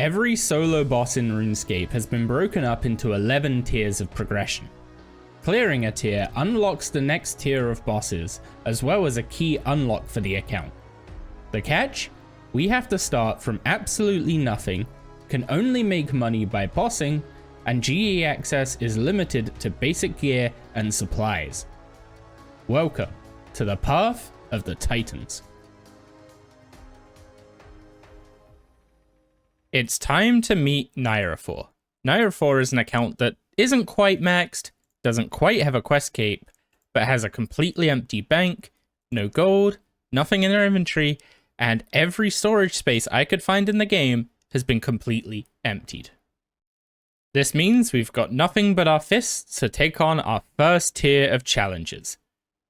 Every solo boss in RuneScape has been broken up into 11 tiers of progression. Clearing a tier unlocks the next tier of bosses, as well as a key unlock for the account. The catch? We have to start from absolutely nothing, can only make money by bossing, and GE access is limited to basic gear and supplies. Welcome to the Path of the Titans. It's time to meet Nirafor. Nirafor is an account that isn't quite maxed, doesn't quite have a quest cape, but has a completely empty bank, no gold, nothing in their inventory, and every storage space I could find in the game has been completely emptied. This means we've got nothing but our fists to take on our first tier of challenges.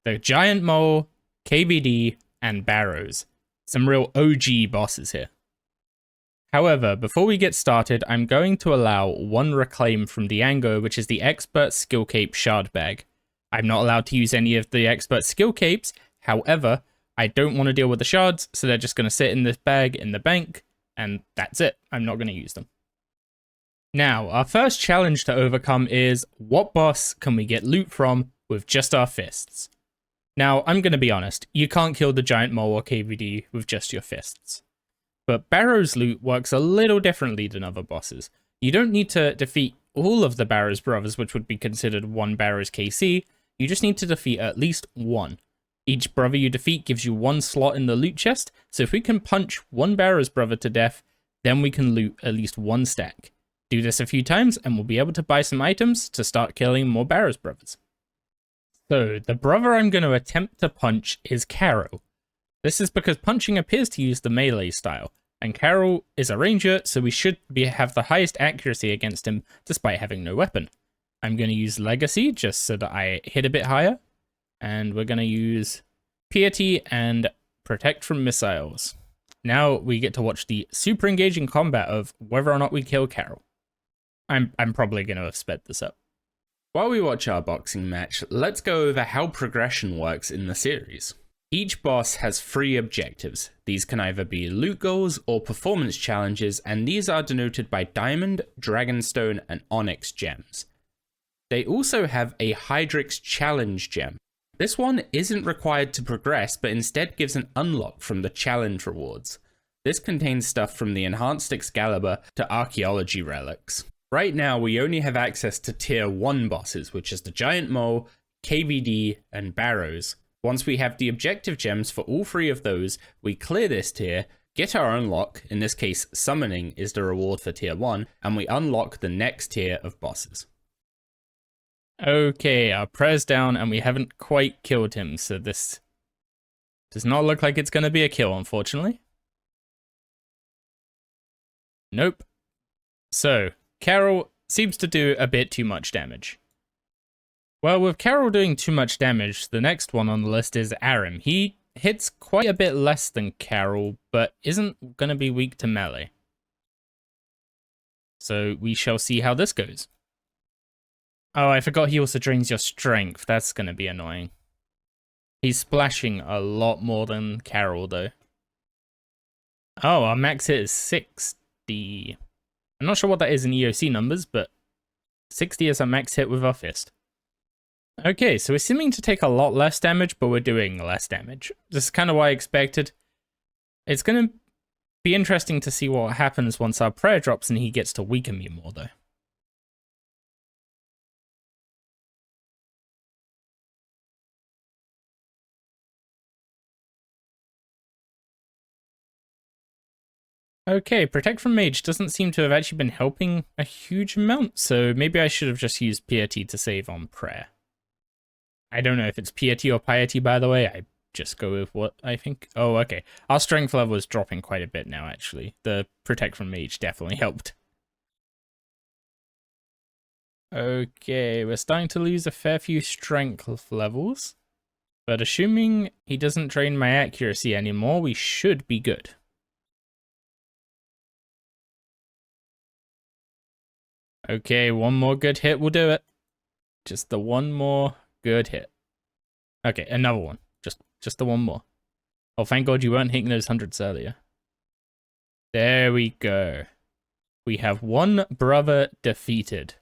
The Giant Mole, KVD, and Barrows. Some real OG bosses here. However, before we get started, I'm going to allow one reclaim from Diango, which is the Expert Skill Cape Shard Bag. I'm not allowed to use any of the Expert Skill Capes, however, I don't want to deal with the shards, so they're just going to sit in this bag in the bank, and that's it. I'm not going to use them. Now, our first challenge to overcome is, what boss can we get loot from with just our fists? Now, I'm going to be honest, you can't kill the Giant Mole or KVD with just your fists. But Barrows loot works a little differently than other bosses. You don't need to defeat all of the Barrows brothers, which would be considered one Barrows KC, you just need to defeat at least one. Each brother you defeat gives you one slot in the loot chest, so if we can punch one Barrows brother to death, then we can loot at least one stack. Do this a few times and we'll be able to buy some items to start killing more Barrows brothers. So, the brother I'm going to attempt to punch is Krill. This is because punching appears to use the melee style, and Krill is a ranger, so we should have the highest accuracy against him despite having no weapon. I'm going to use Legacy just so that I hit a bit higher, and we're going to use Piety and Protect from Missiles. Now we get to watch the super engaging combat of whether or not we kill Krill. I'm probably going to have sped this up. While we watch our boxing match, let's go over how progression works in the series. Each boss has 3 objectives. These can either be loot goals or performance challenges, and these are denoted by Diamond, Dragonstone, and Onyx gems. They also have a Hydrix challenge gem. This one isn't required to progress, but instead gives an unlock from the challenge rewards. This contains stuff from the enhanced Excalibur to archaeology relics. Right now, we only have access to tier 1 bosses, which is the Giant Mole, KVD, and Barrows. Once we have the objective gems for all 3 of those, we clear this tier, get our unlock, in this case summoning is the reward for tier 1, and we unlock the next tier of bosses. Okay, our prayer's down and we haven't quite killed him, so this does not look like it's going to be a kill, unfortunately. Nope. So, Krill seems to do a bit too much damage. Well, with Krill doing too much damage, the next one on the list is Arim. He hits quite a bit less than Krill, but isn't going to be weak to melee. So we shall see how this goes. Oh, I forgot he also drains your strength. That's going to be annoying. He's splashing a lot more than Krill, though. Oh, our max hit is 60. I'm not sure what that is in EOC numbers, but 60 is our max hit with our fist. Okay, so we're seeming to take a lot less damage, but we're doing less damage. This is kind of what I expected. It's going to be interesting to see what happens once our prayer drops and he gets to weaken me more, though. Okay, Protect from Mage doesn't seem to have actually been helping a huge amount, so maybe I should have just used Piety to save on prayer. I don't know if it's Piety or Piety, by the way. I just go with what I think. Oh, okay. Our strength level is dropping quite a bit now, actually. The Protect from Mage definitely helped. Okay, we're starting to lose a fair few strength levels. But assuming he doesn't drain my accuracy anymore, we should be good. Okay, one more good hit will do it. Just the one more good hit. Okay, another one. Just the one more. Oh, thank God you weren't hitting those hundreds earlier. There we go. We have one brother defeated.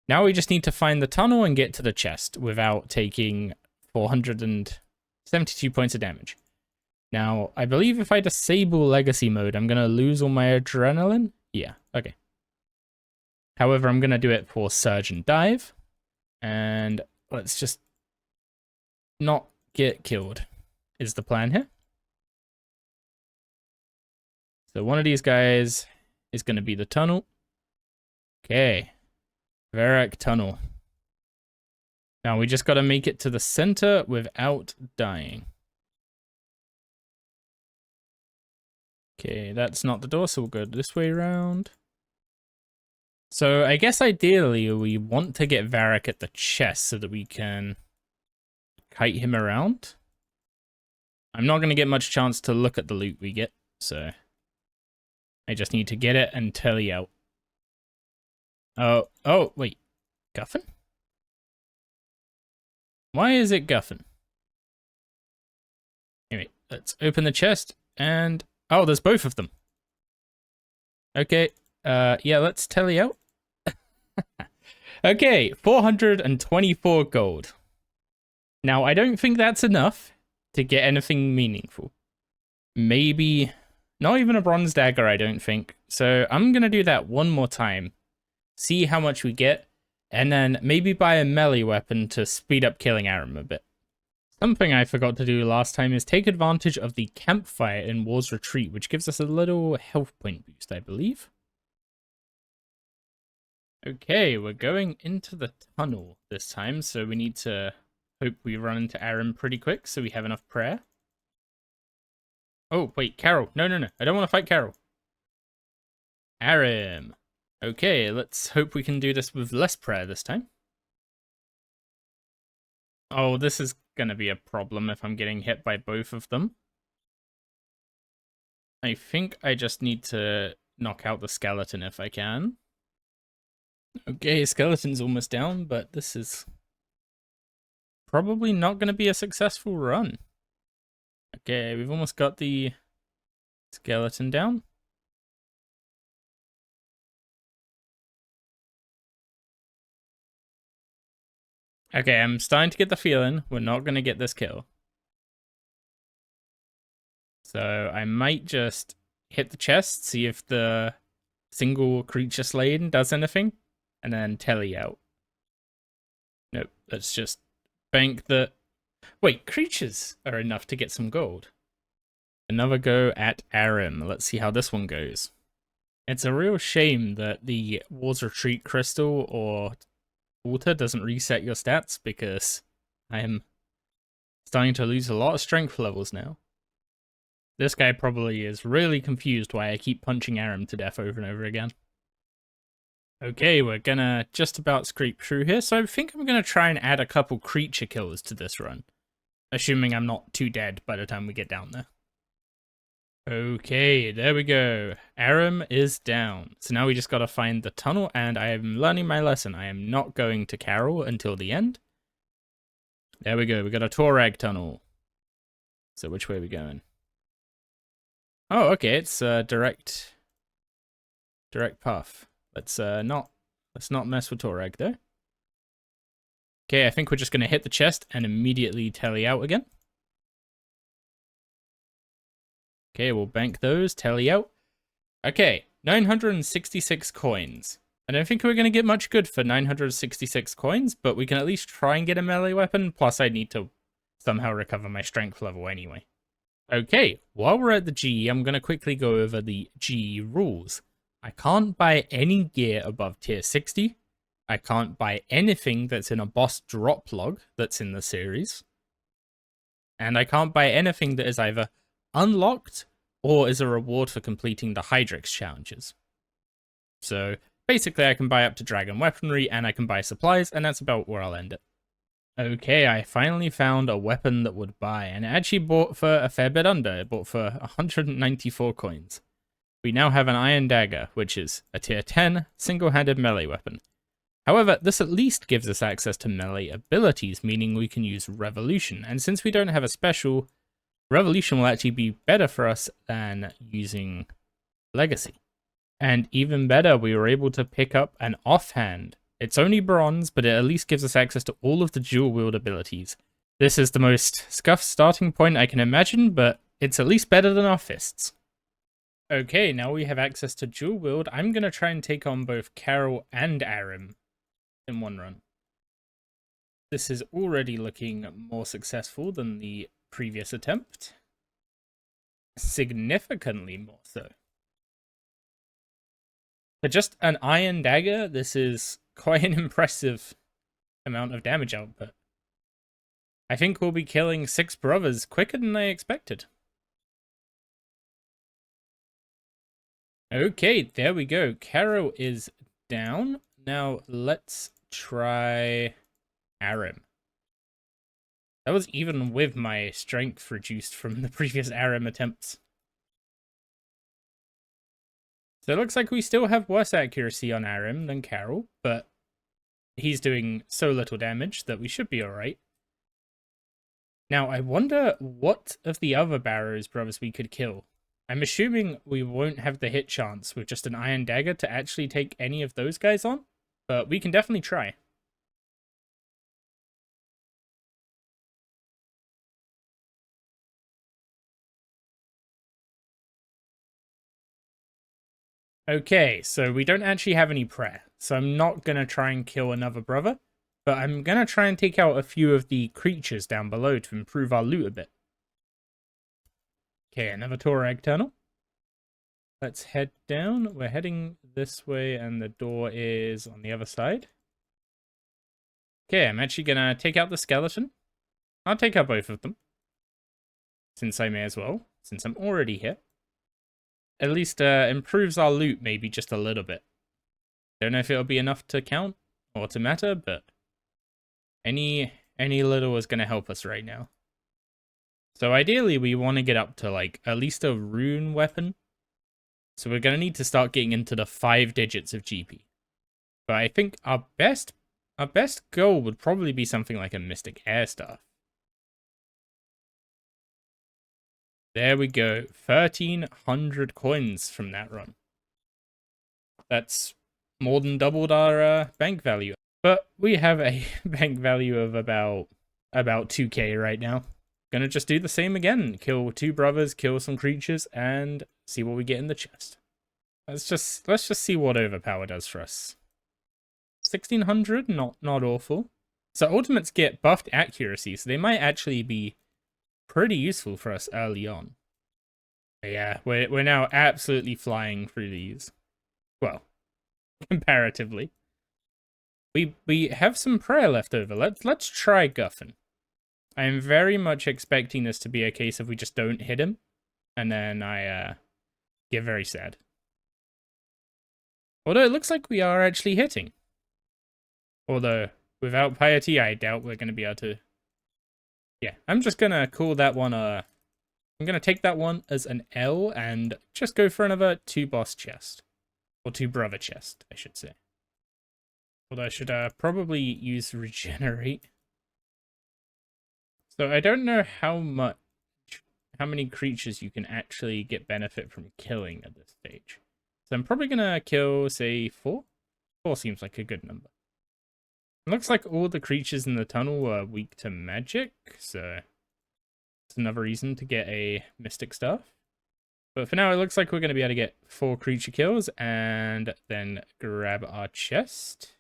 Now we just need to find the tunnel and get to the chest without taking 472 points of damage. Now, I believe if I disable legacy mode, I'm going to lose all my adrenaline. Yeah, okay. However, I'm going to do it for surge and dive. And let's just not get killed is the plan here. So one of these guys is going to be the tunnel. Okay. Varrock tunnel. Now we just got to make it to the center without dying. Okay, that's not the door, so we'll go this way around. So I guess ideally we want to get Varrock at the chest so that we can kite him around. I'm not going to get much chance to look at the loot we get, so I just need to get it and telly out. Oh, wait. Guffin? Why is it Guffin? Anyway, let's open the chest and... Oh, there's both of them. Okay, yeah, let's telly out. Okay, 424 gold. Now, I don't think that's enough to get anything meaningful. Maybe... Not even a bronze dagger, I don't think. So I'm going to do that one more time. See how much we get. And then maybe buy a melee weapon to speed up killing Aram a bit. Something I forgot to do last time is take advantage of the campfire in War's Retreat, which gives us a little health point boost, I believe. Okay, we're going into the tunnel this time, so we need to hope we run into Aram pretty quick so we have enough prayer. Oh, wait, Carol. No. I don't want to fight Carol. Aram. Okay, let's hope we can do this with less prayer this time. Oh, this is going to be a problem if I'm getting hit by both of them. I think I just need to knock out the skeleton if I can. Okay, skeleton's almost down, but this is probably not going to be a successful run. Okay, we've almost got the skeleton down. Okay, I'm starting to get the feeling we're not going to get this kill. So I might just hit the chest, see if the single creature slain does anything, and then telly out. Nope, let's just bank the... Wait, creatures are enough to get some gold. Another go at Aram. Let's see how this one goes. It's a real shame that the War's Retreat crystal or water doesn't reset your stats, because I am starting to lose a lot of strength levels now. This guy probably is really confused why I keep punching Aram to death over and over again. Okay, we're gonna just about scrape through here, so I think I'm gonna try and add a couple creature killers to this run. Assuming I'm not too dead by the time we get down there. Okay, there we go. Aram is down. So now we just gotta find the tunnel, and I am learning my lesson. I am not going to Carol until the end. There we go, we got a Torag tunnel. So which way are we going? Oh, okay, it's a direct path. Let's not mess with Torag though. Okay, I think we're just gonna hit the chest and immediately telly out again. Okay, we'll bank those, telly out. Okay, 966 coins. I don't think we're going to get much good for 966 coins, but we can at least try and get a melee weapon, plus I need to somehow recover my strength level anyway. Okay, while we're at the GE, I'm going to quickly go over the GE rules. I can't buy any gear above tier 60. I can't buy anything that's in a boss drop log that's in the series. And I can't buy anything that is either unlocked or is a reward for completing the Hydrix challenges. So basically I can buy up to dragon weaponry and I can buy supplies, and that's about where I'll end it. Okay, I finally found a weapon that would buy, and it actually bought for a fair bit under. It bought for 194 coins. We now have an iron dagger, which is a tier 10 single-handed melee weapon. However, this at least gives us access to melee abilities, meaning we can use Revolution, and since we don't have a special, Revolution will actually be better for us than using Legacy. And even better, we were able to pick up an offhand. It's only bronze, but it at least gives us access to all of the dual wield abilities. This is the most scuffed starting point I can imagine, but it's at least better than our fists. Okay, now we have access to dual wield. I'm going to try and take on both Carol and Arim in one run. This is already looking more successful than the previous attempt. Significantly more so. For just an iron dagger, this is quite an impressive amount of damage output. I think we'll be killing 6 brothers quicker than I expected. Okay, there we go. Caro is down. Now let's try Arim. That was even with my strength reduced from the previous Arim attempts. So it looks like we still have worse accuracy on Arim than Carol, but he's doing so little damage that we should be alright. Now, I wonder what of the other Barrows brothers we could kill. I'm assuming we won't have the hit chance with just an iron dagger to actually take any of those guys on, but we can definitely try. Okay, so we don't actually have any prayer, so I'm not going to try and kill another brother, but I'm going to try and take out a few of the creatures down below to improve our loot a bit. Okay, another Torag tunnel. Let's head down. We're heading this way, and the door is on the other side. Okay, I'm actually going to take out the skeleton. I'll take out both of them, since I may as well, since I'm already here. At least improves our loot maybe just a little bit. Don't know if it'll be enough to count or to matter, but any little is going to help us right now. So ideally, we want to get up to like at least a rune weapon. So we're going to need to start getting into the 5 digits of GP. But I think our best goal would probably be something like a Mystic Air Staff. There we go. 1,300 coins from that run. That's more than doubled our bank value. But we have a bank value of about 2k right now. Gonna just do the same again. Kill 2 brothers, kill some creatures, and see what we get in the chest. Let's just see what overpower does for us. 1,600, not awful. So ultimates get buffed accuracy, so they might actually be pretty useful for us early on. But yeah, we're now absolutely flying through these. Well, comparatively. We have some prayer left over. Let's try Guffin. I am very much expecting this to be a case of we just don't hit him, and then I get very sad. Although it looks like we are actually hitting. Although without piety, I doubt we're going to be able to. Yeah, I'm just gonna call that one I'm gonna take that one as an L and just go for another 2 boss chest, or 2 brother chest, I should say. Although I should probably use regenerate. So I don't know how many creatures you can actually get benefit from killing at this stage. So I'm probably gonna kill, say, 4? 4 seems like a good number. It looks like all the creatures in the tunnel are weak to magic, so it's another reason to get a mystic staff. But for now, it looks like we're going to be able to get 4 creature kills and then grab our chest.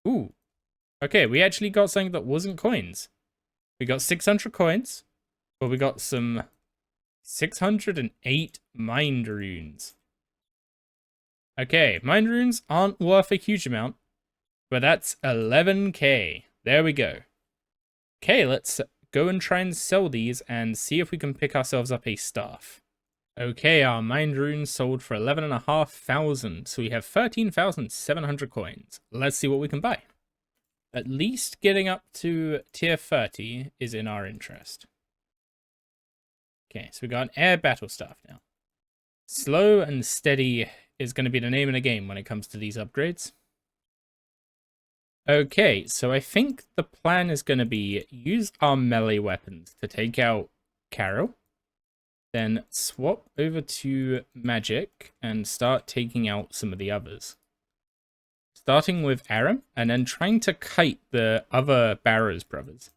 Ooh. Okay, we actually got something that wasn't coins. We got 600 coins, but we got some 608 mind runes. Okay, mind runes aren't worth a huge amount, but that's 11k. There we go. Okay, let's go and try and sell these and see if we can pick ourselves up a staff. Okay, our mind runes sold for 11,500, so we have 13,700 coins. Let's see what we can buy. At least getting up to tier 30 is in our interest. Okay, so we got an air battle staff now. Slow and steady is going to be the name of the game when it comes to these upgrades. Okay, so I think the plan is going to be use our melee weapons to take out Carol. then swap over to magic and start taking out some of the others. Starting with Aram, and then trying to kite the other Barrows brothers.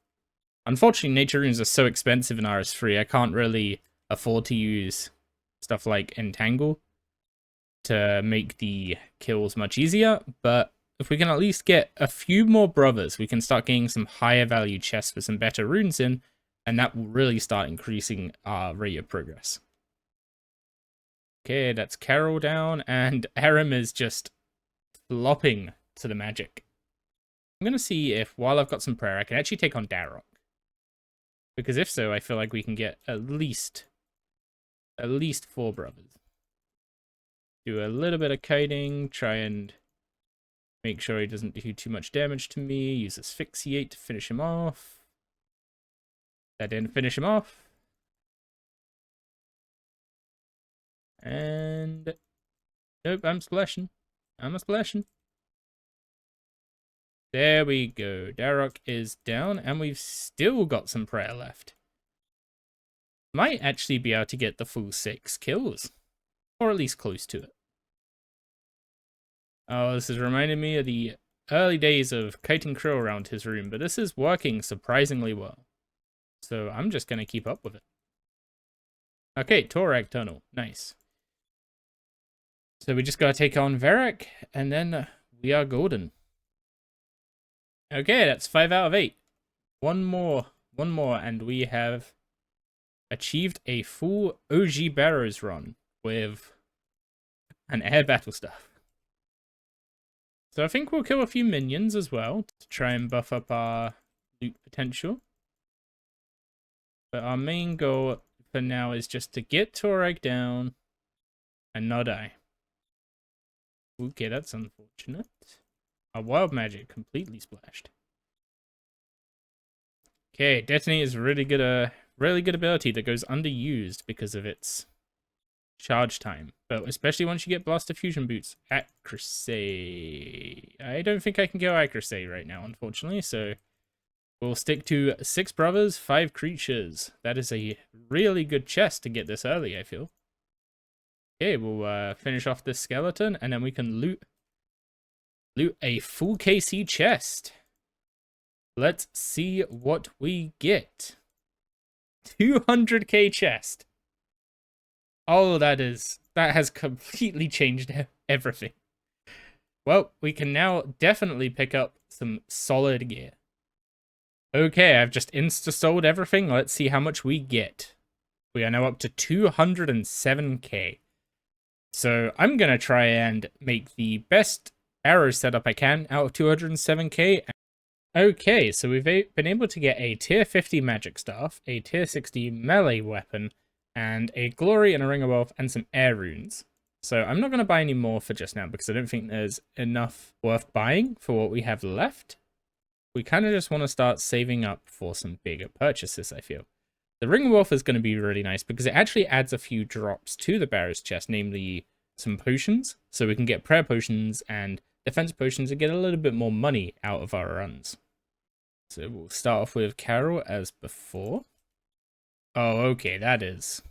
Unfortunately, nature runes are so expensive in RS3, I can't really afford to use stuff like Entangle to make the kills much easier, but if we can at least get a few more brothers, we can start getting some higher value chests with some better runes in, and that will really start increasing our rate of progress. Okay, that's Carol down, and Aram is just flopping to the magic. I'm going to see if, while I've got some prayer, I can actually take on Dagonoth. Because if so, I feel like we can get at least 4 brothers. Do a little bit of kiting, try and make sure he doesn't do too much damage to me. Use asphyxiate to finish him off. That didn't finish him off. And nope, I'm splashing. I'm splashing. There we go. Dagonoth is down, and we've still got some prayer left. Might actually be able to get the full 6 kills. Or at least close to it. Oh, this is reminding me of the early days of kiting Krill around his room, but this is working surprisingly well. So I'm just going to keep up with it. Okay, Torag Tunnel. Nice. So we just got to take on Varric, and then we are golden. Okay, that's 5 out of 8. One more, and we have achieved a full OG Barrows run with an air battle staff. So I think we'll kill a few minions as well to try and buff up our loot potential. But our main goal for now is just to get Torag down and not die. Okay, that's unfortunate. Our wild magic completely splashed. Okay, Detonate is really good ability that goes underused because of its charge time, but especially once you get Blaster Fusion Boots. Accuracy. I don't think I can go Accuracy right now, unfortunately, so we'll stick to 6 brothers, 5 creatures. That is a really good chest to get this early, I feel. Okay, we'll finish off this skeleton, and then we can loot a full KC chest. Let's see what we get. 200k chest. Oh, that has completely changed everything. Well, we can now definitely pick up some solid gear. Okay, I've just insta-sold everything. Let's see how much we get. We are now up to 207k. So I'm going to try and make the best arrow setup I can out of 207k. Okay, so we've been able to get a tier 50 magic staff, a tier 60 melee weapon, and a glory and a ring of wealth and some air runes. So I'm not going to buy any more for just now because I don't think there's enough worth buying for what we have left. We kind of just want to start saving up for some bigger purchases, I feel. The ring of wealth is going to be really nice because it actually adds a few drops to the Barrows chest, namely some potions. So we can get prayer potions and defense potions and get a little bit more money out of our runs. So we'll start off with Carol as before. Oh, okay, that is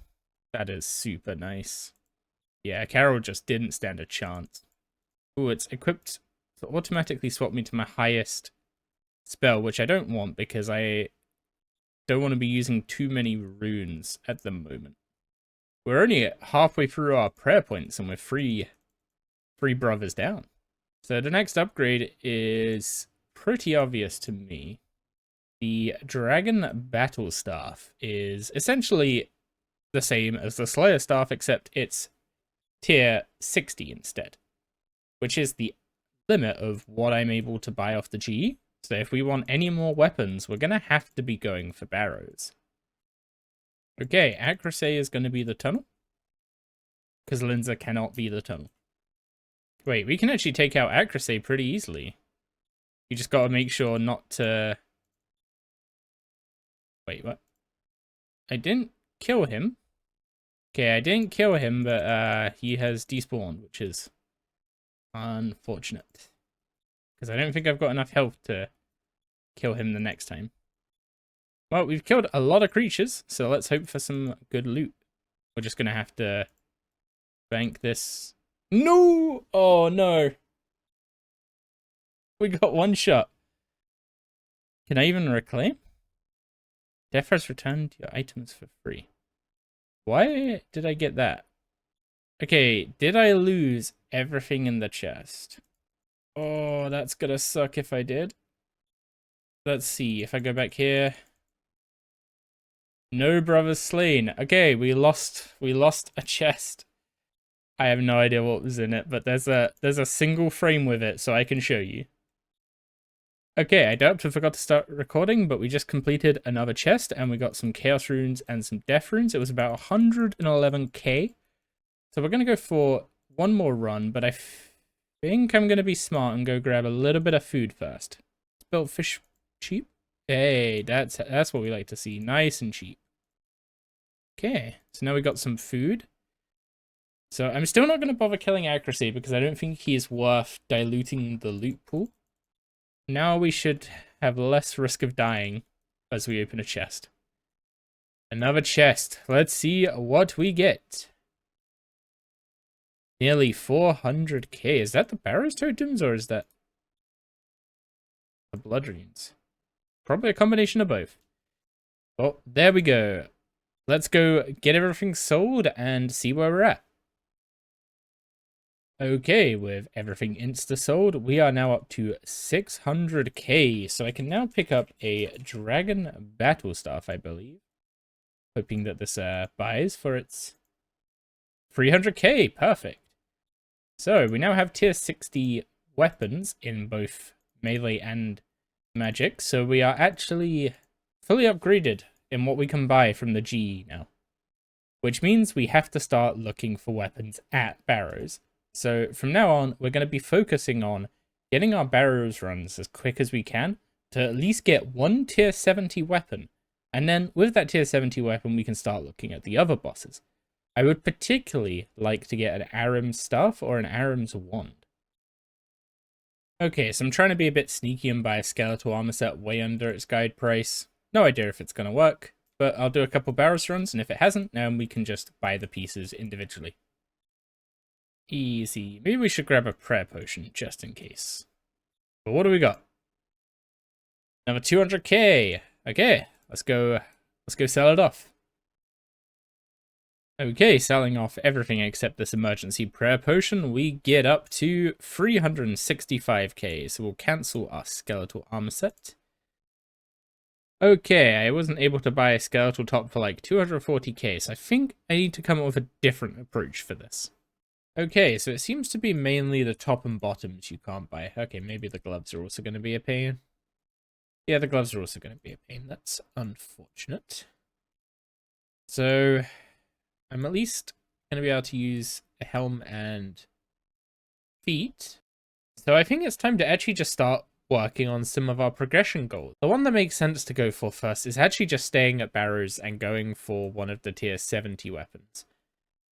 super nice. Yeah, Carol just didn't stand a chance. Oh, it's equipped to automatically swap me to my highest spell, which I don't want because I don't want to be using too many runes at the moment. We're only halfway through our prayer points and we're three brothers down. So the next upgrade is pretty obvious to me. The Dragon Battle Staff is essentially the same as the Slayer Staff, except it's tier 60 instead, which is the limit of what I'm able to buy off the GE. So if we want any more weapons, we're going to have to be going for Barrows. Okay, Accuracy is going to be the tunnel, because Linza cannot be the tunnel. Wait, we can actually take out Accuracy pretty easily. You just got to make sure not to... Wait, what? I didn't kill him. Okay, I didn't kill him, but he has despawned, which is unfortunate. Because I don't think I've got enough health to kill him the next time. Well, we've killed a lot of creatures, so let's hope for some good loot. We're just going to have to bank this. No! Oh, no. We got one shot. Can I even reclaim? Death has returned your items for free. Why did I get that? Okay, did I lose everything in the chest? Oh, that's gonna suck if I did. Let's see, if I go back here. No brothers slain. Okay, we lost a chest. I have no idea what was in it, but there's a single frame with it, so I can show you. Okay, I doubt I forgot to start recording, but we just completed another chest, and we got some Chaos Runes and some Death Runes. It was about 111k. So we're going to go for one more run, but I think I'm going to be smart and go grab a little bit of food first. Spelled fish cheap. Hey, that's what we like to see. Nice and cheap. Okay, so now we got some food. So I'm still not going to bother killing accuracy because I don't think he is worth diluting the loot pool. Now we should have less risk of dying as we open a chest. Another chest. Let's see what we get. Nearly 400k. Is that the Barrows totems or is that the blood runes? Probably a combination of both. Well, there we go. Let's go get everything sold and see where we're at. Okay, with everything insta-sold, we are now up to 600k. So I can now pick up a Dragon Battle Staff, I believe. Hoping that this buys for its 300k. Perfect. So we now have tier 60 weapons in both melee and magic. So we are actually fully upgraded in what we can buy from the GE now. Which means we have to start looking for weapons at Barrows. So from now on, we're going to be focusing on getting our Barrows runs as quick as we can to at least get one tier 70 weapon. And then with that tier 70 weapon, we can start looking at the other bosses. I would particularly like to get an Aram's Staff or an Aram's Wand. Okay, so I'm trying to be a bit sneaky and buy a skeletal armor set way under its guide price. No idea if it's going to work, but I'll do a couple Barrows runs, and if it hasn't, then we can just buy the pieces individually. Easy. Maybe we should grab a prayer potion just in case. But what do we got? Another 200k. Okay, let's go sell it off. Okay, selling off everything except this emergency prayer potion, we get up to 365k. So we'll cancel our skeletal armor set. Okay, I wasn't able to buy a skeletal top for like 240k, so I think I need to come up with a different approach for this. Okay, so it seems to be mainly the top and bottoms you can't buy. Okay, maybe the gloves are also going to be a pain. Yeah, the gloves are also going to be a pain. That's unfortunate. So I'm at least going to be able to use a helm and feet. So I think it's time to actually just start working on some of our progression goals. The one that makes sense to go for first is actually just staying at Barrows and going for one of the tier 70 weapons.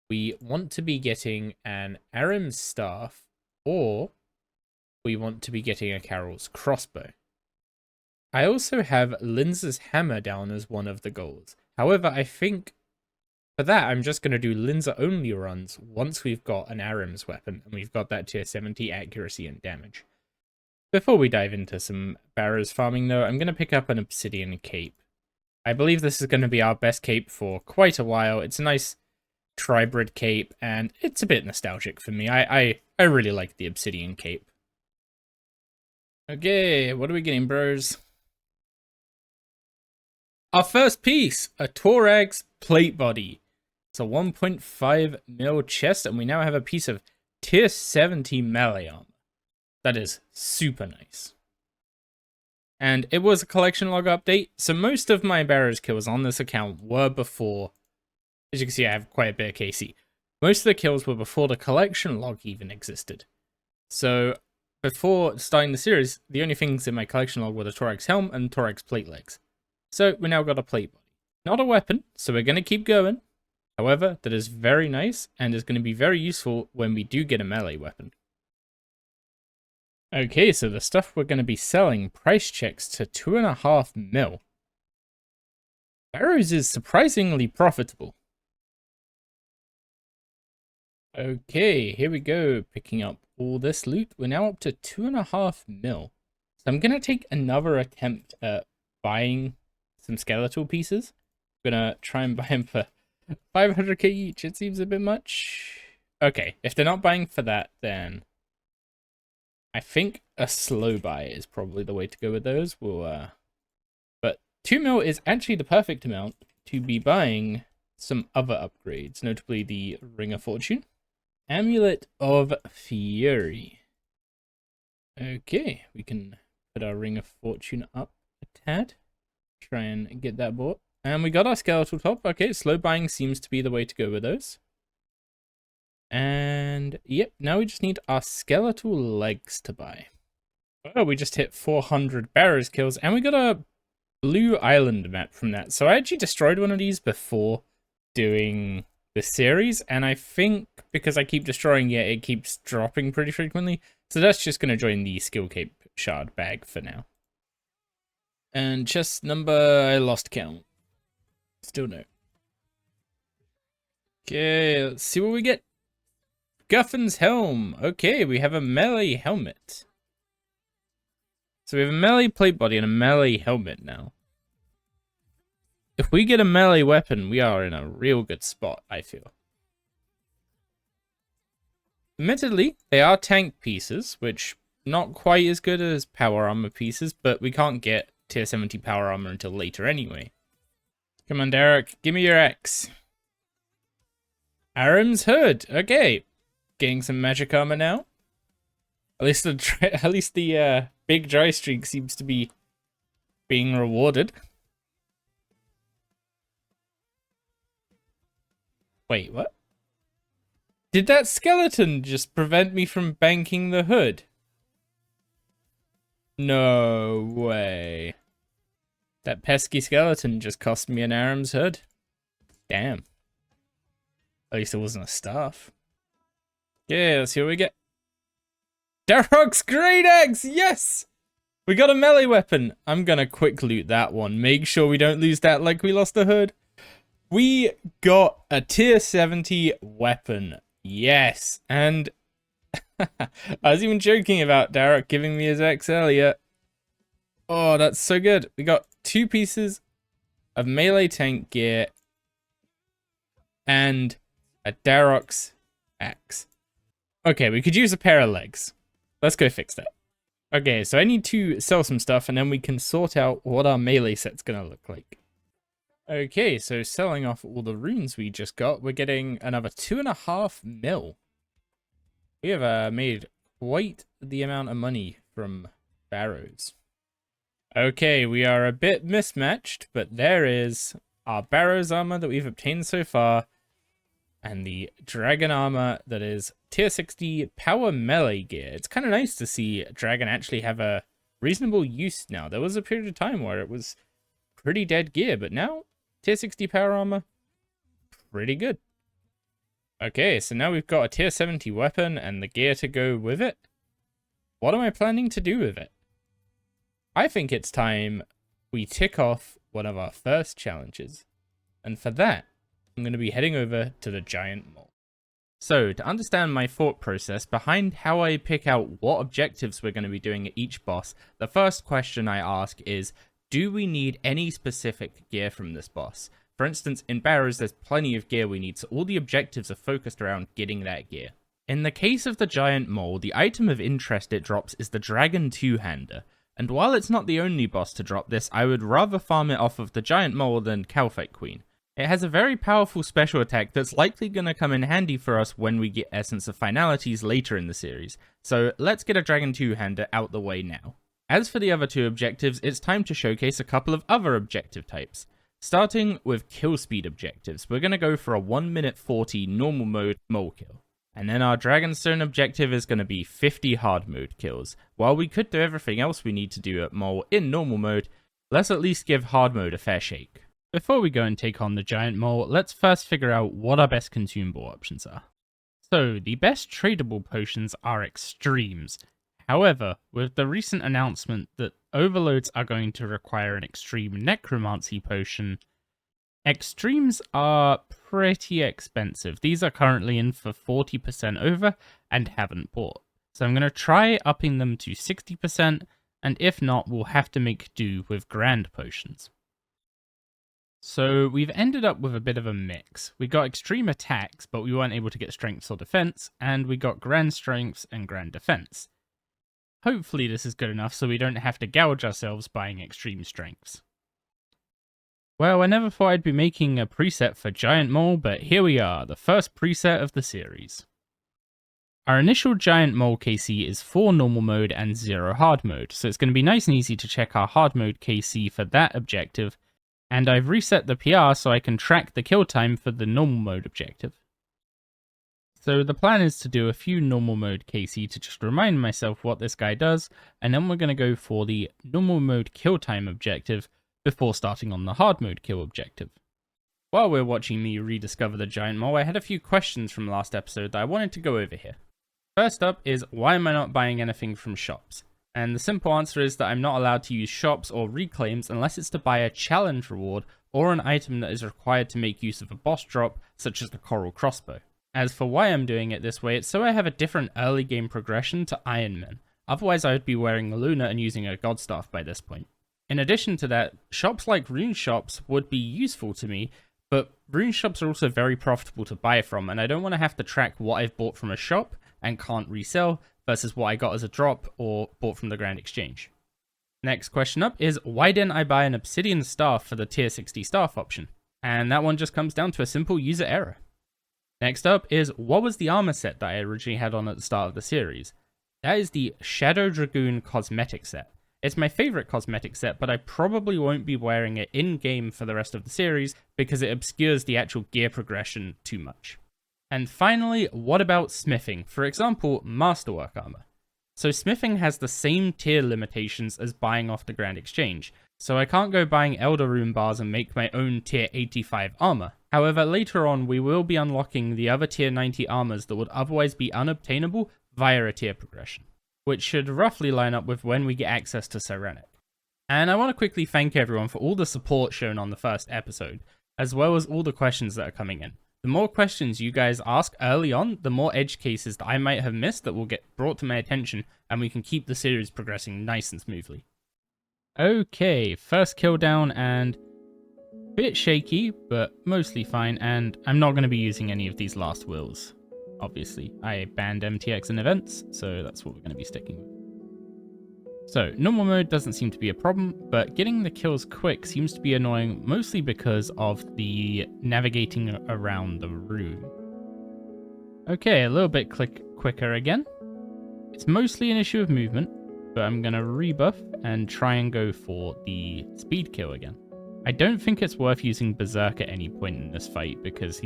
We want to be getting an Aram's Staff, or we want to be getting a Carol's Crossbow. I also have Linza's Hammer down as one of the goals. However, I think for that, I'm just going to do Linza only runs once we've got an Aram's weapon and we've got that tier 70 accuracy and damage. Before we dive into some Barrows farming though, I'm going to pick up an Obsidian Cape. I believe this is going to be our best cape for quite a while. It's a nice Tribrid cape, and it's a bit nostalgic for me. I really like the Obsidian Cape. Okay, what are we getting, bros? Our first piece, a Torag's Plate Body. It's a 1.5 mil chest, and we now have a piece of tier 70 melee armor. That is super nice. And it was a collection log update, so most of my Barrows kills on this account were before. As you can see, I have quite a bit of KC. Most of the kills were before the collection log even existed. So, before starting the series, the only things in my collection log were the Torag's helm and Torag's plate legs. So, we now got a plate body. Not a weapon, so we're going to keep going. However, that is very nice, and is going to be very useful when we do get a melee weapon. Okay, so the stuff we're going to be selling price checks to 2.5 mil. Barrows is surprisingly profitable. Okay, here we go, picking up all this loot. We're now up to 2.5 mil. So I'm gonna take another attempt at buying some skeletal pieces. I'm gonna try and buy them for 500k each. It seems a bit much. Okay, if they're not buying for that, then I think a slow buy is probably the way to go with those. But 2 mil is actually the perfect amount to be buying some other upgrades, notably the Ring of Fortune. Amulet of Fury. Okay, we can put our Ring of Fortune up a tad. Try and get that bought. And we got our skeletal top. Okay, slow buying seems to be the way to go with those. And yep, now we just need our skeletal legs to buy. Oh, we just hit 400 Barrows kills, and we got a blue island map from that. So I actually destroyed one of these before doing the series, and I think because I keep destroying it keeps dropping pretty frequently. So that's just going to join the skill cape shard bag for now. And chest number, I lost count. Still no. Okay, let's see what we get. Guffin's helm. Okay, we have a melee helmet. So we have a melee plate body and a melee helmet now. If we get a melee weapon, we are in a real good spot, I feel. Admittedly, they are tank pieces, which not quite as good as power armor pieces, but we can't get tier 70 power armor until later anyway. Come on, Derek, give me your X. Aram's hood. Okay, getting some magic armor now. At least the big dry streak seems to be being rewarded. Wait, what? Did that skeleton just prevent me from banking the hood? No way. That pesky skeleton just cost me an Aram's hood. Damn. At least it wasn't a staff. Yeah, let's see what we get. Darok's Great Axe! Yes! We got a melee weapon. I'm gonna quick loot that one. Make sure we don't lose that like we lost the hood. We got a tier 70 weapon. Yes. And I was even joking about Darok giving me his X earlier. Oh, that's so good. We got 2 pieces of melee tank gear and a Darok's axe. Okay, we could use a pair of legs. Let's go fix that. Okay, so I need to sell some stuff and then we can sort out what our melee set's gonna look like. Okay, so selling off all the runes we just got, we're getting another 2.5 mil. We have made quite the amount of money from Barrows. Okay, we are a bit mismatched, but there is our Barrows armor that we've obtained so far, and the dragon armor that is tier 60 power melee gear. It's kind of nice to see dragon actually have a reasonable use now. There was a period of time where it was pretty dead gear, but now tier 60 power armor, pretty good. Okay, so now we've got a tier 70 weapon and the gear to go with it. What am I planning to do with it? I think it's time we tick off one of our first challenges. And for that, I'm going to be heading over to the giant mole. So, to understand my thought process behind how I pick out what objectives we're going to be doing at each boss, the first question I ask is, do we need any specific gear from this boss? For instance, in Barrows, there's plenty of gear we need, so all the objectives are focused around getting that gear. In the case of the giant mole, the item of interest it drops is the Dragon Two-Hander, and while it's not the only boss to drop this, I would rather farm it off of the giant mole than Calfight Queen. It has a very powerful special attack that's likely going to come in handy for us when we get Essence of Finalities later in the series, so let's get a Dragon Two-Hander out the way now. As for the other 2 objectives, it's time to showcase a couple of other objective types. Starting with kill speed objectives, we're going to go for a 1 minute 40 normal mode mole kill. And then our Dragonstone objective is going to be 50 hard mode kills. While we could do everything else we need to do at mole in normal mode, let's at least give hard mode a fair shake. Before we go and take on the giant mole, let's first figure out what our best consumable options are. So, the best tradable potions are extremes. However, with the recent announcement that overloads are going to require an extreme necromancy potion, Extremes are pretty expensive. These are currently in for 40% over and haven't bought. So I'm going to try upping them to 60%, and if not, we'll have to make do with grand potions. So we've ended up with a bit of a mix. We got extreme attacks, but we weren't able to get strengths or defense, and we got grand strengths and grand defense. Hopefully this is good enough so we don't have to gouge ourselves buying extreme strengths. Well, I never thought I'd be making a preset for Giant Mole, but here we are, the first preset of the series. Our initial Giant Mole KC is 4 normal mode and 0 hard mode, so it's going to be nice and easy to check our hard mode KC for that objective, and I've reset the PR so I can track the kill time for the normal mode objective. So the plan is to do a few normal mode KC to just remind myself what this guy does, and then we're going to go for the normal mode kill time objective before starting on the hard mode kill objective. While we're watching me rediscover the Giant Mole, I had a few questions from last episode that I wanted to go over here. First up is, why am I not buying anything from shops? And the simple answer is that I'm not allowed to use shops or reclaims unless it's to buy a challenge reward or an item that is required to make use of a boss drop, such as the coral crossbow. As for why I'm doing it this way, it's so I have a different early game progression to Iron Man. Otherwise I would be wearing a Luna and using a God Staff by this point. In addition to that, shops like rune shops would be useful to me, but rune shops are also very profitable to buy from, and I don't want to have to track what I've bought from a shop and can't resell versus what I got as a drop or bought from the Grand Exchange. Next question up is, why didn't I buy an obsidian staff for the tier 60 staff option? And that one just comes down to a simple user error. Next up is, what was the armor set that I originally had on at the start of the series? That is the Shadow Dragoon cosmetic set. It's my favorite cosmetic set, but I probably won't be wearing it in-game for the rest of the series because it obscures the actual gear progression too much. And finally, what about smithing? For example, masterwork armor. So smithing has the same tier limitations as buying off the Grand Exchange, so I can't go buying Elder Rune bars and make my own tier 85 armor. However, later on we will be unlocking the other tier 90 armors that would otherwise be unobtainable via a tier progression, which should roughly line up with when we get access to Sirenic. And I want to quickly thank everyone for all the support shown on the first episode, as well as all the questions that are coming in. The more questions you guys ask early on, the more edge cases that I might have missed that will get brought to my attention, and we can keep the series progressing nice and smoothly. Okay, first kill down, and a bit shaky, but mostly fine, and I'm not going to be using any of these last wills. Obviously, I banned MTX in events, so that's what we're going to be sticking with. So, normal mode doesn't seem to be a problem, but getting the kills quick seems to be annoying, mostly because of the navigating around the room. Okay, a little bit quicker again. It's mostly an issue of movement, but I'm going to rebuff and try and go for the speed kill again. I don't think it's worth using Berserk at any point in this fight, because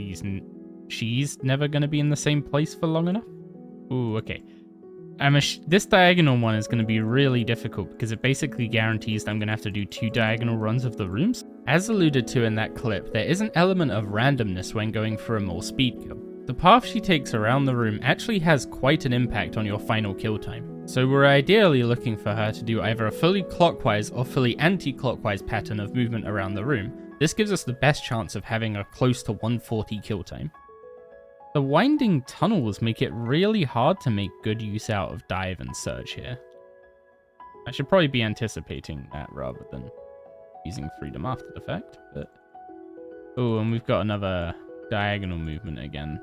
she's never going to be in the same place for long enough. Ooh, okay. This diagonal one is going to be really difficult because it basically guarantees that I'm going to have to do 2 diagonal runs of the rooms. As alluded to in that clip, there is an element of randomness when going for a more speed kill. The path she takes around the room actually has quite an impact on your final kill time. So we're ideally looking for her to do either a fully clockwise or fully anti-clockwise pattern of movement around the room. This gives us the best chance of having a close to 140 kill time. The winding tunnels make it really hard to make good use out of dive and surge here. I should probably be anticipating that rather than using freedom after the fact, but... Oh, and we've got another diagonal movement again.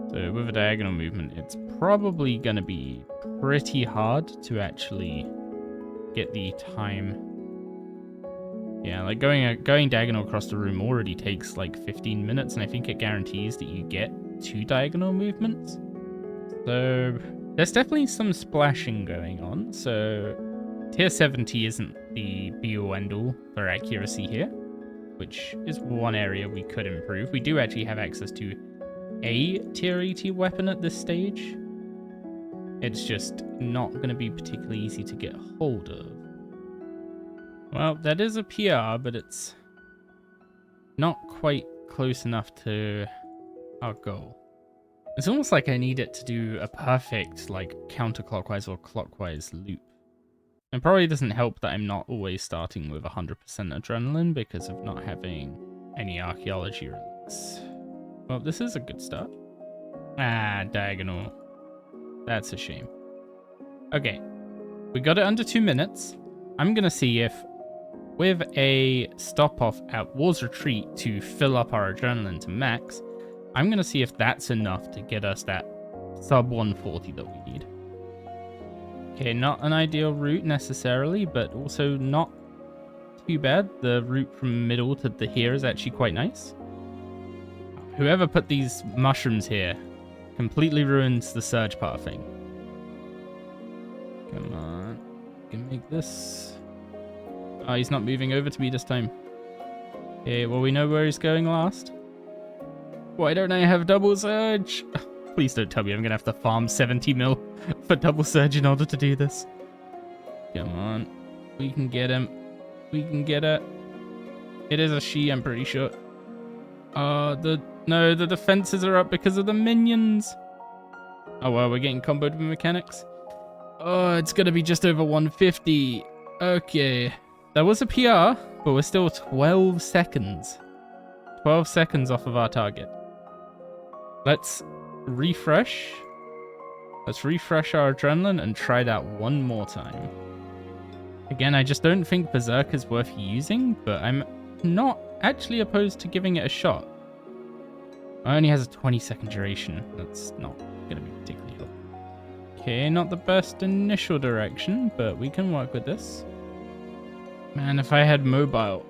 So with a diagonal movement, it's probably going to be pretty hard to actually get the time. Yeah, like going diagonal across the room already takes like 15 minutes, and I think it guarantees that you get 2 diagonal movements. So there's definitely some splashing going on, so tier 70 isn't the be-all end-all for accuracy here, which is one area we could improve. We do actually have access to a tier 80 weapon at this stage. It's just not going to be particularly easy to get hold of. Well, that is a PR, but it's not quite close enough to our goal. It's almost like I need it to do a perfect, like, counterclockwise or clockwise loop. It probably doesn't help that I'm not always starting with 100% adrenaline because of not having any archaeology relics. Well, this is a good start. Ah, diagonal. That's a shame. Okay, we got it under 2 minutes. I'm going to see if, with a stop-off at War's Retreat to fill up our adrenaline to max, I'm going to see if that's enough to get us that sub 140 that we need. Okay, not an ideal route necessarily, but also not too bad. The route from middle to the here is actually quite nice. Whoever put these mushrooms here completely ruins the surge pathing. Come on. Can make this. Oh, he's not moving over to me this time. Okay, well, we know where he's going last. Why don't I have double surge? Please don't tell me I'm going to have to farm 70 mil for double surge in order to do this. Come on. We can get him. We can get it. It is a she, I'm pretty sure. No, the defenses are up because of the minions. Oh, well, we're getting comboed with mechanics. Oh, it's going to be just over 150. Okay. That was a PR, but we're still 12 seconds. 12 seconds off of our target. Let's refresh. Let's refresh our adrenaline and try that one more time. Again, I just don't think Berserk is worth using, but I'm not actually opposed to giving it a shot. It only has a 20-second duration. That's not going to be particularly helpful. Okay, not the best initial direction, but we can work with this. Man, if I had mobile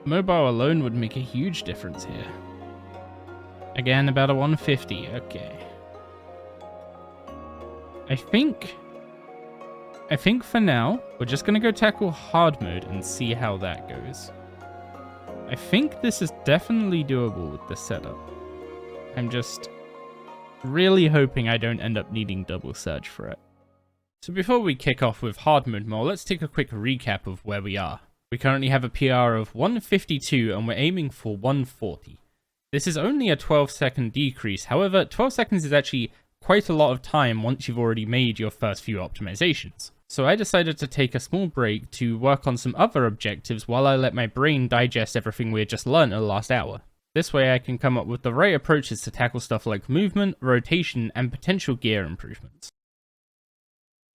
alone would make a huge difference here. Again, about a 150. Okay. I think for now, we're just going to go tackle hard mode and see how that goes. I think this is definitely doable with this setup. I'm just really hoping I don't end up needing double surge for it. So before we kick off with hard mode more, let's take a quick recap of where we are. We currently have a PR of 152 and we're aiming for 140. This is only a 12-second decrease. However, 12 seconds is actually quite a lot of time once you've already made your first few optimizations. So I decided to take a small break to work on some other objectives while I let my brain digest everything we had just learned in the last hour. This way I can come up with the right approaches to tackle stuff like movement, rotation, and potential gear improvements.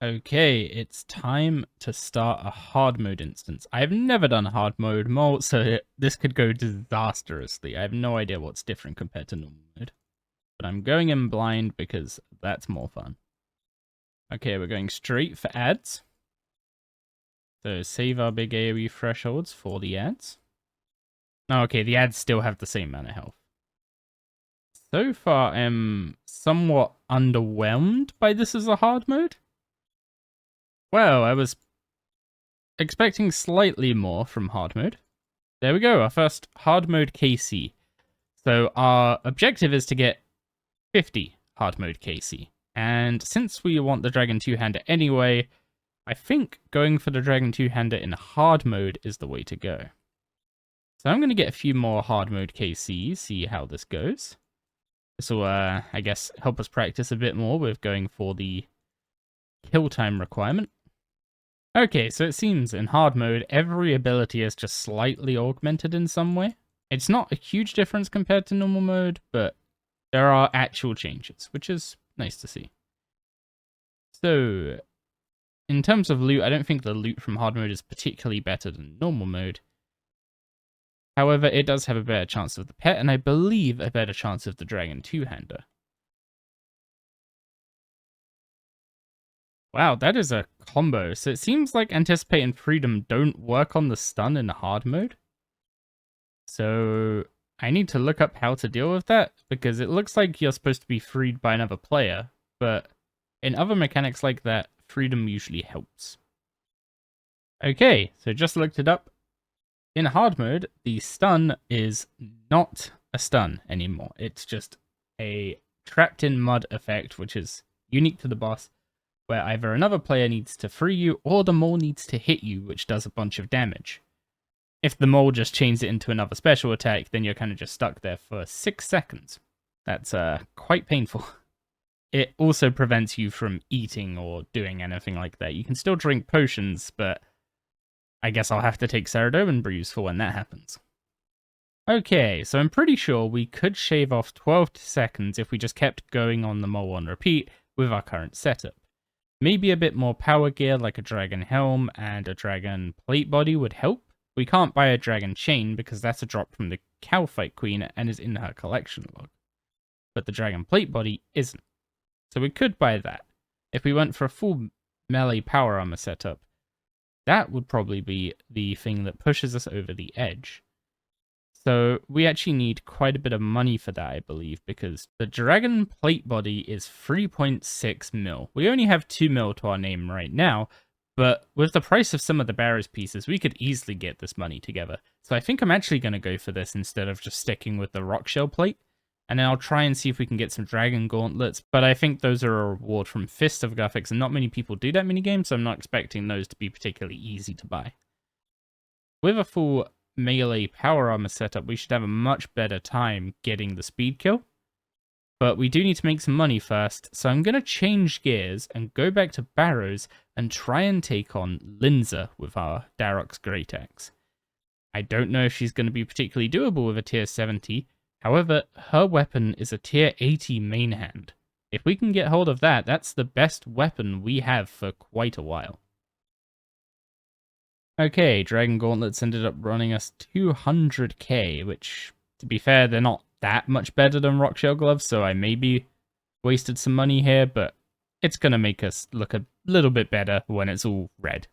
Okay, it's time to start a hard mode instance. I've never done hard mode more, so this could go disastrously. I have no idea what's different compared to normal mode. But I'm going in blind because that's more fun. Okay, we're going straight for ads. So save our big AoE thresholds for the ads. Oh, okay, the ads still have the same amount of health. So far, I'm somewhat underwhelmed by this as a hard mode. Well, I was expecting slightly more from hard mode. There we go, our first hard mode KC. So our objective is to get 50 hard mode KC. And since we want the Dragon 2-hander anyway, I think going for the Dragon 2-hander in hard mode is the way to go. So I'm going to get a few more hard mode KCs, see how this goes. This will, I guess, help us practice a bit more with going for the kill time requirement. Okay, so it seems in hard mode, every ability is just slightly augmented in some way. It's not a huge difference compared to normal mode, but there are actual changes, which is nice to see. So, in terms of loot, I don't think the loot from hard mode is particularly better than normal mode. However, it does have a better chance of the pet, and I believe a better chance of the Dragon 2-hander. Wow, that is a combo. So it seems like Anticipate and Freedom don't work on the stun in hard mode. So I need to look up how to deal with that, because it looks like you're supposed to be freed by another player, but in other mechanics like that, Freedom usually helps. Okay, so just looked it up. In hard mode, the stun is not a stun anymore. It's just a trapped in mud effect, which is unique to the boss, where either another player needs to free you or the mole needs to hit you, which does a bunch of damage. If the mole just chains it into another special attack, then you're kind of just stuck there for 6 seconds. That's quite painful. it also prevents you from eating or doing anything like that. You can still drink potions, but I guess I'll have to take Ceridon brews for when that happens. Okay, so I'm pretty sure we could shave off 12 seconds if we just kept going on the mole on repeat with our current setup. Maybe a bit more power gear like a dragon helm and a dragon plate body would help. We can't buy a dragon chain because that's a drop from the Calfight queen and is in her collection log. But the dragon plate body isn't. So we could buy that. If we went for a full melee power armor setup, that would probably be the thing that pushes us over the edge. So we actually need quite a bit of money for that, I believe, because the dragon plate body is 3.6 mil. We only have 2 mil to our name right now, but with the price of some of the Barrows pieces, we could easily get this money together. So I think I'm actually going to go for this instead of just sticking with the rock shell plate. And then I'll try and see if we can get some dragon gauntlets, but I think those are a reward from Fist of Guthix, and not many people do that minigame, so I'm not expecting those to be particularly easy to buy. With a full melee power armor setup, we should have a much better time getting the speed kill. But we do need to make some money first, so I'm going to change gears and go back to Barrows and try and take on Linza with our Darok's Great Axe. I don't know if she's going to be particularly doable with a tier 70, however, her weapon is a tier 80 main hand. If we can get hold of that, that's the best weapon we have for quite a while. Okay, Dragon Gauntlets ended up running us 200k, which, to be fair, they're not that much better than Rockshell Gloves, so I maybe wasted some money here, but it's going to make us look a little bit better when it's all red.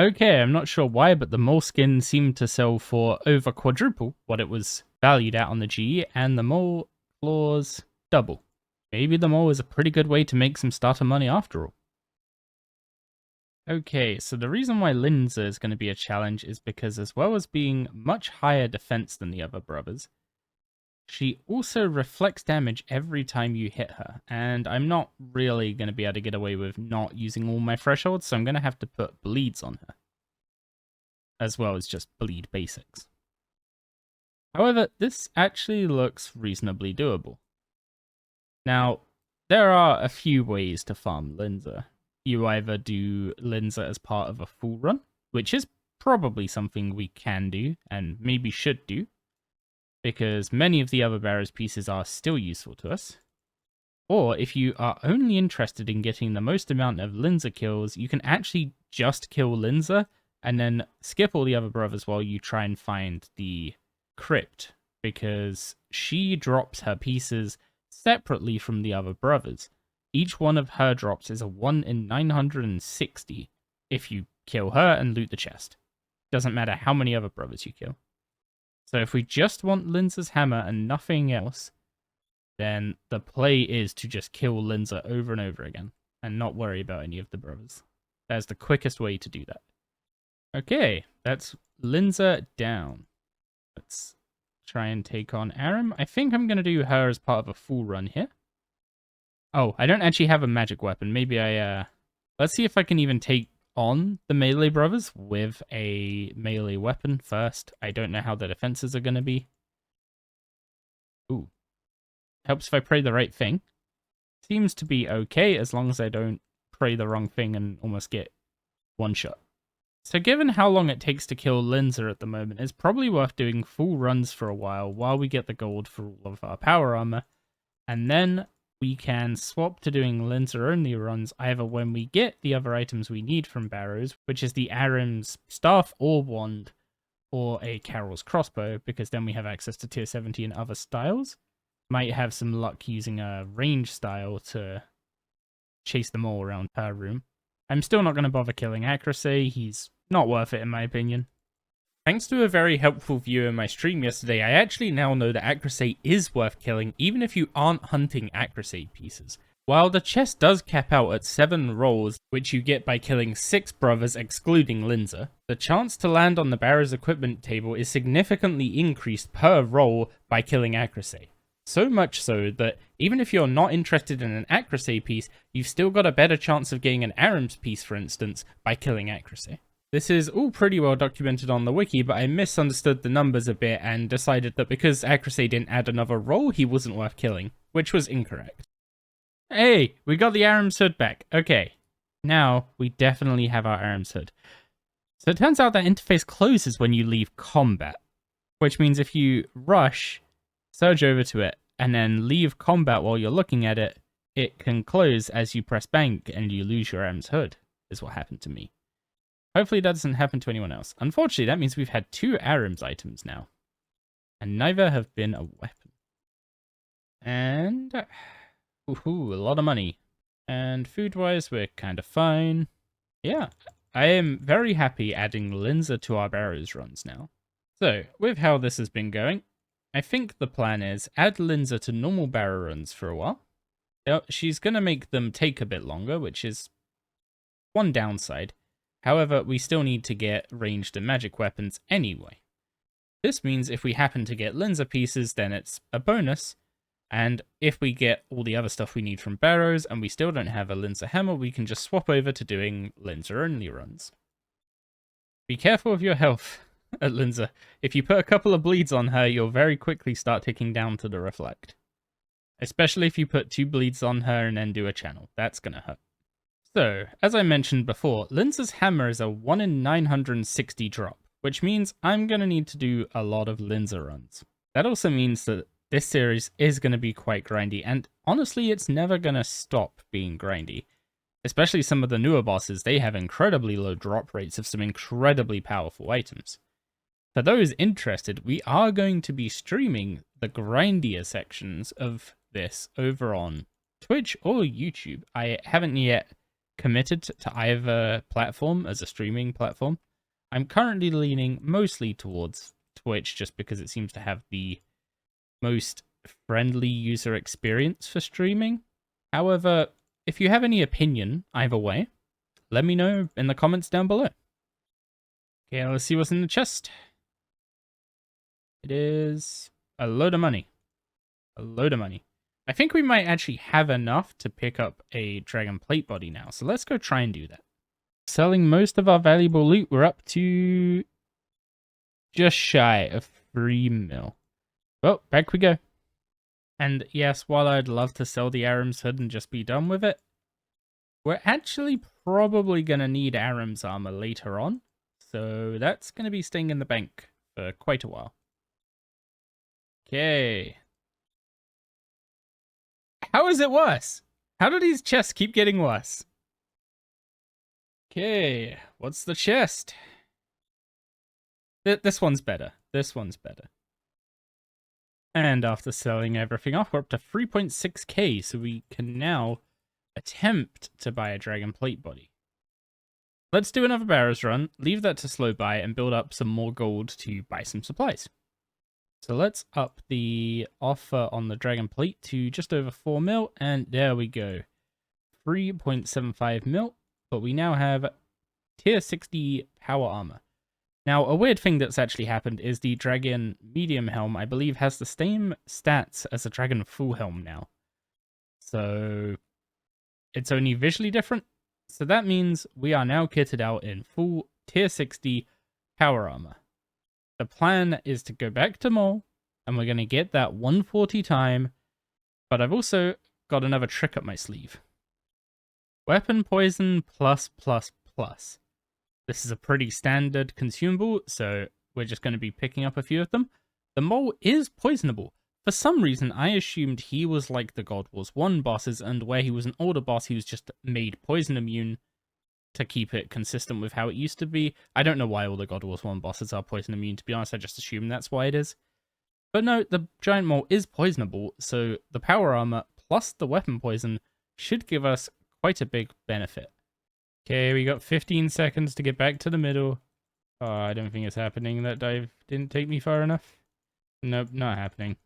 Okay, I'm not sure why, but the mole skin seemed to sell for over quadruple what it was valued at on the GE, and the mole claws double. Maybe the mole is a pretty good way to make some starter money after all. Okay, so the reason why Linza is going to be a challenge is because as well as being much higher defense than the other brothers, she also reflects damage every time you hit her, and I'm not really going to be able to get away with not using all my thresholds, so I'm going to have to put bleeds on her, as well as just bleed basics. However, this actually looks reasonably doable. Now, there are a few ways to farm Linza. You either do Linza as part of a full run, which is probably something we can do, and maybe should do, because many of the other Barrows pieces are still useful to us. Or if you are only interested in getting the most amount of Linza kills, you can actually just kill Linza, and then skip all the other brothers while you try and find the crypt, because she drops her pieces separately from the other brothers. Each one of her drops is a 1 in 960 if you kill her and loot the chest. Doesn't matter how many other brothers you kill. So if we just want Linza's hammer and nothing else, then the play is to just kill Linza over and over again and not worry about any of the brothers. That is the quickest way to do that. Okay, that's Linza down. Let's try and take on Aram. I think I'm going to do her as part of a full run here. Oh, I don't actually have a magic weapon. Maybe let's see if I can even take on the melee brothers with a melee weapon first. I don't know how the defenses are going to be. Ooh. Helps if I pray the right thing. Seems to be okay as long as I don't pray the wrong thing and almost get one shot. So given how long it takes to kill Linza at the moment, it's probably worth doing full runs for a while we get the gold for all of our power armor. And then we can swap to doing Linza only runs either when we get the other items we need from Barrows, which is the Aram's staff or wand, or a Carol's crossbow, because then we have access to tier 70 and other styles. Might have some luck using a range style to chase them all around her room. I'm still not going to bother killing Accuracy, he's not worth it in my opinion. Thanks to a very helpful viewer in my stream yesterday, I actually now know that Accuracy is worth killing even if you aren't hunting Accuracy pieces. While the chest does cap out at 7 rolls, which you get by killing 6 brothers excluding Linza, the chance to land on the Barrows equipment table is significantly increased per roll by killing Accuracy. So much so that even if you're not interested in an Accuracy piece, you've still got a better chance of getting an Aram's piece, for instance, by killing Accuracy. This is all pretty well documented on the wiki, but I misunderstood the numbers a bit and decided that because Accuracy didn't add another roll, he wasn't worth killing, which was incorrect. Hey, we got the Aram's Hood back. Okay, now we definitely have our Aram's Hood. So it turns out that interface closes when you leave combat, which means if you rush, surge over to it, and then leave combat while you're looking at it, it can close as you press bank and you lose your Aram's Hood, is what happened to me. Hopefully that doesn't happen to anyone else. Unfortunately, that means we've had 2 Aram's items now, and neither have been a weapon. And ooh, a lot of money. And food-wise, we're kind of fine. Yeah, I am very happy adding Linza to our Barrows runs now. So, with how this has been going, I think the plan is add Linza to normal Barrow runs for a while. She's going to make them take a bit longer, which is one downside. However, we still need to get ranged and magic weapons anyway. This means if we happen to get Linza pieces, then it's a bonus. And if we get all the other stuff we need from Barrows and we still don't have a Linza hammer, we can just swap over to doing Linza only runs. Be careful of your health at Linza. If you put a couple of bleeds on her, you'll very quickly start ticking down to the reflect. Especially if you put 2 bleeds on her and then do a channel. That's gonna hurt. So, as I mentioned before, Linza's hammer is a 1 in 960 drop, which means I'm gonna need to do a lot of Linza runs. That also means that this series is going to be quite grindy, and honestly, it's never going to stop being grindy. Especially some of the newer bosses, they have incredibly low drop rates of some incredibly powerful items. For those interested, we are going to be streaming the grindier sections of this over on Twitch or YouTube. I haven't yet committed to either platform as a streaming platform. I'm currently leaning mostly towards Twitch just because it seems to have the most friendly user experience for streaming. However, if you have any opinion either way, let me know in the comments down below. Okay, let's see what's in the chest. It is a load of money. A load of money. I think we might actually have enough to pick up a dragon plate body now, so let's go try and do that. Selling most of our valuable loot, we're up to just shy of 3 mil. Well, back we go. And yes, while I'd love to sell the Aram's Hood and just be done with it, we're actually probably going to need Aram's armor later on. So that's going to be staying in the bank for quite a while. Okay. How is it worse? How do these chests keep getting worse? Okay, what's the chest? This one's better. This one's better. And after selling everything off, we're up to 3.6k, so we can now attempt to buy a dragon plate body. Let's do another Barrows run, leave that to slow buy, and build up some more gold to buy some supplies. So let's up the offer on the dragon plate to just over 4 mil, and there we go. 3.75 mil, but we now have tier 60 power armor. Now, a weird thing that's actually happened is the Dragon Medium Helm, I believe, has the same stats as the Dragon Full Helm now. So, it's only visually different. So that means we are now kitted out in full tier 60 power armor. The plan is to go back to Mole, and we're going to get that 140 time, but I've also got another trick up my sleeve. Weapon poison plus plus plus. This is a pretty standard consumable, so we're just going to be picking up a few of them. The mole is poisonable. For some reason, I assumed he was like the God Wars 1 bosses, and where he was an older boss, he was just made poison immune to keep it consistent with how it used to be. I don't know why all the God Wars 1 bosses are poison immune, to be honest. I just assume that's why it is. But no, the giant mole is poisonable, so the power armor plus the weapon poison should give us quite a big benefit. Okay, we got 15 seconds to get back to the middle. Oh, I don't think it's happening. That dive didn't take me far enough. Nope, not happening.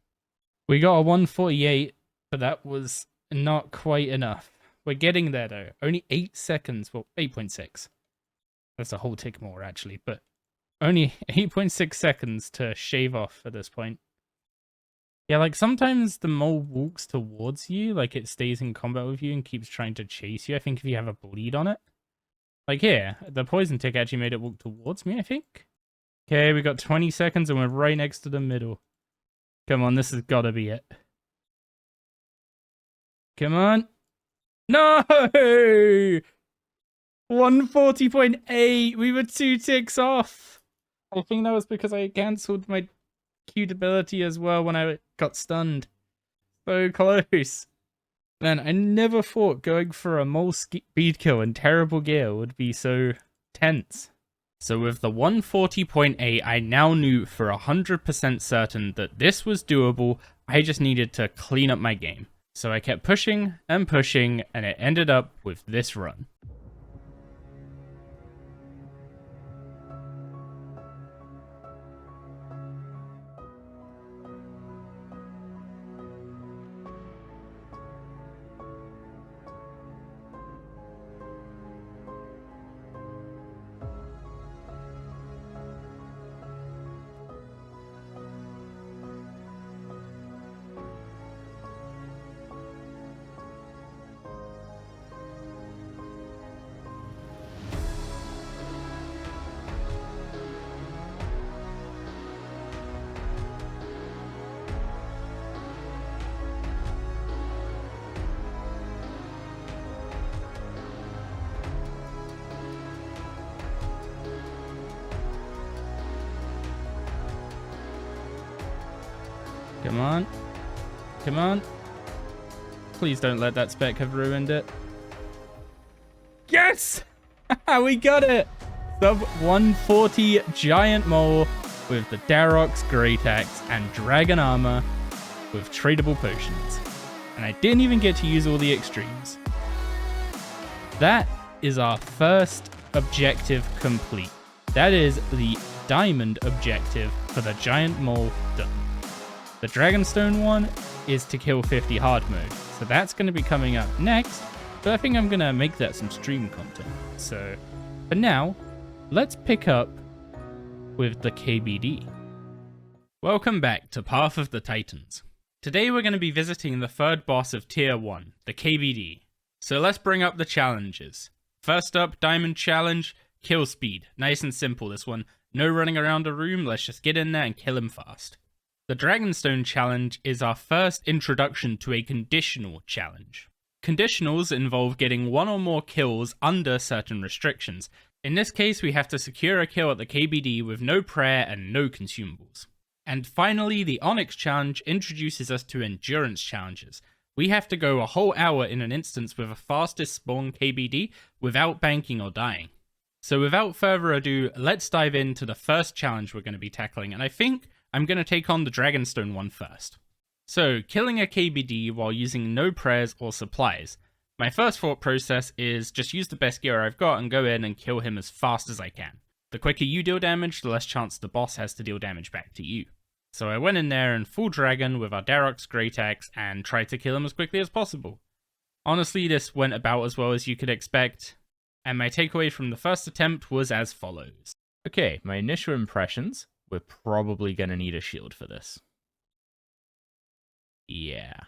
We got a 148, but that was not quite enough. We're getting there, though. Only 8 seconds. Well, 8.6. That's a whole tick more, actually, but only 8.6 seconds to shave off at this point. Yeah, like, sometimes the mole walks towards you, like it stays in combat with you and keeps trying to chase you, I think, if you have a bleed on it. Like here, the poison tick actually made it walk towards me, I think. Okay, we got 20 seconds and we're right next to the middle. Come on, this has got to be it. Come on. No! 140.8. We were 2 ticks off. I think that was because I cancelled my cute ability as well when I got stunned. So close. Man, I never thought going for a mole speed kill in terrible gear would be so tense. So with the 140.8, I now knew for 100% certain that this was doable. I just needed to clean up my game. So I kept pushing, and it ended up with this run. Come on. Come on. Please don't let that spec have ruined it. Yes! We got it! Sub 140 giant mole with the Darox Great Axe and dragon armor with tradable potions. And I didn't even get to use all the extremes. That is our first objective complete. That is the diamond objective for the giant mole done. The Dragonstone one is to kill 50 hard mode, so that's going to be coming up next, but I think I'm going to make that some stream content. So for now, let's pick up with the KBD. Welcome back to Path of the Titans. Today we're going to be visiting the third boss of Tier 1, the KBD. So let's bring up the challenges. First up, Diamond Challenge, kill speed. Nice and simple this one. No running around a room, let's just get in there and kill him fast. The Dragonstone challenge is our first introduction to a conditional challenge. Conditionals involve getting one or more kills under certain restrictions. In this case, we have to secure a kill at the KBD with no prayer and no consumables. And finally, the Onyx challenge introduces us to endurance challenges. We have to go a whole hour in an instance with a fastest spawn KBD without banking or dying. So without further ado, let's dive into the first challenge we're going to be tackling, and I think I'm going to take on the Dragonstone one first. So, killing a KBD while using no prayers or supplies. My first thought process is just use the best gear I've got and go in and kill him as fast as I can. The quicker you deal damage, the less chance the boss has to deal damage back to you. So I went in there in full dragon with our Darox Great Axe and tried to kill him as quickly as possible. Honestly, this went about as well as you could expect, and my takeaway from the first attempt was as follows. Okay, my initial impressions. We're probably going to need a shield for this. Yeah.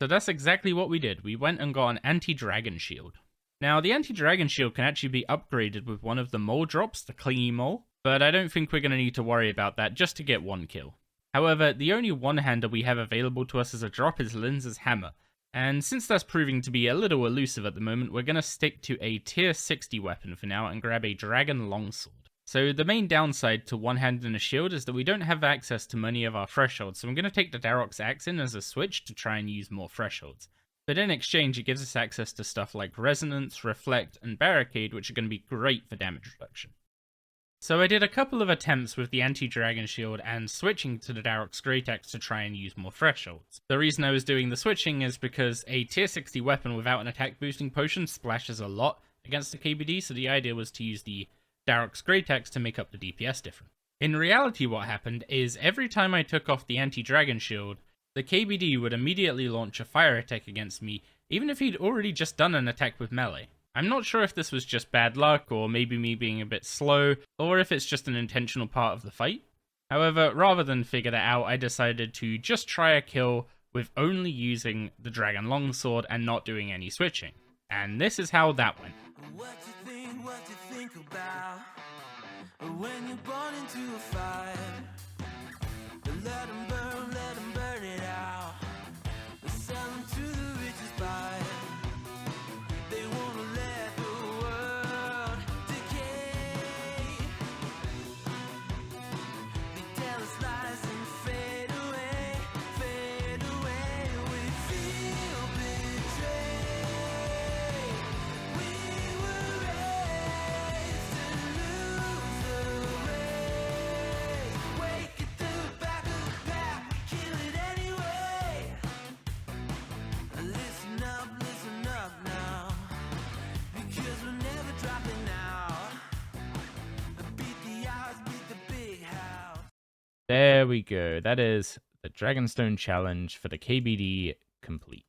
So that's exactly what we did. We went and got an anti-dragon shield. Now, the anti-dragon shield can actually be upgraded with one of the mole drops, the clingy mole, but I don't think we're going to need to worry about that just to get one kill. However, the only one-hander we have available to us as a drop is Linza's hammer, and since that's proving to be a little elusive at the moment, we're going to stick to a tier 60 weapon for now and grab a dragon longsword. So the main downside to one-handed and a shield is that we don't have access to many of our thresholds, so I'm going to take the Darox Axe in as a switch to try and use more thresholds. But in exchange, it gives us access to stuff like Resonance, Reflect, and Barricade, which are going to be great for damage reduction. So I did a couple of attempts with the anti-dragon shield and switching to the Darox Great Axe to try and use more thresholds. The reason I was doing the switching is because a tier 60 weapon without an attack boosting potion splashes a lot against the KBD, so the idea was to use the Darox Great Axe to make up the DPS difference. In reality, what happened is every time I took off the anti-dragon shield, the KBD would immediately launch a fire attack against me, even if he'd already just done an attack with melee. I'm not sure if this was just bad luck, or maybe me being a bit slow, or if it's just an intentional part of the fight. However, rather than figure that out, I decided to just try a kill with only using the Dragon Longsword and not doing any switching. And this is how that went. What you think about when you're born into a fire? Let them burn it out. Sell them to the richest buyer. There we go. That is the Dragonstone challenge for the KBD complete.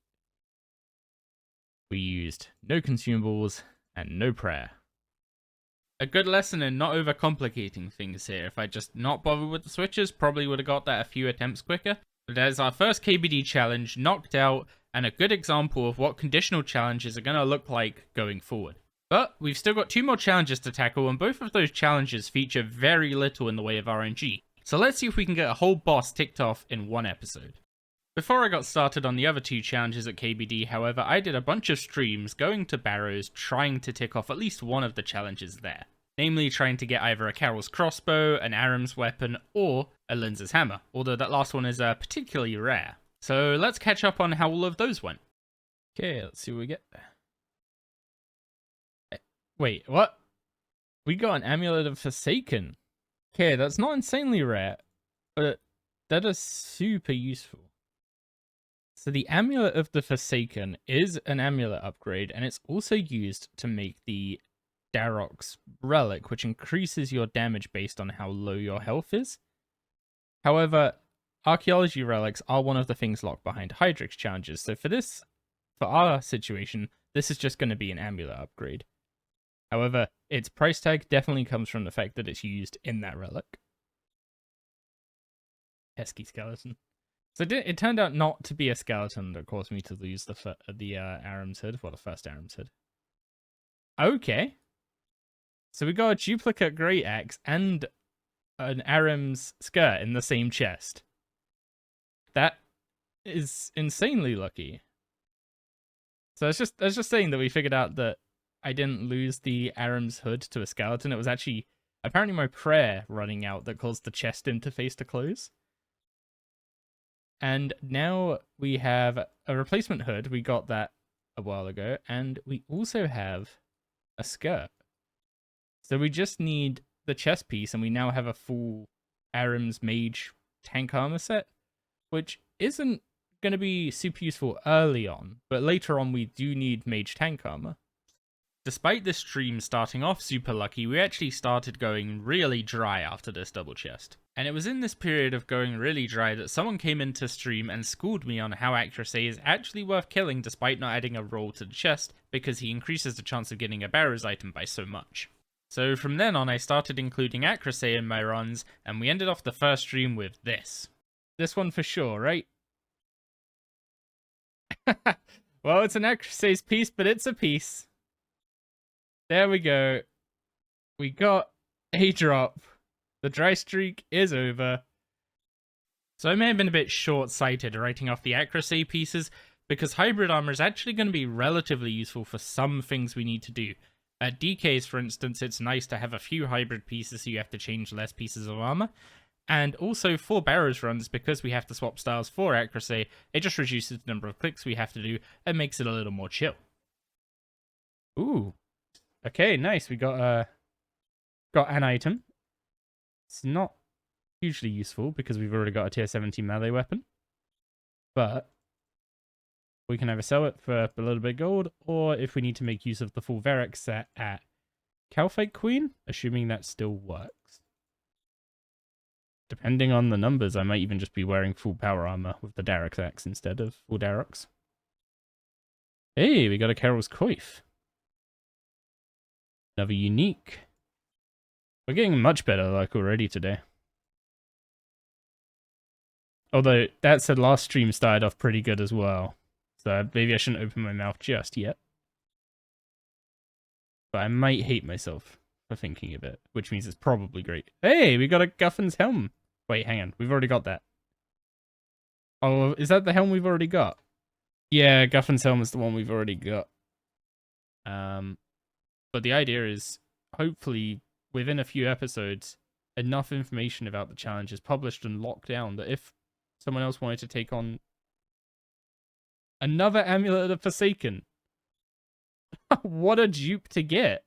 We used no consumables and no prayer. A good lesson in not overcomplicating things here. If I just not bothered with the switches, probably would have got that a few attempts quicker. But that is our first KBD challenge knocked out, and a good example of what conditional challenges are going to look like going forward. But we've still got 2 more challenges to tackle, and both of those challenges feature very little in the way of RNG. So let's see if we can get a whole boss ticked off in one episode. Before I got started on the other 2 challenges at KBD, however, I did a bunch of streams going to Barrows trying to tick off at least one of the challenges there. Namely, trying to get either a Carol's crossbow, an Aram's weapon, or a Linza's hammer, although that last one is particularly rare. So let's catch up on how all of those went. Okay, let's see what we get. Wait, what? We got an Amulet of Forsaken. Okay, that's not insanely rare, but that is super useful. So the Amulet of the Forsaken is an amulet upgrade, and it's also used to make the Darok's relic, which increases your damage based on how low your health is. However, archaeology relics are one of the things locked behind Hydrix challenges, so for our situation, this is just going to be an amulet upgrade. However, its price tag definitely comes from the fact that it's used in that relic. Pesky skeleton. So it turned out not to be a skeleton that caused me to lose the Aram's Hood, well, the first Aram's Hood. Okay. So we got a duplicate Great Axe and an Aram's skirt in the same chest. That is insanely lucky. So it's just saying that we figured out that I didn't lose the Aram's Hood to a skeleton. It was actually apparently my prayer running out that caused the chest interface to close. And now we have a replacement hood. We got that a while ago. And we also have a skirt. So we just need the chest piece, and we now have a full Aram's Mage tank armor set, which isn't going to be super useful early on, but later on we do need Mage tank armor. Despite this stream starting off super lucky, we actually started going really dry after this double chest. And it was in this period of going really dry that someone came into stream and schooled me on how accuracy is actually worth killing despite not adding a roll to the chest, because he increases the chance of getting a Barrows item by so much. So from then on I started including accuracy in my runs, and we ended off the first stream with this. This one for sure, right? Well, it's an accuracy's piece, but it's a piece. There we go. We got a drop. The dry streak is over. So I may have been a bit short-sighted writing off the accuracy pieces, because hybrid armor is actually going to be relatively useful for some things we need to do. At DKs, for instance, it's nice to have a few hybrid pieces so you have to change less pieces of armor. And also for Barrows runs, because we have to swap styles for accuracy, it just reduces the number of clicks we have to do and makes it a little more chill. Ooh. Okay, nice. We got an item. It's not hugely useful because we've already got a tier 70 melee weapon. But we can either sell it for a little bit of gold, or if we need to make use of the full Varrock set at Calfight Queen, assuming that still works. Depending on the numbers, I might even just be wearing full power armor with the Darrock's axe instead of full Darrock's. Hey, we got a Carol's Coif. Another unique. We're getting much better luck already today. Although, that said, last stream started off pretty good as well. So maybe I shouldn't open my mouth just yet. But I might hate myself for thinking of it, which means it's probably great. Hey, we got a Guffin's helm. Wait, hang on. We've already got that. Oh, is that the helm we've already got? Yeah, Guffin's helm is the one we've already got. But the idea is, hopefully, within a few episodes, enough information about the challenge is published and locked down that if someone else wanted to take on another Amulet of the Forsaken, what a dupe to get.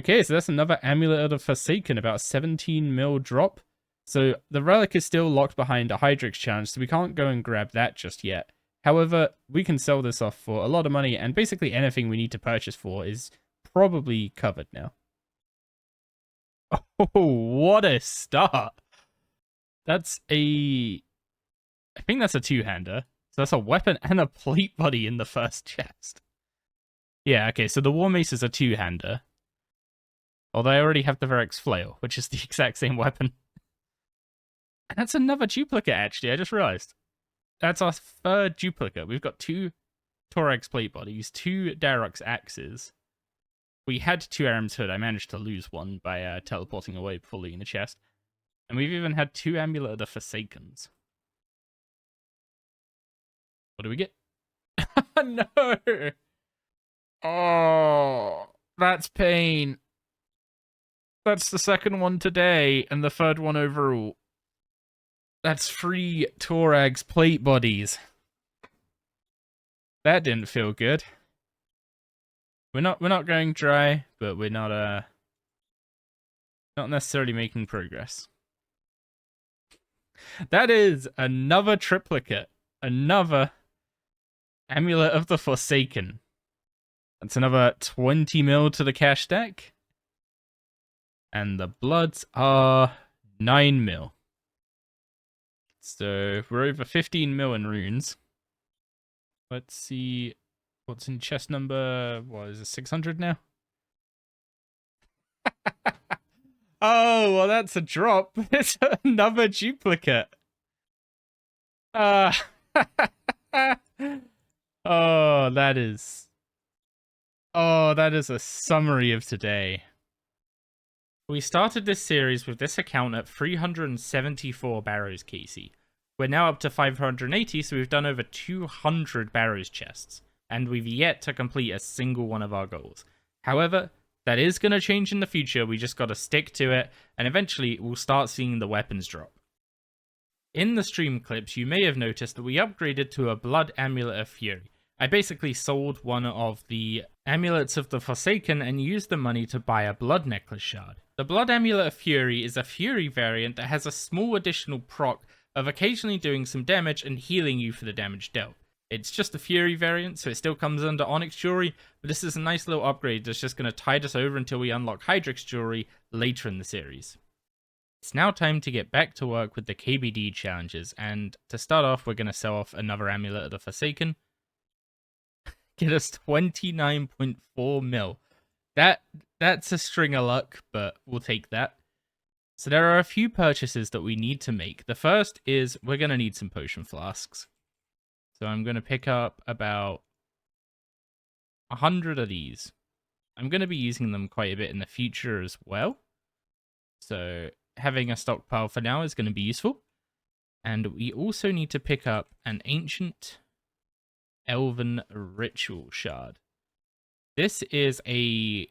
Okay, so that's another Amulet of the Forsaken, about 17 mil drop. So the relic is still locked behind a Hydrix challenge, so we can't go and grab that just yet. However, we can sell this off for a lot of money, and basically anything we need to purchase for is probably covered now. Oh, what a start. That's a... I think that's a two-hander. So that's a weapon and a plate body in the first chest. Yeah, okay, so the War Mace is a two-hander. Although I already have the Varix Flail, which is the exact same weapon. And that's another duplicate, actually, I just realized. That's our third duplicate. We've got 2 Thorax plate bodies, 2 Darrox axes. We had 2 Aram's Hood. I managed to lose one by teleporting away before leaving the chest. And we've even had 2 Amulet of the Forsakens. What do we get? No! Oh, that's pain. That's the second one today, and the third one overall. That's 3 Torag's plate bodies. That didn't feel good. We're not going dry, but we're not necessarily making progress. That is another triplicate. Another Amulet of the Forsaken. That's another 20 mil to the cash deck. And the bloods are 9 mil. So we're over 15 mil in runes. Let's see what's in chest number. What is it, 600 now? Oh, well, that's a drop. It's another duplicate. Oh, that is... Oh, that is a summary of today. We started this series with this account at 374 Barrows KC. We're now up to 580, so we've done over 200 Barrows chests, and we've yet to complete a single one of our goals. However, that is going to change in the future. We just got to stick to it, and eventually we'll start seeing the weapons drop. In the stream clips, you may have noticed that we upgraded to a Blood Amulet of Fury. I basically sold one of the Amulets of the Forsaken and used the money to buy a Blood Necklace Shard. The Blood Amulet of Fury is a Fury variant that has a small additional proc of occasionally doing some damage and healing you for the damage dealt. It's just a Fury variant, so it still comes under Onyx Jewelry, but this is a nice little upgrade that's just going to tide us over until we unlock Hydrix Jewelry later in the series. It's now time to get back to work with the KBD challenges, and to start off, we're going to sell off another Amulet of the Forsaken. Get us 29.4 mil. That's a string of luck, but we'll take that. So there are a few purchases that we need to make. The first is we're going to need some potion flasks. So I'm going to pick up about 100 of these. I'm going to be using them quite a bit in the future as well. So having a stockpile for now is going to be useful. And we also need to pick up an ancient Elven Ritual Shard. This is a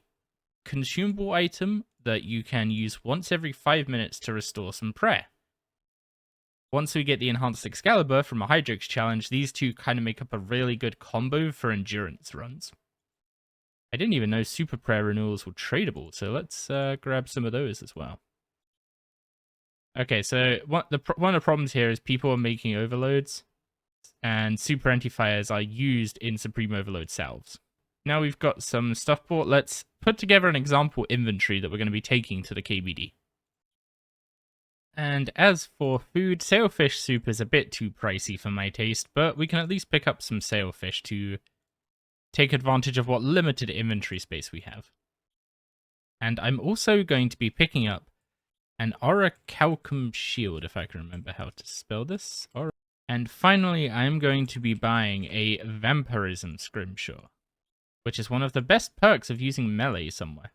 consumable item that you can use once every 5 minutes to restore some prayer. Once we get the enhanced Excalibur from a Hydrix challenge, these two kind of make up a really good combo for endurance runs. I didn't even know super prayer renewals were tradable, so let's grab some of those as well. Okay, so one of the problems here is people are making overloads, and super anti-fires are used in Supreme Overload salves. Now we've got some stuff bought, let's put together an example inventory that we're going to be taking to the KBD. And as for food, sailfish soup is a bit too pricey for my taste, but we can at least pick up some sailfish to take advantage of what limited inventory space we have. And I'm also going to be picking up an Orichalcum shield, if I can remember how to spell this. And finally, I'm going to be buying a Vampirism Scrimshaw, which is one of the best perks of using melee somewhere.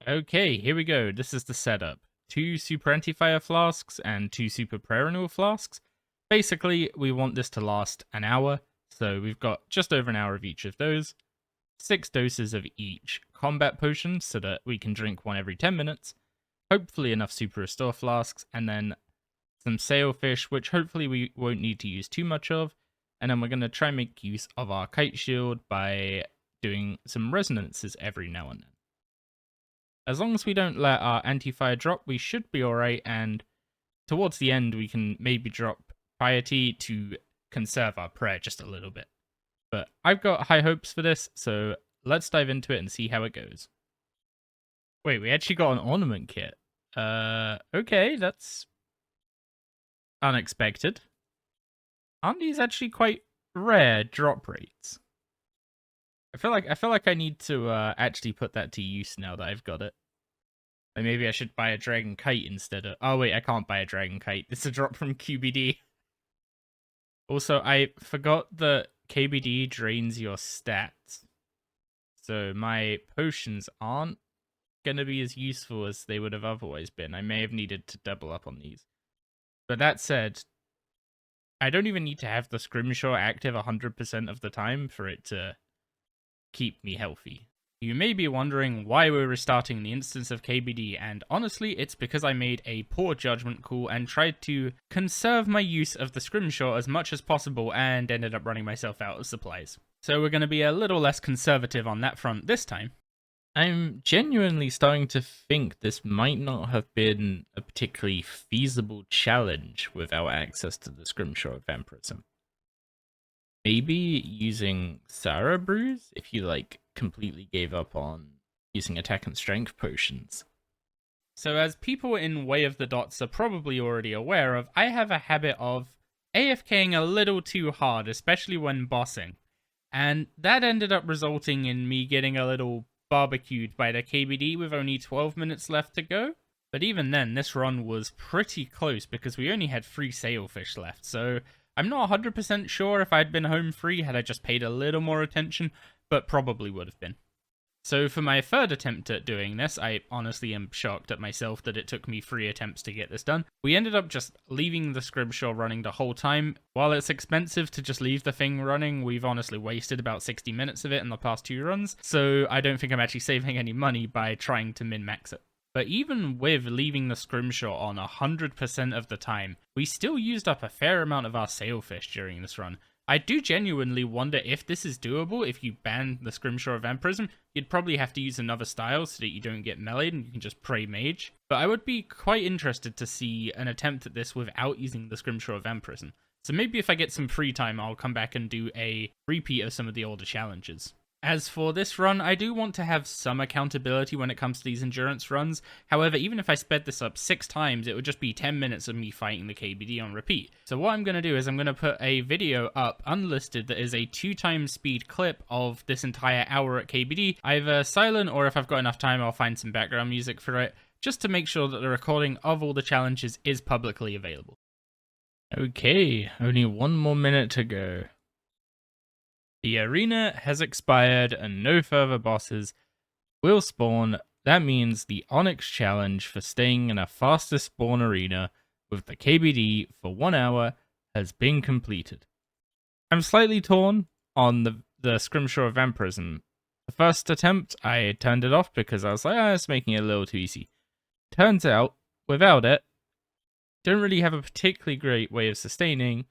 Okay, here we go. This is the setup. 2 super anti-fire flasks and 2 super prayer renewal flasks. Basically, we want this to last an hour, so we've got just over an hour of each of those. 6 doses of each combat potion so that we can drink one every 10 minutes. Hopefully enough super restore flasks, and then some sailfish, which hopefully we won't need to use too much of. And then we're going to try and make use of our kite shield by doing some resonances every now and then. As long as we don't let our anti-fire drop, we should be alright, and towards the end we can maybe drop piety to conserve our prayer just a little bit. But I've got high hopes for this, so let's dive into it and see how it goes. Wait, we actually got an ornament kit. Okay, that's unexpected. Aren't these actually quite rare drop rates? I feel like I need to actually put that to use now that I've got it. Like maybe I should buy a dragon kite instead of... Oh wait, I can't buy a dragon kite. This is a drop from QBD. Also, I forgot that KBD drains your stats. So my potions aren't going to be as useful as they would have otherwise been. I may have needed to double up on these. But that said, I don't even need to have the scrimshaw active 100% of the time for it to keep me healthy. You may be wondering why we're restarting the instance of KBD, and honestly, it's because I made a poor judgment call and tried to conserve my use of the scrimshaw as much as possible and ended up running myself out of supplies. So we're going to be a little less conservative on that front this time. I'm genuinely starting to think this might not have been a particularly feasible challenge without access to the scrimshaw vampirism. Maybe using Sarah Brews if you like completely gave up on using attack and strength potions. So as people in Way of the Dots are probably already aware of, I have a habit of AFKing a little too hard, especially when bossing. And that ended up resulting in me getting a little barbecued by the KBD with only 12 minutes left to go. But even then, this run was pretty close because we only had 3 sailfish left, so I'm not 100% sure if I'd been home free had I just paid a little more attention, but probably would have been. So for my third attempt at doing this, I honestly am shocked at myself that it took me 3 attempts to get this done. We ended up just leaving the scrimshaw running the whole time. While it's expensive to just leave the thing running, we've honestly wasted about 60 minutes of it in the past 2 runs, so I don't think I'm actually saving any money by trying to min-max it. But even with leaving the scrimshaw on 100% of the time, we still used up a fair amount of our sailfish during this run. I do genuinely wonder if this is doable. If you ban the scrimshaw vampirism, you'd probably have to use another style so that you don't get meleeed and you can just pray mage. But I would be quite interested to see an attempt at this without using the scrimshaw vampirism. So maybe if I get some free time, I'll come back and do a repeat of some of the older challenges. As for this run, I do want to have some accountability when it comes to these endurance runs. However, even if I sped this up 6 times, it would just be 10 minutes of me fighting the KBD on repeat. So what I'm going to do is I'm going to put a video up unlisted that is a 2x speed clip of this entire hour at KBD, either silent or if I've got enough time I'll find some background music for it, just to make sure that the recording of all the challenges is publicly available. Okay, only 1 more minute to go. The arena has expired and no further bosses will spawn. That means the Onyx challenge for staying in a faster spawn arena with the KBD for 1 hour has been completed. I'm slightly torn on the scrimshaw vampirism. The first attempt, I turned it off because I was like, it's making it a little too easy. Turns out, without it, don't really have a particularly great way of sustaining,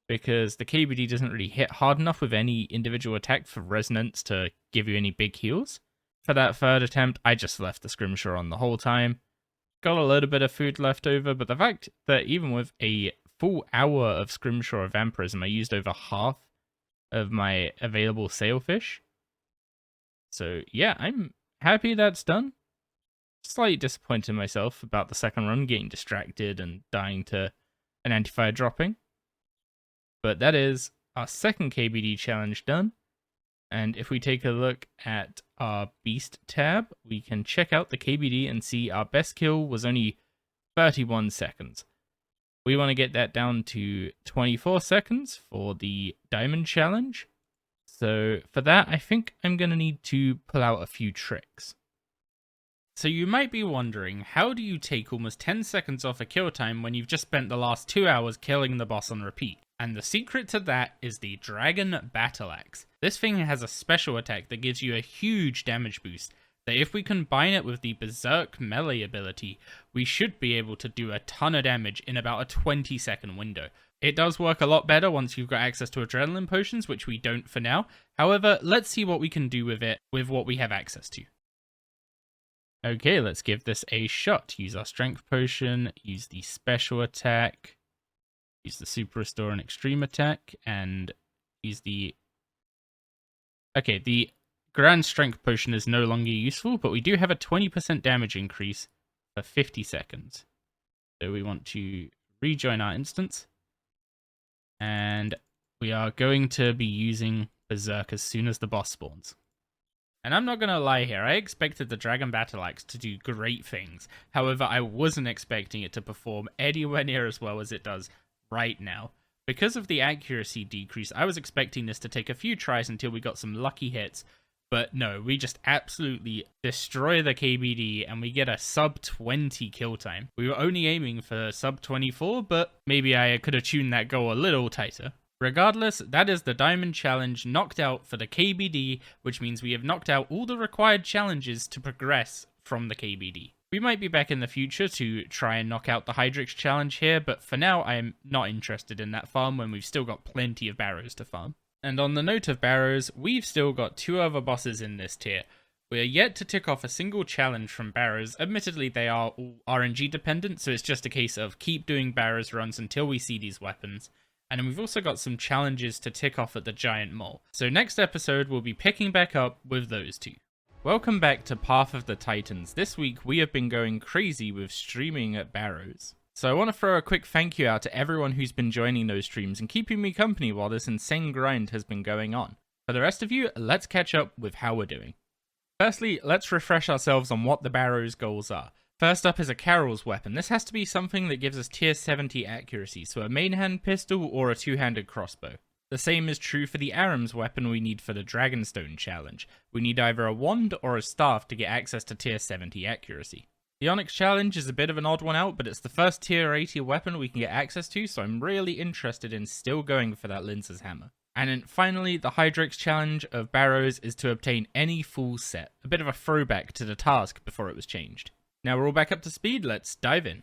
because the KBD doesn't really hit hard enough with any individual attack for resonance to give you any big heals. For that third attempt, I just left the scrimshaw on the whole time. Got a little bit of food left over, but the fact that even with a full hour of scrimshaw vampirism, I used over half of my available sailfish. So yeah, I'm happy that's done. Slightly disappointed in myself about the second run, getting distracted and dying to an anti-fire dropping. But that is our second KBD challenge done. And if we take a look at our Beast tab, we can check out the KBD and see our best kill was only 31 seconds. We want to get that down to 24 seconds for the Diamond challenge. So for that, I think I'm going to need to pull out a few tricks. So you might be wondering, how do you take almost 10 seconds off a kill time when you've just spent the last 2 hours killing the boss on repeat? And the secret to that is the Dragon Battle Axe. This thing has a special attack that gives you a huge damage boost, that if we combine it with the Berserk melee ability, we should be able to do a ton of damage in about a 20-second window. It does work a lot better once you've got access to adrenaline potions, which we don't for now. However, let's see what we can do with it with what we have access to. Okay, let's give this a shot. Use our strength potion, use the special attack, use the super restore and extreme attack, and use the... Okay, the grand strength potion is no longer useful, but we do have a 20% damage increase for 50 seconds. So we want to rejoin our instance. And we are going to be using Berserk as soon as the boss spawns. And I'm not going to lie here, I expected the Dragon Battle Axe to do great things. However, I wasn't expecting it to perform anywhere near as well as it does right now. Because of the accuracy decrease, I was expecting this to take a few tries until we got some lucky hits. But no, we just absolutely destroy the KBD and we get a sub 20 kill time. We were only aiming for sub 24, but maybe I could have tuned that goal a little tighter. Regardless, that is the Diamond Challenge knocked out for the KBD, which means we have knocked out all the required challenges to progress from the KBD. We might be back in the future to try and knock out the Hydrix challenge here, but for now I am not interested in that farm when we've still got plenty of Barrows to farm. And on the note of Barrows, we've still got 2 other bosses in this tier. We are yet to tick off a single challenge from Barrows. Admittedly, they are all RNG dependent, so it's just a case of keep doing Barrows runs until we see these weapons. And we've also got some challenges to tick off at the Giant Mole. So next episode, we'll be picking back up with those 2. Welcome back to Path of the Titans. This week, we have been going crazy with streaming at Barrows. So I want to throw a quick thank you out to everyone who's been joining those streams and keeping me company while this insane grind has been going on. For the rest of you, let's catch up with how we're doing. Firstly, let's refresh ourselves on what the Barrows goals are. First up is a Carol's weapon. This has to be something that gives us tier 70 accuracy, so a main hand pistol or a two-handed crossbow. The same is true for the Aram's weapon we need for the Dragonstone challenge. We need either a wand or a staff to get access to tier 70 accuracy. The Onyx challenge is a bit of an odd one out, but it's the first tier 80 weapon we can get access to, so I'm really interested in still going for that Linza's hammer. And then finally, the Hydrix challenge of Barrows is to obtain any full set, a bit of a throwback to the task before it was changed. Now we're all back up to speed, let's dive in.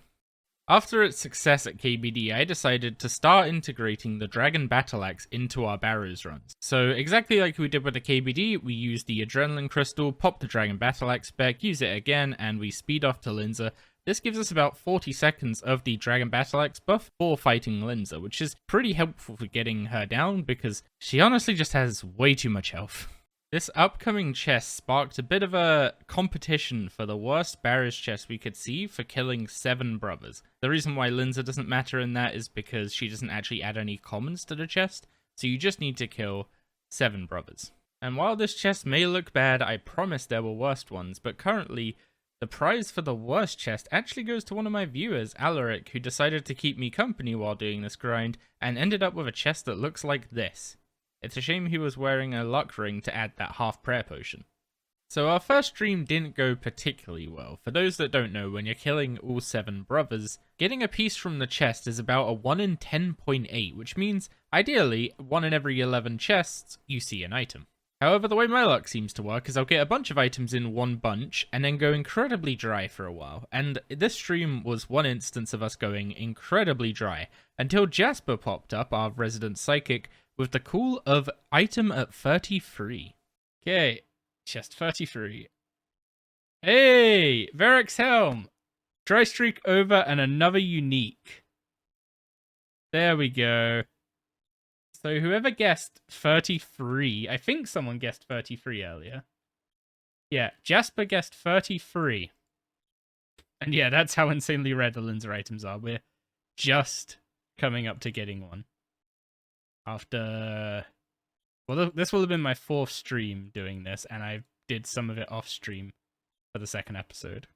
After its success at KBD, I decided to start integrating the Dragon Battle Axe into our Barrows runs. So exactly like we did with the KBD, we use the Adrenaline Crystal, pop the Dragon Battle Axe spec, use it again, and we speed off to Linza. This gives us about 40 seconds of the Dragon Battle Axe buff for fighting Linza, which is pretty helpful for getting her down because she honestly just has way too much health. This upcoming chest sparked a bit of a competition for the worst Barrows chest we could see for killing 7 brothers. The reason why Linza doesn't matter in that is because she doesn't actually add any commons to the chest, so you just need to kill 7 brothers. And while this chest may look bad, I promise there were worse ones, but currently, the prize for the worst chest actually goes to one of my viewers, Alaric, who decided to keep me company while doing this grind, and ended up with a chest that looks like this. It's a shame he was wearing a luck ring to add that half prayer potion. So our first stream didn't go particularly well. For those that don't know, when you're killing all 7 brothers, getting a piece from the chest is about a 1 in 10.8, which means, ideally, 1 in every 11 chests, you see an item. However, the way my luck seems to work is I'll get a bunch of items in one bunch, and then go incredibly dry for a while. And this stream was one instance of us going incredibly dry, until Jasper popped up, our resident psychic, with the call of item at 33. Okay, chest 33. Hey, Varric's helm. Dry streak over and another unique. There we go. So whoever guessed 33, I think someone guessed 33 earlier. Yeah, Jasper guessed 33. And yeah, that's how insanely rare the Linza items are. We're just coming up to getting one. After, well, this will have been my 4th stream doing this, and I did some of it off stream for the 2nd episode.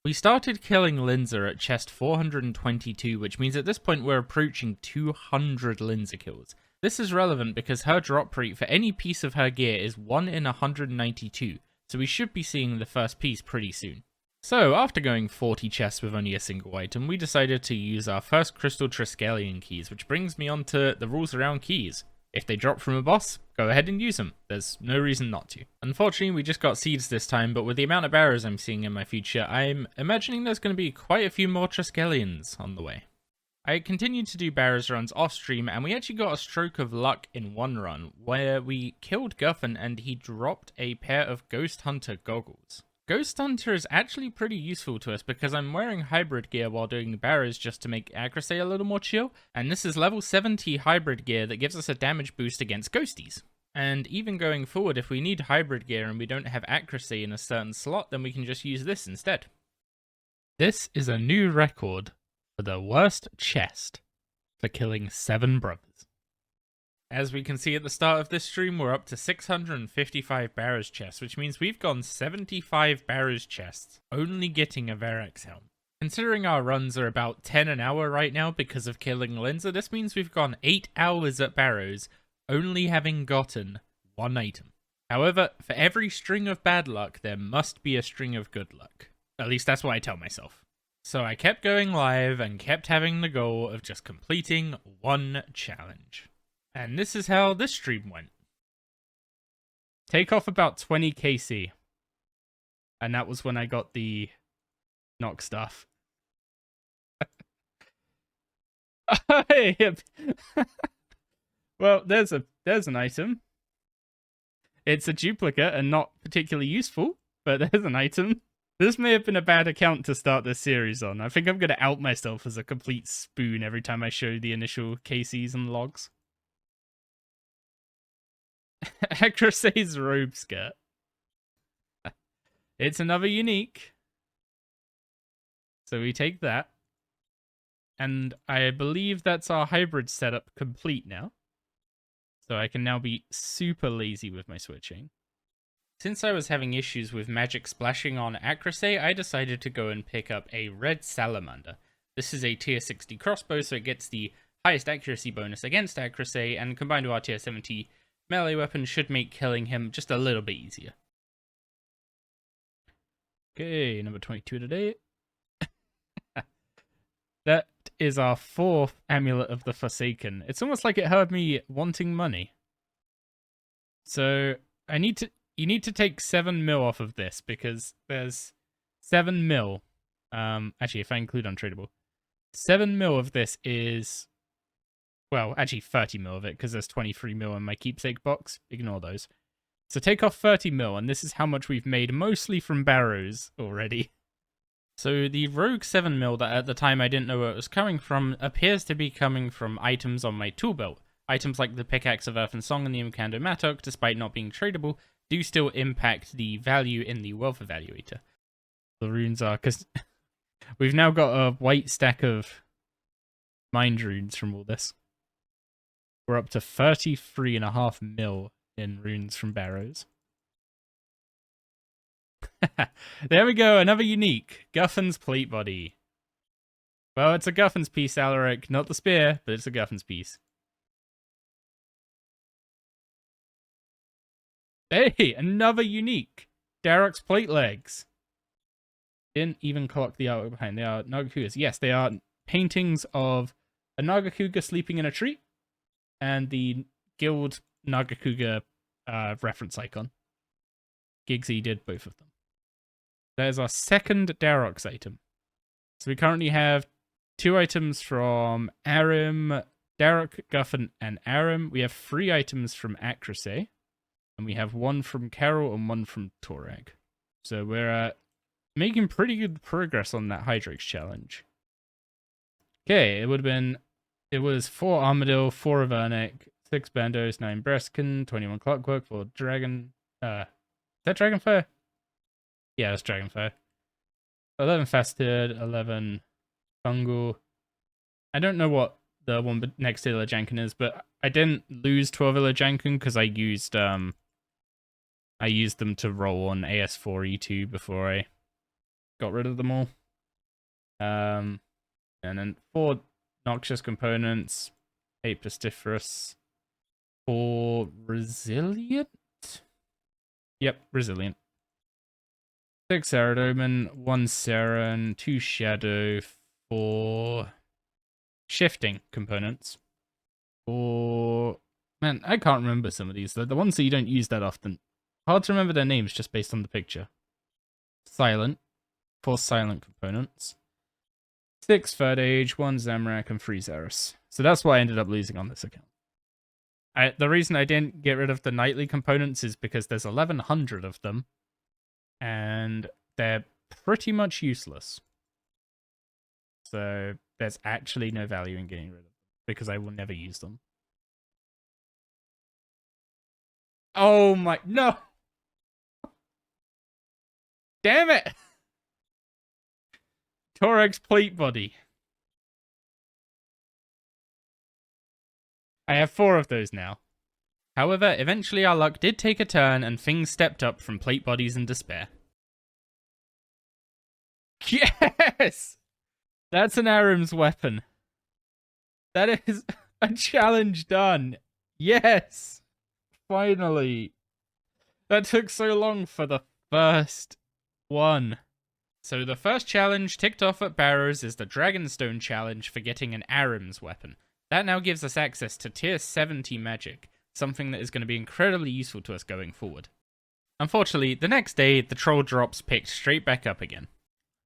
We started killing Linza at chest 422, which means at this point we're approaching 200 Linza kills. This is relevant because her drop rate for any piece of her gear is 1 in 192, so we should be seeing the first piece pretty soon. So, after going 40 chests with only a single item, we decided to use our first Crystal Triskelion keys, which brings me on to the rules around keys. If they drop from a boss, go ahead and use them. There's no reason not to. Unfortunately, we just got seeds this time, but with the amount of Barrows I'm seeing in my future, I'm imagining there's going to be quite a few more Triskelions on the way. I continued to do Barrows runs off stream, and we actually got a stroke of luck in one run, where we killed Guffin and he dropped a pair of Ghost Hunter goggles. Ghost Hunter is actually pretty useful to us because I'm wearing hybrid gear while doing the Barrows just to make accuracy a little more chill, and this is level 70 hybrid gear that gives us a damage boost against ghosties. And even going forward, if we need hybrid gear and we don't have accuracy in a certain slot, then we can just use this instead. This is a new record for the worst chest for killing 7 brothers. As we can see at the start of this stream, we're up to 655 Barrows chests, which means we've gone 75 Barrows chests, only getting a Verax helm. Considering our runs are about 10 an hour right now because of killing Linza, this means we've gone 8 hours at Barrows, only having gotten 1 item. However, for every string of bad luck, there must be a string of good luck. At least that's what I tell myself. So I kept going live and kept having the goal of just completing 1 challenge. And this is how this stream went. Take off about 20 KC. And that was when I got the knock stuff. Well, there's an item. It's a duplicate and not particularly useful, but there's an item. This may have been a bad account to start this series on. I think I'm going to out myself as a complete spoon every time I show the initial KCs and logs. Acrose's robe skirt. It's another unique. So we take that. And I believe that's our hybrid setup complete now. So I can now be super lazy with my switching. Since I was having issues with magic splashing on Acrose, I decided to go and pick up a red salamander. This is a tier 60 crossbow, so it gets the highest accuracy bonus against Acrose, and combined with our tier 70 melee weapon should make killing him just a little bit easier. Okay, number 22 today. That is our 4th Amulet of the Forsaken. It's almost like it heard me wanting money. So you need to take 7 mil off of this because there's 7 mil. Actually, if I include untradeable, 7 mil of this is, well, actually 30 mil of it because there's 23 mil in my keepsake box. Ignore those. So take off 30 mil, and this is how much we've made mostly from Barrows already. So the rogue 7 mil that at the time I didn't know where it was coming from appears to be coming from items on my tool belt. Items like the Pickaxe of Earth and Song and the Imkando Mattock, despite not being tradable, do still impact the value in the wealth evaluator. The runes are, because we've now got a white stack of mind runes from all this. We're up to 33.5 mil in runes from Barrows. There we go, another unique. Guffin's plate body. Well, it's a Guffin's piece, Alaric. Not the spear, but it's a Guffin's piece. Hey, another unique. Darok's plate legs. Didn't even clock the artwork behind. They are Nagakugas. Yes, they are paintings of a Nagakuga sleeping in a tree and the guild Nagakuga reference icon. Giggsy did both of them. There's our second Darok's item. So we currently have 2 items from Arim, Darok, Guffin, and Arim. We have 3 items from Acrose. And we have 1 from Carol and 1 from Torag. So we're making pretty good progress on that Hydrix challenge. Okay, it was 4 Armadillo, 4 Avernic, 6 Bandos, 9 Breskin, 21 Clockwork, 4 Dragon. Is that Dragonfire? Yeah, that's Dragonfire. 11 Faceted, 11 Fungal. I don't know what the one next to Illajankin is, but I didn't lose 12 Illajankin because I used them to roll on AS4E2 before I got rid of them all. And then 4 Noxious Components, 8 Pestiferous, 4 Resilient? Yep, Resilient. 6 Saradomin, 1 Saren, 2 Shadow, 4 Shifting Components. 4... Man, I can't remember some of these. The ones that you don't use that often. Hard to remember their names just based on the picture. Silent. 4 Silent Components. 6 Third Age, 1 Zamrak, and 3 Xeris. So that's why I ended up losing on this account. The reason I didn't get rid of the nightly components is because there's 1,100 of them. And they're pretty much useless. So there's actually no value in getting rid of them. Because I will never use them. Oh my... No! Damn it! Torag's plate body. I have 4 of those now. However, eventually our luck did take a turn and things stepped up from plate bodies and despair. Yes! That's an Aram's weapon. That is a challenge done. Yes! Finally. That took so long for the first one. So the first challenge ticked off at Barrows is the Dragonstone challenge for getting an Aram's weapon. That now gives us access to tier 70 magic, something that is going to be incredibly useful to us going forward. Unfortunately, the next day, the troll drops picked straight back up again.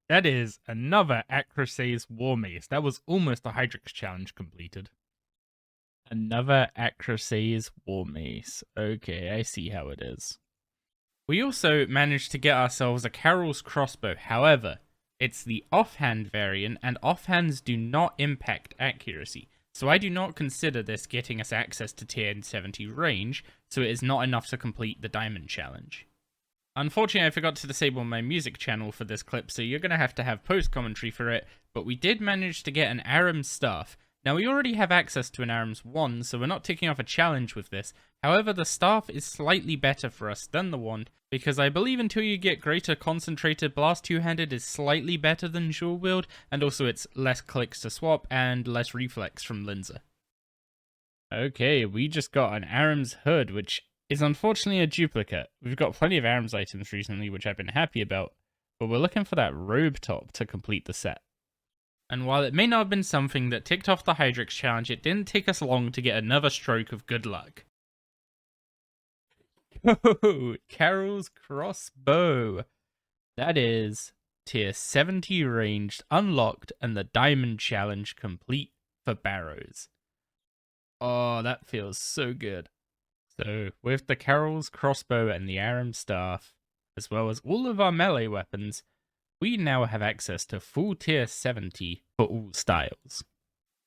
That is another Acrosae's War Mace. That was almost a Hydrix challenge completed. Another Acrosae's War Mace. Okay, I see how it is. We also managed to get ourselves a Carol's Crossbow. However, it's the offhand variant, and offhands do not impact accuracy. So I do not consider this getting us access to tier 70 range, so it is not enough to complete the Diamond Challenge. Unfortunately, I forgot to disable my music channel for this clip, so you're going to have post-commentary for it, but we did manage to get an Aram's Staff. Now, we already have access to an Aram's Wand, so we're not ticking off a challenge with this. However, the Staff is slightly better for us than the Wand, because I believe until you get Greater Concentrated Blast two-handed is slightly better than dual wield, and also it's less clicks to swap and less reflex from Linza. Okay, we just got an Aram's Hood, which is unfortunately a duplicate. We've got plenty of Aram's items recently, which I've been happy about, but we're looking for that robe top to complete the set. And while it may not have been something that ticked off the Hydrix challenge, it didn't take us long to get another stroke of good luck. Oh, Carol's Crossbow. That is tier 70 ranged, unlocked, and the Diamond Challenge complete for Barrows. Oh, that feels so good. So, with the Carol's Crossbow and the Aram's Staff, as well as all of our melee weapons, we now have access to full tier 70 for all styles.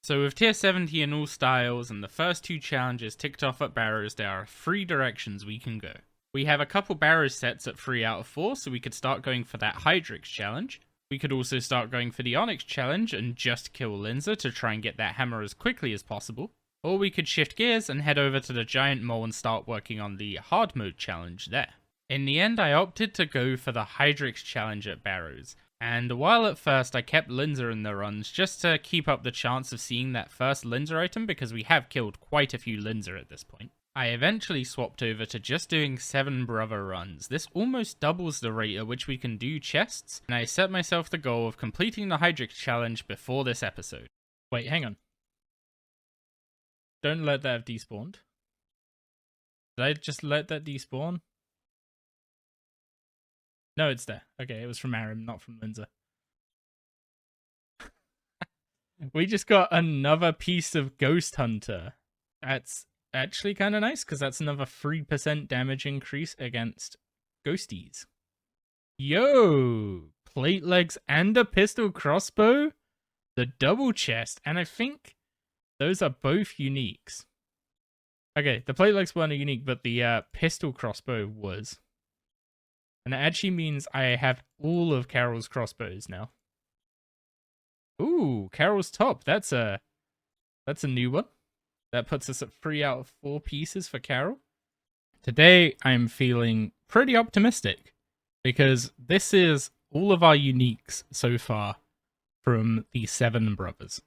So with tier 70 in all styles and the first 2 challenges ticked off at Barrows, there are 3 directions we can go. We have a couple Barrows sets at 3 out of 4, so we could start going for that Hydrix challenge. We could also start going for the Onyx challenge and just kill Linza to try and get that hammer as quickly as possible. Or we could shift gears and head over to the Giant Mole and start working on the hard mode challenge there. In the end, I opted to go for the Hydrix challenge at Barrows, and while at first I kept Linza in the runs just to keep up the chance of seeing that first Linza item because we have killed quite a few Linza at this point, I eventually swapped over to just doing 7 brother runs. This almost doubles the rate at which we can do chests, and I set myself the goal of completing the Hydrix challenge before this episode. Wait, hang on. Don't let that have despawned. Did I just let that despawn? No, it's there. Okay, it was from Aram, not from Linza. We just got another piece of Ghost Hunter. That's actually kind of nice, because that's another 3% damage increase against ghosties. Yo! Plate legs and a pistol crossbow? The double chest, and I think those are both uniques. Okay, the plate legs weren't a unique, but the pistol crossbow was. And it actually means I have all of Carol's crossbows now. Ooh, Carol's top. That's a new one. That puts us at 3 out of 4 pieces for Carol. Today, I'm feeling pretty optimistic, because this is all of our uniques so far from the 7 brothers.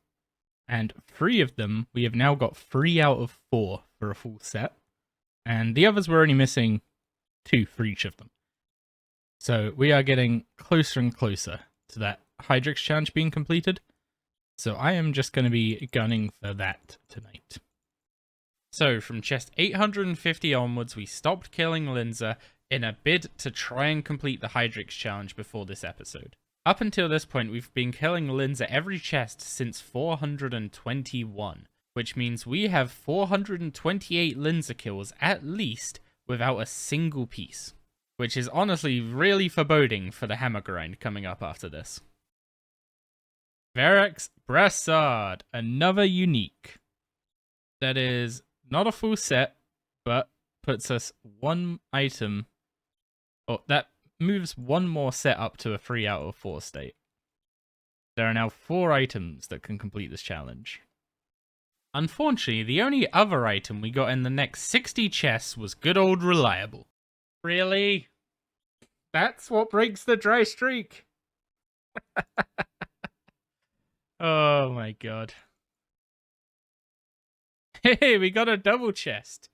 And 3 of them, we have now got 3 out of 4 for a full set. And the others were only missing 2 for each of them. So we are getting closer and closer to that Hydrix challenge being completed. So I am just going to be gunning for that tonight. So from chest 850 onwards, we stopped killing Linza in a bid to try and complete the Hydrix challenge before this episode. Up until this point, we've been killing Linza every chest since 421, which means we have 428 Linza kills at least without a single piece, which is honestly really foreboding for the hammer grind coming up after this. Varric's Brassard, another unique. That is not a full set, but puts us 1 item. Oh, that moves 1 more set up to a 3 out of 4 state. There are now 4 items that can complete this challenge. Unfortunately, the only other item we got in the next 60 chests was good old reliable. Really? That's what breaks the dry streak? Oh my god. Hey, we got a double chest.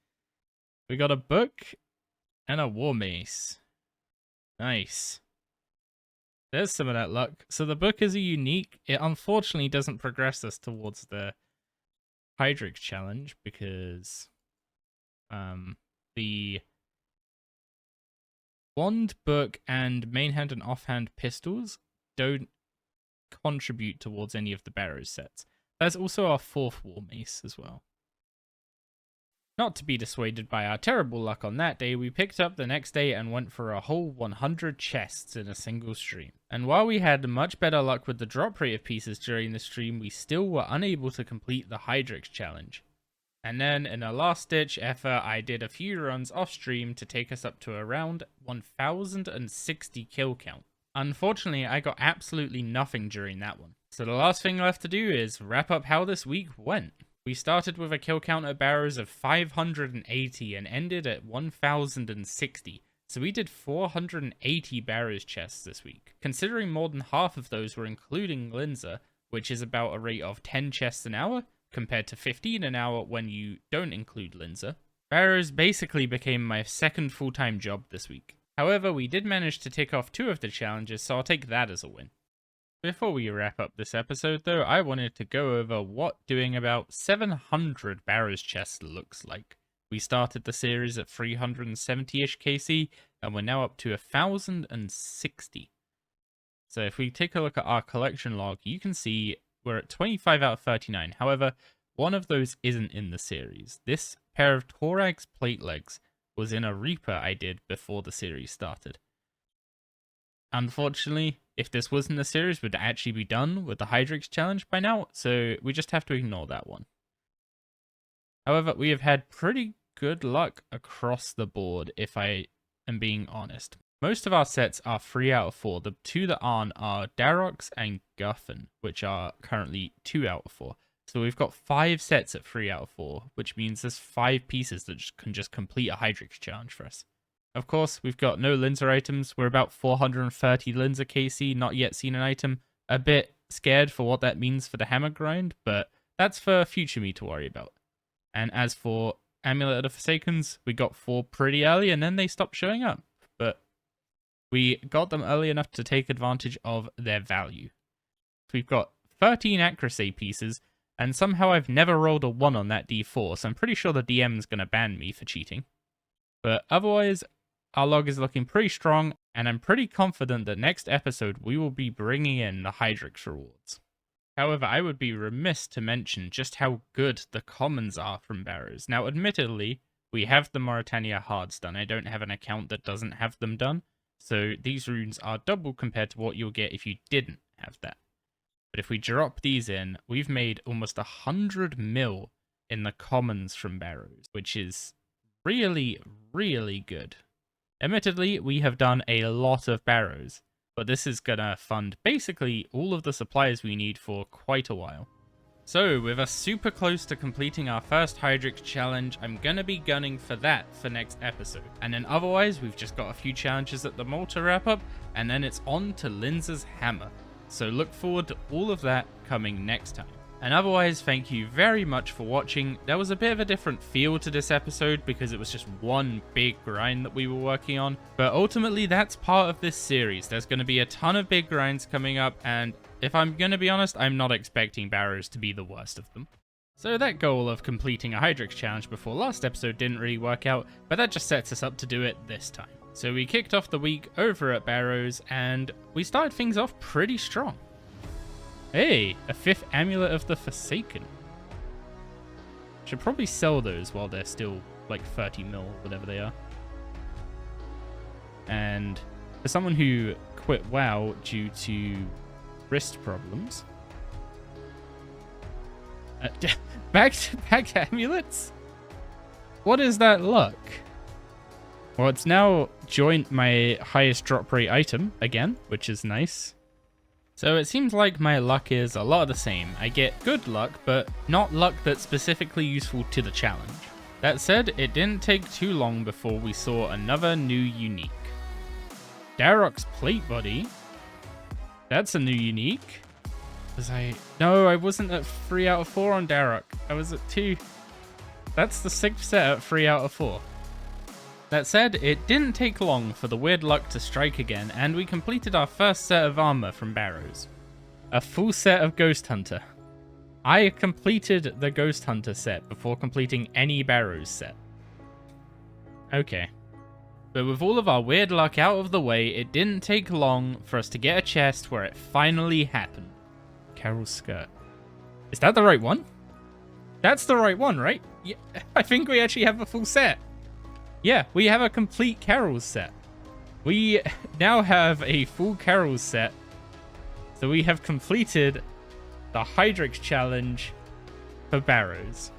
We got a book and a war mace. Nice. There's some of that luck. So the book is a unique. It unfortunately doesn't progress us towards the Hydrix challenge because the wand, book, and main hand and offhand pistols don't contribute towards any of the Barrows sets. There's also our 4th war mace as well. Not to be dissuaded by our terrible luck on that day, we picked up the next day and went for a whole 100 chests in a single stream. And while we had much better luck with the drop rate of pieces during the stream, we still were unable to complete the Hydrix challenge. And then in a last ditch effort, I did a few runs off stream to take us up to around 1060 kill count. Unfortunately, I got absolutely nothing during that one. So the last thing left to do is wrap up how this week went. We started with a kill count at Barrows of 580 and ended at 1060. So we did 480 Barrows chests this week. Considering more than half of those were including Linza, which is about a rate of 10 chests an hour, compared to 15 an hour when you don't include Linza. Barrows basically became my second full-time job this week. However, we did manage to tick off 2 of the challenges, so I'll take that as a win. Before we wrap up this episode though, I wanted to go over what doing about 700 Barrows chests looks like. We started the series at 370-ish KC, and we're now up to 1060. So if we take a look at our collection log, you can see we're at 25 out of 39. However, one of those isn't in the series. This pair of Torag's plate legs was in a Reaper I did before the series started. Unfortunately, if this was in the series, we'd actually be done with the Hydrix challenge by now, so we just have to ignore that one. However, we have had pretty good luck across the board, if I am being honest. Most of our sets are 3 out of 4. The 2 that aren't are Darox and Guffin, which are currently 2 out of 4. So we've got 5 sets at 3 out of 4, which means there's 5 pieces that can just complete a Hydrix challenge for us. Of course, we've got no Linza items. We're about 430 Linza KC, not yet seen an item. A bit scared for what that means for the hammer grind, but that's for future me to worry about. And as for Amulet of the Forsakens, we got 4 pretty early and then they stopped showing up. But we got them early enough to take advantage of their value. So we've got 13 accuracy pieces, and somehow I've never rolled a 1 on that D4, so I'm pretty sure the DM's going to ban me for cheating. But otherwise, our log is looking pretty strong, and I'm pretty confident that next episode we will be bringing in the Hydrix rewards. However, I would be remiss to mention just how good the commons are from Barrows. Now, admittedly, we have the Mauritania hards done. I don't have an account that doesn't have them done, so these runes are double compared to what you'll get if you didn't have that. But if we drop these in, we've made almost 100 mil in the commons from Barrows, which is really, really good. Admittedly, we have done a lot of Barrows, but this is gonna fund basically all of the supplies we need for quite a while. So, with us super close to completing our first Hydrix challenge, I'm gonna be gunning for that for next episode. And then otherwise, we've just got a few challenges at the mall to wrap up, and then it's on to Linza's hammer. So look forward to all of that coming next time. And otherwise, thank you very much for watching. There was a bit of a different feel to this episode because it was just one big grind that we were working on. But ultimately, that's part of this series. There's going to be a ton of big grinds coming up, and if I'm going to be honest, I'm not expecting Barrows to be the worst of them. So that goal of completing a Hydrix challenge before last episode didn't really work out, but that just sets us up to do it this time. So we kicked off the week over at Barrows, and we started things off pretty strong. Hey, a 5th Amulet of the Forsaken. Should probably sell those while they're still like 30 mil, whatever they are. And for someone who quit WoW due to wrist problems, back to amulets? What is that luck? Well, it's now joined my highest drop rate item again, which is nice. So it seems like my luck is a lot of the same. I get good luck, but not luck that's specifically useful to the challenge. That said, it didn't take too long before we saw another new unique. Darok's plate body. That's a new unique. No, I wasn't at 3 out of 4 on Darok. I was at 2. That's the 6th set at 3 out of 4. That said, it didn't take long for the weird luck to strike again, and we completed our first set of armor from Barrows. A full set of Ghost Hunter. I completed the Ghost Hunter set before completing any Barrows set. Okay. But with all of our weird luck out of the way, it didn't take long for us to get a chest where it finally happened. Carol's skirt. Is that the right one? That's the right one, right? Yeah, I think we actually have a full set. Yeah, we have a complete Carol's set. We now have a full Carol's set. So we have completed the Hydrix challenge for Barrows.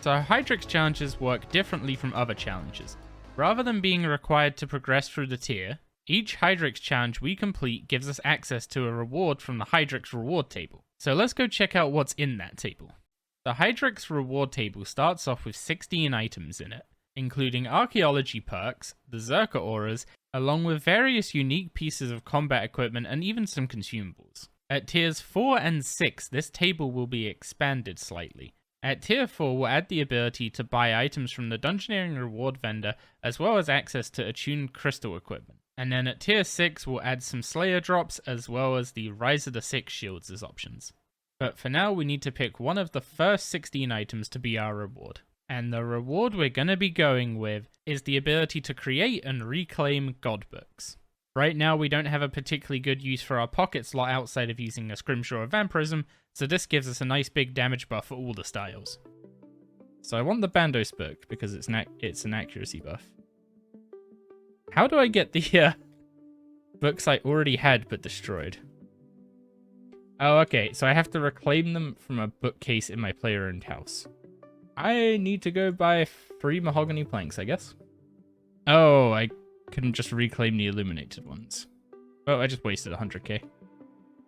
So Hydrix challenges work differently from other challenges. Rather than being required to progress through the tier, each Hydrix challenge we complete gives us access to a reward from the Hydrix reward table. So let's go check out what's in that table. The Hydrix reward table starts off with 16 items in it, including archaeology perks, berserker auras, along with various unique pieces of combat equipment and even some consumables. At tiers 4 and 6, this table will be expanded slightly. At tier 4, we'll add the ability to buy items from the Dungeoneering reward vendor, as well as access to attuned crystal equipment. And then at tier 6, we'll add some Slayer drops, as well as the Rise of the Six shields as options. But for now, we need to pick one of the first 16 items to be our reward. And the reward we're going to be going with is the ability to create and reclaim god books. Right now, we don't have a particularly good use for our pocket slot outside of using a Scrimshaw or Vampirism, so this gives us a nice big damage buff for all the styles. So I want the Bandos book because it's an accuracy buff. How do I get the books I already had but destroyed? Oh, okay, so I have to reclaim them from a bookcase in my player-owned house. I need to go buy 3 mahogany planks, I guess. Oh, I couldn't just reclaim the illuminated ones. Oh, I just wasted 100k.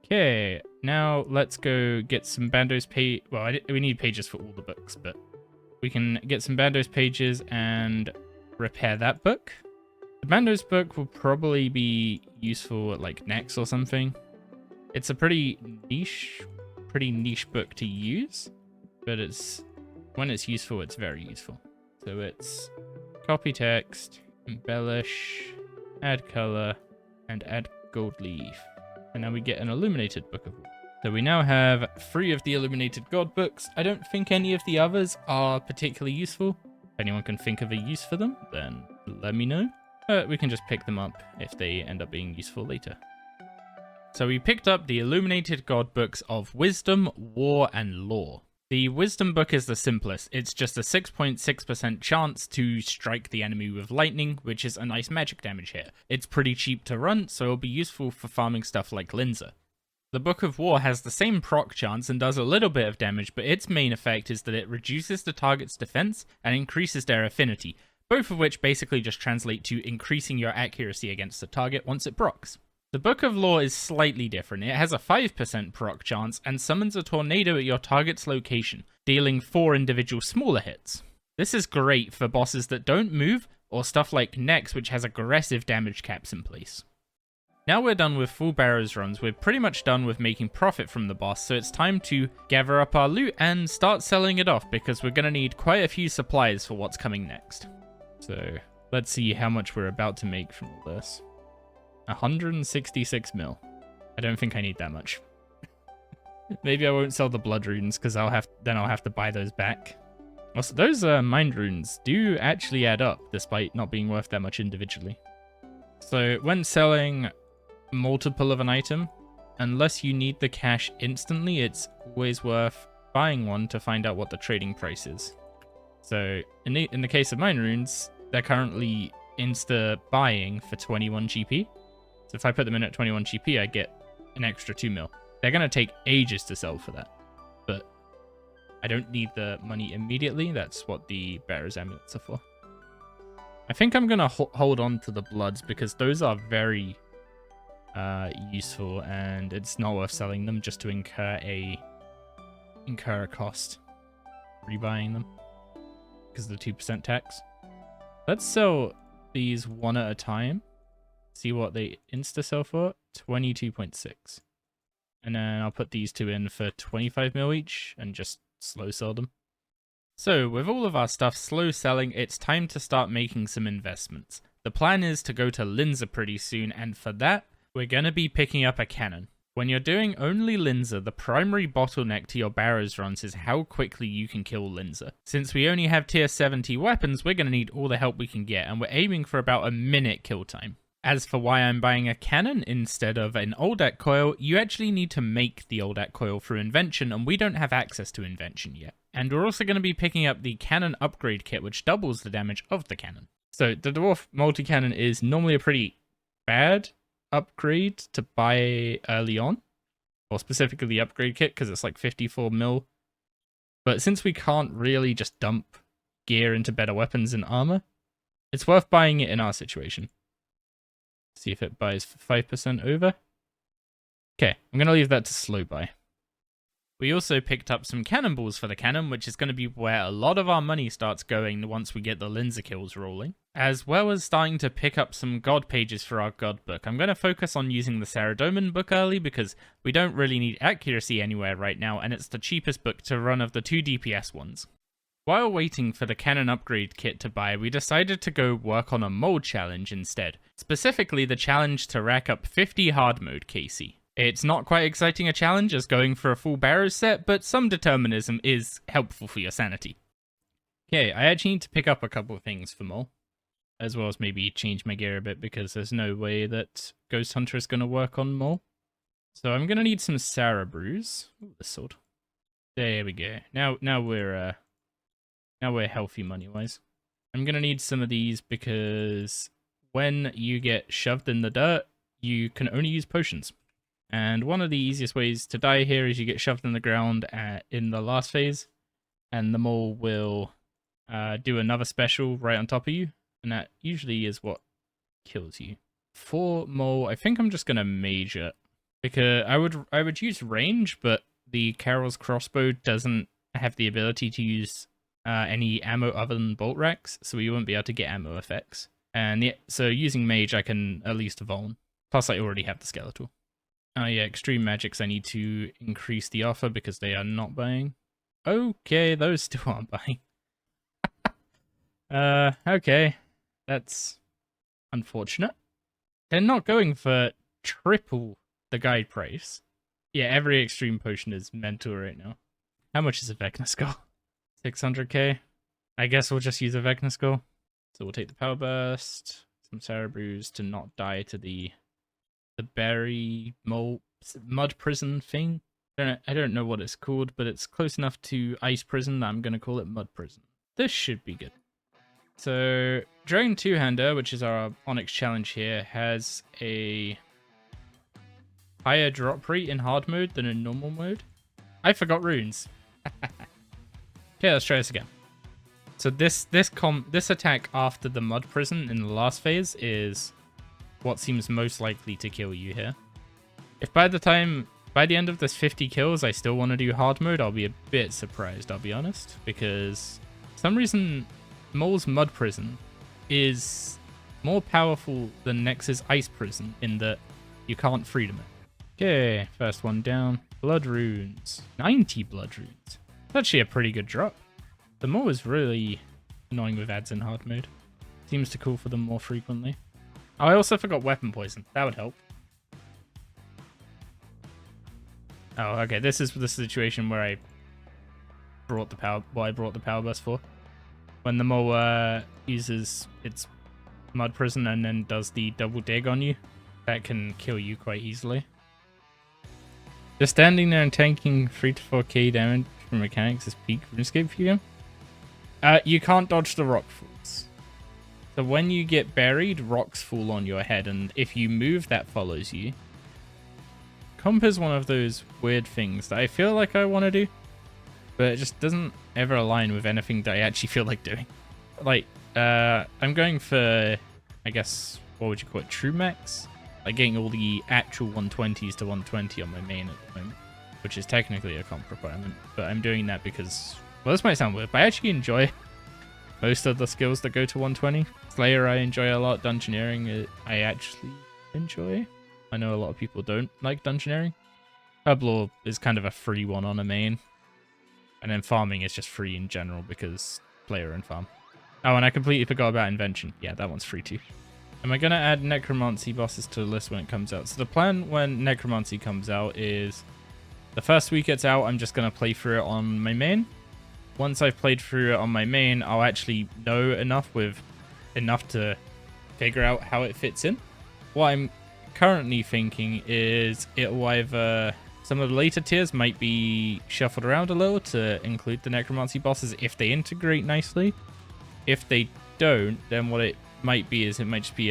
Okay, now let's go get some Bandos page. Well, we need pages for all the books, but we can get some Bandos pages and repair that book. The Bandos book will probably be useful at like Nex or something. It's a pretty niche book to use, but when it's useful, it's very useful. So it's copy text, embellish, add color, and add gold leaf. And now we get an illuminated book of war. So we now have 3 of the illuminated god books. I don't think any of the others are particularly useful. If anyone can think of a use for them, then let me know. But we can just pick them up if they end up being useful later. So we picked up the illuminated god books of Wisdom, War, and Law. The Wisdom book is the simplest. It's just a 6.6% chance to strike the enemy with lightning, which is a nice magic damage hit. It's pretty cheap to run, so it'll be useful for farming stuff like Linza. The Book of War has the same proc chance and does a little bit of damage, but its main effect is that it reduces the target's defense and increases their affinity, both of which basically just translate to increasing your accuracy against the target once it procs. The Book of Law is slightly different. It has a 5% proc chance and summons a tornado at your target's location, dealing 4 individual smaller hits. This is great for bosses that don't move, or stuff like Nex, which has aggressive damage caps in place. Now we're done with full Barrows runs, we're pretty much done with making profit from the boss, so it's time to gather up our loot and start selling it off, because we're going to need quite a few supplies for what's coming next. So let's see how much we're about to make from all this. 166 mil. I don't think I need that much. Maybe I won't sell the blood runes because I'll have to buy those back. Also, those mind runes do actually add up despite not being worth that much individually. So when selling multiple of an item, unless you need the cash instantly, it's always worth buying one to find out what the trading price is. So in the case of mind runes, they're currently insta buying for 21 GP. So if I put them in at 21 GP, I get an extra 2 mil. They're going to take ages to sell for that. But I don't need the money immediately. That's what the Barrows amulets are for. I think I'm going to hold on to the bloods because those are very useful, and it's not worth selling them just to incur a cost rebuying them because of the 2% tax. Let's sell these one at a time. See what they insta sell for. 22.6. And then I'll put these two in for 25 mil each and just slow sell them. So with all of our stuff slow selling, it's time to start making some investments. The plan is to go to Linza pretty soon, and for that, we're going to be picking up a cannon. When you're doing only Linza, the primary bottleneck to your Barrows runs is how quickly you can kill Linza. Since we only have tier 70 weapons, we're going to need all the help we can get, and we're aiming for about a minute kill time. As for why I'm buying a cannon instead of an Oldak coil, you actually need to make the Oldak coil through invention, and we don't have access to invention yet. And we're also going to be picking up the cannon upgrade kit, which doubles the damage of the cannon. So the Dwarf multi-cannon is normally a pretty bad upgrade to buy early on, or specifically the upgrade kit, because it's like 54 mil. But since we can't really just dump gear into better weapons and armor, it's worth buying it in our situation. See if it buys for 5% over. Okay, I'm going to leave that to slow buy. We also picked up some cannonballs for the cannon, which is going to be where a lot of our money starts going once we get the Linza kills rolling. As well as starting to pick up some god pages for our god book. I'm going to focus on using the Saradomin book early because we don't really need accuracy anywhere right now, and it's the cheapest book to run of the 2 DPS ones. While waiting for the cannon upgrade kit to buy, we decided to go work on a mold challenge instead. Specifically the challenge to rack up 50 hard mode KC. It's not quite exciting a challenge as going for a full Barrows set, but some determinism is helpful for your sanity. Okay, I actually need to pick up a couple of things for Mole, as well as maybe change my gear a bit because there's no way that Ghost Hunter is going to work on Mole. So I'm going to need some Sarah Brews. Ooh, the sword. There we go. Now we're healthy money-wise. I'm going to need some of these because when you get shoved in the dirt, you can only use potions. And one of the easiest ways to die here is you get shoved in the ground in the last phase, and the mole will do another special right on top of you, and that usually is what kills you. For mole, I think I'm just going to mage it, because I would use range, but the Carol's crossbow doesn't have the ability to use any ammo other than bolt racks, so we won't be able to get ammo effects. And so using mage, I can at least vuln. Plus, I already have the skeletal. Oh yeah, extreme magics, I need to increase the offer because they are not buying. Okay, those still aren't buying. Okay. That's unfortunate. They're not going for triple the guide price. Yeah, every extreme potion is mental right now. How much is a Vecna Skull? 600k. I guess we'll just use a Vecna Skull. So we'll take the Power Burst, some Sarah Brews to not die to the berry mud prison thing. I don't know what it's called, but it's close enough to ice prison that I'm going to call it mud prison. This should be good. So Dragon Two-Hander, which is our Onyx challenge here, has a higher drop rate in hard mode than in normal mode. I forgot runes. Okay, let's try this again. So this attack after the mud prison in the last phase is what seems most likely to kill you here. If by the end of this 50 kills I still want to do hard mode, I'll be a bit surprised, I'll be honest, because for some reason Mole's mud prison is more powerful than Nex's ice prison in that you can't freedom it. Okay, first one down. Blood runes. 90 blood runes. It's actually a pretty good drop. The Mole is really annoying with ads in hard mode. Seems to call for them more frequently. Oh, I also forgot weapon poison. That would help. Oh, okay. This is the situation where I brought the power burst for. When the mole uses its mud prison and then does the double dig on you, that can kill you quite easily. Just standing there and tanking 3 to 4k damage from mechanics is peak RuneScape for you. You can't dodge the rock falls. So when you get buried, rocks fall on your head, and if you move, that follows you. Comp is one of those weird things that I feel like I want to do, but it just doesn't ever align with anything that I actually feel like doing. Like, I'm going for, I guess, what would you call it, true max? Like getting all the actual 120s to 120 on my main at the moment, which is technically a comp requirement, but I'm doing that because, well, this might sound weird, but I actually enjoy most of the skills that go to 120. Slayer I enjoy a lot, Dungeoneering I actually enjoy. I know a lot of people don't like Dungeoneering. Herblore is kind of a free one on a main, and then farming is just free in general because player and farm. Oh, and I completely forgot about Invention. Yeah, that one's free too. Am I going to add Necromancy bosses to the list when it comes out? So the plan when Necromancy comes out is the first week it's out, I'm just going to play through it on my main. Once I've played through it on my main, I'll actually know enough to figure out how it fits in. What I'm currently thinking is it will either, some of the later tiers might be shuffled around a little to include the Necromancy bosses if they integrate nicely. If they don't, then what it might be is it might just be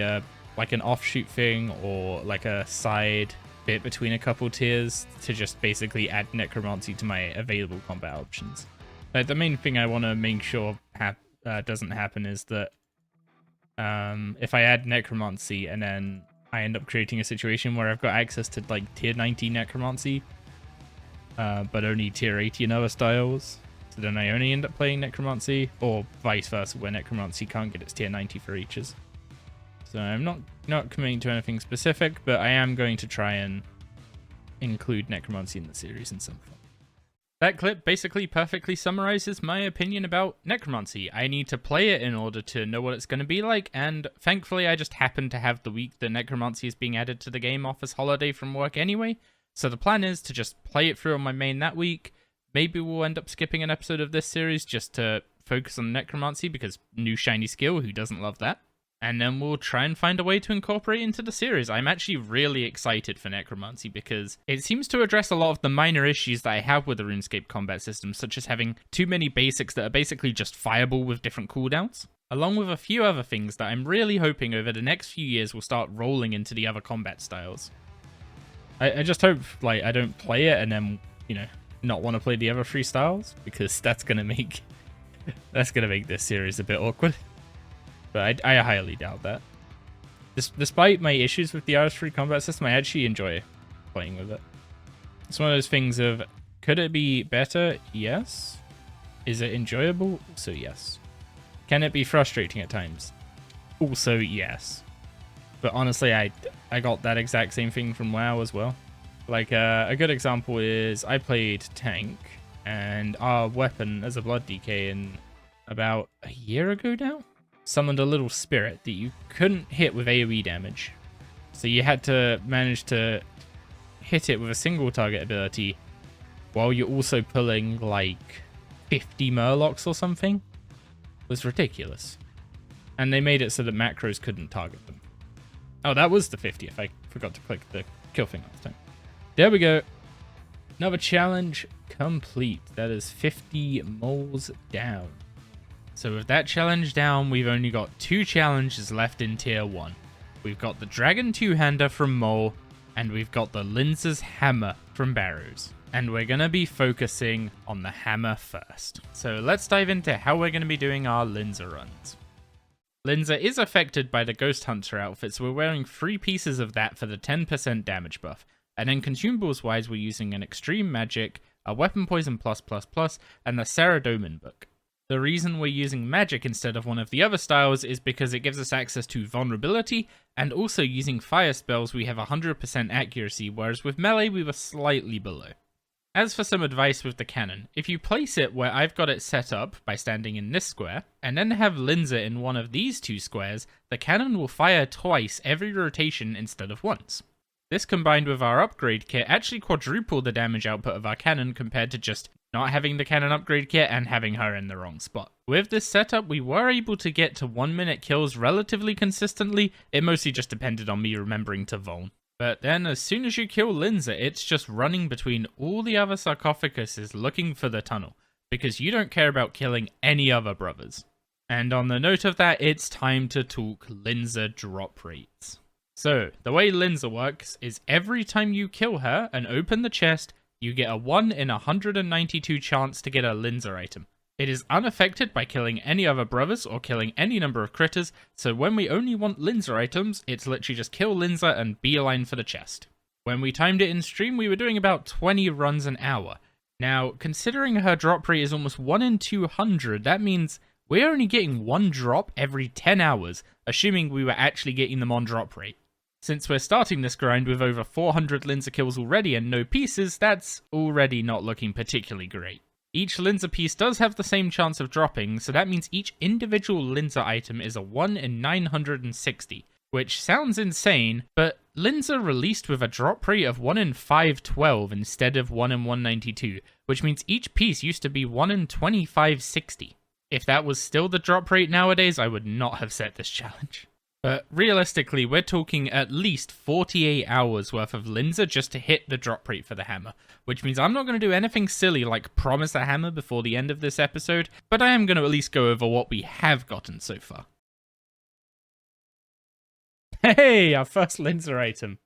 like an offshoot thing or like a side bit between a couple tiers to just basically add Necromancy to my available combat options. Like the main thing I want to make sure doesn't happen is that if I add Necromancy and then I end up creating a situation where I've got access to like tier 90 Necromancy, but only tier 80 and other styles, so then I only end up playing Necromancy, or vice versa, where Necromancy can't get its tier 90 for eaches. So I'm not committing to anything specific, but I am going to try and include Necromancy in the series in some form. That clip basically perfectly summarizes my opinion about Necromancy. I need to play it in order to know what it's going to be like, and thankfully I just happened to have the week that Necromancy is being added to the game off as holiday from work anyway, so the plan is to just play it through on my main that week. Maybe we'll end up skipping an episode of this series just to focus on Necromancy because new shiny skill, who doesn't love that? And then we'll try and find a way to incorporate it into the series. I'm actually really excited for Necromancy because it seems to address a lot of the minor issues that I have with the RuneScape combat system, such as having too many basics that are basically just fireball with different cooldowns, along with a few other things that I'm really hoping over the next few years will start rolling into the other combat styles. I just hope like I don't play it and then, you know, not want to play the other 3 styles, because that's gonna make this series a bit awkward. But I highly doubt that. Despite my issues with the RS3 combat system, I actually enjoy playing with it. It's one of those things of, could it be better? Yes. Is it enjoyable? Also yes. Can it be frustrating at times? Also yes. But honestly, I got that exact same thing from WoW as well. Like, a good example is I played tank, and our weapon as a blood DK in about a year ago now summoned a little spirit that you couldn't hit with AoE damage. So you had to manage to hit it with a single target ability while you're also pulling like 50 Murlocs or something. It was ridiculous. And they made it so that macros couldn't target them. Oh, that was the 50th. I forgot to click the kill thing last time. There we go. Another challenge complete. That is 50 moles down. So with that challenge down, we've only got 2 challenges left in tier 1. We've got the Dragon 2-hander from Mole, and we've got the Linza's Hammer from Barrows. And we're going to be focusing on the hammer first. So let's dive into how we're going to be doing our Linza runs. Linza is affected by the Ghost Hunter outfit, so we're wearing 3 pieces of that for the 10% damage buff. And then consumables wise, we're using an Extreme Magic, a Weapon Poison +++, and the Saradomin book. The reason we're using magic instead of one of the other styles is because it gives us access to vulnerability, and also using fire spells we have 100% accuracy, whereas with melee we were slightly below. As for some advice with the cannon, if you place it where I've got it set up by standing in this square, and then have Linza in one of these 2 squares, the cannon will fire twice every rotation instead of once. This combined with our upgrade kit actually quadrupled the damage output of our cannon compared to just not having the cannon upgrade kit and having her in the wrong spot. With this setup, we were able to get to 1-minute kills relatively consistently. It mostly just depended on me remembering to vuln. But then as soon as you kill Linza, it's just running between all the other sarcophaguses looking for the tunnel, because you don't care about killing any other brothers. And on the note of that, it's time to talk Linza drop rates. So, the way Linza works is every time you kill her and open the chest, you get a 1 in 192 chance to get a Linza item. It is unaffected by killing any other brothers or killing any number of critters, so when we only want Linza items, it's literally just kill Linza and beeline for the chest. When we timed it in stream, we were doing about 20 runs an hour. Now, considering her drop rate is almost 1 in 200, that means we're only getting 1 drop every 10 hours, assuming we were actually getting them on drop rate. Since we're starting this grind with over 400 Linza kills already and no pieces, that's already not looking particularly great. Each Linza piece does have the same chance of dropping, so that means each individual Linza item is a 1 in 960, which sounds insane, but Linza released with a drop rate of 1 in 512 instead of 1 in 192, which means each piece used to be 1 in 2560. If that was still the drop rate nowadays, I would not have set this challenge. But realistically, we're talking at least 48 hours worth of Linza just to hit the drop rate for the hammer, which means I'm not going to do anything silly like promise a hammer before the end of this episode, but I am going to at least go over what we have gotten so far. Hey, our first Linza item.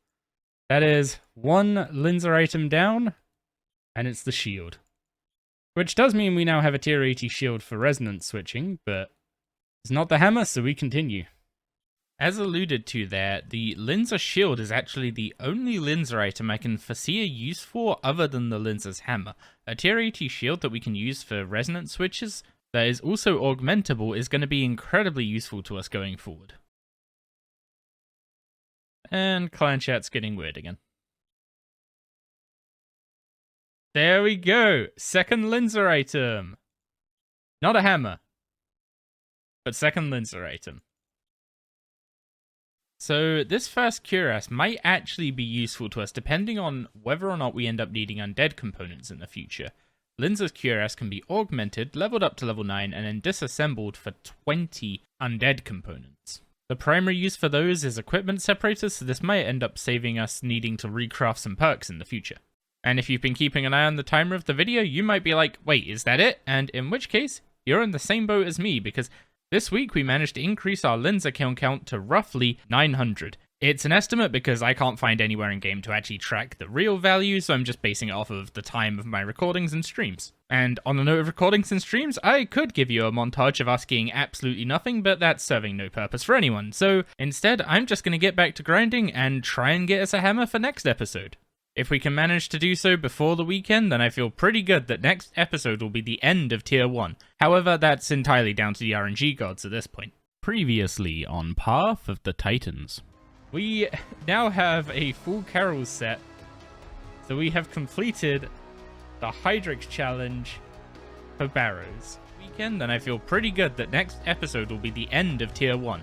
That is 1 Linza item down, and it's the shield. Which does mean we now have a tier 80 shield for resonance switching, but it's not the hammer, so we continue. As alluded to there, the Linza shield is actually the only Linza item I can foresee a use for other than the Linza's hammer. A tier 80 shield that we can use for resonance switches that is also augmentable is going to be incredibly useful to us going forward. And clan chat's getting weird again. There we go! Second Linza item! Not a hammer, but second Linza item. So this first cuirass might actually be useful to us depending on whether or not we end up needing undead components in the future. Linza's cuirass can be augmented, leveled up to level 9, and then disassembled for 20 undead components. The primary use for those is equipment separators, so this might end up saving us needing to recraft some perks in the future. And if you've been keeping an eye on the timer of the video, you might be like, wait, is that it? And in which case, you're in the same boat as me, because this week we managed to increase our Linza kill count to roughly 900. It's an estimate because I can't find anywhere in game to actually track the real value, so I'm just basing it off of the time of my recordings and streams. And on the note of recordings and streams, I could give you a montage of us getting absolutely nothing, but that's serving no purpose for anyone. So instead, I'm just going to get back to grinding and try and get us a hammer for next episode. If we can manage to do so before the weekend, then I feel pretty good that next episode will be the end of Tier 1. However, that's entirely down to the RNG gods at this point. Previously on Path of the Titans. We now have a full Carol set, so we have completed the Hydrix challenge for Barrows. Weekend, then I feel pretty good that next episode will be the end of Tier 1.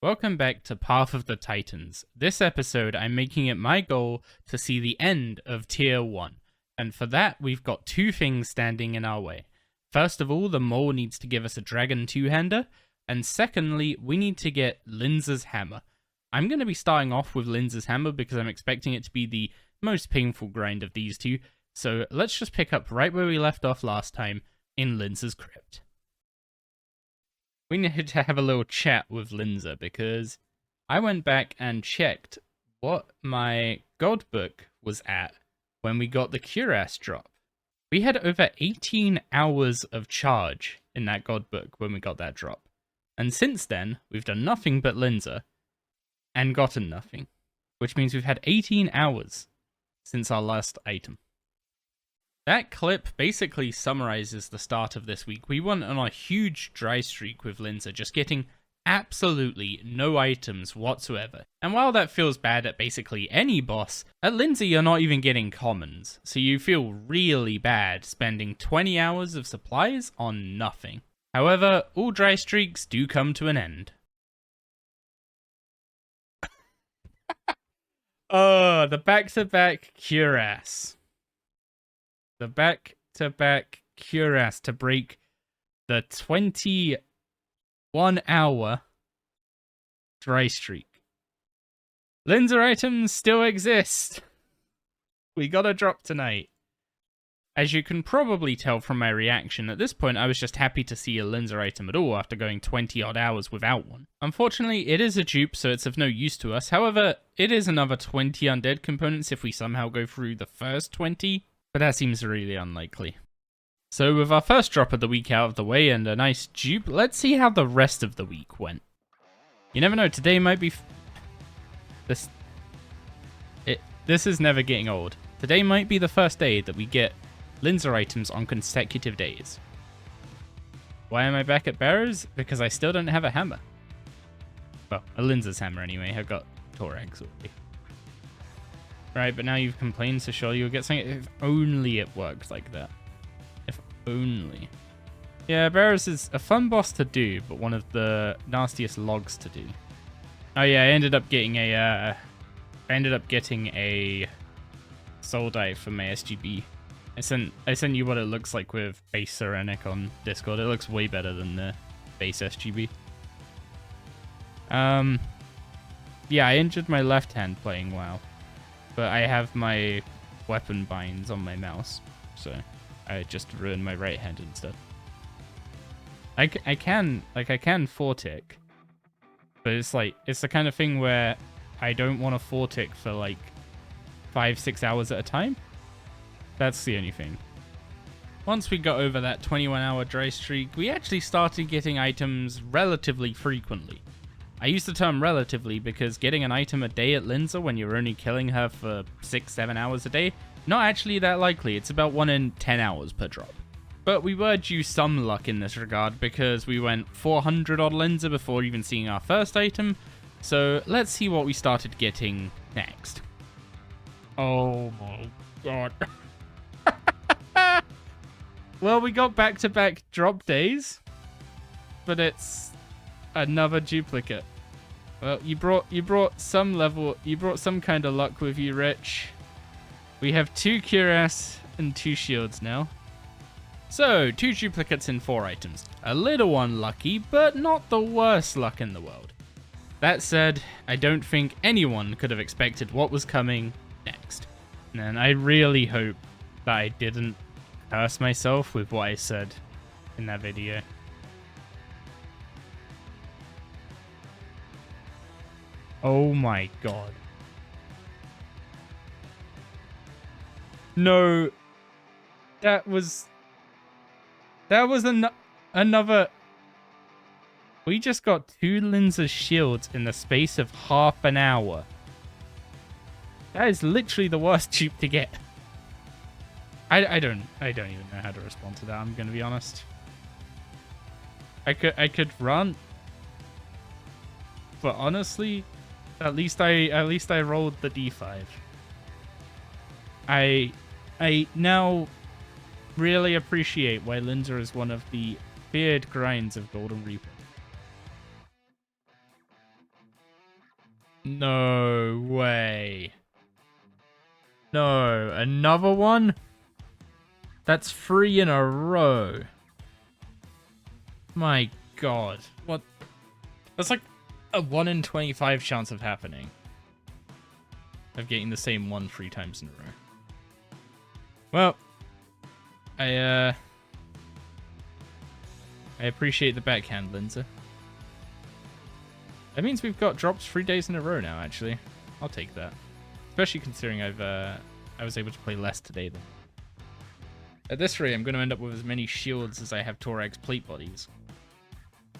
Welcome back to Path of the Titans. This episode, I'm making it my goal to see the end of Tier 1. And for that, we've got 2 things standing in our way. First of all, the mole needs to give us a dragon 2-hander. And secondly, we need to get Linza's hammer. I'm going to be starting off with Linza's hammer because I'm expecting it to be the most painful grind of these 2. So let's just pick up right where we left off last time in Linza's crypt. We need to have a little chat with Linza because I went back and checked what my god book was at when we got the cuirass drop. We had over 18 hours of charge in that god book when we got that drop. And since then, we've done nothing but Linza and gotten nothing, which means we've had 18 hours since our last item. That clip basically summarizes the start of this week. We went on a huge dry streak with Linza, just getting absolutely no items whatsoever. And while that feels bad at basically any boss, at Linza you're not even getting commons, so you feel really bad spending 20 hours of supplies on nothing. However, all dry streaks do come to an end. Oh, the back-to-back cuirass. The back-to-back cuirass to break the 21-hour dry streak. Linza items still exist. We got a drop tonight. as you can probably tell from my reaction, at this point I was just happy to see a Linza item at all after going 20 odd hours without one. Unfortunately, it is a dupe, so it's of no use to us. However, it is another 20 undead components if we somehow go through the first 20, but that seems really unlikely. So with our first drop of the week out of the way and a nice dupe, let's see how the rest of the week went. You never know, today might be... This is never getting old. Today might be the first day that we get Linza items on consecutive days. Why am I back at Barrows? Because I still don't have a hammer. Well, a Linza's hammer anyway. I've got Torax already. Right, but now you've complained, so surely you'll get something. If only it worked like that. If only. Yeah, Barrows is a fun boss to do, but one of the nastiest logs to do. Oh yeah, I ended up getting a soul dive for my SGB. I sent you what it looks like with base Serenic on Discord. It looks way better than the base SGB. Yeah, I injured my left hand playing WoW, but I have my weapon binds on my mouse, so I just ruined my right hand instead. I can Fortic, but it's the kind of thing where I don't want to Fortic for like 5-6 hours at a time. That's the only thing. Once we got over that 21-hour dry streak, we actually started getting items relatively frequently. I use the term relatively because getting an item a day at Linza when you're only killing her for 6-7 hours a day, not actually that likely. It's about 1 in 10 hours per drop. But we were due some luck in this regard because we went 400 odd Linza before even seeing our first item. So let's see what we started getting next. Oh my god. Well, we got back-to-back drop days, but it's another duplicate. Well, you brought some kind of luck with you, Rich. We have 2 cuirass and 2 shields now. So, 2 duplicates in 4 items. A little unlucky, but not the worst luck in the world. That said, I don't think anyone could have expected what was coming next. And I really hope that I didn't curse myself with what I said in that video. Oh my god. No. That was another... We just got 2 Linza shields in the space of half an hour. That is literally the worst dupe to get. I don't even know how to respond to that, I'm gonna be honest. I could run. But honestly, at least I rolled the D5. I now really appreciate why Linza is one of the feared grinds of Golden Reaper. No way. No, another one? That's 3 in a row. My god. What? That's like a 1 in 25 chance of happening. Of getting the same one 3 times in a row. Well, I appreciate the backhand, Linza. That means we've got drops 3 days in a row now, actually. I'll take that. Especially considering I was able to play less today then. At this rate, I'm going to end up with as many shields as I have Torax plate bodies.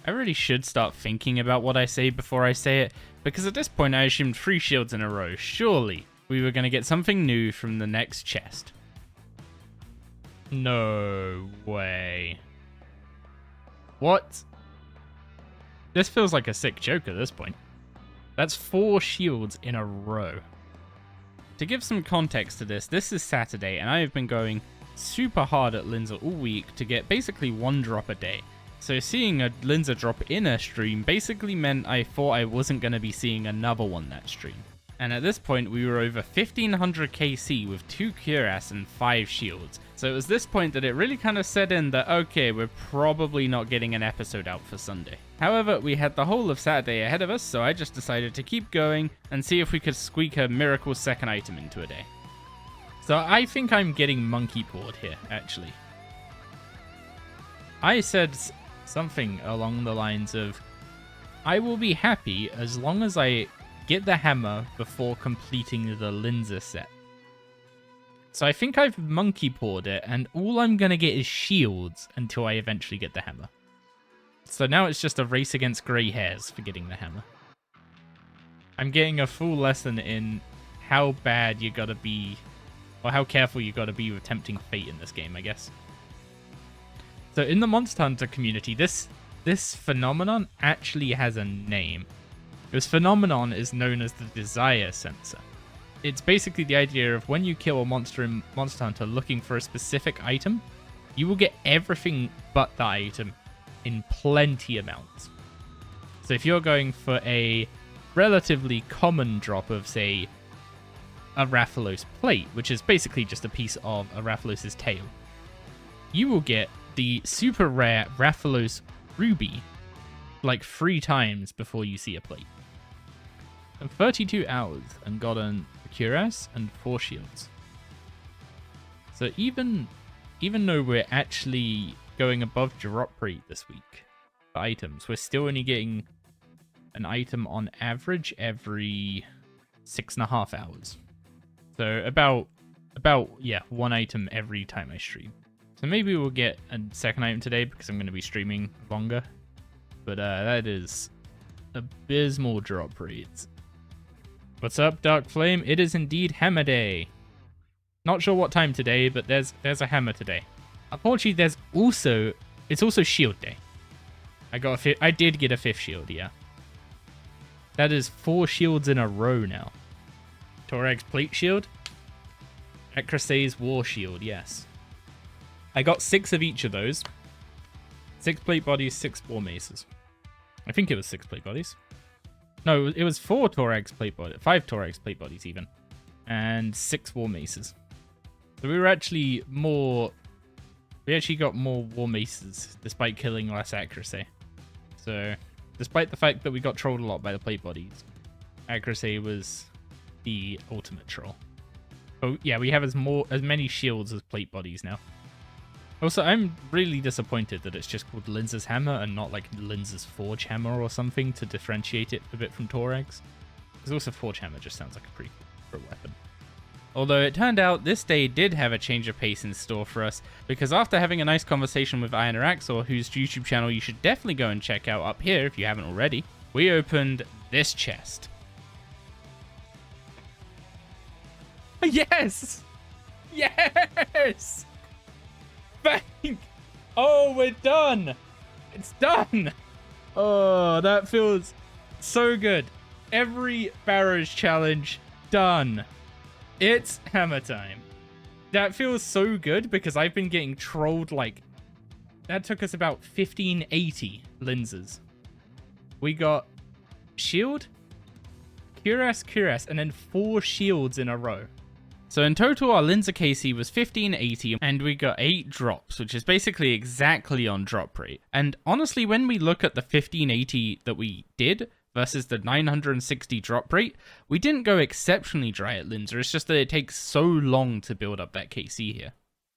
I really should start thinking about what I say before I say it, because at this point I assumed 3 shields in a row. Surely we were going to get something new from the next chest. No way. What? This feels like a sick joke at this point. That's 4 shields in a row. To give some context to this is Saturday, and I have been going super hard at Linza all week to get basically 1 drop a day. So seeing a Linza drop in a stream basically meant I thought I wasn't going to be seeing another one that stream. And at this point we were over 1500 KC with 2 cuirass and 5 shields. So it was this point that it really kind of set in that okay, we're probably not getting an episode out for Sunday. However, we had the whole of Saturday ahead of us, so I just decided to keep going and see if we could squeak a miracle second item into a day. So I think I'm getting monkey pawed here, actually. I said something along the lines of, I will be happy as long as I get the hammer before completing the Linza set. So I think I've monkey pawed it, and all I'm going to get is shields until I eventually get the hammer. So now it's just a race against grey hairs for getting the hammer. I'm getting a full lesson in how bad you gotta be, or how careful you gotta be with tempting fate in this game, I guess. So in the Monster Hunter community, this phenomenon actually has a name. This phenomenon is known as the desire sensor. It's basically the idea of when you kill a monster in Monster Hunter looking for a specific item, you will get everything but the item in plenty amounts. So if you're going for a relatively common drop of, say, a Rathalos plate, which is basically just a piece of a Rathalos' tail, you will get the super rare Rathalos ruby like 3 times before you see a plate. In 32 hours and gotten a cuirass and 4 shields. So even though we're actually going above drop rate this week for items, we're still only getting an item on average every 6.5 hours. So about 1 item every time I stream. So maybe we'll get a second item today because I'm going to be streaming longer. But that is abysmal drop rates. What's up, Dark Flame? It is indeed Hammer Day. Not sure what time today, but there's a hammer today. Unfortunately, it's also Shield Day. I did get a 5th shield, yeah. That is 4 shields in a row now. Torag's Plate Shield. Ecrase's War Shield, yes. I got 6 of each of those. 6 plate bodies, 6 war maces. I think it was 6 plate bodies. No, it was 4 Torag's plate bodies, 5 Torag's plate bodies even. And 6 war maces. So we actually got more war maces despite killing less accuracy. So, despite the fact that we got trolled a lot by the plate bodies, accuracy was the ultimate troll. Oh yeah, we have as many shields as plate bodies now. Also, I'm really disappointed that it's just called Linza's Hammer and not like Linza's Forge Hammer or something to differentiate it a bit from Torag's. Because also Forge Hammer just sounds like a pretty cool weapon. Although it turned out this day did have a change of pace in store for us, because after having a nice conversation with Iron Araxor, whose YouTube channel you should definitely go and check out up here if you haven't already, we opened this chest. Yes! Yes! Bang! Oh, we're done! It's done! Oh, that feels so good. Every Barrows challenge done. It's hammer time. That feels so good because I've been getting trolled like... That took us about 1580 Linzas. We got shield, cuirass, and then 4 shields in a row. So in total, our Linza KC was 1580, and we got 8 drops, which is basically exactly on drop rate. And honestly, when we look at the 1580 that we did versus the 960 drop rate, we didn't go exceptionally dry at Linza. It's just that it takes so long to build up that KC here.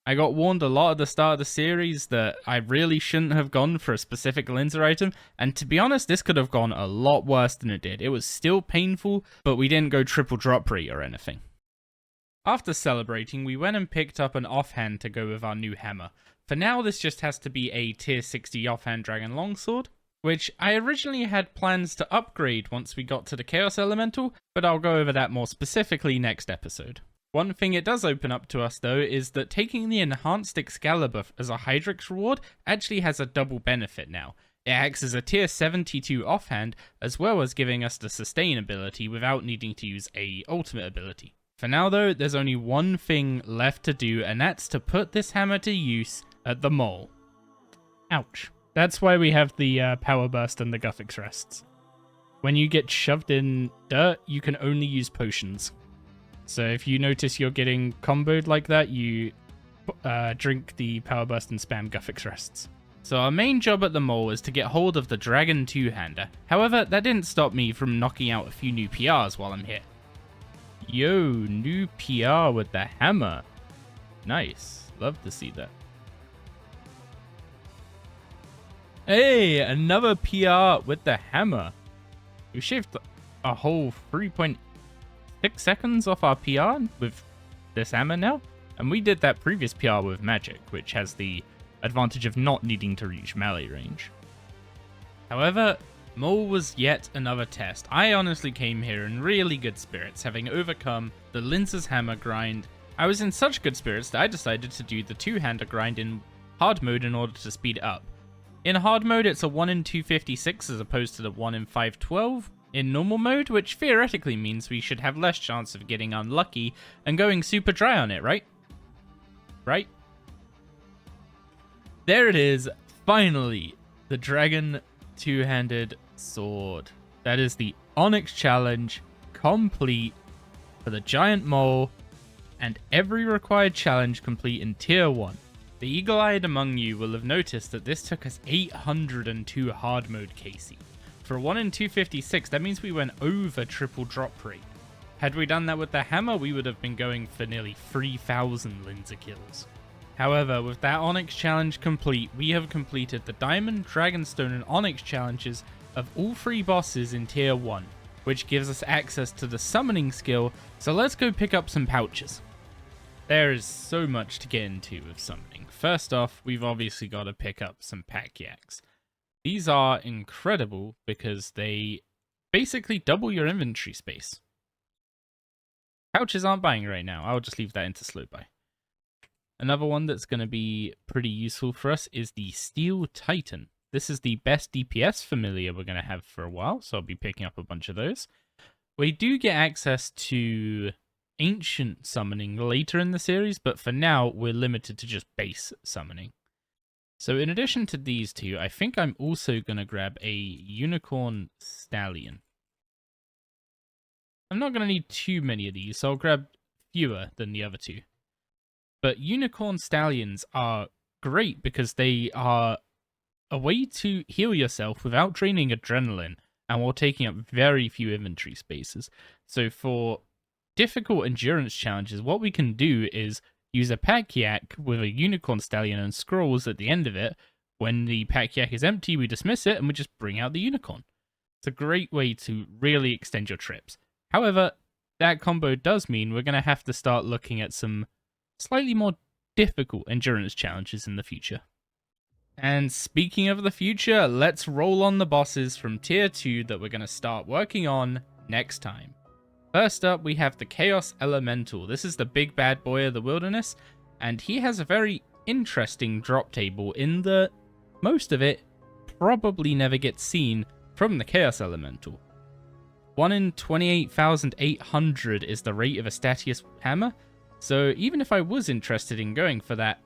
I got warned a lot at the start of the series that I really shouldn't have gone for a specific Linza item, and to be honest, this could have gone a lot worse than it did. It was still painful, but we didn't go triple drop rate or anything. After celebrating, we went and picked up an offhand to go with our new hammer. For now, this just has to be a tier 60 offhand dragon longsword, which I originally had plans to upgrade once we got to the Chaos Elemental, but I'll go over that more specifically next episode. One thing it does open up to us though is that taking the enhanced excalibur as a Hydrix reward actually has a double benefit now. It acts as a tier 72 offhand, as well as giving us the sustain ability without needing to use a ultimate ability. For now though, there's only one thing left to do, and that's to put this hammer to use at the mole. Ouch. That's why we have the power burst and the Guffix rests. When you get shoved in dirt, you can only use potions. So if you notice you're getting comboed like that, you drink the power burst and spam Guffix rests. So our main job at the mole is to get hold of the dragon two-hander. However, that didn't stop me from knocking out a few new PRs while I'm here. Yo, new PR with the hammer. Nice. Love to see that. Hey, another PR with the hammer. We shaved a whole 3.6 seconds off our PR with this hammer now. And we did that previous PR with magic, which has the advantage of not needing to reach melee range. However, Mole was yet another test. I honestly came here in really good spirits, having overcome the Linza's hammer grind. I was in such good spirits that I decided to do the two-hander grind in hard mode in order to speed it up. In hard mode, it's a 1 in 256 as opposed to the 1 in 512 in normal mode, which theoretically means we should have less chance of getting unlucky and going super dry on it, right? Right? There it is, finally, the dragon two-handed sword. That is the Onyx challenge complete for the giant mole, and every required challenge complete in tier 1. The eagle-eyed among you will have noticed that this took us 802 hard mode KC. For 1 in 256, that means we went over triple drop rate. Had we done that with the hammer, we would have been going for nearly 3,000 Linza kills. However, with that Onyx challenge complete, we have completed the Diamond, Dragonstone, and Onyx challenges of all 3 bosses in tier 1, which gives us access to the summoning skill, so let's go pick up some pouches. There is so much to get into with summoning. First off, we've obviously got to pick up some pack yaks. These are incredible because they basically double your inventory space. Pouches aren't buying right now, I'll just leave that into slow buy. Another one that's going to be pretty useful for us is the Steel Titan. This is the best DPS familiar we're going to have for a while, so I'll be picking up a bunch of those. We do get access to ancient summoning later in the series, but for now we're limited to just base summoning. So in addition to these two, I think I'm also going to grab a Unicorn Stallion. I'm not going to need too many of these, so I'll grab fewer than the other two. But Unicorn Stallions are great because they are a way to heal yourself without draining adrenaline and while taking up very few inventory spaces. So for difficult endurance challenges, what we can do is use a pack yak with a Unicorn Stallion and scrolls at the end of it. When the pack yak is empty, we dismiss it and we just bring out the unicorn. It's a great way to really extend your trips. However, that combo does mean we're going to have to start looking at some slightly more difficult endurance challenges in the future. And speaking of the future, let's roll on the bosses from tier 2 that we're going to start working on next time. First up, we have the Chaos Elemental. This is the big bad boy of the wilderness, and he has a very interesting drop table in that most of it probably never gets seen from the Chaos Elemental. 1 in 28,800 is the rate of a Statius hammer, so even if I was interested in going for that,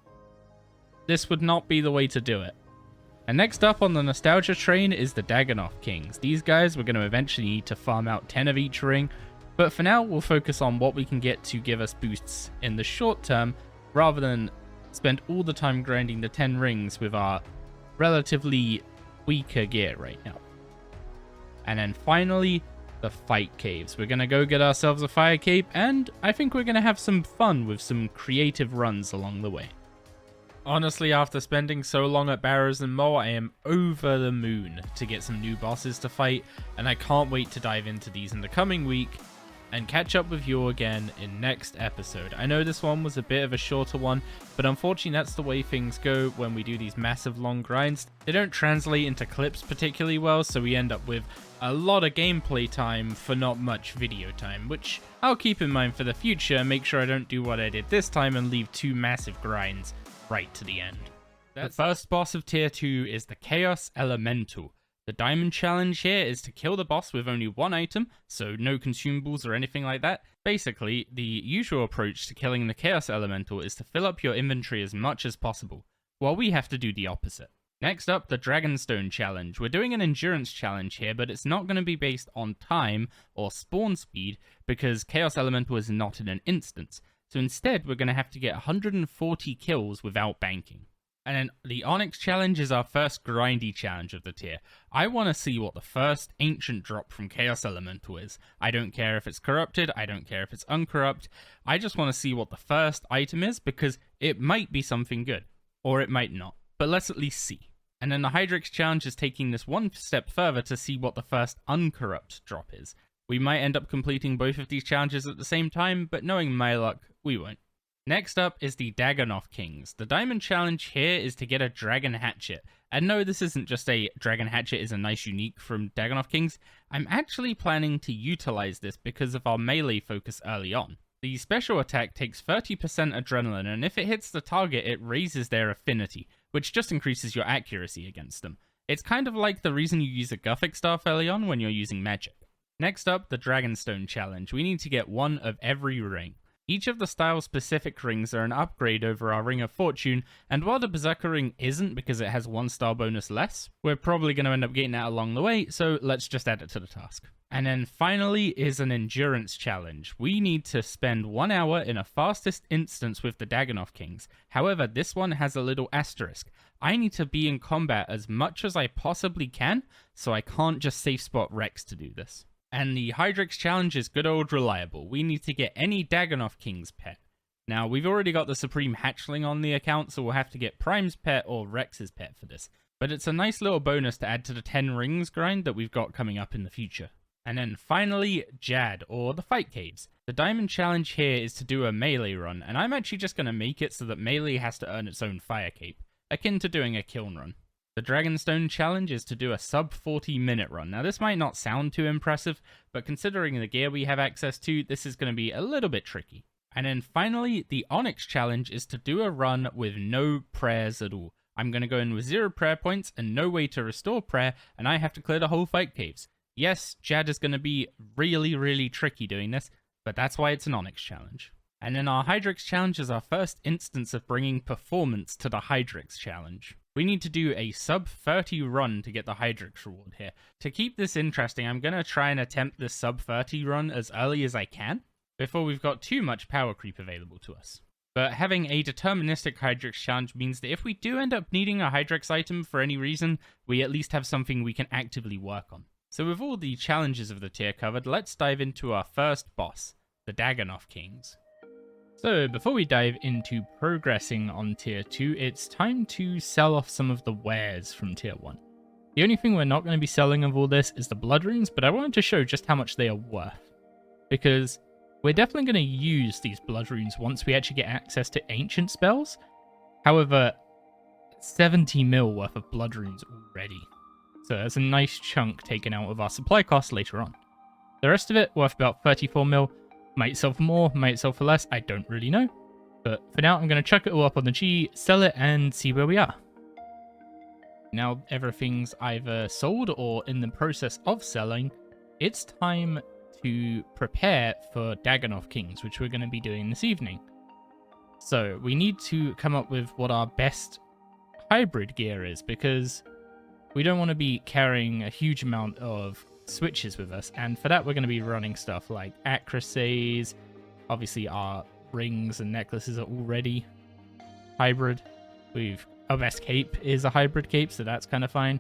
this would not be the way to do it. And next up on the nostalgia train is the Dagonoth Kings. These guys we're going to eventually need to farm out 10 of each ring, but for now we'll focus on what we can get to give us boosts in the short term, rather than spend all the time grinding the 10 rings with our relatively weaker gear right now. And then finally, the Fight Caves. We're going to go get ourselves a Fire Cape, and I think we're going to have some fun with some creative runs along the way. Honestly, after spending so long at Barrows and Mole, I am over the moon to get some new bosses to fight, and I can't wait to dive into these in the coming week and catch up with you again in next episode. I know this one was a bit of a shorter one, but unfortunately that's the way things go when we do these massive long grinds. They don't translate into clips particularly well, so we end up with a lot of gameplay time for not much video time, which I'll keep in mind for the future and make sure I don't do what I did this time and leave 2 massive grinds right to the end. The first boss of tier 2 is the Chaos Elemental. The diamond challenge here is to kill the boss with only 1 item, so no consumables or anything like that. Basically, the usual approach to killing the Chaos Elemental is to fill up your inventory as much as possible, while we have to do the opposite. Next up, the Dragonstone challenge. We're doing an endurance challenge here, but it's not going to be based on time or spawn speed, because Chaos Elemental is not in an instance. So instead, we're going to have to get 140 kills without banking. And then the Onyx challenge is our first grindy challenge of the tier. I want to see what the first ancient drop from Chaos Elemental is. I don't care if it's corrupted, I don't care if it's uncorrupt. I just want to see what the first item is, because it might be something good, or it might not. But let's at least see. And then the Hydrix challenge is taking this one step further to see what the first uncorrupt drop is. We might end up completing both of these challenges at the same time, but knowing my luck, we won't. Next up is the Dagonoth Kings. The diamond challenge here is to get a dragon hatchet. And no, this isn't just a dragon hatchet is a nice unique from Dagonoth Kings. I'm actually planning to utilize this because of our melee focus early on. The special attack takes 30% adrenaline, and if it hits the target, it raises their affinity, which just increases your accuracy against them. It's kind of like the reason you use a Gothic Staff early on when you're using magic. Next up, the Dragonstone challenge. We need to get one of every ring. Each of the style-specific rings are an upgrade over our Ring of Fortune, and while the Berserker ring isn't because it has 1 star bonus less, we're probably going to end up getting that along the way, so let's just add it to the task. And then finally is an Endurance challenge. We need to spend 1 hour in a fastest instance with the Dagonoth Kings. However, this one has a little asterisk. I need to be in combat as much as I possibly can, so I can't just safe spot Rex to do this. And the Hydrix challenge is good old reliable. We need to get any Dagonoth King's pet. Now, we've already got the Supreme Hatchling on the account, so we'll have to get Prime's pet or Rex's pet for this. But it's a nice little bonus to add to the 10 rings grind that we've got coming up in the future. And then finally, Jad, or the Fight Caves. The Diamond challenge here is to do a melee run, and I'm actually just going to make it so that melee has to earn its own Fire Cape, akin to doing a kiln run. The Dragonstone challenge is to do a sub 40 minute run. Now this might not sound too impressive, but considering the gear we have access to, this is going to be a little bit tricky. And then finally, the Onyx challenge is to do a run with no prayers at all. I'm going to go in with 0 prayer points and no way to restore prayer, and I have to clear the whole Fight Caves. Yes, Jad is going to be really tricky doing this, but that's why it's an Onyx challenge. And then our Hydrix challenge is our first instance of bringing performance to the Hydrix challenge. We need to do a sub 30 run to get the Hydrix reward here. To keep this interesting, I'm going to try and attempt this sub 30 run as early as I can, before we've got too much power creep available to us. But having a deterministic Hydrix challenge means that if we do end up needing a Hydrix item for any reason, we at least have something we can actively work on. So with all the challenges of the tier covered, let's dive into our first boss, the Dagonoth Kings. So before we dive into progressing on tier 2, it's time to sell off some of the wares from tier 1. The only thing we're not going to be selling of all this is the blood runes, but I wanted to show just how much they are worth. Because we're definitely going to use these blood runes once we actually get access to ancient spells. However, 70 mil worth of blood runes already. So that's a nice chunk taken out of our supply costs later on. The rest of it worth about 34 mil. Might sell for more, might sell for less, I don't really know. But for now, I'm going to chuck it all up on the G, sell it, and see where we are. Now everything's either sold or in the process of selling, it's time to prepare for Dagonoth Kings, which we're going to be doing this evening. So we need to come up with what our best hybrid gear is, because we don't want to be carrying a huge amount of switches with us, and for that we're going to be running stuff like accuracies. Obviously our rings and necklaces are already hybrid. Our best cape is a hybrid cape, so that's kind of fine.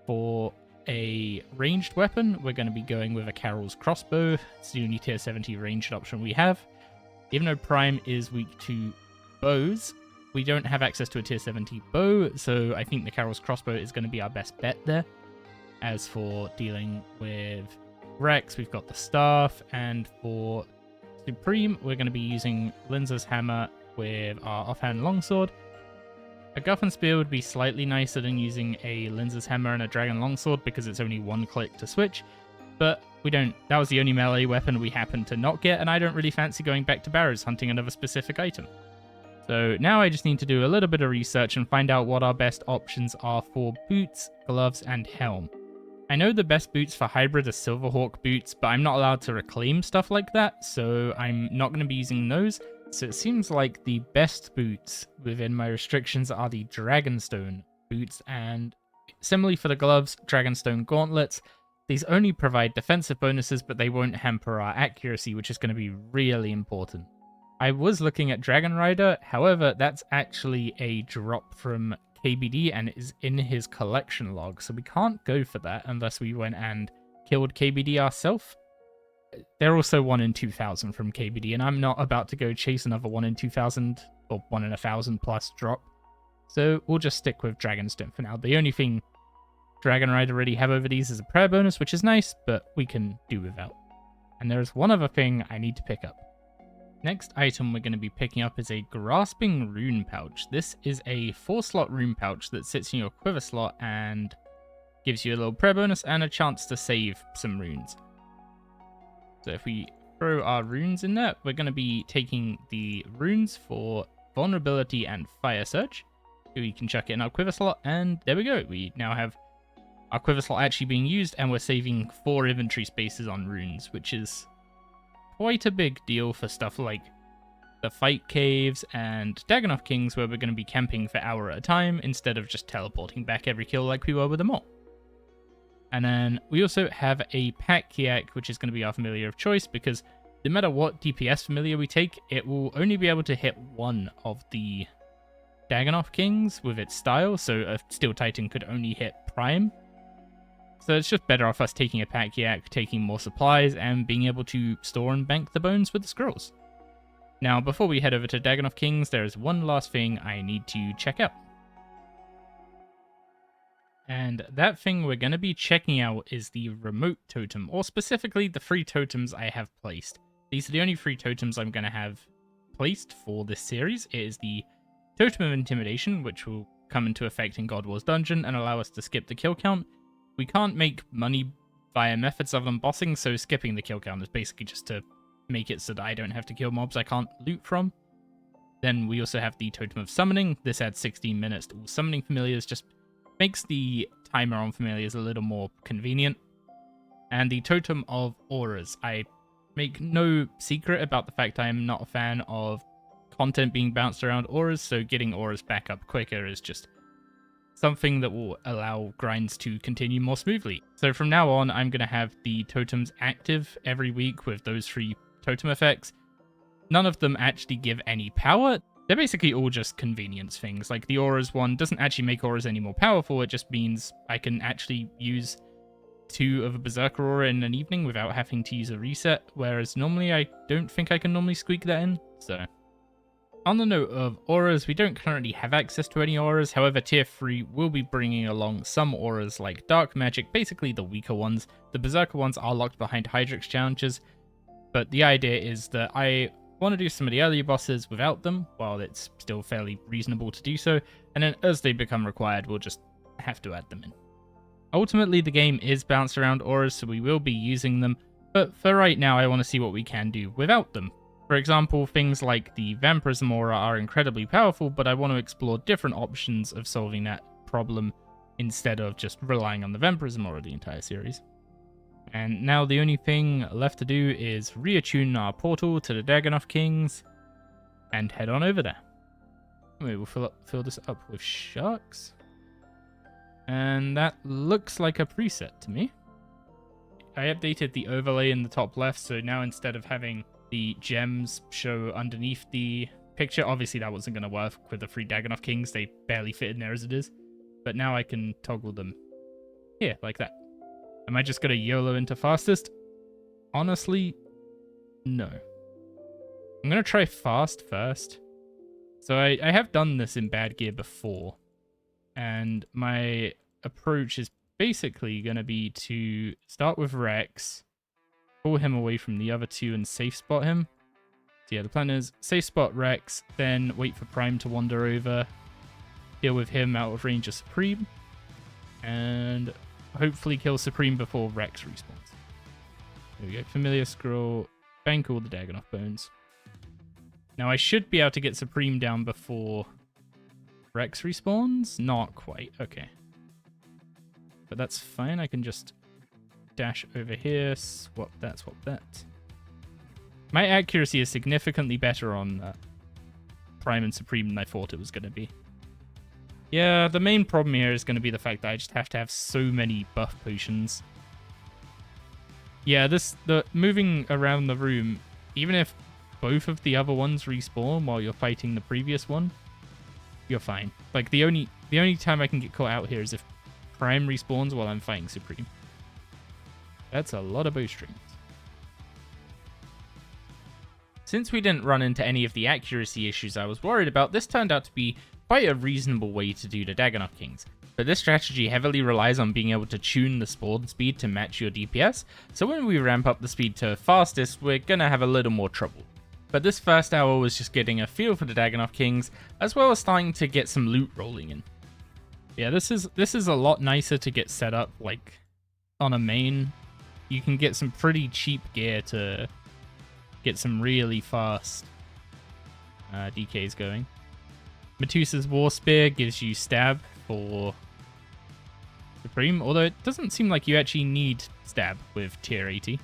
For a ranged weapon, we're going to be going with a Carol's crossbow. It's the only tier 70 ranged option we have. Even though Prime is weak to bows, we don't have access to a tier 70 bow, so I think the Carol's crossbow is going to be our best bet there. As for dealing with Rex, we've got the staff, and for Supreme, we're going to be using Linza's hammer with our offhand longsword. A Guffin Spear would be slightly nicer than using a Linza's hammer and a Dragon Longsword because it's only one click to switch, but that was the only melee weapon we happened to not get, and I don't really fancy going back to Barrows hunting another specific item. So now I just need to do a little bit of research and find out what our best options are for boots, gloves, and helm. I know the best boots for hybrid are Silverhawk boots, but I'm not allowed to reclaim stuff like that, so I'm not going to be using those. So it seems like the best boots within my restrictions are the Dragonstone boots, and similarly for the gloves, Dragonstone gauntlets. These only provide defensive bonuses, but they won't hamper our accuracy, which is going to be really important. I was looking at Dragon Rider, however, that's actually a drop from KBD and is in his collection log, so we can't go for that unless we went and killed KBD ourselves. They're also 1 in 2,000 from KBD, and I'm not about to go chase another 1 in 2,000 or 1 in 1,000 plus drop, so we'll just stick with Dragonstone for now. The only thing Dragon Rider already have over these is a prayer bonus, which is nice, but we can do without. And there's one other thing I need to pick up. Next item we're going to be picking up is a Grasping Rune Pouch. This is a 4-slot rune pouch that sits in your quiver slot and gives you a little prayer bonus and a chance to save some runes. So if we throw our runes in there, we're going to be taking the runes for Vulnerability and Fire Surge. We can chuck it in our quiver slot, and there we go. We now have our quiver slot actually being used, and we're saving 4 inventory spaces on runes, which is quite a big deal for stuff like the Fight Caves and Dagonoth Kings, where we're going to be camping for an hour at a time instead of just teleporting back every kill like we were with them all. And then we also have a Pack Yak, which is going to be our familiar of choice, because no matter what DPS familiar we take, it will only be able to hit one of the Dagonoth Kings with its style, so a Steel Titan could only hit Prime. So it's just better off us taking a Pack Yak, taking more supplies, and being able to store and bank the bones with the scrolls. Now, before we head over to Dagonoth Kings, there is one last thing I need to check out. And that thing we're going to be checking out is the remote totem, or specifically the 3 totems I have placed. These are the only 3 totems I'm going to have placed for this series. It is the Totem of Intimidation, which will come into effect in God Wars Dungeon and allow us to skip the kill count. We can't make money via methods other than bossing, so skipping the kill count is basically just to make it so that I don't have to kill mobs I can't loot from. Then we also have the Totem of Summoning. This adds 16 minutes to all summoning familiars, just makes the timer on familiars a little more convenient. And the Totem of Auras. I make no secret about the fact I am not a fan of content being bounced around auras, so getting auras back up quicker is just something that will allow grinds to continue more smoothly. So from now on, I'm going to have the totems active every week with those 3 totem effects. None of them actually give any power. They're basically all just convenience things. Like the auras one doesn't actually make auras any more powerful, it just means I can actually use 2 of a Berserker aura in an evening without having to use a reset, whereas normally I don't think I can normally squeak that in, so. On the note of auras, we don't currently have access to any auras, however tier 3 will be bringing along some auras like Dark Magic, basically the weaker ones. The Berserker ones are locked behind Hydrix challenges, but the idea is that I want to do some of the earlier bosses without them, while it's still fairly reasonable to do so, and then as they become required, we'll just have to add them in. Ultimately, the game is bounced around auras, so we will be using them, but for right now, I want to see what we can do without them. For example, things like the Vampirism aura are incredibly powerful, but I want to explore different options of solving that problem instead of just relying on the Vampirism aura the entire series. And now the only thing left to do is reattune our portal to the Dagonoth Kings and head on over there. We will fill this up with sharks. And that looks like a preset to me. I updated the overlay in the top left, so now instead of having the gems show underneath the picture, obviously that wasn't going to work with the 3 Dagonoth Kings, they barely fit in there as it is, but now I can toggle them here, like that. Am I just going to YOLO into fastest? Honestly, no. I'm going to try fast first. So I have done this in bad gear before, and my approach is basically going to be to start with Rex, pull him away from the other 2 and safe spot him. So yeah, the plan is safe spot Rex, then wait for Prime to wander over, deal with him out of range of Supreme, and hopefully kill Supreme before Rex respawns. There we go, Familiar Scroll, bank all the Dagonoth bones. Now I should be able to get Supreme down before Rex respawns? Not quite, okay. But that's fine, I can just dash over here, swap that, swap that. My accuracy is significantly better on Prime and Supreme than I thought it was going to be. Yeah, the main problem here is going to be the fact that I just have to have so many buff potions. Yeah, the moving around the room, even if both of the other ones respawn while you're fighting the previous one, you're fine. Like, the only time I can get caught out here is if Prime respawns while I'm fighting Supreme. That's a lot of bowstrings. Since we didn't run into any of the accuracy issues I was worried about, this turned out to be quite a reasonable way to do the Dagonoth Kings. But this strategy heavily relies on being able to tune the spawn speed to match your DPS, so when we ramp up the speed to fastest, we're gonna have a little more trouble. But this first hour was just getting a feel for the Dagonoth Kings, as well as starting to get some loot rolling in. Yeah, this is a lot nicer to get set up, like, on a main. You can get some pretty cheap gear to get some really fast DKs going. Medusa's War Spear gives you stab for Supreme, although it doesn't seem like you actually need stab with tier 80.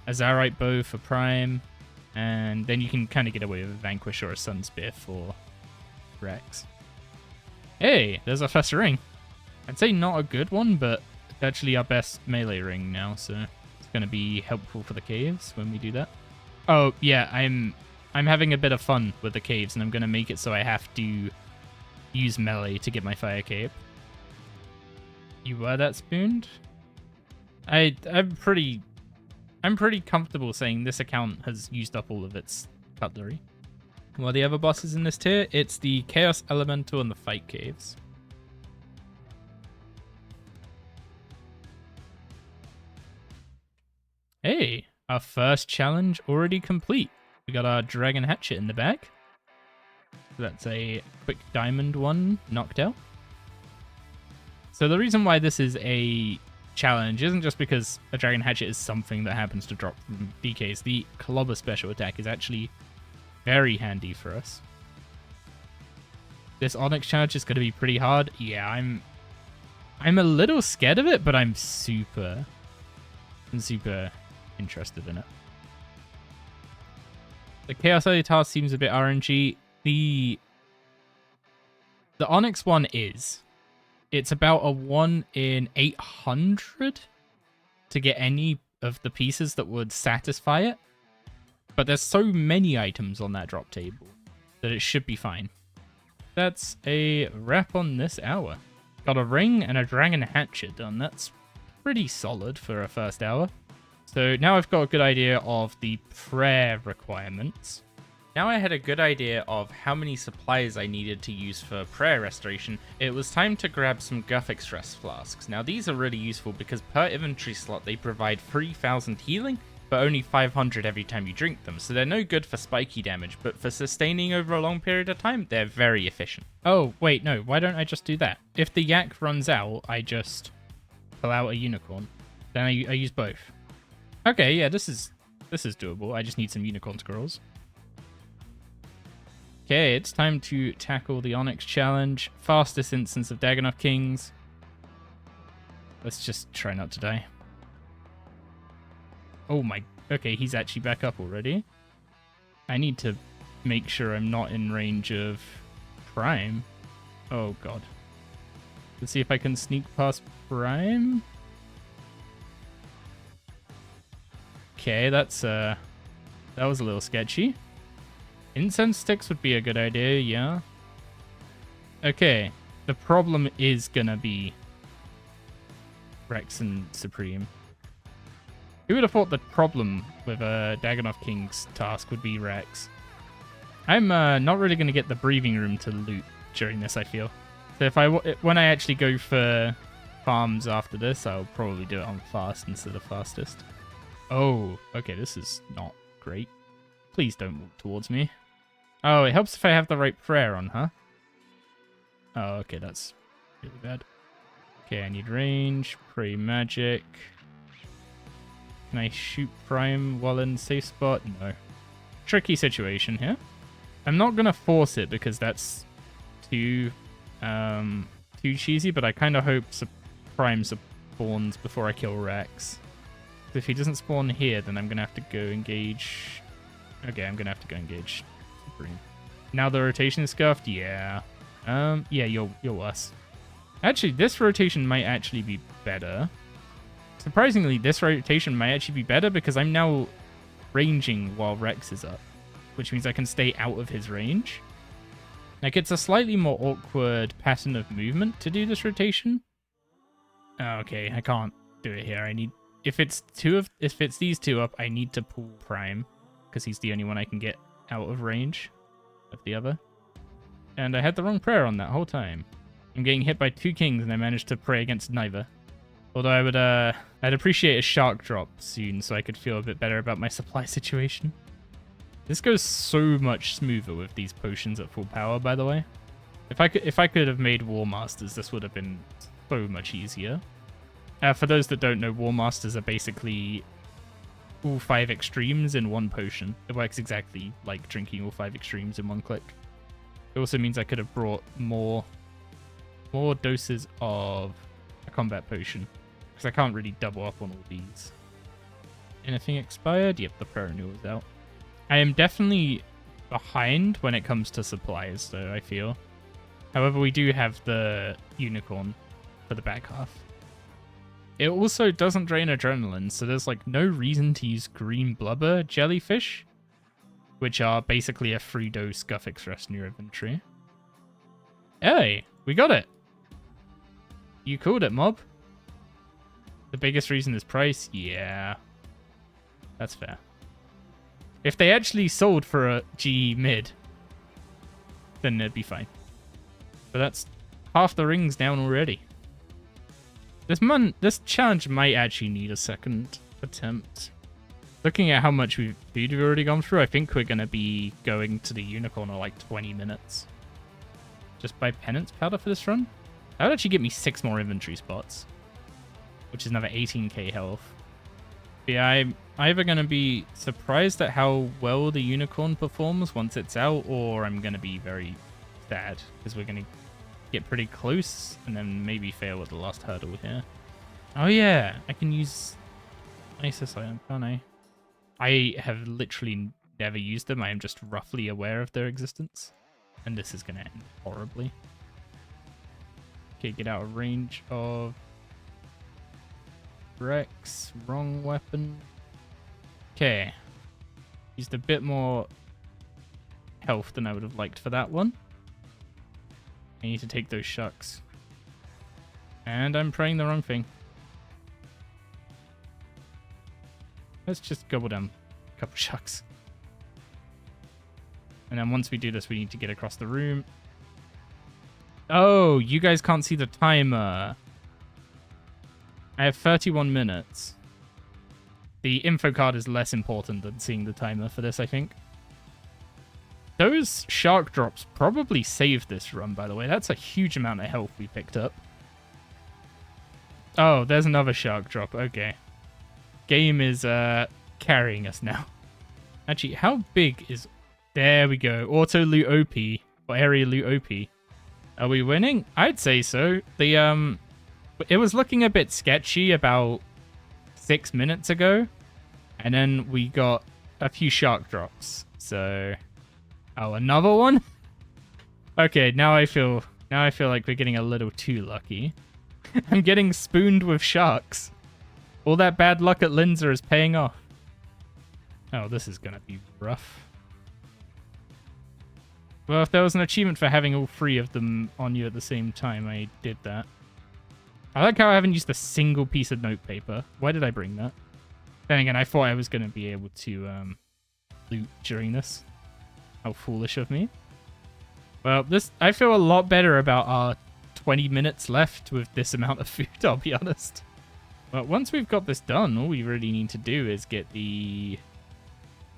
A Zarite Bow for Prime, and then you can kind of get away with a Vanquish or a Sun Spear for Rex. Hey, there's our first ring. I'd say not a good one, but it's actually our best melee ring now, so it's going to be helpful for the caves when we do that. Oh, yeah, I'm having a bit of fun with the caves, and I'm going to make it so I have to use melee to get my fire cape. You were that spooned? I'm pretty comfortable saying this account has used up all of its cutlery. What are the other bosses in this tier? It's the Chaos Elemental and the Fight Caves. Hey, our first challenge already complete. We got our Dragon Hatchet in the bag. So that's a quick diamond one knocked out. So the reason why this is a challenge isn't just because a Dragon Hatchet is something that happens to drop from DKs. The Clobber special attack is actually very handy for us. This Onyx challenge is going to be pretty hard. Yeah, I'm a little scared of it, but I'm super interested in it. The Chaos Early task seems a bit RNG. The Onyx one is. It's about a 1 in 800 to get any of the pieces that would satisfy it. But there's so many items on that drop table that it should be fine. That's a wrap on this hour. Got a ring and a Dragon Hatchet done. That's pretty solid for a first hour. So now I've got a good idea of the prayer requirements. Now I had a good idea of how many supplies I needed to use for prayer restoration, it was time to grab some Guthix Stress Flasks. Now these are really useful because per inventory slot they provide 3000 healing, but only 500 every time you drink them, so they're no good for spiky damage, but for sustaining over a long period of time, they're very efficient. Oh, wait, no, why don't I just do that? If the yak runs out, I just pull out a unicorn. Then I use both. Okay, yeah, this is doable. I just need some unicorn scrolls. Okay, it's time to tackle the Onyx challenge. Fastest instance of Dagonoth Kings. Let's just try not to die. Oh my... Okay, he's actually back up already. I need to make sure I'm not in range of Prime. Oh god. Let's see if I can sneak past Prime. Okay, that was a little sketchy. Incense sticks would be a good idea, yeah. Okay, the problem is gonna be Rex and Supreme. Who would have thought the problem with a Dagonoth King's task would be Rex? I'm not really gonna get the breathing room to loot during this, I feel. So when I actually go for farms after this, I'll probably do it on fast instead of fastest. Oh, okay, this is not great. Please don't walk towards me. Oh, it helps if I have the right prayer on, huh? Oh, okay, that's really bad. Okay, I need range, pray magic. Can I shoot Prime while in safe spot? No. Tricky situation here. I'm not gonna force it because that's too cheesy, but I kind of hope Prime spawns before I kill Rex. If he doesn't spawn here, then I'm gonna have to go engage. Okay, I'm gonna have to go engage Supreme. Now the rotation is scuffed. Yeah. Yeah, you're worse. Actually, this rotation might actually be better. Surprisingly, this rotation might actually be better because I'm now ranging while Rex is up, which means I can stay out of his range. Like, it's a slightly more awkward pattern of movement to do this rotation. Oh, okay, I can't do it here. I need... If it's these two up, I need to pull Prime, because he's the only one I can get out of range of the other. And I had the wrong prayer on that whole time. I'm getting hit by 2 kings, and I managed to pray against neither. Although I would, I'd appreciate a shark drop soon, so I could feel a bit better about my supply situation. This goes so much smoother with these potions at full power, by the way. If I could have made War Masters, this would have been so much easier. For those that don't know, War Masters are basically all 5 extremes in one potion. It works exactly like drinking all 5 extremes in one click. It also means I could have brought more doses of a combat potion, because I can't really double up on all these. Anything expired? Yep, the prayer renewal is out. I am definitely behind when it comes to supplies, though, I feel. However, we do have the unicorn for the back half. It also doesn't drain adrenaline, so there's like no reason to use green blubber jellyfish, which are basically a free dose Guffix rest in your inventory. Hey, we got it! You called it, mob. The biggest reason is price? Yeah. That's fair. If they actually sold for a GE mid, then it'd be fine. But that's half the rings down already. This challenge might actually need a second attempt. Looking at how much food we've already gone through, I think we're going to be going to the unicorn in like 20 minutes. Just buy penance powder for this run? That would actually get me 6 more inventory spots, which is another 18k health. But yeah, I'm either going to be surprised at how well the unicorn performs once it's out, or I'm going to be very sad, because we're going to get pretty close and then maybe fail at the last hurdle here. Oh yeah, I can use Isis Item, can't I? I have literally never used them. I am just roughly aware of their existence. And this is going to end horribly. Okay, get out of range of Rex. Wrong weapon. Okay. Used a bit more health than I would have liked for that one. I need to take those shucks. And I'm praying the wrong thing. Let's just gobble down a couple shucks. And then once we do this, we need to get across the room. Oh, you guys can't see the timer. I have 31 minutes. The info card is less important than seeing the timer for this, I think. Those shark drops probably saved this run, by the way. That's a huge amount of health we picked up. Oh, there's another shark drop. Okay. Game is carrying us now. Actually, how big is... There we go. Auto loot OP. Or area loot OP. Are we winning? I'd say so. It was looking a bit sketchy about 6 minutes ago. And then we got a few shark drops. So... Oh, another one? Okay, now I feel like we're getting a little too lucky. I'm getting spooned with sharks. All that bad luck at Linza is paying off. Oh, this is gonna be rough. Well, if there was an achievement for having all 3 of them on you at the same time, I did that. I like how I haven't used a single piece of notepaper. Why did I bring that? Then again, I thought I was gonna be able to loot during this. How foolish of me. Well, I feel a lot better about our 20 minutes left with this amount of food, I'll be honest. But once we've got this done, all we really need to do is get the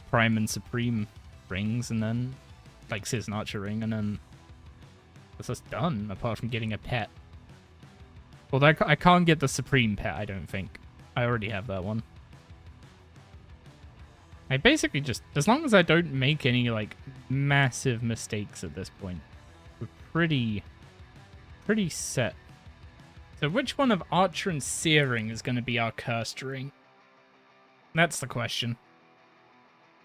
Prime and Supreme rings, and then, like, Sears and Archer ring, and then that's just done, apart from getting a pet. Although I can't get the Supreme pet, I don't think. I already have that one. I basically just, as long as I don't make any, like, massive mistakes at this point, we're pretty set. So which one of Archer and Searing is going to be our cursed ring? That's the question.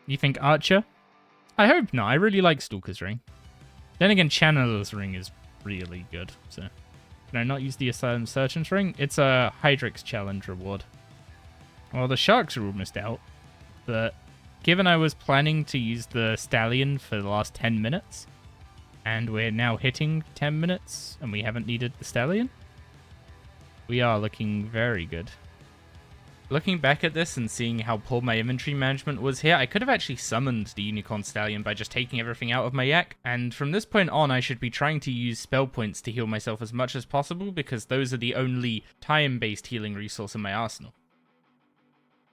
You think Archer? I hope not. I really like Stalker's ring. Then again, Channeler's ring is really good. So can I not use the Asylum Surgeon's ring? It's a Hydrix challenge reward. Well, the sharks are almost out, but given I was planning to use the stallion for the last 10 minutes, and we're now hitting 10 minutes, and we haven't needed the stallion, we are looking very good. Looking back at this and seeing how poor my inventory management was here, I could have actually summoned the Unicorn Stallion by just taking everything out of my yak, and from this point on I should be trying to use spell points to heal myself as much as possible, because those are the only time-based healing resource in my arsenal.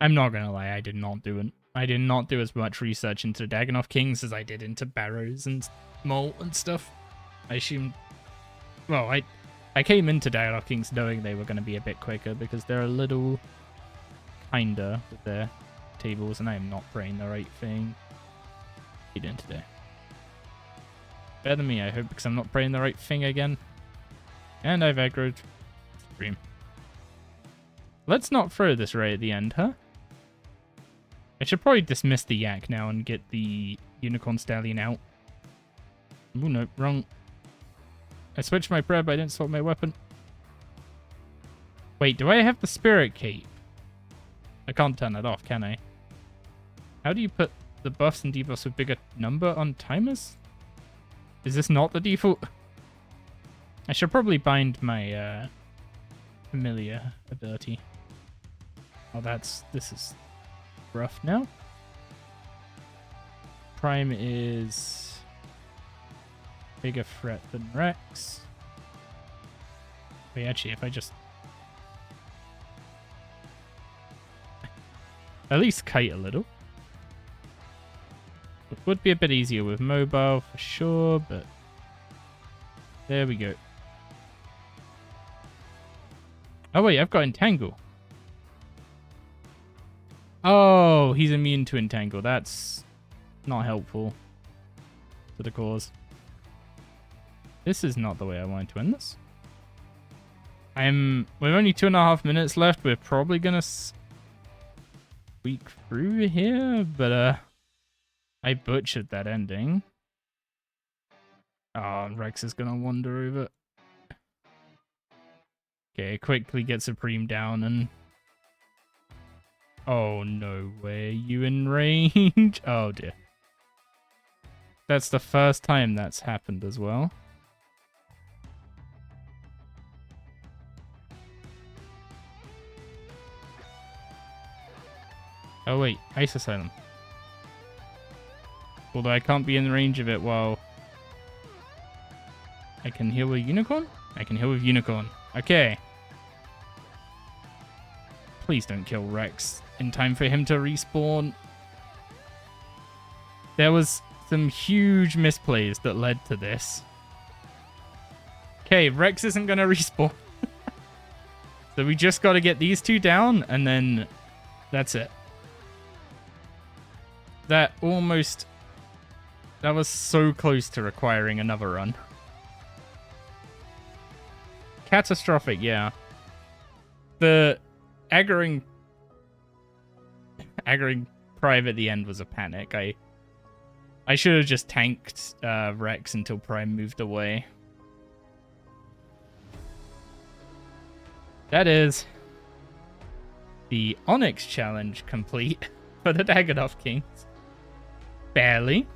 I'm not gonna lie, I did not do as much research into Dagonoth Kings as I did into Barrows and Molt and stuff. I assumed... Well, I came into Dagonoth Kings knowing they were going to be a bit quicker, because they're a little kinder with their tables, and I am not praying the right thing. What are you doing today? Better than me, I hope, because I'm not praying the right thing again. And I've aggroed stream. Let's not throw this right at the end, huh? I should probably dismiss the yak now and get the Unicorn Stallion out. Oh no, wrong. I switched my prayer, but I didn't swap my weapon. Wait, do I have the Spirit Cape? I can't turn that off, can I? How do you put the buffs and debuffs with bigger number on timers? Is this not the default? I should probably bind my familiar ability. Oh, this is rough now. Prime is bigger threat than Rex. Wait, actually, if I just at least kite a little. It would be a bit easier with mobile for sure, but there we go. Oh wait, I've got Entangle. Oh, he's immune to Entangle. That's not helpful to the cause. This is not the way I wanted to end this. With only 2.5 minutes left. We're probably gonna squeak through here, but I butchered that ending. Oh, Rex is gonna wander over. Okay, quickly get Supreme down and... Oh, no way. You in range? Oh, dear. That's the first time that's happened as well. Oh, wait. Ice Asylum. Although I can't be in range of it while... I can heal with Unicorn? I can heal with Unicorn. Okay. Please don't kill Rex in time for him to respawn. There was some huge misplays that led to this. Okay, Rex isn't going to respawn. So we just got to get these two down, and then that's it. That was so close to requiring another run. Catastrophic, yeah. The aggroing Prime at the end was a panic. I should have just tanked Rex until Prime moved away. That is the Onyx challenge complete for the Dagonoth Kings. Barely.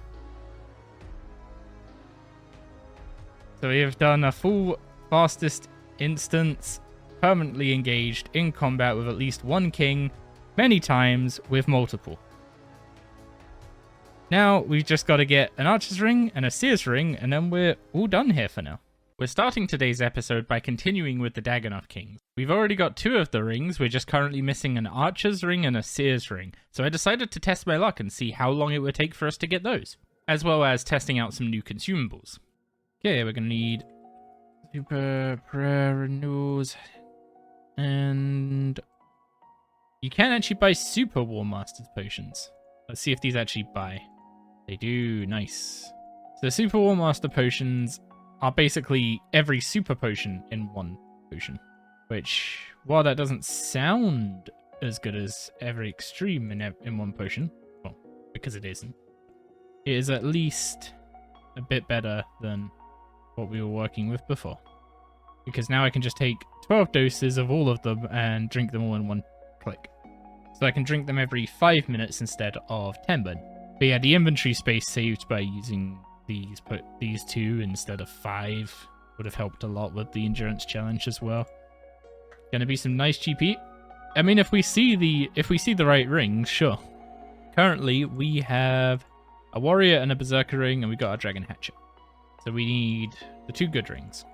So we have done a full fastest instance, permanently engaged in combat with at least one king, many times with multiple. Now we've just got to get an Archer's Ring and a Sears Ring, and then we're all done here for now. We're starting today's episode by continuing with the Dagonoth Kings. We've already got 2 of the rings, we're just currently missing an Archer's Ring and a Sears Ring, so I decided to test my luck and see how long it would take for us to get those, as well as testing out some new consumables. Okay, we're going to need Super Prayer Renewals, and you can actually buy Super War Master's Potions. Let's see if these actually buy. They do, nice. So Super War Master Potions are basically every super potion in one potion, which, while that doesn't sound as good as every extreme in one potion, well, because it isn't, it is at least a bit better than what we were working with before, because now I can just take 12 doses of all of them and drink them all in one click. So I can drink them every 5 minutes instead of 10 burn. But yeah, the inventory space saved by using these 2 instead of 5 would have helped a lot with the endurance challenge as well. Gonna be some nice GP. I mean, if we see the right rings, sure. Currently, we have a warrior and a berserker ring, and we got a dragon hatchet. So we need the 2 good rings.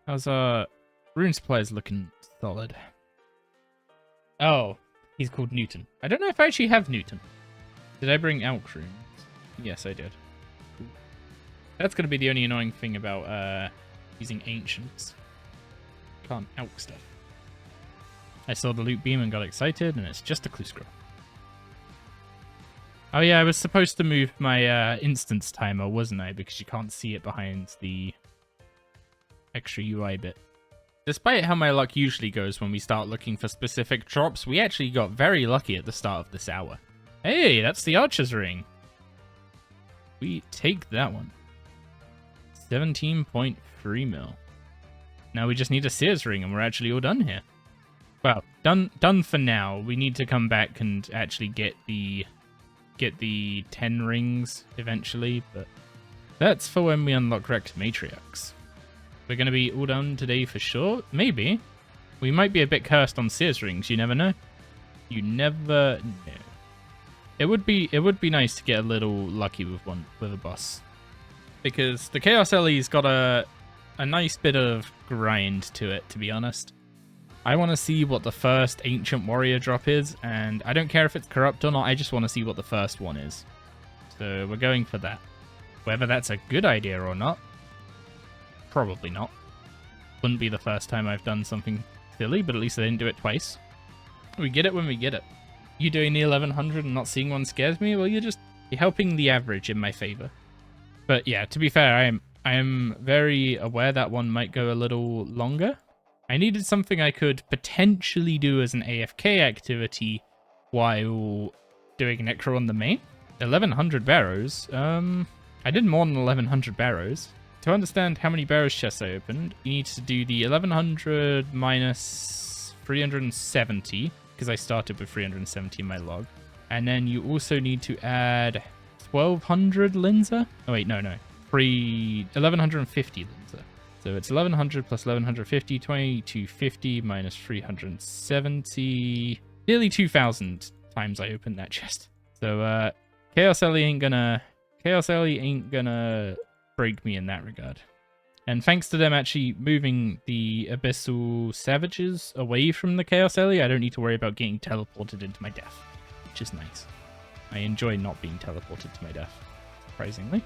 How's our rune supplies looking solid? Oh, he's called Newton. I don't know if I actually have Newton. Did I bring elk runes? Yes, I did. Cool. That's going to be the only annoying thing about using ancients. Can't elk stuff. I saw the loot beam and got excited, and it's just a clue scroll. Oh yeah, I was supposed to move my instance timer, wasn't I? Because you can't see it behind the extra UI bit. Despite how my luck usually goes when we start looking for specific drops, we actually got very lucky at the start of this hour. Hey, that's the Archer's Ring. We take that one. 17.3 mil. Now we just need a Sears Ring and we're actually all done here. Well, done for now. We need to come back and actually get the 10 rings eventually, but that's for when we unlock Rex Matriarchs. We're going to be all done today for sure. Maybe. We might be a bit cursed on Sears rings, you never know. You never know. It would be nice to get a little lucky with a boss. Because the Chaos Ellie's got a nice bit of grind to it, to be honest. I want to see what the first Ancient Warrior drop is, and I don't care if it's corrupt or not, I just want to see what the first one is. So we're going for that. Whether that's a good idea or not, probably not. Wouldn't be the first time I've done something silly, but at least I didn't do it twice. We get it when we get it. You doing the 1100 and not seeing one scares me? Well, you're helping the average in my favor. But yeah, to be fair, I am very aware that one might go a little longer. I needed something I could potentially do as an AFK activity while doing Necro on the main. 1100 Barrows. I did more than 1100 Barrows. To understand how many Barrows chests I opened, you need to do the 1100 minus 370, because I started with 370 in my log. And then you also need to add 1200 Linza. Oh wait, no. 1150 Linza. So it's 1100 plus 1150, 2250 minus 370. Nearly 2000 times I opened that chest. So Chaos Ellie ain't gonna break me in that regard. And thanks to them actually moving the Abyssal Savages away from the Chaos Ellie, I don't need to worry about getting teleported into my death, which is nice. I enjoy not being teleported to my death, surprisingly.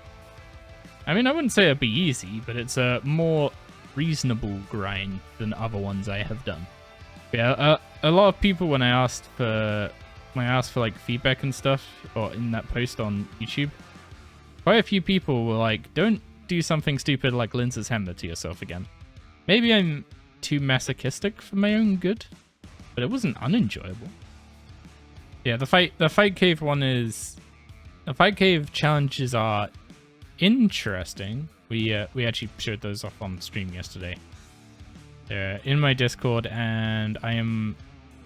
I mean, I wouldn't say it'd be easy, but it's a more reasonable grind than other ones I have done. Yeah, a lot of people when I asked for like feedback and stuff, or in that post on YouTube, quite a few people were like, "Don't do something stupid like Linza's Hammer to yourself again." Maybe I'm too masochistic for my own good, but it wasn't unenjoyable. Yeah, the fight cave one is... The fight cave challenges are interesting. We actually showed those off on stream yesterday. They're in my Discord, and I am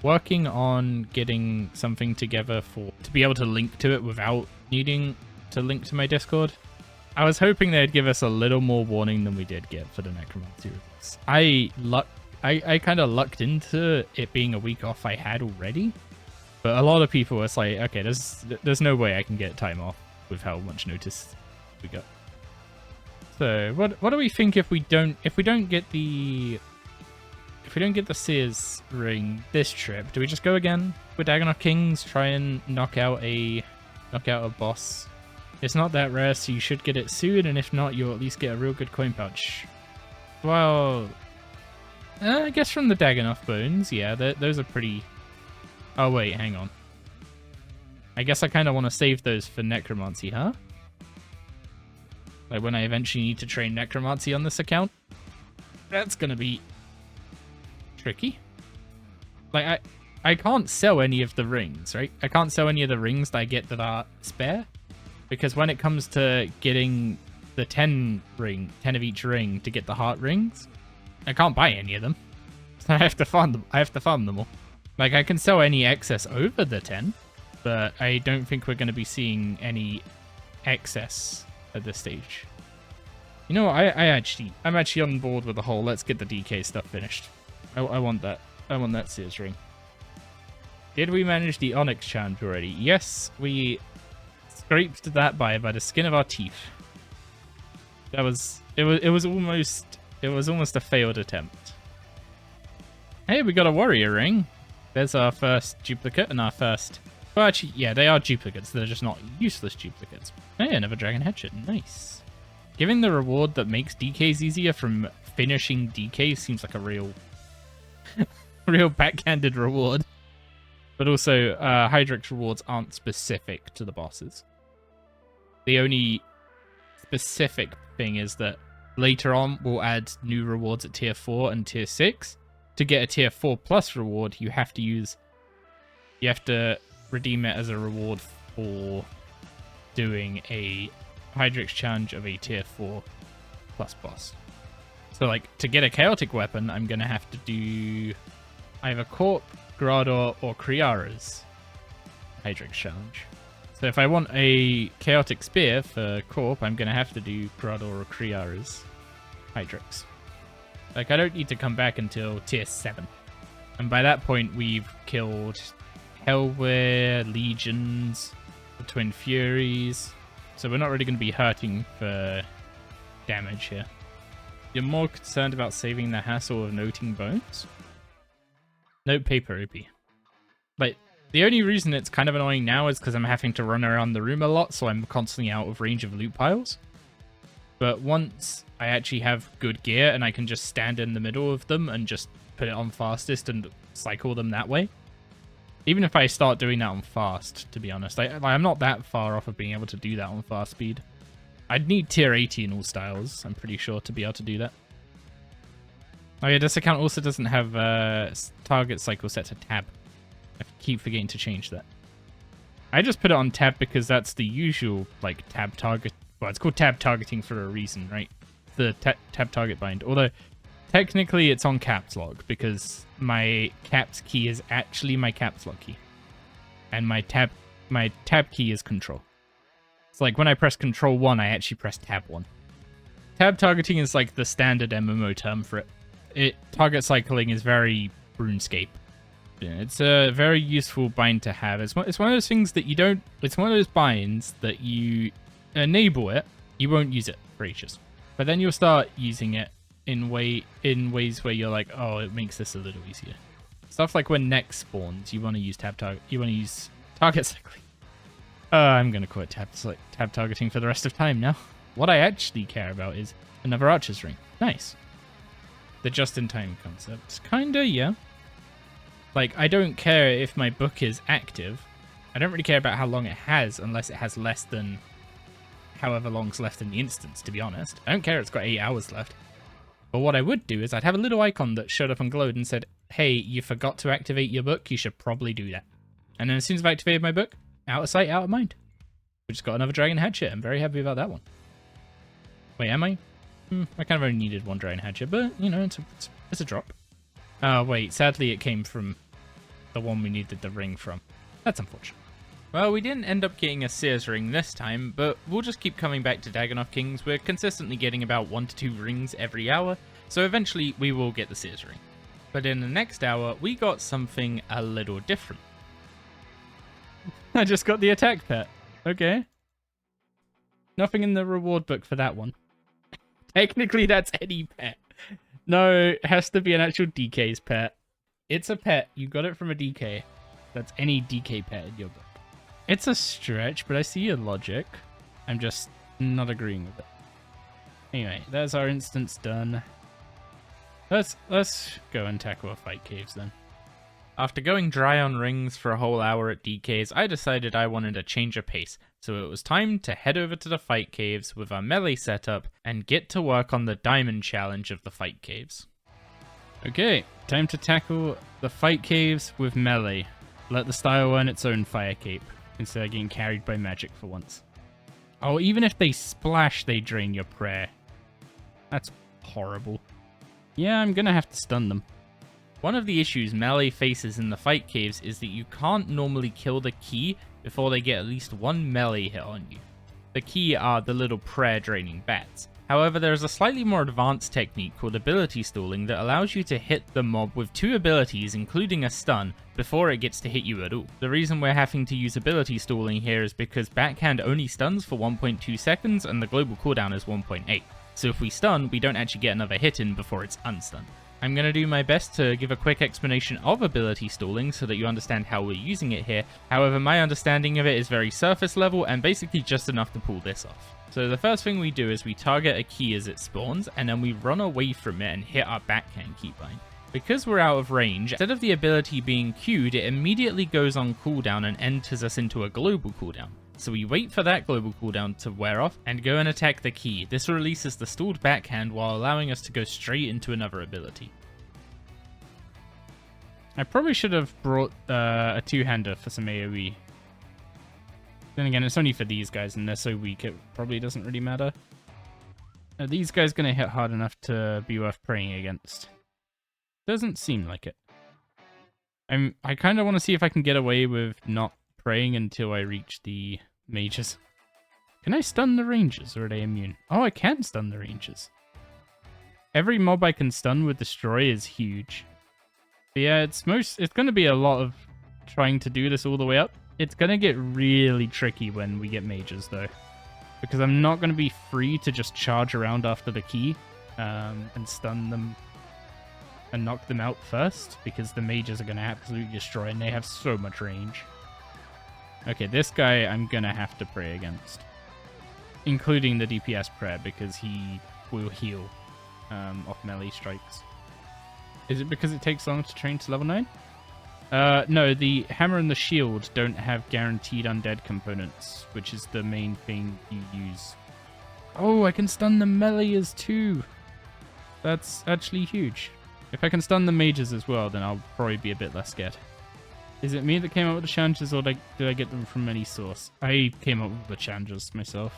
working on getting something together to be able to link to it without needing to link to my Discord. I was hoping they'd give us a little more warning than we did get for the Necromancy release. I kind of lucked into it being a week off I had already. But a lot of people were like, okay, there's no way I can get time off with how much notice we got. So what do we think if we don't get the Sears ring this trip? Do we just go again with Dagonoth Kings, try and knock out a boss? It's not that rare, so you should get it soon, and if not, you'll at least get a real good coin pouch. Well, I guess from the Dagonoth bones, yeah, those are pretty... Oh wait, hang on. I guess I kind of want to save those for Necromancy, huh? Like when I eventually need to train Necromancy on this account. That's gonna be tricky. Like I can't sell any of the rings, right? I can't sell any of the rings that I get that are spare. Because when it comes to getting the 10 of each ring to get the heart rings, I can't buy any of them. So I have to farm them. I have to farm them all. Like, I can sell any excess over the 10, but I don't think we're going to be seeing any excess at this stage. You know what? I'm actually on board with the whole let's get the DK stuff finished. I want that. I want that Sears ring. Did we manage the Onyx challenge already? Yes, we scraped that by the skin of our teeth. It was almost a failed attempt. Hey, we got a warrior ring. There's our first duplicate and our first... Well, actually, yeah, they are duplicates. They're just not useless duplicates. Hey, another dragon headshot. Nice. Giving the reward that makes DKs easier from finishing DKs seems like a real backhanded reward. But also, Hydrix rewards aren't specific to the bosses. The only specific thing is that later on, we'll add new rewards at tier 4 and tier 6. To get a tier 4 plus reward, you have to redeem it as a reward for doing a Hydrix challenge of a tier 4 plus boss. So, like, to get a chaotic weapon, I'm going to have to do either Corp, Grador, or Kriara's Hydrix challenge. So if I want a chaotic spear for Corp, I'm going to have to do Grador or Kriara's Hydrix. Like, I don't need to come back until tier 7. And by that point, we've killed Hellware, Legions, the Twin Furies. So we're not really going to be hurting for damage here. You're more concerned about saving the hassle of noting bones? Note paper, OP. But the only reason it's kind of annoying now is because I'm having to run around the room a lot, so I'm constantly out of range of loot piles. But once I actually have good gear and I can just stand in the middle of them and just put it on fastest and cycle them that way. Even if I start doing that on fast, to be honest. I'm not that far off of being able to do that on fast speed. I'd need tier 80 in all styles, I'm pretty sure, to be able to do that. Oh yeah, this account also doesn't have target cycle set to tab. I keep forgetting to change that. I just put it on tab because that's the usual, like, tab target. Well, it's called tab targeting for a reason, right? The tab target bind. Although, technically it's on caps lock because my caps key is actually my caps lock key. And my tab key is control. It's like when I press control 1, I actually press tab 1. Tab targeting is like the standard MMO term for it. Target cycling is very RuneScape. It's a very useful bind to have. It's one of those things that you don't... It's one of those binds that you enable it, you won't use it for ages. But then you'll start using it in ways where you're like, oh, it makes this a little easier. Stuff like when next spawns, you want to use target cycling. I'm gonna quit tab targeting for the rest of time now. What I actually care about is another archer's ring. Nice. The just-in-time concept. Kinda, yeah. Like, I don't care if my book is active. I don't really care about how long it has, unless it has less than however long's left in the instance, to be honest. I don't care if it's got 8 hours left. But what I would do is I'd have a little icon that showed up and glowed and said, hey, you forgot to activate your book, you should probably do that. And then as soon as I've activated my book, out of sight, out of mind. We just got another dragon headshot. I'm very happy about that one. Wait, am I? I kind of only needed one dragon headshot, but, you know, it's a drop. Oh, wait, sadly it came from the one we needed the ring from. That's unfortunate. Well, we didn't end up getting a Sears ring this time, but we'll just keep coming back to Dagonoth Kings. We're consistently getting about 1 to 2 rings every hour, so eventually we will get the Sears ring. But in the next hour, we got something a little different. I just got the attack pet. Okay. Nothing in the reward book for that one. Technically, that's any pet. No, it has to be an actual DK's pet. It's a pet. You got it from a DK. That's any DK pet in your book. It's a stretch, but I see your logic. I'm just not agreeing with it. Anyway, there's our instance done. Let's go and tackle a fight caves then. After going dry on rings for a whole hour at DK's, I decided I wanted a change of pace, so it was time to head over to the fight caves with our melee setup and get to work on the diamond challenge of the fight caves. Okay, time to tackle the fight caves with melee. Let the style earn its own fire cape, instead of getting carried by magic for once. Oh, even if they splash, they drain your prayer. That's horrible. Yeah, I'm gonna have to stun them. One of the issues melee faces in the fight caves is that you can't normally kill the key before they get at least one melee hit on you. The key are the little prayer draining bats. However, there is a slightly more advanced technique called ability stalling that allows you to hit the mob with 2 abilities including a stun before it gets to hit you at all. The reason we're having to use ability stalling here is because backhand only stuns for 1.2 seconds and the global cooldown is 1.8. So if we stun, we don't actually get another hit in before it's unstunned. I'm going to do my best to give a quick explanation of ability stalling so that you understand how we're using it here. However, my understanding of it is very surface level and basically just enough to pull this off. So the first thing we do is we target a key as it spawns and then we run away from it and hit our backhand keybind. Because we're out of range, instead of the ability being queued, it immediately goes on cooldown and enters us into a global cooldown. So we wait for that global cooldown to wear off and go and attack the key. This releases the stalled backhand while allowing us to go straight into another ability. I probably should have brought a two-hander for some AoE. Then again, it's only for these guys and they're so weak it probably doesn't really matter. Are these guys going to hit hard enough to be worth praying against? Doesn't seem like it. I kind of want to see if I can get away with not praying until I reach the mages. Can I stun the rangers or are they immune? Oh, I can stun the rangers. Every mob I can stun with destroy is huge. But yeah, it's going to be a lot of trying to do this all the way up. It's going to get really tricky when we get mages though, because I'm not going to be free to just charge around after the key and stun them and knock them out first, because the mages are going to absolutely destroy and they have so much range. Okay, this guy I'm going to have to pray against, including the DPS prayer, because he will heal off melee strikes. Is it because it takes long to train to level 9? No, the hammer and the shield don't have guaranteed undead components, which is the main thing you use. Oh, I can stun the meleeers too. That's actually huge. If I can stun the mages as well, then I'll probably be a bit less scared. Is it me that came up with the challenges, or did I get them from any source? I came up with the challenges myself.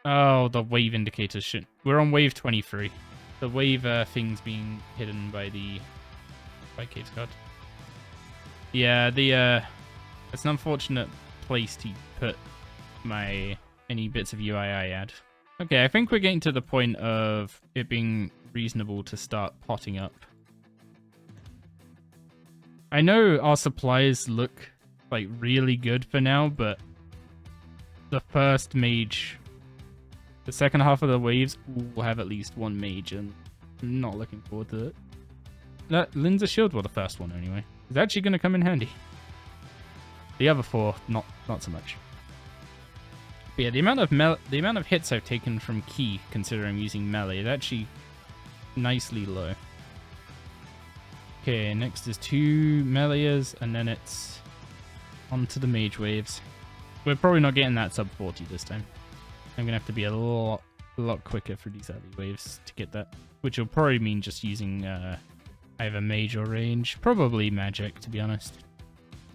Oh, the wave indicators shit. We're on wave 23. The wave thing's being hidden by the caves card. Yeah, it's an unfortunate place to put any bits of UI I add. Okay, I think we're getting to the point of it being reasonable to start potting up. I know our supplies look like really good for now, but the first mage, the second half of the waves will have at least one mage, and I'm not looking forward to it. That Linza shield, well, the first one anyway, is actually going to come in handy. The other 4, not so much. But yeah, the amount of hits I've taken from key, considering I'm using melee, is actually nicely low. Okay, next is 2 meleeers, and then it's onto the mage waves. We're probably not getting that sub 40 this time. I'm gonna have to be a lot quicker for these early waves to get that, which will probably mean just using either mage or range, probably magic to be honest.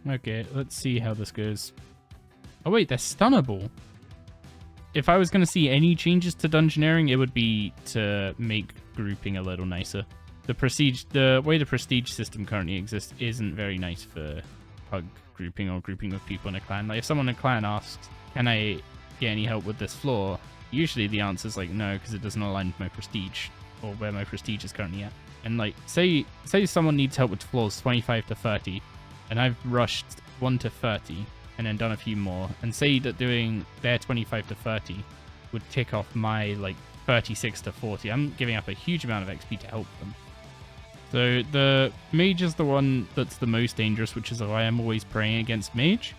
Okay, let's see how this goes. Oh wait, they're stunnable. If I was gonna see any changes to dungeoneering, it would be to make grouping a little nicer. The way the prestige system currently exists isn't very nice for pug grouping or grouping with people in a clan. Like if someone in a clan asks, can I get any help with this floor? Usually the answer is like no, because it doesn't align with my prestige or where my prestige is currently at. And like say someone needs help with floors 25 to 30 and I've rushed 1 to 30 and then done a few more, and say that doing their 25 to 30 would tick off my like 36 to 40. I'm giving up a huge amount of XP to help them. So the mage is the one that's the most dangerous, which is why I'm always praying against mage.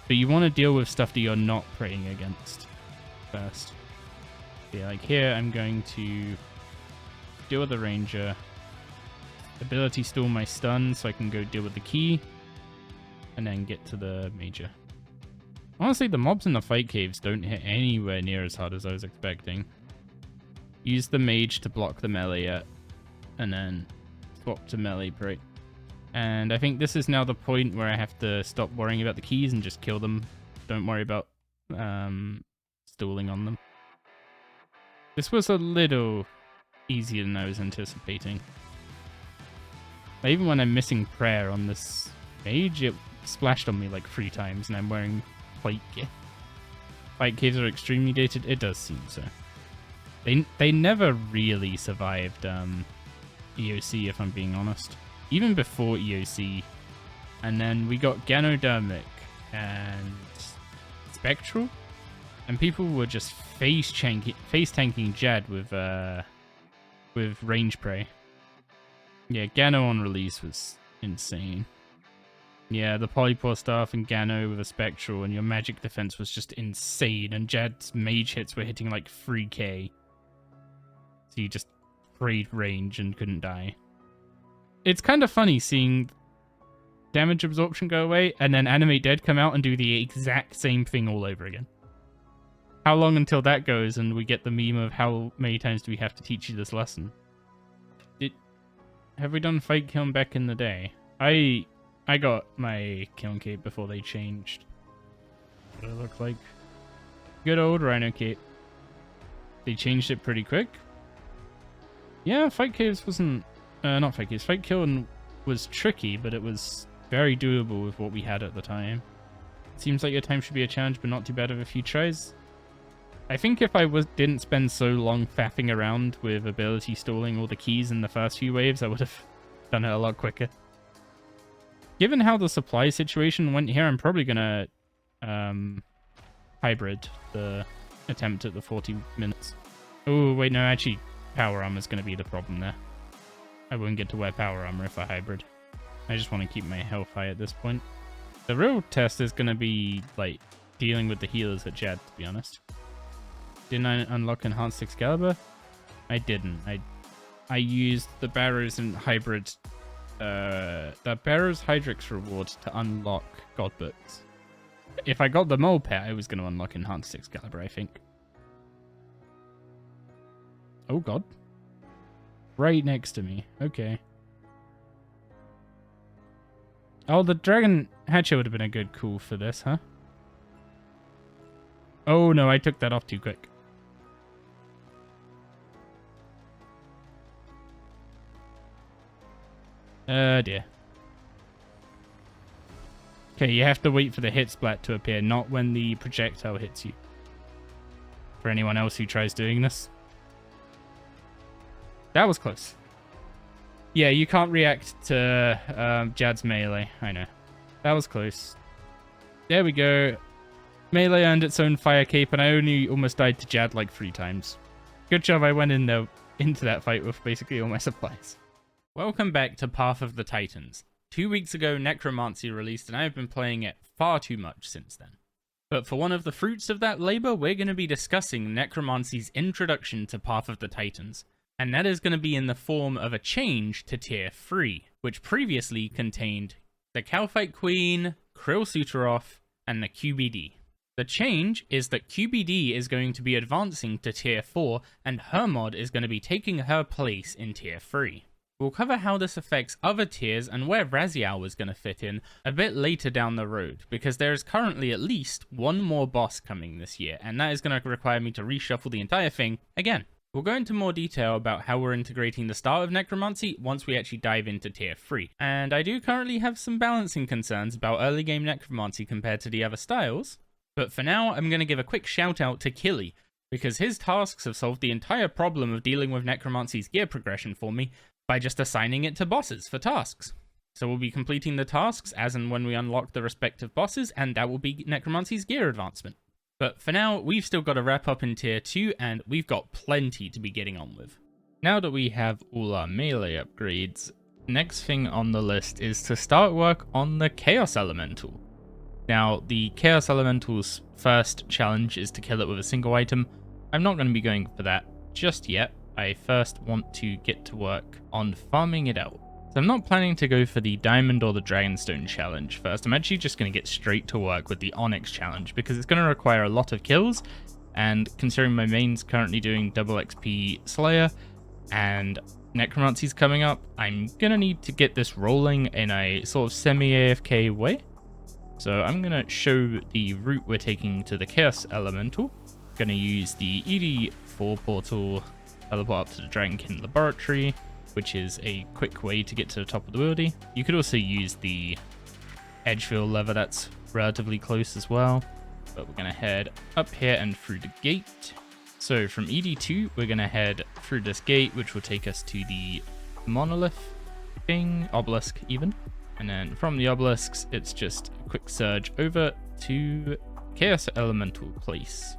But you want to deal with stuff that you're not praying against first. Yeah, like here I'm going to deal with the ranger, ability stall my stun so I can go deal with the key, and then get to the major. Honestly, the mobs in the fight caves don't hit anywhere near as hard as I was expecting. Use the mage to block the melee and then swap to melee pray. And I think this is now the point where I have to stop worrying about the keys and just kill them. Don't worry about stalling on them. This was a little easier than I was anticipating. Even when I'm missing prayer on this mage, it splashed on me like 3 times, and I'm wearing white gear. Fight caves are extremely dated. It does seem so. They never really survived EOC, if I'm being honest. Even before EOC. And then we got Ganodermic and Spectral. And people were just face tanking Jad with range prey. Yeah, Gano on release was insane. Yeah, the Polypore Staff and Gano with a Spectral, and your magic defense was just insane, and Jad's mage hits were hitting like 3k. So you just prayed range and couldn't die. It's kind of funny seeing damage absorption go away, and then Animate Dead come out and do the exact same thing all over again. How long until that goes and we get the meme of how many times do we have to teach you this lesson? Have we done fight kiln back in the day? I got my kiln cape before they changed. What did it look like? Good old Rhino cape. They changed it pretty quick. Yeah, fight caves wasn't... not fight caves. Fight kiln was tricky, but it was very doable with what we had at the time. Seems like your time should be a challenge, but not too bad of a few tries. I think if I didn't spend so long faffing around with ability stalling all the keys in the first few waves, I would have done it a lot quicker. Given how the supply situation went here, I'm probably going to hybrid the attempt at the 40 minutes. Oh, wait, no, actually, power armor is going to be the problem there. I wouldn't get to wear power armor if I hybrid. I just want to keep my health high at this point. The real test is going to be, like, dealing with the healers at Jad, to be honest. Didn't I unlock Enhanced Excalibur? I didn't. I used the Barrows and Hybrid... the Barrows Hydrix reward to unlock God Books. If I got the Mole Pet, I was going to unlock Enhanced Excalibur, I think. Oh god. Right next to me. Okay. Oh, the Dragon Hatchet would have been a good call for this, huh? Oh no, I took that off too quick. Dear. Okay, you have to wait for the hit splat to appear, not when the projectile hits you. For anyone else who tries doing this. That was close. Yeah, you can't react to Jad's melee. I know. That was close. There we go. Melee earned its own fire cape, and I only almost died to Jad like 3 times. Good job I went into that fight with basically all my supplies. Welcome back to Path of the Titans. 2 weeks ago, Necromancy released, and I have been playing it far too much since then. But for one of the fruits of that labor, we're going to be discussing Necromancy's introduction to Path of the Titans. And that is going to be in the form of a change to Tier 3, which previously contained the Calfight Queen, Krill Sutteroth, and the QBD. The change is that QBD is going to be advancing to Tier 4, and Hermod is going to be taking her place in Tier 3. We'll cover how this affects other tiers and where Raziel is going to fit in a bit later down the road, because there is currently at least one more boss coming this year, and that is going to require me to reshuffle the entire thing again. We'll go into more detail about how we're integrating the start of Necromancy once we actually dive into Tier 3. And I do currently have some balancing concerns about early game Necromancy compared to the other styles, but for now I'm going to give a quick shout out to Killy, because his tasks have solved the entire problem of dealing with Necromancy's gear progression for me by just assigning it to bosses for tasks. So we'll be completing the tasks as and when we unlock the respective bosses, and that will be Necromancy's gear advancement. But for now, we've still got to wrap up in Tier 2, and we've got plenty to be getting on with. Now that we have all our melee upgrades, next thing on the list is to start work on the Chaos Elemental. Now, the Chaos Elemental's first challenge is to kill it with a single item. I'm not going to be going for that just yet. I first want to get to work on farming it out. So I'm not planning to go for the Diamond or the Dragonstone challenge first. I'm actually just going to get straight to work with the Onyx challenge because it's going to require a lot of kills, and considering my main's currently doing double XP Slayer and Necromancy's coming up, I'm going to need to get this rolling in a sort of semi-AFK way. So I'm going to show the route we're taking to the Chaos Elemental. Going to use the ED4 portal, teleport up to the Dragonkin Laboratory, which is a quick way to get to the top of the building. You could also use the Edgefield lever, that's relatively close as well. But we're going to head up here and through the gate. So from ED2, we're going to head through this gate, which will take us to the monolith thing, obelisk even. And then from the obelisks, it's just a quick surge over to Chaos Elemental Place.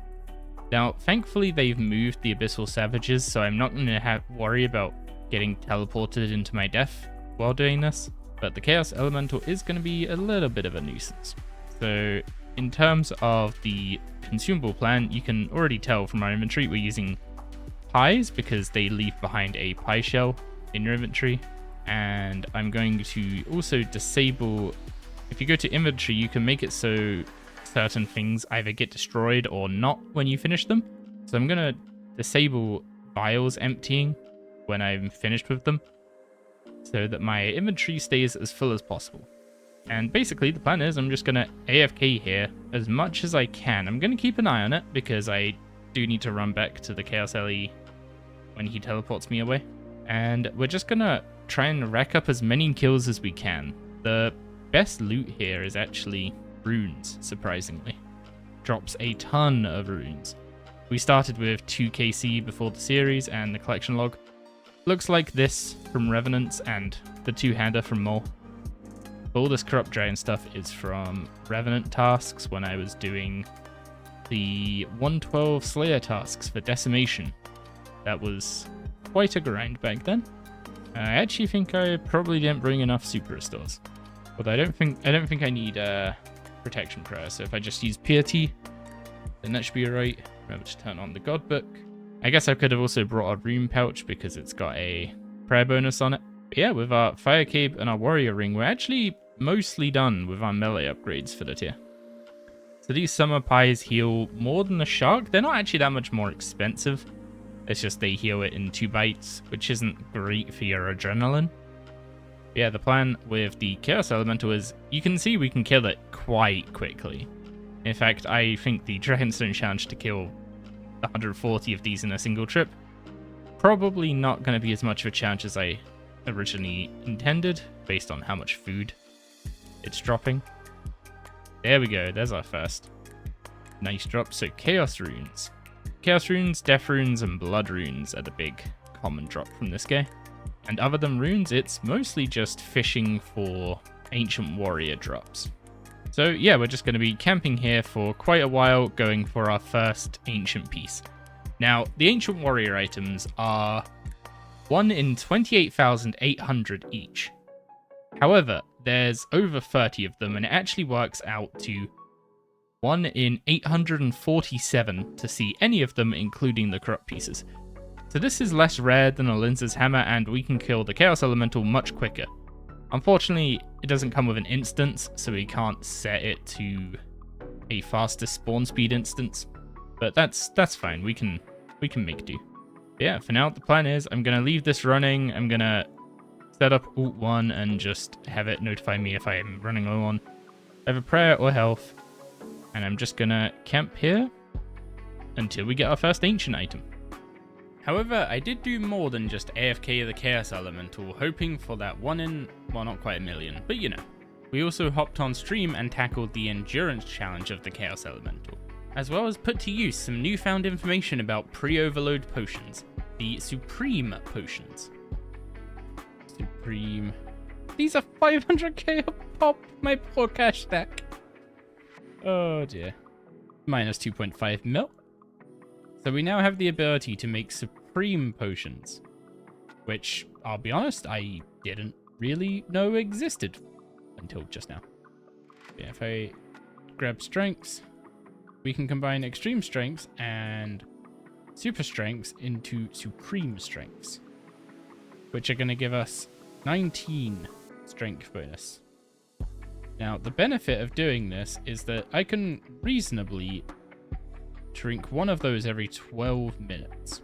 Now, thankfully, they've moved the Abyssal Savages, so I'm not going to worry about getting teleported into my death while doing this. But the Chaos Elemental is going to be a little bit of a nuisance. So in terms of the consumable plan, you can already tell from our inventory we're using pies because they leave behind a pie shell in your inventory. And I'm going to also disable, if you go to inventory, you can make it so certain things either get destroyed or not when you finish them. So I'm going to disable vials emptying when I'm finished with them so that my inventory stays as full as possible. And basically the plan is I'm just going to AFK here as much as I can. I'm going to keep an eye on it because I do need to run back to the Chaos LE when he teleports me away. And we're just going to try and rack up as many kills as we can. The best loot here is actually runes, surprisingly. Drops a ton of runes. We started with 2 KC before the series and the collection log. Looks like this from Revenants and the 2-hander from Mole. All this Corrupt Dragon stuff is from Revenant tasks when I was doing the 112 Slayer tasks for Decimation. That was quite a grind back then. I actually think I probably didn't bring enough super restores. Although I don't think I need protection prayer, so if I just use piety, then that should be alright. Remember to turn on the God Book. I guess I could have also brought a rune pouch because it's got a prayer bonus on it. But yeah, with our Fire Cape and our Warrior Ring, we're actually mostly done with our melee upgrades for the tier. So these summer pies heal more than the shark. They're not actually that much more expensive. It's just they heal it in 2 bites, which isn't great for your adrenaline. But yeah, the plan with the Chaos Elemental is you can see we can kill it quite quickly. In fact, I think the Dragonstone challenge to kill 140 of these in a single trip probably not going to be as much of a challenge as I originally intended based on how much food it's dropping. There we go, there's our first nice drop. So Chaos Runes. Chaos Runes, Death Runes, and Blood Runes are the big common drop from this guy. And other than runes, it's mostly just fishing for Ancient Warrior drops. So yeah, we're just going to be camping here for quite a while, going for our first Ancient piece. Now, the Ancient Warrior items are 1 in 28,800 each. However, there's over 30 of them, and it actually works out to 1 in 847 to see any of them, including the corrupt pieces. So this is less rare than a Linza's hammer, and we can kill the Chaos Elemental much quicker. Unfortunately, it doesn't come with an instance, so we can't set it to a faster spawn speed instance. But that's fine. We can make do. But yeah, for now the plan is I'm gonna leave this running. I'm gonna set up Alt 1 and just have it notify me if I am running low on either prayer or health. And I'm just gonna camp here until we get our first ancient item. However, I did do more than just AFK the Chaos Elemental, hoping for that 1 in, well, not quite a million, but you know. We also hopped on stream and tackled the endurance challenge of the Chaos Elemental, as well as put to use some newfound information about pre-overload potions, the Supreme potions. Supreme. These are 500k a pop, my poor cash stack. Oh dear. Minus 2.5 mil. So we now have the ability to make Supreme potions, which, I'll be honest, I didn't really know existed until just now. Yeah, if I grab strengths, we can combine extreme strengths and super strengths into Supreme strengths, which are going to give us 19 strength bonus. Now, the benefit of doing this is that I can reasonably drink one of those every 12 minutes.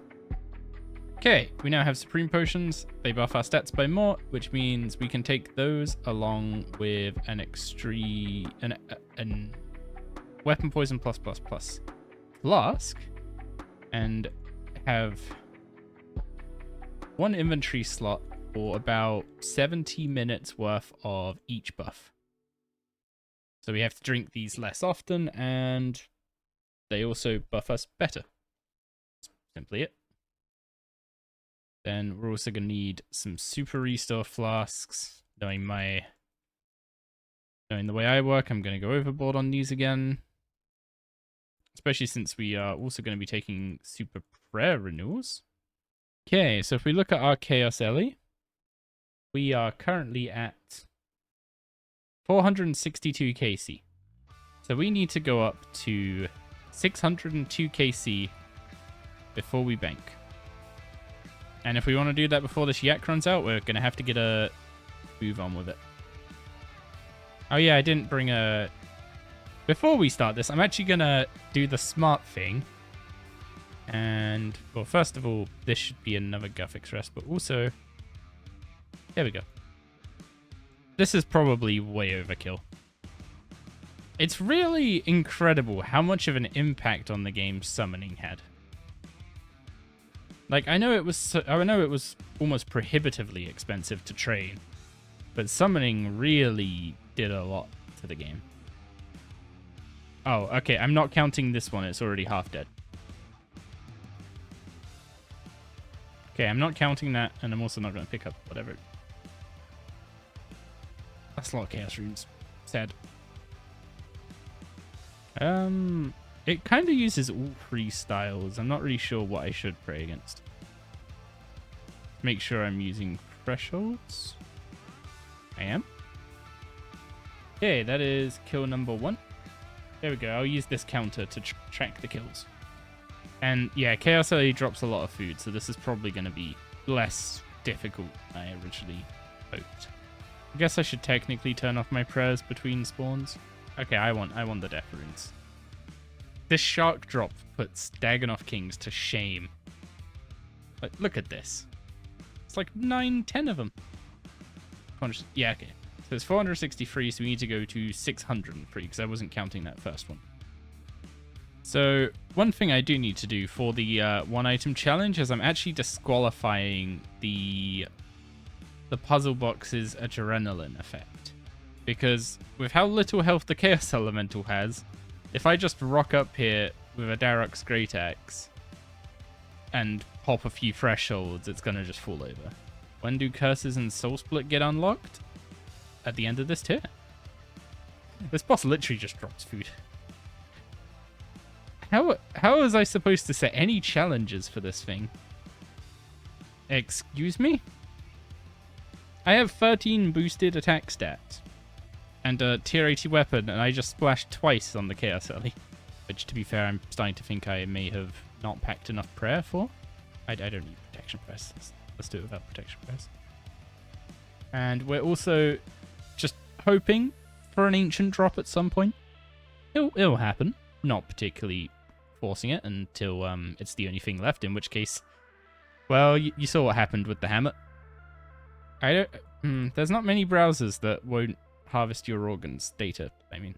Okay, we now have Supreme Potions. They buff our stats by more, which means we can take those along with an extreme... an Weapon Poison plus Flask, and have 1 inventory slot for about 70 minutes worth of each buff. So we have to drink these less often, and they also buff us better. That's simply it. Then we're also going to need some super restore flasks. Knowing the way I work, I'm going to go overboard on these again. Especially since we are also going to be taking super prayer renewals. Okay, so if we look at our Chaos Ellie, we are currently at 462 KC. So we need to go up to 602 KC before we bank. And if we want to do that before this yak runs out, we're going to have to get a move on with it. Oh yeah, I didn't bring a... Before we start this, I'm actually going to do the smart thing. And, well, first of all, this should be another Guffix rest, but also... There we go. This is probably way overkill. It's really incredible how much of an impact on the game summoning had. Like, I know it was almost prohibitively expensive to train, but summoning really did a lot to the game. Oh, okay, I'm not counting this one. It's already half dead. Okay, I'm not counting that, and I'm also not going to pick up whatever. That's a lot of chaos runes. Sad. It kind of uses all three styles. I'm not really sure what I should pray against. Make sure I'm using thresholds. I am. Okay, that is kill number 1. There we go. I'll use this counter to track the kills. And yeah, Chaos LA drops a lot of food, so this is probably going to be less difficult than I originally hoped. I guess I should technically turn off my prayers between spawns. Okay, I want the death runes. This shark drop puts Dagonoth Kings to shame. Like, look at this. It's like 9-10 of them. Yeah, okay. So it's 463, so we need to go to 603, because I wasn't counting that first one. So, one thing I do need to do for the one item challenge is I'm actually disqualifying the puzzle box's adrenaline effect. Because with how little health the Chaos Elemental has, if I just rock up here with a Darok's Great Axe and pop a few thresholds, it's going to just fall over. When do Curses and Soul Split get unlocked? At the end of this tier. This boss literally just drops food. How was I supposed to set any challenges for this thing? Excuse me? I have 13 boosted attack stats. And a tier 80 weapon, and I just splashed twice on the Chaos Ellie. Which, to be fair, I'm starting to think I may have not packed enough prayer for. I don't need protection press. Let's do it without protection press. And we're also just hoping for an ancient drop at some point. It'll happen. Not particularly forcing it until it's the only thing left, in which case, well, you saw what happened with the hammer. There's not many browsers that won't harvest your organs data, I mean.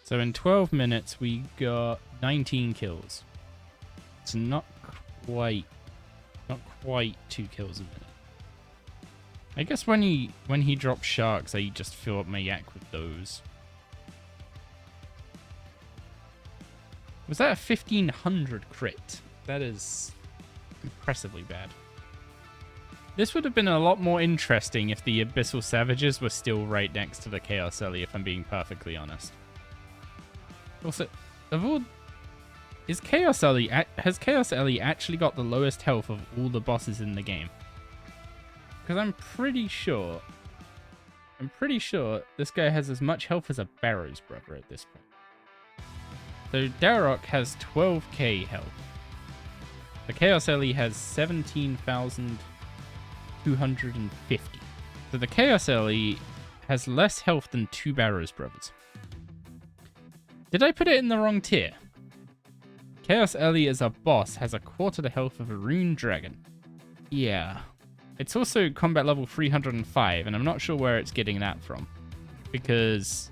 So in 12 minutes, we got 19 kills. It's not quite 2 kills a minute. I guess when he drops sharks, I just fill up my yak with those. Was that a 1500 crit? That is impressively bad. This would have been a lot more interesting if the Abyssal Savages were still right next to the Chaos Ellie, if I'm being perfectly honest. Also, has Chaos Ellie actually got the lowest health of all the bosses in the game? Because I'm pretty sure this guy has as much health as a Barrows brother at this point. So Darok has 12k health. The Chaos Ellie has 17,250. So the Chaos Ellie has less health than 2 Barrows brothers. Did I put it in the wrong tier? Chaos Ellie as a boss has a quarter the health of a rune dragon. Yeah. It's also combat level 305, and I'm not sure where it's getting that from. Because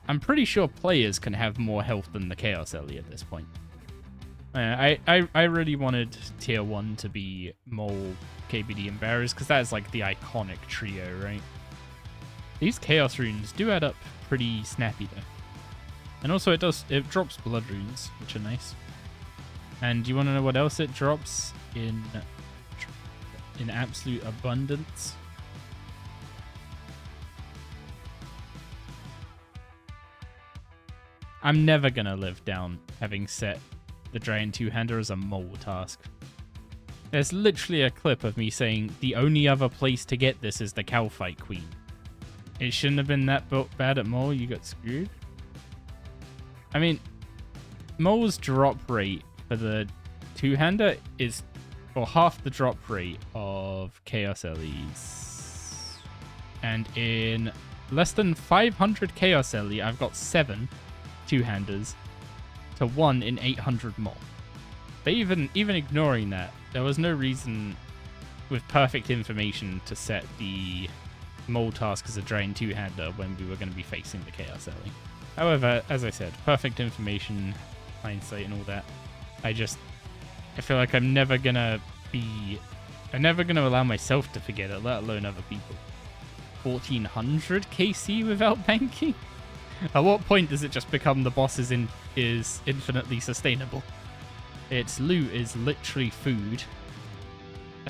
I'm pretty sure players can have more health than the Chaos Ellie at this point. I really wanted tier 1 to be Mole, KBD, and Barrows, because that is like the iconic trio, right? These Chaos runes do add up pretty snappy though. And also it drops blood runes, which are nice. And do you want to know what else it drops in absolute abundance? I'm never gonna live down having set the Dragon Two-Hander as a mole task. There's literally a clip of me saying the only other place to get this is the Calfight Queen. It shouldn't have been that bad at mole, you got screwed. I mean, mole's drop rate for the Two-Hander is for half the drop rate of Chaos LEs. And in less than 500 Chaos LE, I've got 7 Two-Handers to 1 in 800 mole. But even ignoring that, there was no reason with perfect information to set the mole task as a Drain Two-Hander when we were going to be facing the Chaos LE. However, as I said, perfect information, hindsight and all that, I feel like I'm never gonna allow myself to forget it, let alone other people. 1400 KC without banking? At what point does it just become the boss is infinitely sustainable? Its loot is literally food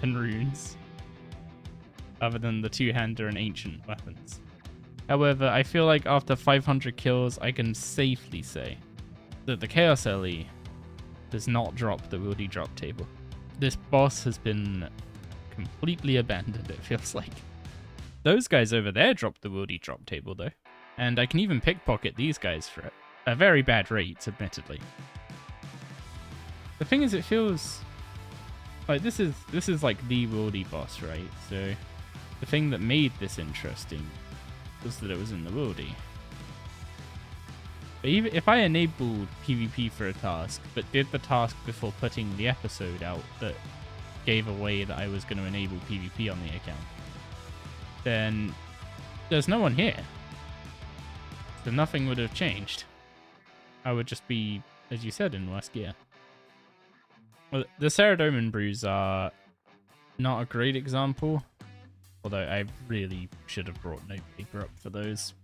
and runes, other than the Two-Hander and ancient weapons. However, I feel like after 500 kills, I can safely say that the Chaos LE does not drop the Wildy drop table. This boss has been completely abandoned, it feels like. Those guys over there drop the Wildy drop table, though. And I can even pickpocket these guys for it. At very bad rates, admittedly. The thing is, it feels like this is like the Wildy boss, right? So the thing that made this interesting was that it was in the Wildy. But even if I enabled PvP for a task, but did the task before putting the episode out that gave away that I was going to enable PvP on the account, then there's no one here. So nothing would have changed. I would just be, as you said, in worse gear. Well, the Saradomin brews are not a great example, although I really should have brought note paper up for those.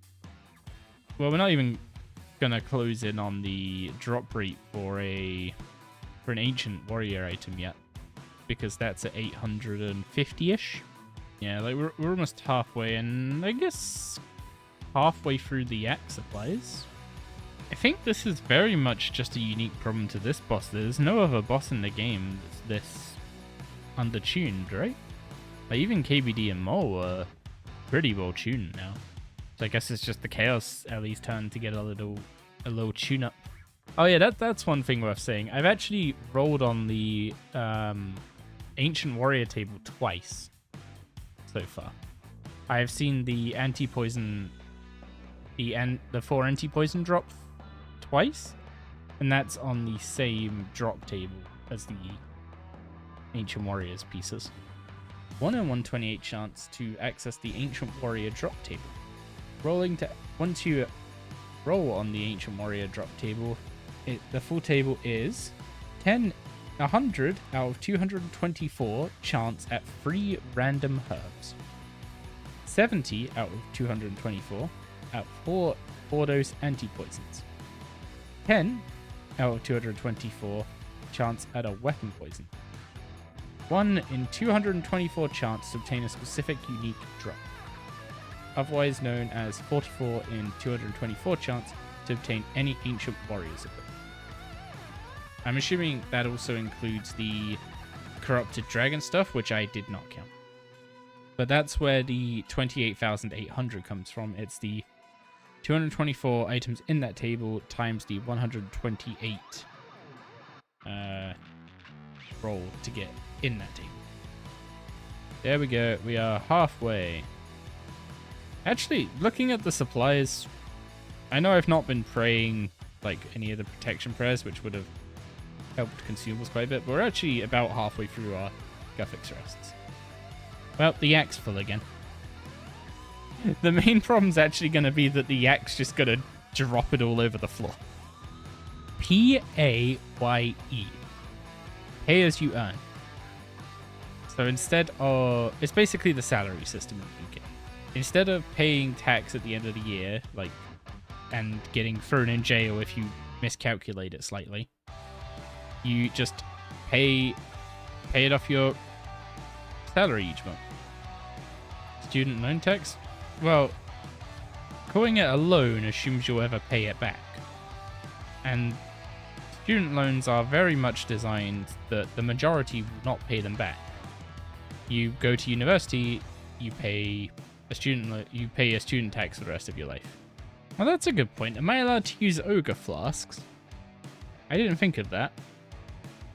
Well, we're not even gonna close in on the drop rate for an ancient warrior item yet, because that's at 850-ish. Yeah, like we're almost halfway, and I guess halfway through the axe supplies. I think this is very much just a unique problem to this boss. There's no other boss in the game that's this undertuned, right? Like even KBD and Mole are pretty well tuned now. So I guess it's just the Chaos LE's turn to get a little tune up. Oh yeah, that's one thing worth saying. I've actually rolled on the Ancient Warrior table twice so far. I've seen the anti-poison, the 4 anti-poison drop twice, and that's on the same drop table as the Ancient Warrior's pieces. 1 in 128 chance to access the Ancient Warrior drop table. Once you roll on the Ancient Warrior drop table, the full table is 100 out of 224 chance at 3 random herbs. 70 out of 224 at 4 dose anti-poisons. 10 out of 224 chance at a weapon poison. 1 in 224 chance to obtain a specific unique drop, otherwise known as 44 in 224 chance to obtain any Ancient Warriors equipment. I'm assuming that also includes the Corrupted Dragon stuff, which I did not count. But that's where the 28,800 comes from. It's the 224 items in that table times the 128 roll to get in that table. There we go. We are halfway. Actually, looking at the supplies, I know I've not been praying like any of the protection prayers, which would have helped consumables quite a bit, but we're actually about halfway through our Guthix rests. Well, the axe full again. The main problem's actually going to be that the axe just going to drop it all over the floor. P-A-Y-E. pay as you earn. So instead of, it's basically the salary system in the UK. Instead of paying tax at the end of the year, like, and getting thrown in jail if you miscalculate it slightly, you just pay it off your salary each month. Student loan tax? Well, calling it a loan assumes you'll ever pay it back. And student loans are very much designed that the majority will not pay them back. You go to university, you pay a student tax for the rest of your life. Well, that's a good point. Am I allowed to use ogre flasks? I didn't think of that.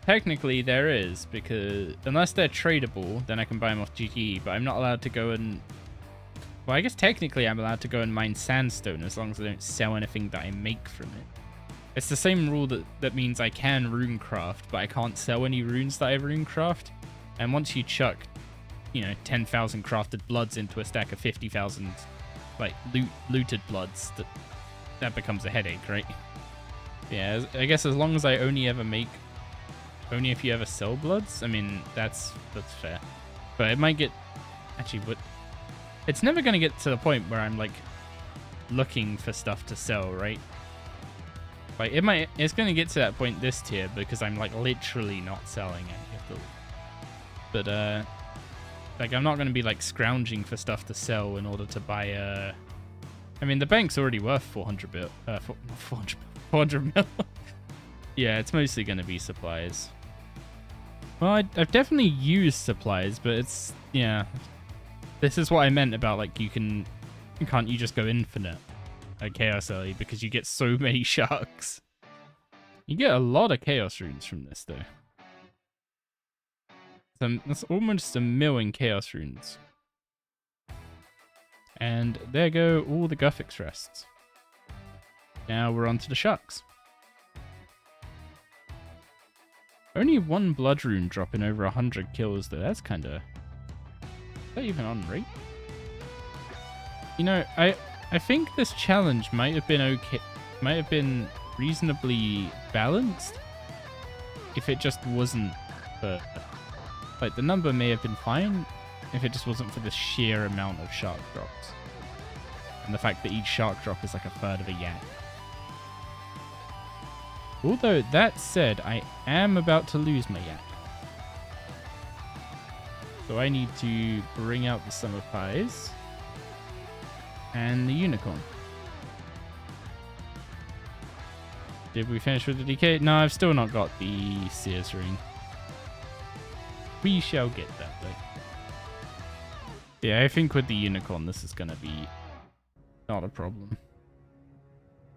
Technically, there is, because unless they're tradable, then I can buy them off GTE, but I'm not allowed to go and... Well, I guess technically I'm allowed to go and mine sandstone as long as I don't sell anything that I make from it. It's the same rule that means I can runecraft, but I can't sell any runes that I runecraft. And once you chuck, 10,000 crafted bloods into a stack of 50,000, like, looted bloods, that becomes a headache, right? Yeah, I guess as long as I only if you ever sell bloods, I mean, that's fair. But it might get... Actually, but it's never going to get to the point where I'm, like, looking for stuff to sell, right? Like, it's going to get to that point this tier because I'm, like, literally not selling any of them. But, like, I'm not going to be, like, scrounging for stuff to sell in order to buy, I mean, the bank's already worth 400 mil. Yeah, it's mostly going to be supplies. Well, I've definitely used supplies, but it's, yeah. This is what I meant about, like, can't you just go infinite at Chaos Alley because you get so many sharks. You get a lot of Chaos runes from this, though. So that's almost 1 million Chaos runes. And there go all the Guthix rests. Now we're on to the sharks. Only 1 blood rune dropping over 100 kills, though. That's kind of... Is that even on rate? I think this challenge might have been okay. Might have been reasonably balanced if it just wasn't for... Like, the number may have been fine if it just wasn't for the sheer amount of shark drops. And the fact that each shark drop is like a third of a yak. Although, that said, I am about to lose my yak. So I need to bring out the summer pies. And the unicorn. Did we finish with the DK? No, I've still not got the Sears ring. We shall get that, though. Yeah, I think with the unicorn, this is going to be not a problem.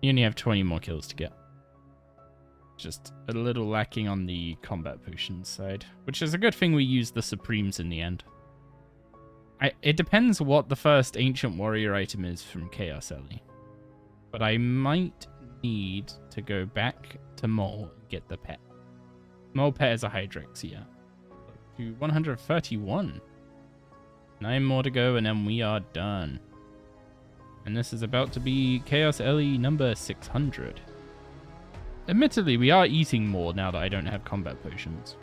You only have 20 more kills to get. Just a little lacking on the combat potions side, which is a good thing we use the Supremes in the end. It depends what the first Ancient Warrior item is from Chaos Alley. But I might need to go back to Mole and get the pet. Mole pet is a Hydrix, yeah. To 131. 9 more to go and then we are done. And this is about to be Chaos Alley number 600. Admittedly, we are eating more now that I don't have combat potions.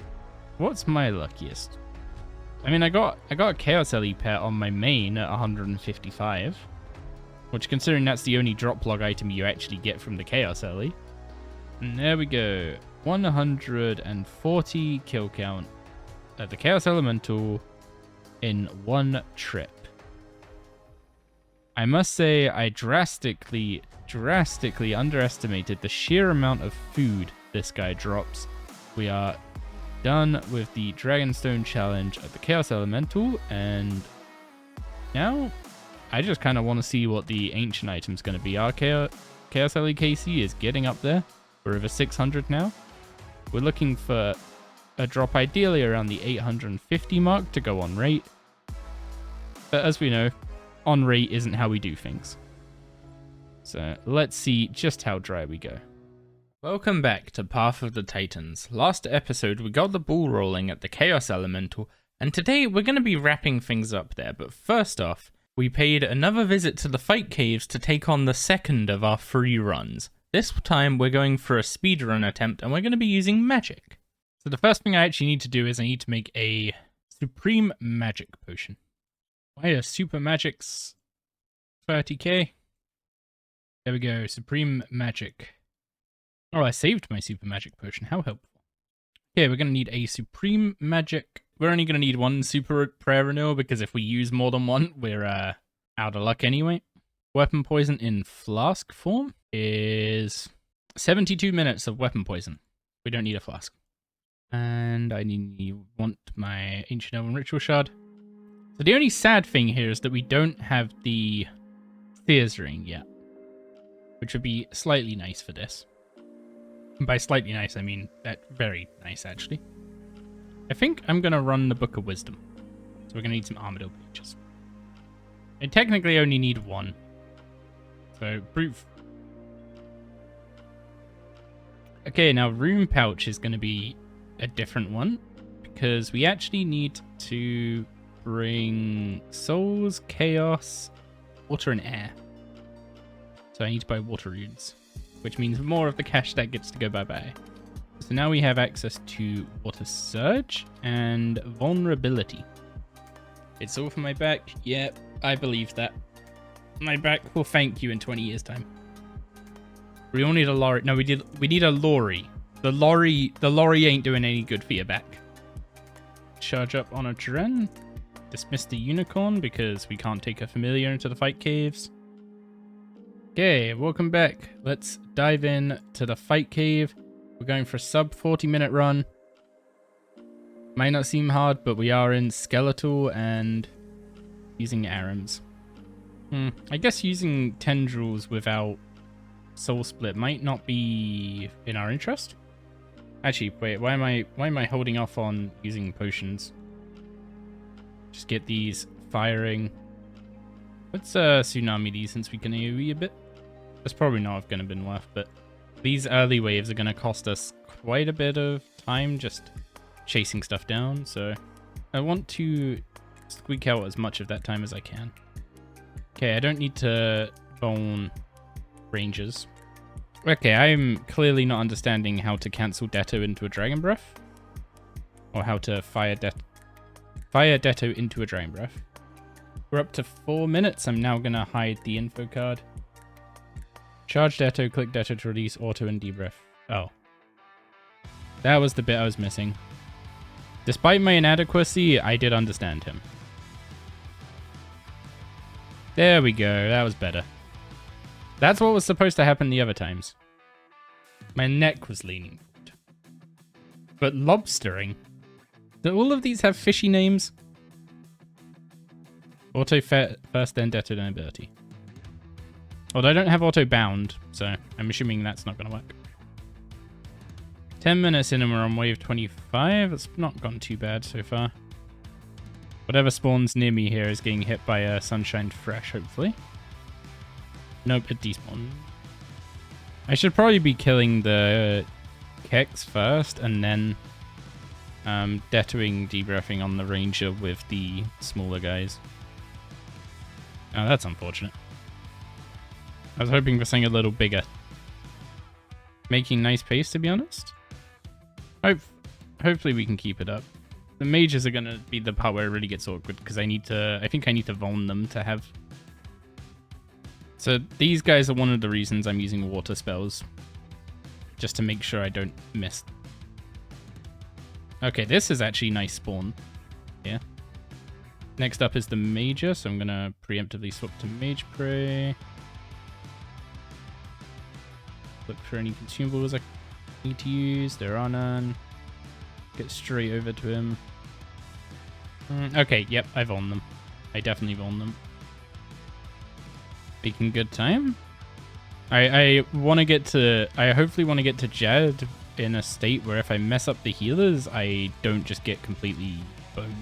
What's my luckiest? I mean, I got a Chaos Alley pet on my main at 155. Which, considering that's the only drop log item you actually get from the Chaos Alley. And there we go. 140 kill count at the Chaos Elemental in 1 trip. I must say I drastically underestimated the sheer amount of food this guy drops. We are done with the Dragonstone challenge at the Chaos Elemental, and now I just kind of want to see what the ancient item's going to be. Our Chaos LEKC is getting up there. We're over 600 now. We're looking for a drop ideally around the 850 mark to go on rate. But as we know, on rate isn't how we do things. So let's see just how dry we go. Welcome back to Path of the Titans. Last episode we got the ball rolling at the Chaos Elemental, and today we're going to be wrapping things up there. But first off, we paid another visit to the fight caves to take on the second of our 3 runs. This time we're going for a speedrun attempt and we're going to be using magic. So the first thing I actually need to do is I need to make a supreme magic potion. Why are super magics 30k? There we go, supreme magic. Oh, I saved my super magic potion. How helpful. Okay, we're going to need a supreme magic. We're only going to need one super prayer renewal because if we use more than one, we're out of luck anyway. Weapon poison in flask form is 72 minutes of weapon poison. We don't need a flask. And I want my Ancient Elven Ritual Shard. So the only sad thing here is that we don't have the Sears ring yet, which would be slightly nice for this. And by slightly nice, I mean that very nice, actually. I think I'm going to run the Book of Wisdom. So we're going to need some Armadillo pages. I technically only need one. So, proof. Okay, now Rune Pouch is going to be a different one. Because we actually need to bring Souls, Chaos, Water, and Air. So I need to buy Water runes. Which means more of the cash that gets to go bye-bye. So now we have access to Water Surge and Vulnerability. It's all for my back. Yep, I believe that. My back will thank you in 20 years' time. We all need a lorry. No, we need a lorry. The lorry ain't doing any good for your back. Charge up on a Dren. Dismiss the Unicorn because we can't take a familiar into the fight caves. Okay, welcome back. Let's dive in to the fight cave. We're going for a sub 40-minute run. Might not seem hard, but we are in skeletal and using arams. I guess using tendrils without soul split might not be in our interest. Actually, wait, why am I holding off on using potions? Just get these firing. Let's tsunami these since we can AoE a bit. That's probably not going to been worth, but these early waves are going to cost us quite a bit of time just chasing stuff down, so I want to squeak out as much of that time as I can. Okay, I don't need to bone rangers. Okay, I'm clearly not understanding how to cancel Detto into a Dragon Breath. Or how to fire Detto into a Dragon Breath. We're up to 4 minutes. I'm now going to hide the info card. Charge Detto, click Detto to release auto and debrief. Oh. That was the bit I was missing. Despite my inadequacy, I did understand him. There we go, that was better. That's what was supposed to happen the other times. My neck was leaning forward. But lobstering? Do all of these have fishy names? Auto first, then Detto, then ability. Although I don't have auto bound, so I'm assuming that's not going to work. 10 minutes in and we're on wave 25. It's not gone too bad so far. Whatever spawns near me here is getting hit by a Sunshine Fresh, hopefully. Nope, it despawned. I should probably be killing the Kex first and then Dettoing debriefing on the Ranger with the smaller guys. Oh, that's unfortunate. I was hoping for something a little bigger. Making nice pace, to be honest. Hopefully we can keep it up. The mages are going to be the part where it really gets awkward because I think I need to vuln them to have. So these guys are one of the reasons I'm using water spells. Just to make sure I don't miss. Okay, this is actually nice spawn. Yeah. Next up is the Major, so I'm going to preemptively swap to Mage Prey. Look for any consumables I need to use. There are none. Get straight over to him. Okay, yep, I vuln them. I definitely vuln them. Making good time. I want to get to... I hopefully want to get to Jed in a state where if I mess up the healers, I don't just get completely boned.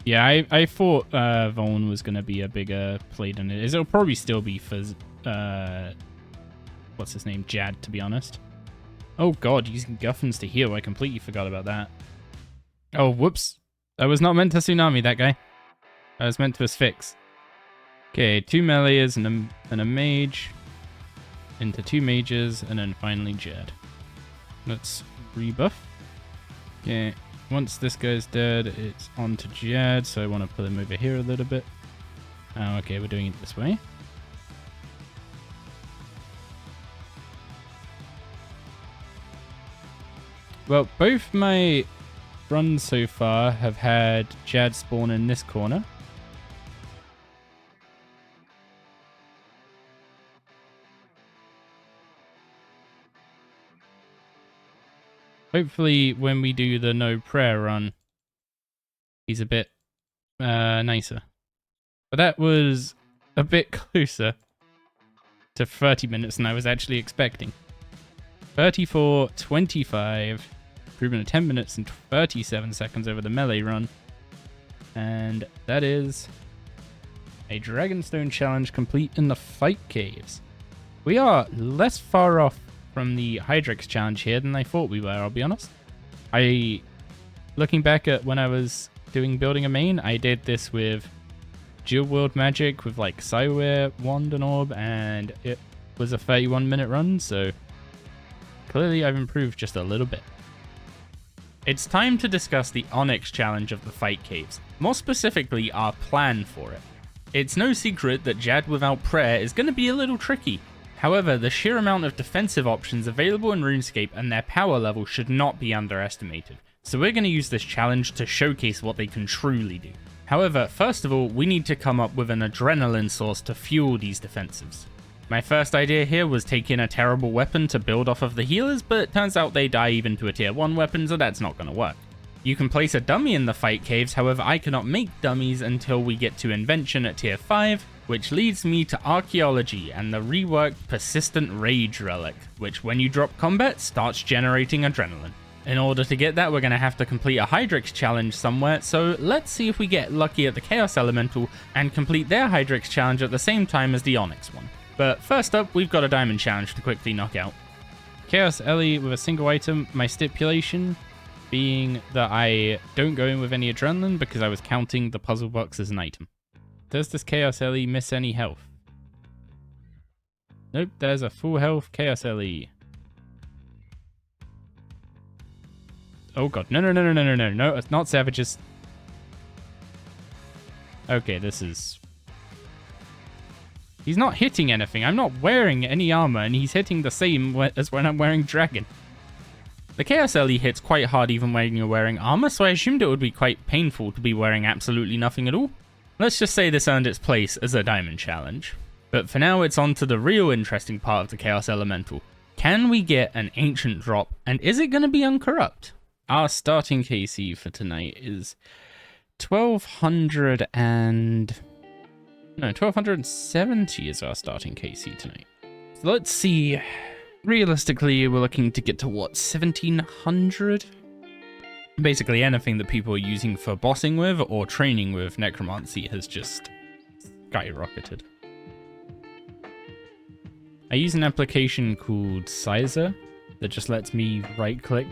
Yeah, I thought Vaughn was going to be a bigger play than it is. It'll probably still be for, what's his name, Jad, to be honest. Oh god, using Guffins to heal. I completely forgot about that. Oh, whoops. I was not meant to tsunami that guy. I was meant to asphyx. Okay, 2 melees and a mage. Into 2 mages, and then finally Jad. Let's rebuff. Okay, once this guy's dead, it's on to Jad, so I want to put him over here a little bit. Oh, okay, we're doing it this way. Well, both my runs so far have had Jad spawn in this corner. Hopefully, when we do the no prayer run, he's a bit nicer. But that was a bit closer to 30 minutes than I was actually expecting. 34:25, improvement of 10 minutes and 37 seconds over the melee run. And that is a Dragonstone challenge complete in the fight caves. We are less far off from the Hydrix challenge here than I thought we were, I'll be honest. Looking back at when I was doing building a main, I did this with Dual World Magic with like Psyware, Wand and Orb, and it was a 31-minute run, so clearly I've improved just a little bit. It's time to discuss the Onyx challenge of the fight caves, more specifically our plan for it. It's no secret that Jad without prayer is going to be a little tricky. However, the sheer amount of defensive options available in RuneScape and their power level should not be underestimated, so we're going to use this challenge to showcase what they can truly do. However, first of all, we need to come up with an adrenaline source to fuel these defensives. My first idea here was taking a terrible weapon to build off of the healers, but it turns out they die even to a tier 1 weapon, so that's not going to work. You can place a dummy in the fight caves, however I cannot make dummies until we get to invention at tier 5, which leads me to archaeology and the reworked persistent rage relic, which when you drop combat starts generating adrenaline. In order to get that, we're going to have to complete a Hydrix challenge somewhere, so let's see if we get lucky at the Chaos Elemental and complete their Hydrix challenge at the same time as the Onyx one. But first up, we've got a Diamond challenge to quickly knock out. Chaos Ellie with a single item, my stipulation being that I don't go in with any adrenaline because I was counting the puzzle box as an item. Does this Chaos Ellie miss any health? Nope, there's a full health Chaos Ellie. Oh god, no, it's not savages. Okay, this is... He's not hitting anything. I'm not wearing any armor, and he's hitting the same as when I'm wearing Dragon. The Chaos Ellie hits quite hard even when you're wearing armor, so I assumed it would be quite painful to be wearing absolutely nothing at all. Let's just say this earned its place as a Diamond challenge. But for now, it's on to the real interesting part of the Chaos Elemental. Can we get an Ancient drop, and is it going to be uncorrupt? Our starting KC for tonight is 1270 is our starting KC tonight. So let's see. Realistically, we're looking to get to what, 1700? Basically anything that people are using for bossing with or training with Necromancy has just skyrocketed. I use an application called Sizer that just lets me right click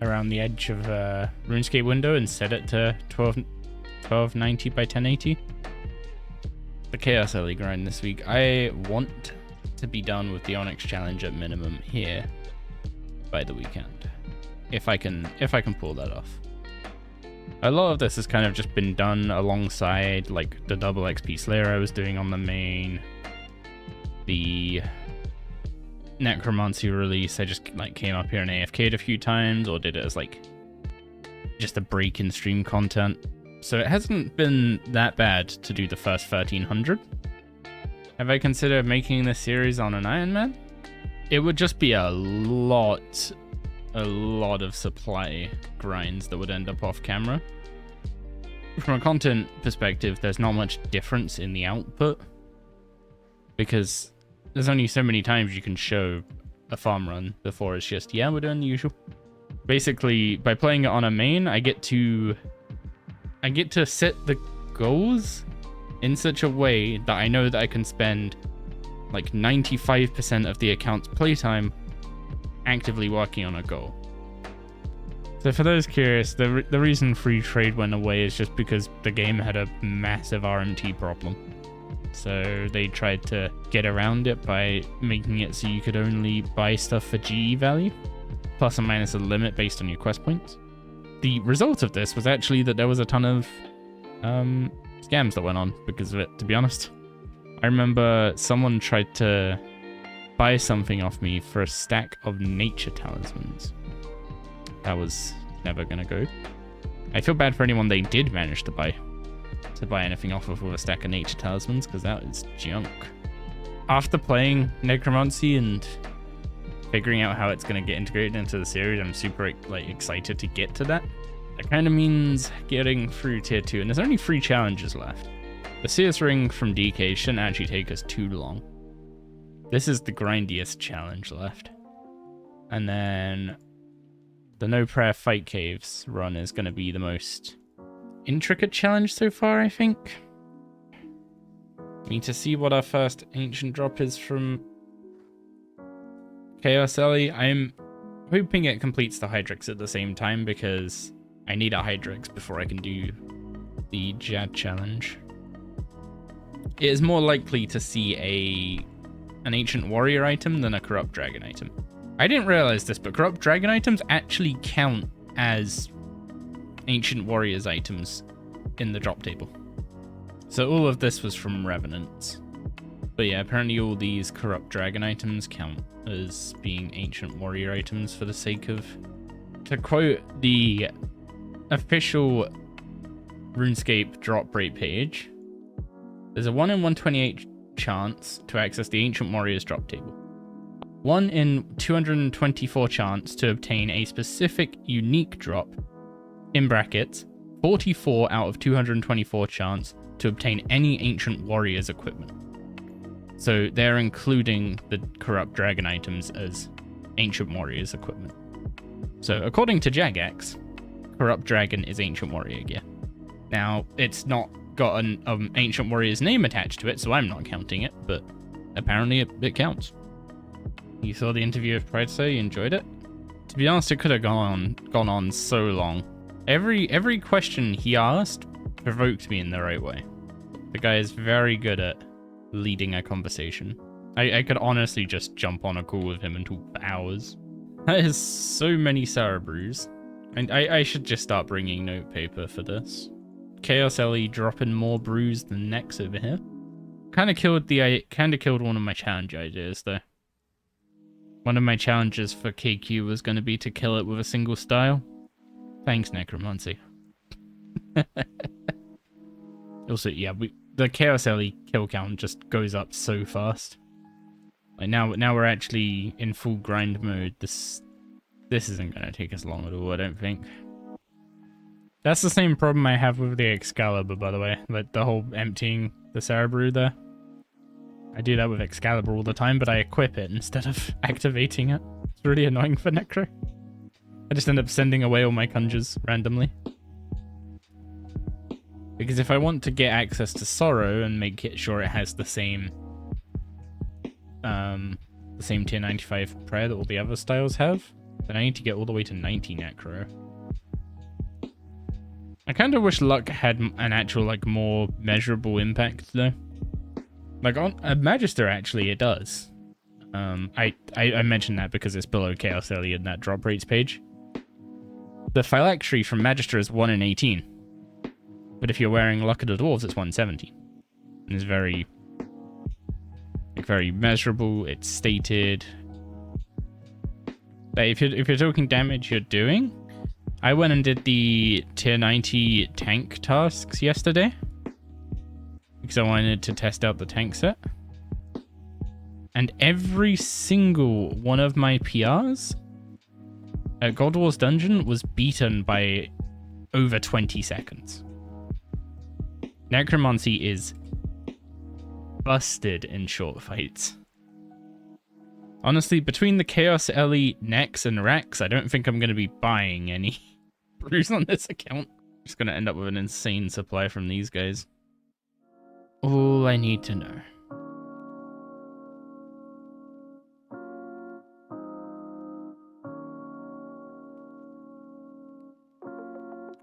around the edge of a RuneScape window and set it to 1290 by 1080. The Chaos Ellie grind this week. I want to be done with the Onyx challenge at minimum here by the weekend, if I can pull that off. A lot of this has kind of just been done alongside like the double XP Slayer I was doing on the main, the Necromancy release. I just like came up here and AFK'd a few times, or did it as like just a break in stream content. So it hasn't been that bad to do the first 1300. Have I considered making this series on an Iron Man? It would just be a lot of supply grinds that would end up off camera. From a content perspective, there's not much difference in the output, because there's only so many times you can show a farm run before it's just, yeah, we're doing the usual. Basically, by playing it on a main, I get to I get to set the goals in such a way that I know that I can spend like 95% of the account's playtime actively working on a goal. So for those curious, the reason free trade went away is just because the game had a massive RMT problem. So they tried to get around it by making it so you could only buy stuff for GE value, plus or minus a limit based on your quest points. The result of this was actually that there was a ton of scams that went on because of it, to be honest. I remember someone tried to buy something off me for a stack of nature talismans. That was never gonna go. I feel bad for anyone they did manage to buy anything off of with a stack of nature talismans, because that is junk. After playing Necromancy and figuring out how it's gonna get integrated into the series, I'm super excited to get to that. That kind of means getting through tier 2, and there's only 3 challenges left. The Sears ring from DK shouldn't actually take us too long. This is the grindiest challenge left. And then the No Prayer Fight Caves run is going to be the most intricate challenge so far, I think. We need to see what our first ancient drop is from Chaos Ellie. I'm hoping it completes the Hydrix at the same time, because I need a Hydrix before I can do the Jad challenge. It is more likely to see an ancient warrior item than a corrupt dragon item. I didn't realize this, but corrupt dragon items actually count as ancient warriors items in the drop table. So all of this was from revenants. But yeah, apparently all these corrupt dragon items count as being ancient warrior items for the sake of... To quote the official RuneScape drop rate page, there's a 1 in 128 chance to access the Ancient Warriors drop table. 1 in 224 chance to obtain a specific unique drop, in brackets, 44 out of 224 chance to obtain any Ancient Warriors equipment. So they're including the corrupt dragon items as Ancient Warriors equipment. So according to Jagex, corrupt dragon is Ancient Warrior gear. Now, it's not got an Ancient Warrior's name attached to it, so I'm not counting it, but apparently it counts. You saw the interview with Pride, so you enjoyed it? To be honest, it could have gone on so long. Every question he asked provoked me in the right way. The guy is very good at leading a conversation. I could honestly just jump on a call with him and talk for hours. That is so many Cerebrews. And I should just start bringing notepaper for this. Chaos Ellie dropping more brews than Nex over here. Kind of killed one of my challenge ideas though. One of my challenges for KQ was going to be to kill it with a single style. Thanks, Necromancy. Also, yeah, the Chaos Ellie kill count just goes up so fast. Like now we're actually in full grind mode. This isn't going to take us long at all, I don't think. That's the same problem I have with the Excalibur, by the way. Like, the whole emptying the Cerebrew there. I do that with Excalibur all the time, but I equip it instead of activating it. It's really annoying for Necro. I just end up sending away all my conjures randomly. Because if I want to get access to Sorrow and make it sure it has the same tier 95 prayer that all the other styles have, then I need to get all the way to 90 Necro. I kind of wish luck had an actual, like, more measurable impact, though. Like, on a Magister, actually, it does. I mentioned that because it's below Chaos Ellie in that drop rates page. The Phylactery from Magister is 1 in 18. But if you're wearing Luck of the Dwarves, it's 1 in 17. And it's very measurable, it's stated. But if you're talking damage you're doing, I went and did the tier 90 tank tasks yesterday because I wanted to test out the tank set. And every single one of my PRs at God Wars Dungeon was beaten by over 20 seconds. Necromancy is busted in short fights. Honestly, between the Chaos Ellie, Nex, and Rex, I don't think I'm going to be buying any brews on this account. Just gonna end up with an insane supply from these guys. All I need to know.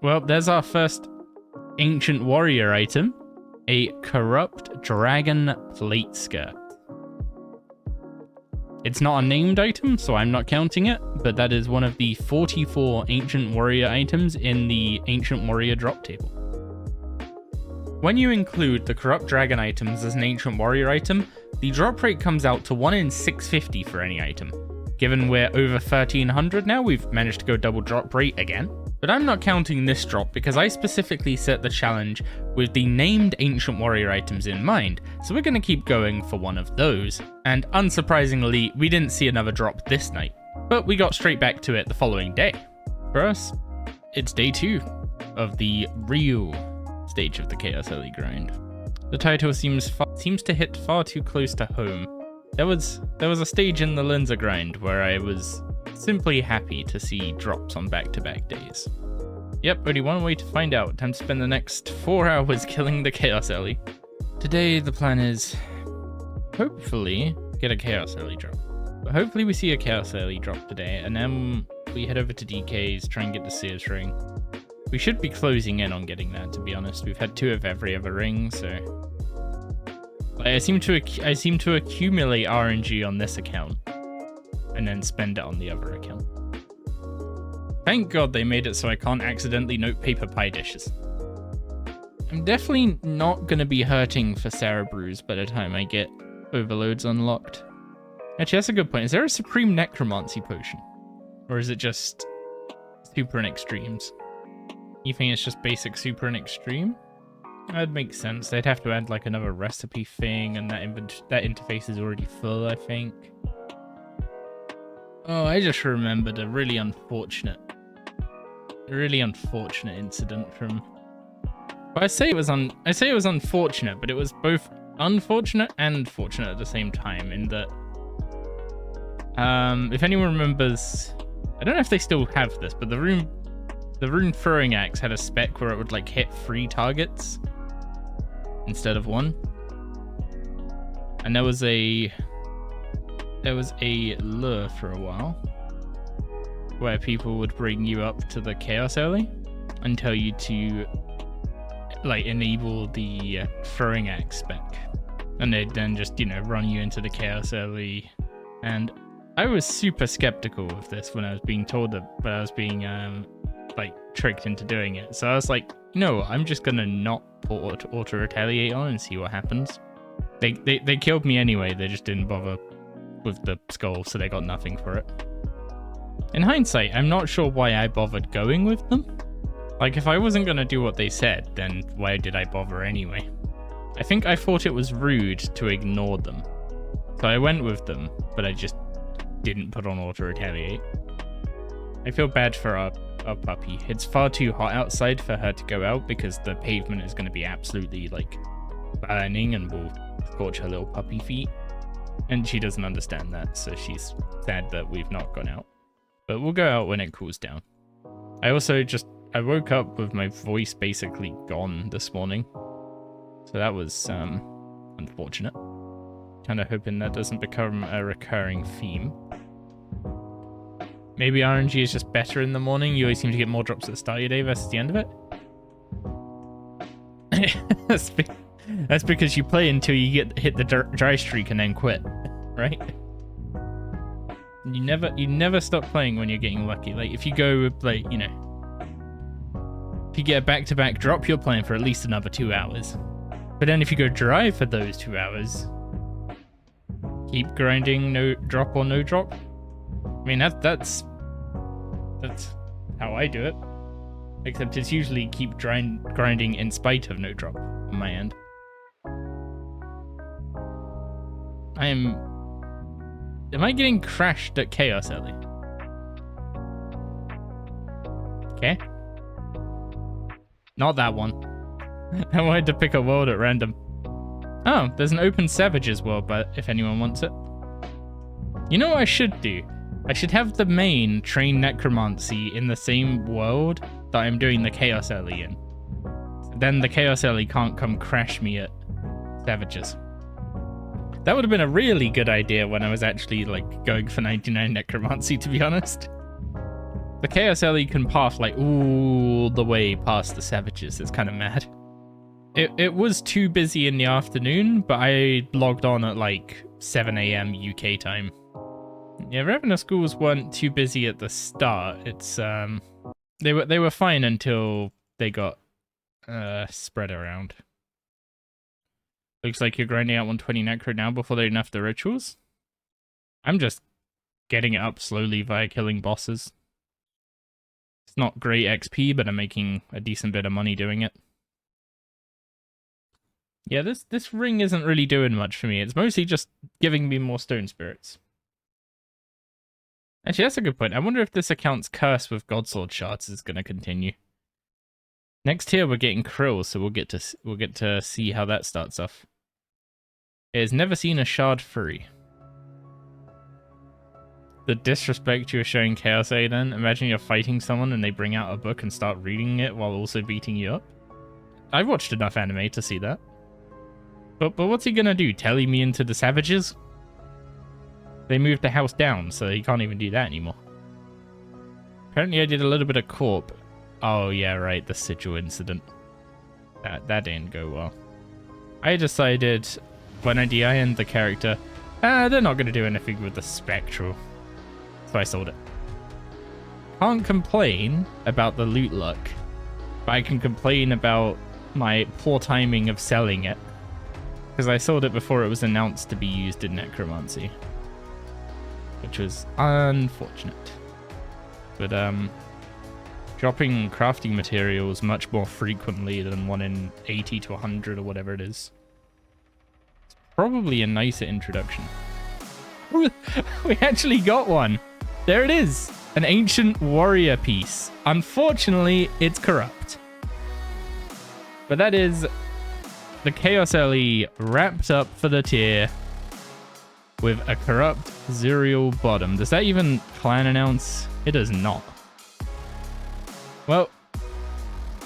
Well, there's our first ancient warrior item. A corrupt dragon plate skirt. It's not a named item, so I'm not counting it, but that is one of the 44 ancient warrior items in the ancient warrior drop table. When you include the corrupt dragon items as an ancient warrior item, the drop rate comes out to 1 in 650 for any item. Given we're over 1300 now, we've managed to go double drop rate again. But I'm not counting this drop because I specifically set the challenge with the named ancient warrior items in mind, so we're going to keep going for one of those. And unsurprisingly, we didn't see another drop this night, but we got straight back to it the following day. For us, it's day 2 of the real stage of the Chaos Early grind. The title seems to hit far too close to home. There was a stage in the Linza grind where I was simply happy to see drops on back-to-back days. Yep, only one way to find out. Time to spend the next 4 hours killing the Chaos Early. Today the plan is hopefully get a Chaos Early drop. But hopefully we see a Chaos Early drop today, and then we head over to DK's, try and get the Sears ring. We should be closing in on getting that, to be honest. We've had 2 of every other ring, so I seem to accumulate RNG on this account and then spend it on the other account. Thank God they made it so I can't accidentally note paper pie dishes. I'm definitely not going to be hurting for Sarah Brews by the time I get overloads unlocked. Actually, that's a good point. Is there a Supreme Necromancy potion? Or is it just Super and Extremes? You think it's just basic Super and Extreme? That'd make sense. They'd have to add like another recipe thing, and that interface is already full, I think. Oh, I just remembered a really unfortunate incident from. Well, I say it was unfortunate, but it was both unfortunate and fortunate at the same time. In that, if anyone remembers, I don't know if they still have this, but the rune throwing axe had a spec where it would like hit 3 targets instead of 1, and there was a lure for a while where people would bring you up to the Chaos Early and tell you to like enable the throwing axe spec, and they'd then just, you know, run you into the Chaos Early. And I was super skeptical of this when I was being told that, but I was being like tricked into doing it. So I was like, no, I'm just gonna not put auto retaliate on and see what happens. They killed me anyway. They just didn't bother with the skull, so they got nothing for it. In hindsight, I'm not sure why I bothered going with them. Like, if I wasn't gonna do what they said, then why did I bother anyway? I think I thought it was rude to ignore them, so I went with them, but I just didn't put on auto retaliate. I feel bad for our puppy. It's far too hot outside for her to go out because the pavement is going to be absolutely like burning and will scorch her little puppy feet, and she doesn't understand that, so she's sad that we've not gone out, but we'll go out when it cools down. I woke up with my voice basically gone this morning, so that was unfortunate. Kind of hoping that doesn't become a recurring theme. Maybe RNG is just better in the morning. You always seem to get more drops at the start of your day versus the end of it. That's because you play until you hit the dry streak and then quit, right? You never stop playing when you're getting lucky. Like, if you go, like, you know, if you get a back-to-back drop, you're playing for at least another 2 hours. But then if you go dry for those 2 hours, keep grinding, no drop or no drop. I mean, that's how I do it. Except it's usually keep grinding in spite of no drop on my end. Am I getting crashed at Chaos Early? Okay. Not that one. I wanted to pick a world at random. Oh, there's an open Savages world, but if anyone wants it. You know what I should do? I should have the main train Necromancy in the same world that I'm doing the Chaos Alley in. Then the Chaos Alley can't come crash me at Savages. That would have been a really good idea when I was actually like going for 99 Necromancy, to be honest. The Chaos Alley can path like all the way past the Savages. It's kind of mad. It was too busy in the afternoon, but I logged on at like 7 a.m. UK time. Yeah, Ravenous schools weren't too busy at the start. It's they were fine until they got spread around. Looks like you're grinding out 120 Necro now before they enough the rituals. I'm just getting it up slowly via killing bosses. It's not great XP, but I'm making a decent bit of money doing it. Yeah, this ring isn't really doing much for me. It's mostly just giving me more stone spirits. Actually, that's a good point. I wonder if this account's curse with Godsword shards is going to continue. Next tier, we're getting Krill, so we'll get to see how that starts off. It has never seen a shard free. The disrespect you were showing Chaos A then? Imagine you're fighting someone and they bring out a book and start reading it while also beating you up. I've watched enough anime to see that. But what's he gonna do? Tele me into the Savages? They moved the house down, so he can't even do that anymore. Apparently I did a little bit of Corp. Oh yeah, right, the Sigil incident. That didn't go well. I decided when I DI'd the character, they're not gonna do anything with the Spectral. So I sold it. Can't complain about the loot luck, but I can complain about my poor timing of selling it. Because I sold it before it was announced to be used in Necromancy. Which was unfortunate. But dropping crafting materials much more frequently than 1 in 80 to 100 or whatever it is. It's probably a nicer introduction. We actually got one. There it is. An ancient warrior piece. Unfortunately, it's corrupt. But that is the Chaos Alley wrapped up for the tier with a corrupt Zuriel bottom. Does that even clan announce? It does not. Well,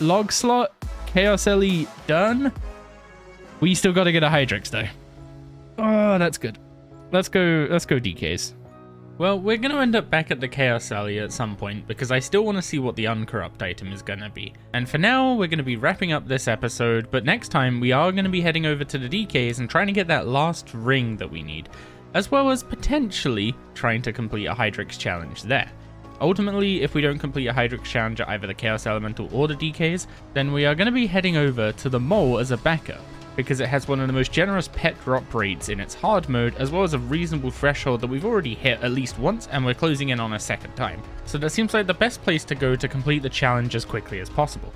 log slot, Chaos Alley done. We still got to get a Hydrix though. Oh, that's good. Let's go DKs. Well, we're going to end up back at the Chaos Alley at some point because I still want to see what the uncorrupt item is going to be. And for now, we're going to be wrapping up this episode, but next time we are going to be heading over to the DKs and trying to get that last ring that we need, as well as potentially trying to complete a Hydrix challenge there. Ultimately, if we don't complete a Hydrix challenge at either the Chaos Elemental or the DKs, then we are going to be heading over to the Mole as a backup, because it has one of the most generous pet drop rates in its hard mode, as well as a reasonable threshold that we've already hit at least once, and we're closing in on a second time. So that seems like the best place to go to complete the challenge as quickly as possible.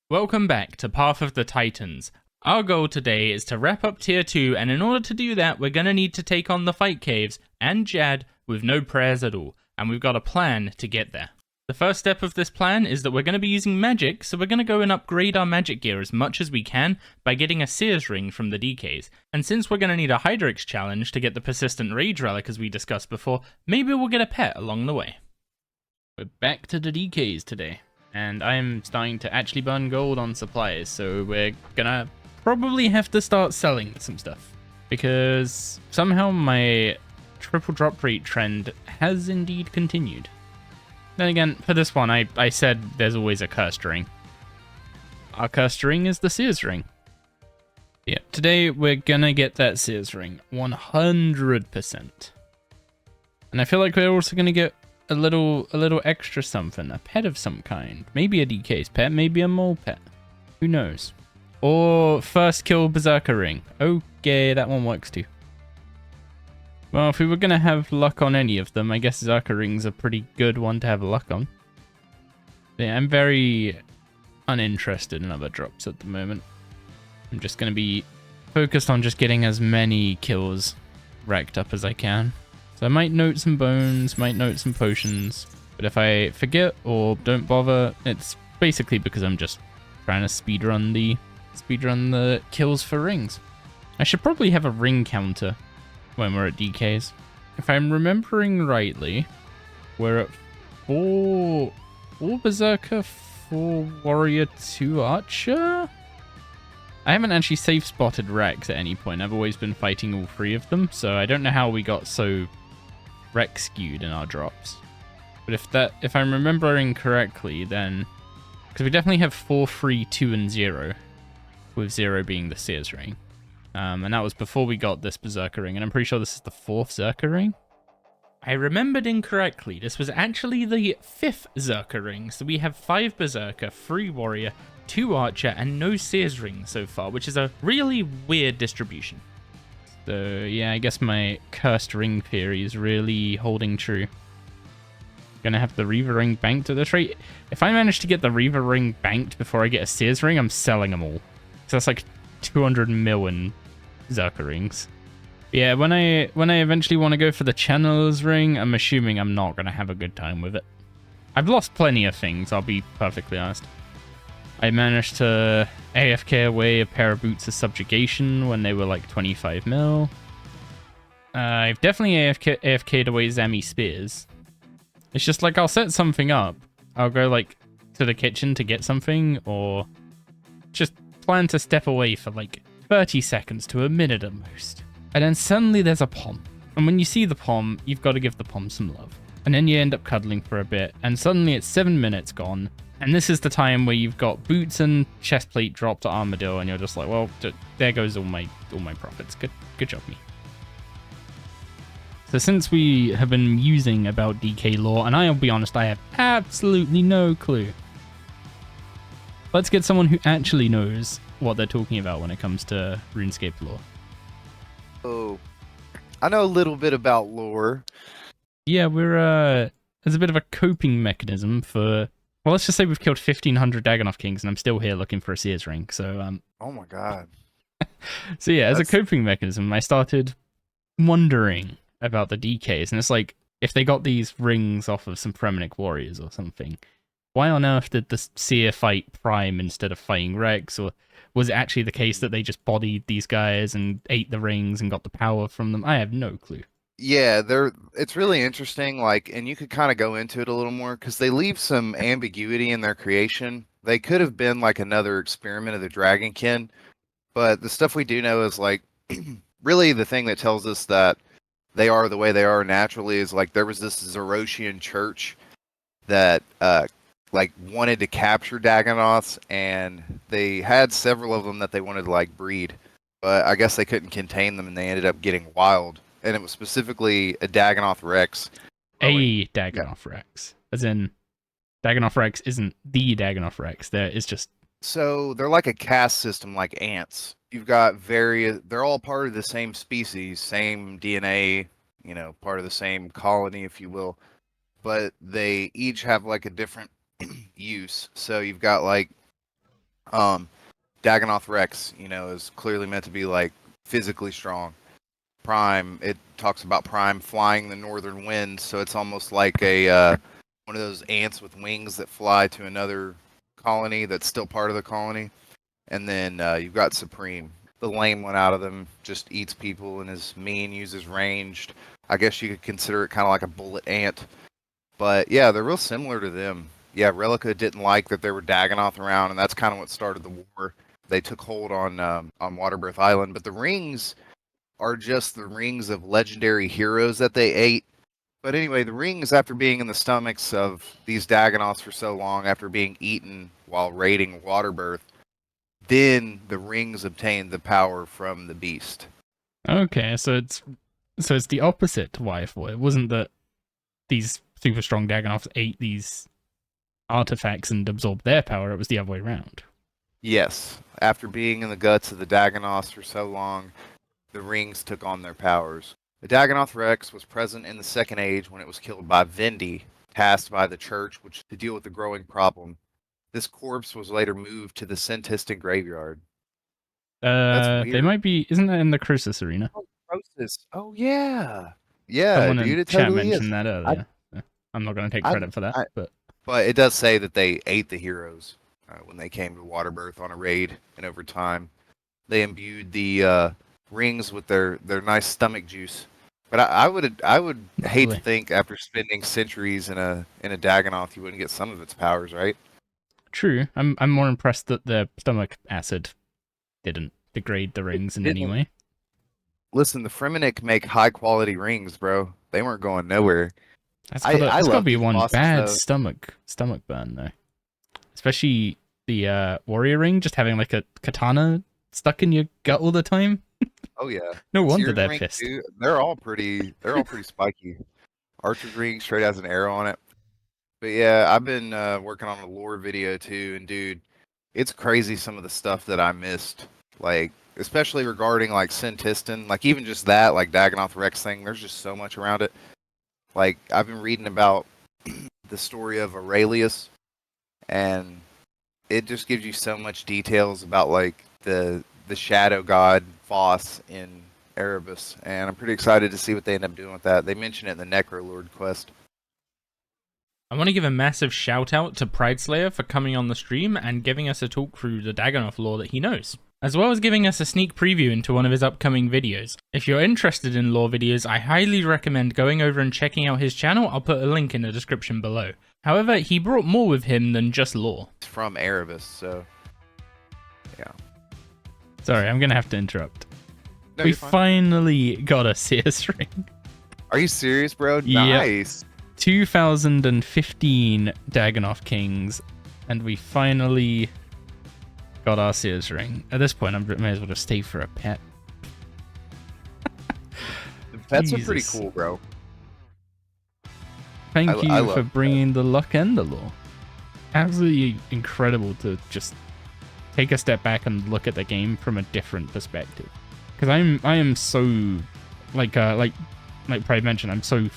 Welcome back to Path of the Titans. Our goal today is to wrap up tier 2, and in order to do that, we're going to need to take on the Fight Caves and Jad with no prayers at all, and we've got a plan to get there. The first step of this plan is that we're going to be using magic, so we're going to go and upgrade our magic gear as much as we can by getting a Sears ring from the DKs. And since we're going to need a Hydrix challenge to get the persistent rage relic as we discussed before, maybe we'll get a pet along the way. We're back to the DKs today, and I'm starting to actually burn gold on supplies, so we're gonna probably have to start selling some stuff, because somehow my triple drop rate trend has indeed continued. Then again, for this one, I said there's always a cursed ring. Our cursed ring is the Sears ring. Yeah, today we're gonna get that Sears ring, 100%. And I feel like we're also gonna get a little extra something, a pet of some kind. Maybe a DK's pet, maybe a mole pet. Who knows? Or first kill Berserker ring. Okay, that one works too. Well, if we were going to have luck on any of them, I guess Berserker ring's a pretty good one to have luck on. Yeah, I'm very uninterested in other drops at the moment. I'm just going to be focused on just getting as many kills racked up as I can. So I might note some bones, might note some potions, but if I forget or don't bother, it's basically because I'm just trying to speedrun the kills for rings. I should probably have a ring counter when we're at DKs. If I'm remembering rightly, we're at 4 Berserker, 4 warrior, 2 archer. I haven't actually safe spotted Rex at any point. I've always been fighting all 3 of them, so I don't know how we got so Rex skewed in our drops. But if I'm remembering correctly, then because we definitely have 4, 3, 2, and 0, with 0 being the Sears ring. And that was before we got this Berserker ring, and I'm pretty sure this is the 4th Zerker ring. I remembered incorrectly. This was actually the 5th Zerker ring, so we have 5 Berserker, 3 Warrior, 2 Archer, and no Sears ring so far, which is a really weird distribution. So yeah, I guess my cursed ring theory is really holding true. Gonna have the Reaver ring banked at this rate. If I manage to get the Reaver ring banked before I get a Sears ring, I'm selling them all. So that's like 200 million Zerker rings. Yeah, when I eventually want to go for the Channelers ring, I'm assuming I'm not gonna have a good time with it. I've lost plenty of things, I'll be perfectly honest. I managed to AFK away a pair of Boots of Subjugation when they were like 25 mil. I've definitely AFK'd away Zami Spears. It's just like I'll set something up. I'll go like to the kitchen to get something, or just plan to step away for like 30 seconds to a minute at most. And then suddenly there's a pom. And when you see the pom, you've got to give the pom some love. And then you end up cuddling for a bit, and suddenly it's 7 minutes gone. And this is the time where you've got boots and chestplate dropped to Armadillo, and you're just like, well, there goes all my profits. Good job, me. So since we have been musing about DK lore, and I'll be honest, I have absolutely no clue. Let's get someone who actually knows what they're talking about when it comes to RuneScape lore. Oh, I know a little bit about lore. Yeah, we're there's a bit of a coping mechanism for. Well, let's just say we've killed 1,500 Dagonoth Kings, and I'm still here looking for a Sears ring. So Oh my god. So yeah, as a coping mechanism, I started wondering about the DKs, and it's like, if they got these rings off of some Fremennik warriors or something, why on earth did the Seer fight Prime instead of fighting Rex? Or was it actually the case that they just bodied these guys and ate the rings and got the power from them? I have no clue. Yeah, it's really interesting, like, and you could kind of go into it a little more, because they leave some ambiguity in their creation. They could have been like another experiment of the Dragonkin, but the stuff we do know is like, really the thing that tells us that they are the way they are naturally is like, there was this Zeroshian church that like wanted to capture Dagonoths, and they had several of them that they wanted to like breed, but I guess they couldn't contain them, and they ended up getting wild. And it was specifically a Dagonoth Rex. A Dagonoth Rex. As in, Dagonoth Rex isn't the Dagonoth Rex. It's just... So they're like a caste system, like ants. You've got various... They're all part of the same species, same DNA, you know, part of the same colony, if you will. But they each have like a different use. So you've got like... Dagonoth Rex, you know, is clearly meant to be like physically strong. Prime, it talks about Prime flying the northern winds, so it's almost like a one of those ants with wings that fly to another colony that's still part of the colony. And then you've got Supreme, the lame one out of them, just eats people and is mean, uses ranged. I guess you could consider it kind of like a bullet ant. But yeah, they're real similar to them. Yeah, Relica didn't like that there were Dagonoth around, and that's kind of what started the war. They took hold on Waterbirth Island, but the rings are just the rings of legendary heroes that they ate. But anyway, the rings, after being in the stomachs of these Dagonoths for so long, after being eaten while raiding Waterbirth, then the rings obtained the power from the beast. Okay, so it's the opposite to Wifewood. It wasn't that these super strong Dagonoths ate these artifacts and absorbed their power, it was the other way around. Yes, after being in the guts of the Dagonoths for so long, the rings took on their powers. The Dagonoth Rex was present in the Second Age when it was killed by Vendi, tasked by the Church to deal with the growing problem. This corpse was later moved to the Sentistan graveyard. That's weird. They might be... Isn't that in the Crucis Arena? Oh, Croesus. Oh, yeah. Yeah, Someone dude, in it chat totally mentioned is. that earlier. I'm not going to take credit for that, but... But it does say that they ate the heroes when they came to Waterbirth on a raid, and over time, they imbued the rings with their nice stomach juice. But I would hate to think after spending centuries in a Dagonoth, you wouldn't get some of its powers, right? true. I'm more impressed that the stomach acid didn't degrade the rings in any way. Listen, the Fremennik make high quality rings, bro. They weren't going nowhere. That's I gotta love be these one bosses, bad though. stomach burn though. Especially the warrior ring, just having like a katana stuck in your gut all the time. Oh yeah. No wonder Sears they're ring, pissed. too, they're all pretty spiky. Archer's ring straight has an arrow on it. But yeah, I've been working on a lore video too, and dude, it's crazy some of the stuff that I missed. Like, especially regarding like Sintistan, like even just that, like Dagonoth Rex thing, there's just so much around it. Like, I've been reading about the story of Aurelius, and it just gives you so much details about like the shadow god Voss in Erebus, and I'm pretty excited to see what they end up doing with that. They mention it in the Necrolord quest. I want to give a massive shout out to Prideslayer for coming on the stream and giving us a talk through the Dagonoth lore that he knows, as well as giving us a sneak preview into one of his upcoming videos. If you're interested in lore videos, I highly recommend going over and checking out his channel. I'll put a link in the description below. However, he brought more with him than just lore. It's from Erebus, so yeah. Sorry, I'm gonna have to interrupt. No, We you're fine. finally got a Sears ring. Are you serious, bro? Yep. Nice. 2015 Dagonoth Kings, and we finally got our Sears ring. At this point, I may as well just stay for a pet. The pets are pretty Jesus. cool, bro. Thank I you love for that. bringing the luck and the lore. Absolutely incredible to just take a step back and look at the game from a different perspective. Because I am so like Pride mentioned, I'm so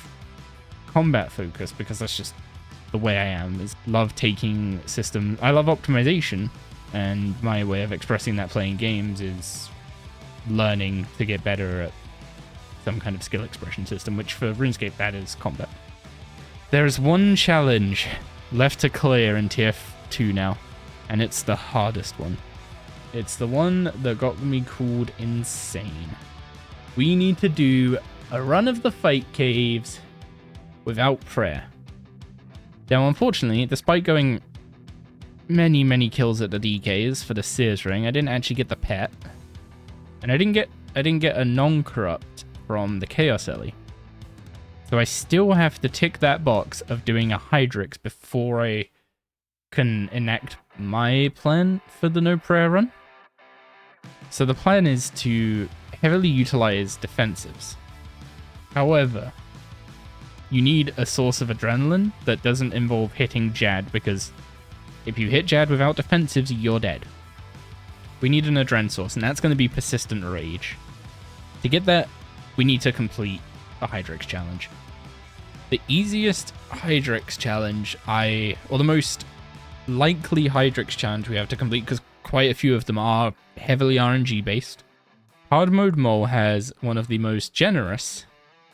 combat focused because that's just the way I am. Is love taking systems. I love optimization, and my way of expressing that playing games is learning to get better at some kind of skill expression system, which for RuneScape that is combat. There is one challenge left to clear in tier 2 now, and it's the hardest one. It's the one that got me called insane. We need to do a run of the fight caves without prayer. Now, unfortunately, despite going many kills at the DKs for the Sears ring, I didn't actually get the pet, and I didn't get a non-corrupt from the Chaos Ellie. So I still have to tick that box of doing a Hydrix before I can enact my plan for the no prayer run. So the plan is to heavily utilize defensives. However, you need a source of adrenaline that doesn't involve hitting Jad, because if you hit Jad without defensives, you're dead. We need an adren source, and that's going to be persistent rage. To get that, we need to complete a Hydrix challenge. The easiest Hydrix challenge or the most likely Hydrix challenge we have to complete, because quite a few of them are heavily RNG based. Hard mode mole has one of the most generous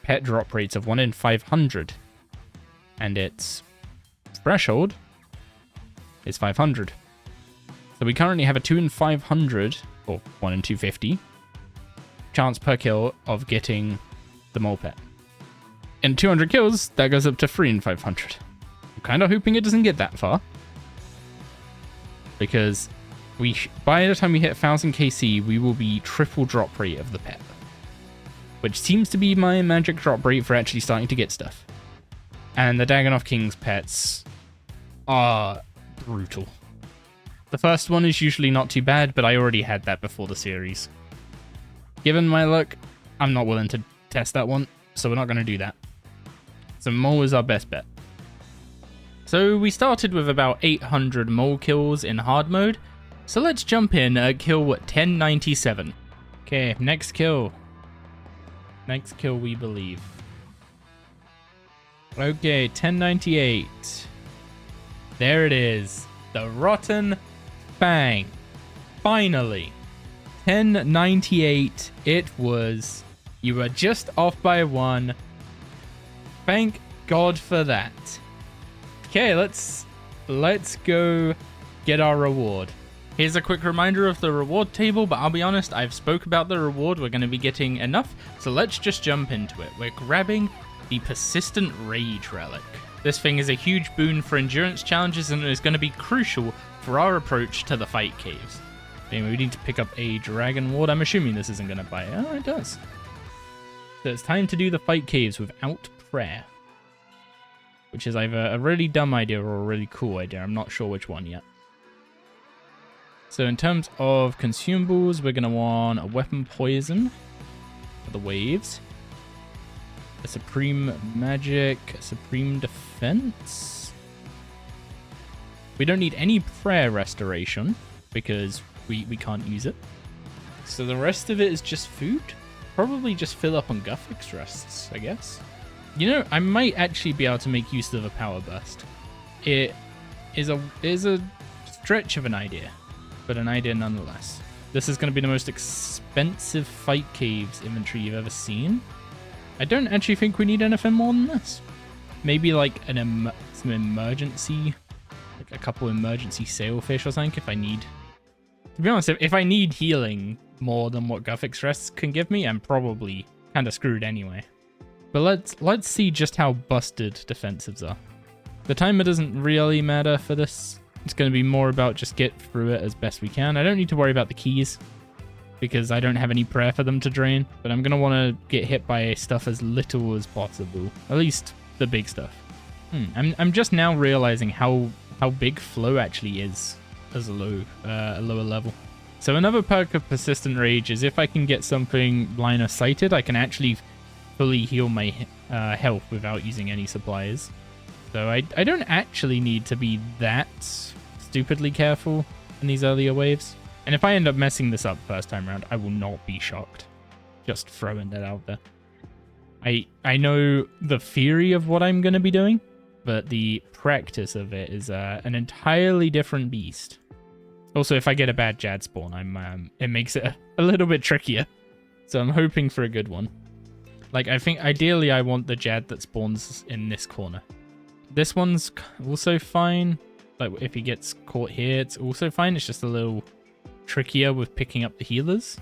pet drop rates of 1 in 500, and its threshold is 500. So we currently have a 2 in 500 or 1 in 250 chance per kill of getting the mole pet. In 200 kills, that goes up to 3 in 500. I'm kind of hoping it doesn't get that far, because by the time we hit 1000 KC, we will be triple drop rate of the pet, which seems to be my magic drop rate for actually starting to get stuff. And the Dagonoth King's pets are brutal. The first one is usually not too bad, but I already had that before the series. Given my luck, I'm not willing to test that one, so we're not going to do that. So mole is our best bet. So we started with about 800 mole kills in hard mode, so let's jump in at kill 1097. Okay, next kill. Next kill, we believe. Okay, 1098. There it is. The Rotten Fang. Finally. 1098. It was. You were just off by 1. Thank God for that. Okay, let's go get our reward. Here's a quick reminder of the reward table, but I'll be honest, I've spoke about the reward. We're going to be getting enough, so let's just jump into it. We're grabbing the Persistent Rage Relic. This thing is a huge boon for endurance challenges and is going to be crucial for our approach to the fight caves. Anyway, we need to pick up a dragon ward. I'm assuming this isn't going to buy it. Oh, it does. So it's time to do the fight caves without prayer. Which is either a really dumb idea or a really cool idea. I'm not sure which one yet. So in terms of consumables, we're going to want a weapon poison for the waves. A supreme magic, a supreme defense. We don't need any prayer restoration because we can't use it. So the rest of it is just food. Probably just fill up on Guthix rests, I guess. You know, I might actually be able to make use of a power burst. It is a stretch of an idea, but an idea nonetheless. This is going to be the most expensive fight caves inventory you've ever seen. I don't actually think we need anything more than this. Maybe like some emergency, like a couple emergency sailfish or something if I need. To be honest, if I need healing more than what Guthix rests can give me, I'm probably kind of screwed anyway. But let's see just how busted defensives are. The timer doesn't really matter for this. It's going to be more about just get through it as best we can. I don't need to worry about the keys because I don't have any prayer for them to drain. But I'm going to want to get hit by stuff as little as possible. At least the big stuff. I'm just now realizing how big flow actually is as a lower level. So another perk of Persistent Rage is if I can get something line of sighted, I can actually fully heal my health without using any supplies. So I don't actually need to be that stupidly careful in these earlier waves. And if I end up messing this up first time around, I will not be shocked. Just throwing that out there. I know the theory of what I'm going to be doing, but the practice of it is an entirely different beast. Also, if I get a bad Jad spawn, it makes it a little bit trickier. So I'm hoping for a good one. Like, I think ideally I want the Jad that spawns in this corner. This one's also fine. Like, if he gets caught here, it's also fine. It's just a little trickier with picking up the healers.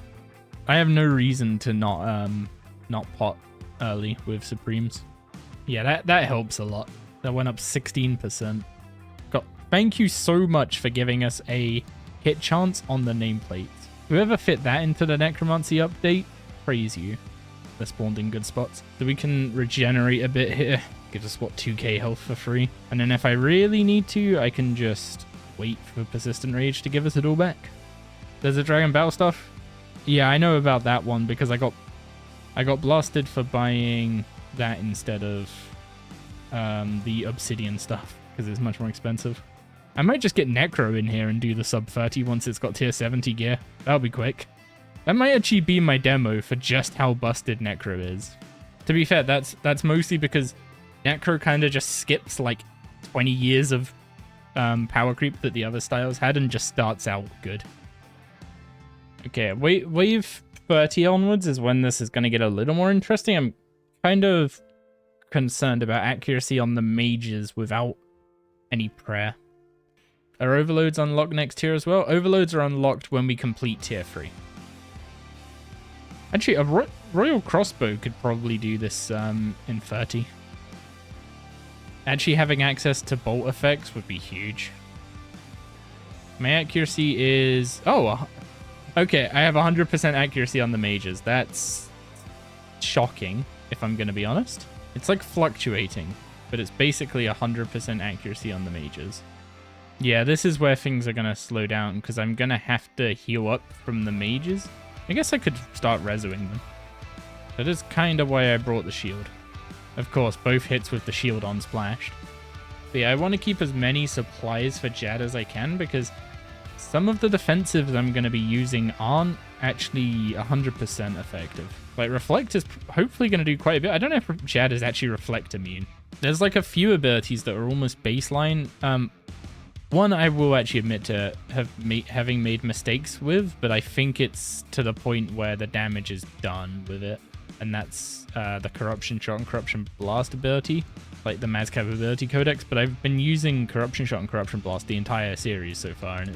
I have no reason to not pot early with Supremes. Yeah, that helps a lot. That went up 16%. Thank you so much for giving us a hit chance on the nameplates. Whoever fit that into the Necromancy update, praise you. They're spawned in good spots. So we can regenerate a bit here. Gives us, what, 2k health for free. And then if I really need to, I can just wait for Persistent Rage to give us it all back. There's a Dragon Battle stuff. Yeah, I know about that one because I got blasted for buying that instead of the Obsidian stuff because it's much more expensive. I might just get Necro in here and do the sub 30 once it's got tier 70 gear. That'll be quick. That might actually be my demo for just how busted Necro is. To be fair, that's mostly because Necro kind of just skips like 20 years of power creep that the other styles had and just starts out good. Okay, wave 30 onwards is when this is going to get a little more interesting. I'm kind of concerned about accuracy on the mages without any prayer. Are overloads unlocked next tier as well? Overloads are unlocked when we complete tier 3. Actually, a royal crossbow could probably do this in 30. Actually, having access to bolt effects would be huge. My accuracy is... Oh, okay. I have 100% accuracy on the mages. That's shocking, if I'm going to be honest. It's like fluctuating, but it's basically 100% accuracy on the mages. Yeah, this is where things are going to slow down, because I'm going to have to heal up from the mages. I guess I could start resoing them. That is kind of why I brought the shield. Of course, both hits with the shield on splashed. But yeah, I want to keep as many supplies for Jad as I can, because some of the defensives I'm going to be using aren't actually 100% effective. Like, Reflect is hopefully going to do quite a bit. I don't know if Jad is actually Reflect immune. There's like a few abilities that are almost baseline. One I will actually admit to having made mistakes with, but I think it's to the point where the damage is done with it. And that's the Corruption Shot and Corruption Blast ability, like the Mazcab ability codex. But I've been using Corruption Shot and Corruption Blast the entire series so far, and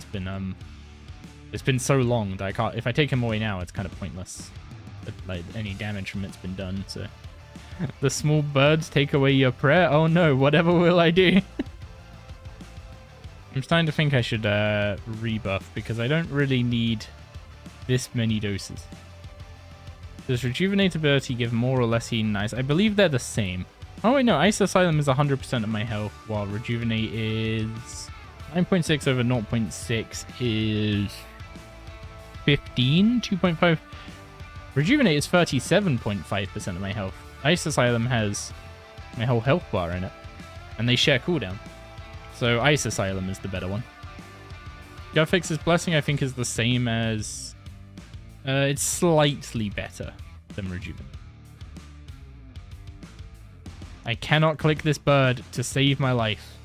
it's been so long that I can't. If I take him away now, it's kind of pointless. But, like, any damage from it's been done. So The small birds take away your prayer. Oh no, whatever will I do? I'm starting to think I should rebuff because I don't really need this many doses. Does rejuvenate ability give more or less healing ice? I believe they're the same. Oh wait, no, Ice Asylum is 100% of my health, while rejuvenate is 9.6 over 0.6 is 15, 2.5. Rejuvenate is 37.5% of my health. Ice Asylum has my whole health bar in it, and they share cooldown. So Ice Asylum is the better one. Gutfix's Blessing, I think, is the same as... it's slightly better than Rejuvenate. I cannot click this bird to save my life.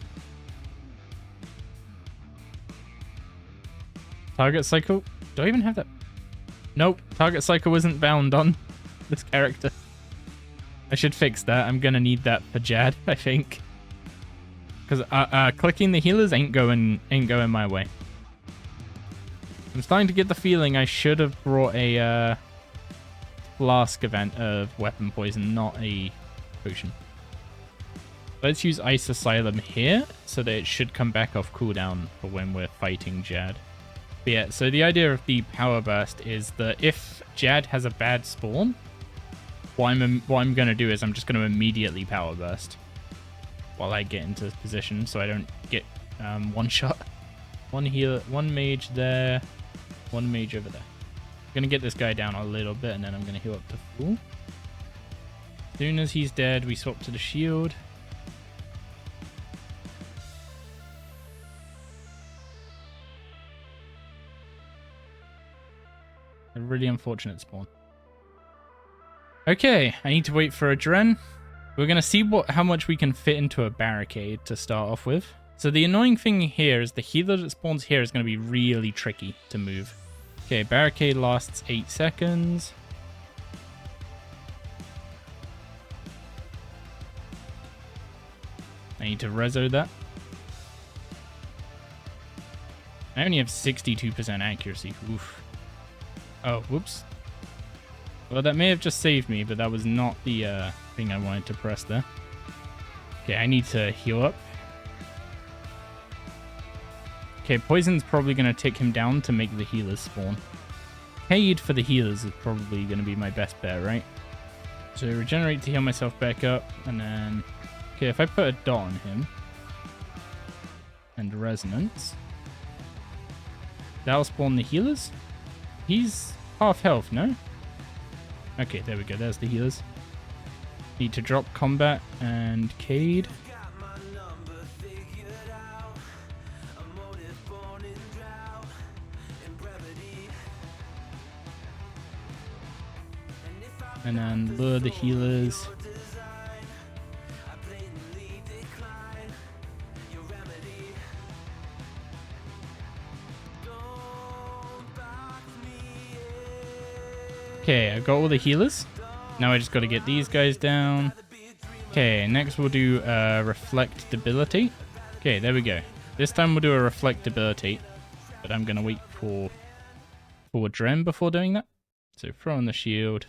Target cycle? Do I even have that? Nope, target cycle isn't bound on this character. I should fix that. I'm gonna need that for Jad, I think. Because clicking the healers ain't going my way. I'm starting to get the feeling I should have brought a flask event of weapon poison, not a potion. Let's use Ice Asylum here, so that it should come back off cooldown for when we're fighting Jad. But yeah, so the idea of the Power Burst is that if Jad has a bad spawn, what I'm going to do is I'm just going to immediately Power Burst while I get into position, so I don't get one shot. One healer, one mage there, one mage over there. I'm going to get this guy down a little bit, and then I'm going to heal up to full. As soon as he's dead, we swap to the shield. A really unfortunate spawn. Okay, I need to wait for a Dren. We're going to see how much we can fit into a barricade to start off with. So the annoying thing here is the healer that spawns here is going to be really tricky to move. Okay, barricade lasts 8 seconds. I need to reso that. I only have 62% accuracy. Oof. Oh, whoops. Well, that may have just saved me, but that was not the thing I wanted to press there. Okay, I need to heal up. Okay, poison's probably going to tick him down to make the healers spawn. Aid for the healers is probably going to be my best bet, right? So regenerate to heal myself back up, and then... Okay, if I put a dot on him, and resonance, that'll spawn the healers? He's half health, no? Okay, there we go. There's the healers. Need to drop combat and Cade. And then lure the healers. Okay, I got all the healers. Now I just got to get these guys down. Okay, next we'll do reflect debilitate. Okay, there we go. This time we'll do a reflect debilitate, but I'm going to wait for Dren before doing that. So throw on the shield.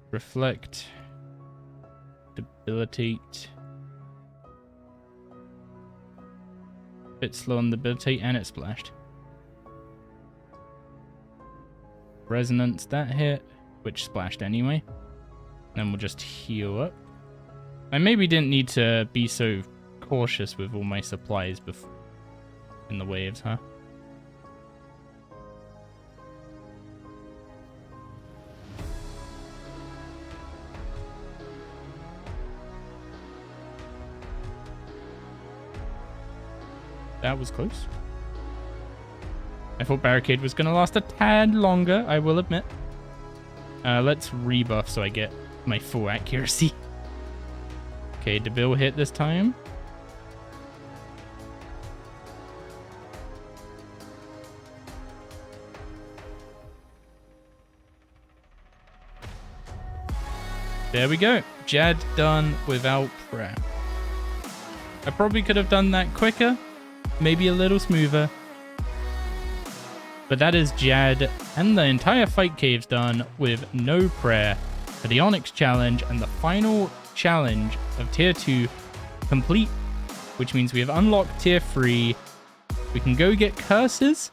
Reflect debilitate. Bit slow on the debilitate, and it splashed. Resonance, that hit, which splashed anyway. Then we'll just heal up. I maybe didn't need to be so cautious with all my supplies before in the waves, huh? That was close. I thought barricade was going to last a tad longer, I will admit. Let's rebuff so I get my full accuracy. Okay, Debil hit this time. There we go. Jad done without prayer. I probably could have done that quicker, maybe a little smoother. But that is Jad and the entire fight cave's done with no prayer for the Onyx challenge, and the final challenge of tier 2 complete, which means we have unlocked tier 3. We can go get curses,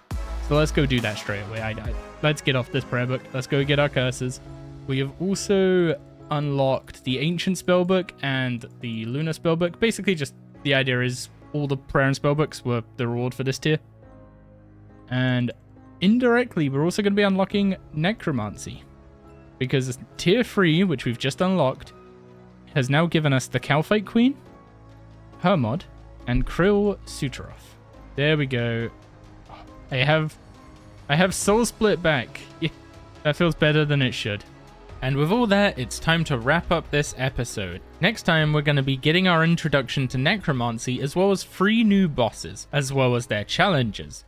so let's go do that straight away. Let's get off this prayer book. Let's go get our curses. We have also unlocked the Ancient Spellbook and the Lunar Spellbook. Basically, just the idea is all the prayer and spellbooks were the reward for this tier. And indirectly, we're also going to be unlocking Necromancy, because tier 3, which we've just unlocked, has now given us the Calfight Queen, Hermod, and Krill Sutteroth. There we go. I have Soul Split back. Yeah, that feels better than it should. And with all that, it's time to wrap up this episode. Next time, we're going to be getting our introduction to Necromancy, as well as 3 new bosses, as well as their challenges.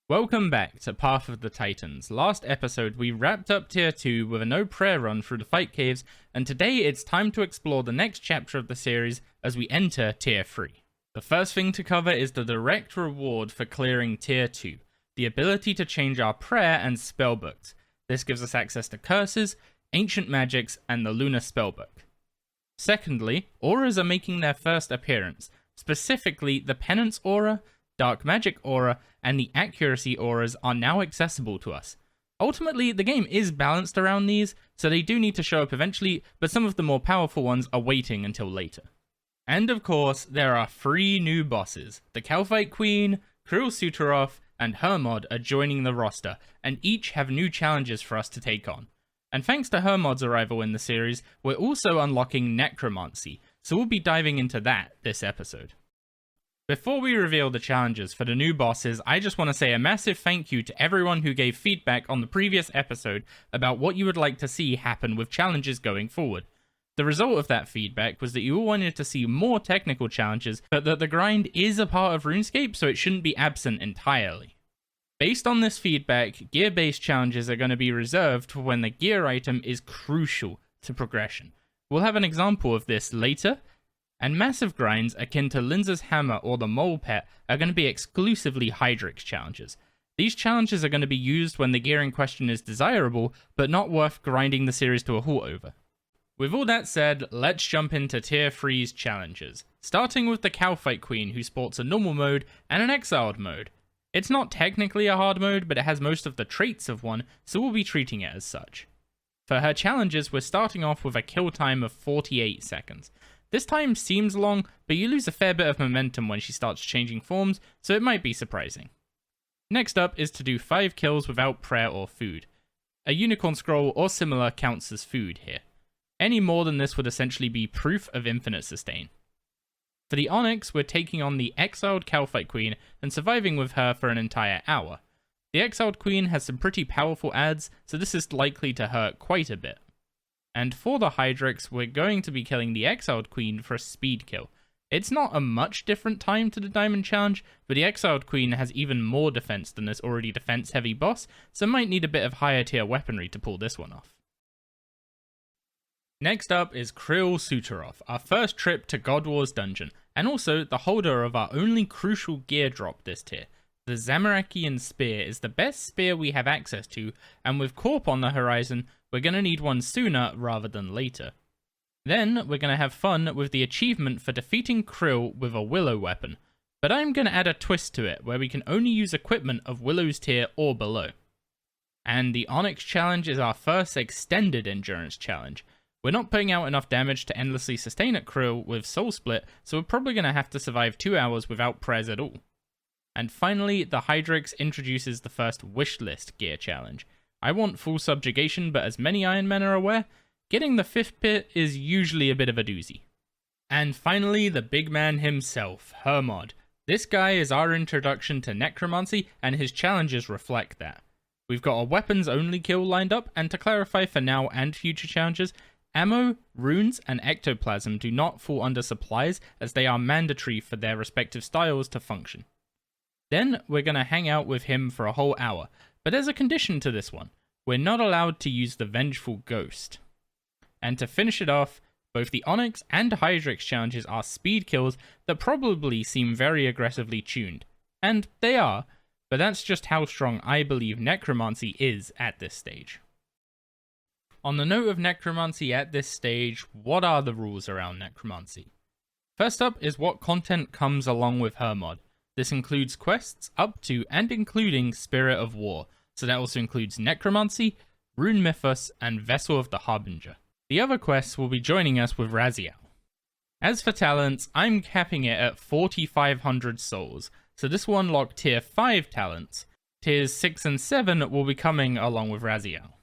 Welcome back to Path of the Titans. Last episode, we wrapped up tier 2 with a no prayer run through the fight caves, and today it's time to explore the next chapter of the series as we enter tier 3. The first thing to cover is the direct reward for clearing tier 2, the ability to change our prayer and spellbooks. This gives us access to curses, ancient magics, and the Lunar Spellbook. Secondly, auras are making their first appearance, specifically the Penance Aura, Dark Magic Aura, and the Accuracy Auras are now accessible to us. Ultimately, the game is balanced around these, so they do need to show up eventually, but some of the more powerful ones are waiting until later. And of course, there are 3 new bosses. The Calfight Queen, Krill Sutteroth, and Hermod are joining the roster, and each have new challenges for us to take on. And thanks to Hermod's arrival in the series, we're also unlocking Necromancy, so we'll be diving into that this episode. Before we reveal the challenges for the new bosses, I just want to say a massive thank you to everyone who gave feedback on the previous episode about what you would like to see happen with challenges going forward. The result of that feedback was that you all wanted to see more technical challenges, but that the grind is a part of RuneScape, so it shouldn't be absent entirely. Based on this feedback, gear-based challenges are going to be reserved for when the gear item is crucial to progression. We'll have an example of this later, and massive grinds akin to Linza's hammer or the mole pet are going to be exclusively Hydrix challenges. These challenges are going to be used when the gear in question is desirable, but not worth grinding the series to a halt over. With all that said, let's jump into tier 3's challenges, starting with the Calfight Queen, who sports a normal mode and an exiled mode. It's not technically a hard mode, but it has most of the traits of one, so we'll be treating it as such. For her challenges, we're starting off with a kill time of 48 seconds. This time seems long, but you lose a fair bit of momentum when she starts changing forms, so it might be surprising. Next up is to do 5 kills without prayer or food. A unicorn scroll or similar counts as food here. Any more than this would essentially be proof of infinite sustain. For the Onyx, we're taking on the exiled Calfight Queen and surviving with her for an entire hour. The exiled Queen has some pretty powerful adds, so this is likely to hurt quite a bit. And for the Hydrix, we're going to be killing the exiled Queen for a speed kill. It's not a much different time to the Diamond Challenge, but the exiled Queen has even more defense than this already defense-heavy boss, so might need a bit of higher tier weaponry to pull this one off. Next up is Krill Sutteroth, our first trip to God War's dungeon, and also the holder of our only crucial gear drop this tier. The Zamarakian Spear is the best spear we have access to, and with Corp on the horizon, we're going to need one sooner rather than later. Then, we're going to have fun with the achievement for defeating Krill with a Willow weapon, but I'm going to add a twist to it, where we can only use equipment of Willow's tier or below. And the Onyx challenge is our first extended endurance challenge. We're not putting out enough damage to endlessly sustain at Krill with Soul Split, so we're probably going to have to survive 2 hours without prayers at all. And finally, the Hydrix introduces the first wishlist gear challenge. I want full subjugation, but as many Iron Men are aware, getting the 5th pit is usually a bit of a doozy. And finally, the big man himself, Hermod. This guy is our introduction to Necromancy, and his challenges reflect that. We've got a weapons only kill lined up, and to clarify for now and future challenges, ammo, runes, and ectoplasm do not fall under supplies, as they are mandatory for their respective styles to function. Then we're going to hang out with him for a whole hour, but there's a condition to this one. We're not allowed to use the Vengeful Ghost. And to finish it off, both the Onyx and Hydrix challenges are speed kills that probably seem very aggressively tuned. And they are, but that's just how strong I believe Necromancy is at this stage. On the note of necromancy at this stage, what are the rules around necromancy? First up is what content comes along with Hermod. This includes quests up to and including Spirit of War, so that also includes necromancy, Rune Mythos, and Vessel of the Harbinger. The other quests will be joining us with Raziel. As for talents, I'm capping it at 4,500 souls, so this will unlock tier 5 talents. Tiers 6 and 7 will be coming along with Raziel.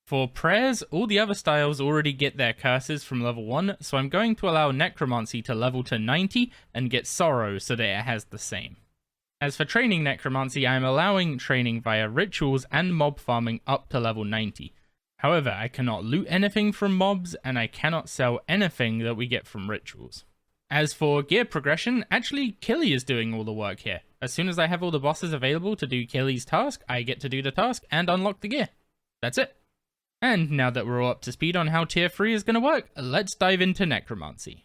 For prayers, all the other styles already get their curses from level 1, so I'm going to allow necromancy to level to 90 and get sorrow so that it has the same. As for training necromancy, I am allowing training via rituals and mob farming up to level 90. However, I cannot loot anything from mobs, and I cannot sell anything that we get from rituals. As for gear progression, actually Killy is doing all the work here. As soon as I have all the bosses available to do Killy's task, I get to do the task and unlock the gear. That's it. And now that we're all up to speed on how tier 3 is going to work, let's dive into necromancy.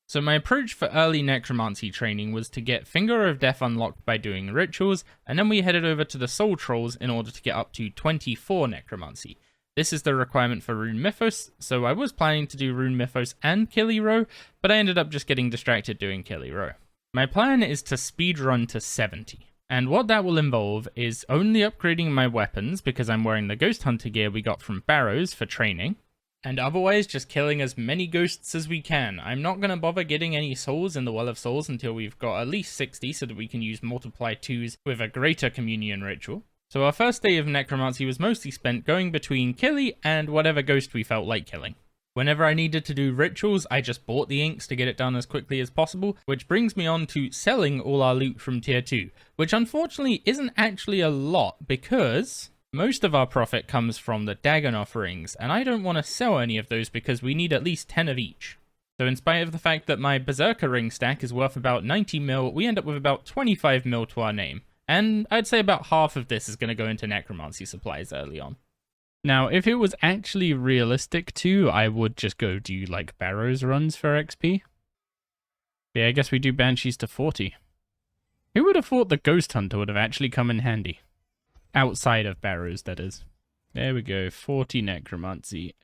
So my approach for early necromancy training was to get Finger of Death unlocked by doing rituals, and then we headed over to the Soul Trolls in order to get up to 24 necromancy. This is the requirement for Rune Mythos, so I was planning to do Rune Mythos and Killy Row, but I ended up just getting distracted doing Killy Row. My plan is to speedrun to 70. And what that will involve is only upgrading my weapons, because I'm wearing the Ghost Hunter gear we got from Barrows for training, and otherwise just killing as many ghosts as we can. I'm not going to bother getting any souls in the Well of Souls until we've got at least 60 so that we can use multiply 2s with a greater communion ritual. So our first day of necromancy was mostly spent going between Killy and whatever ghost we felt like killing. Whenever I needed to do rituals, I just bought the inks to get it done as quickly as possible, which brings me on to selling all our loot from tier 2, which unfortunately isn't actually a lot because most of our profit comes from the Dagonoth rings, and I don't want to sell any of those because we need at least 10 of each. So in spite of the fact that my Berserker ring stack is worth about 90 mil, we end up with about 25 mil to our name. And I'd say about half of this is going to go into necromancy supplies early on. Now, if it was actually realistic too, I would just go do like Barrows runs for XP. Yeah, I guess we do Banshees to 40. Who would have thought the Ghost Hunter would have actually come in handy? Outside of Barrows, that is. There we go, 40 necromancy.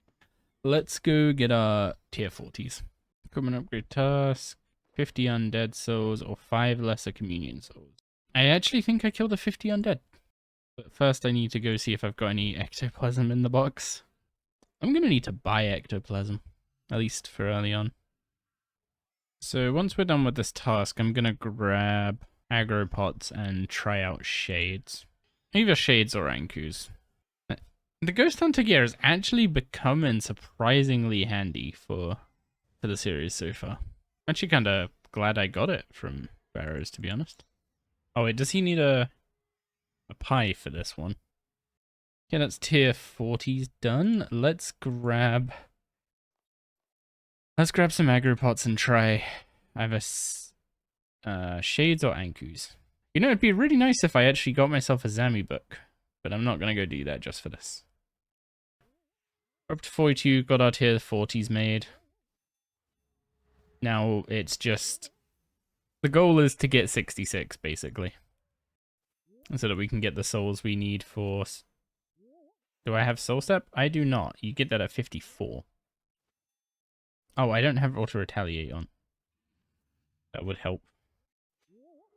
Let's go get our tier 40s. Common upgrade task, 50 undead souls, or 5 lesser communion souls. I actually think I killed the 50 undead. But first I need to go see if I've got any ectoplasm in the box. I'm going to need to buy ectoplasm, at least for early on. So once we're done with this task, I'm going to grab aggro pots and try out shades. Either shades or ankus. The Ghost Hunter gear is actually becoming surprisingly handy for the series so far. I'm actually kind of glad I got it from Barrows, to be honest. Oh wait, does he need a pie for this one? Okay, that's tier 40s done. Let's grab some aggro pots and try either shades or ankus. You know, it'd be really nice if I actually got myself a Zami book, but I'm not going to go do that just for this. We're up to 42, got our tier 40s made. Now it's just... the goal is to get 66, basically. So that we can get the souls we need for... Do I have Soul Step? I do not. You get that at 54. Oh, I don't have Auto Retaliate on. That would help.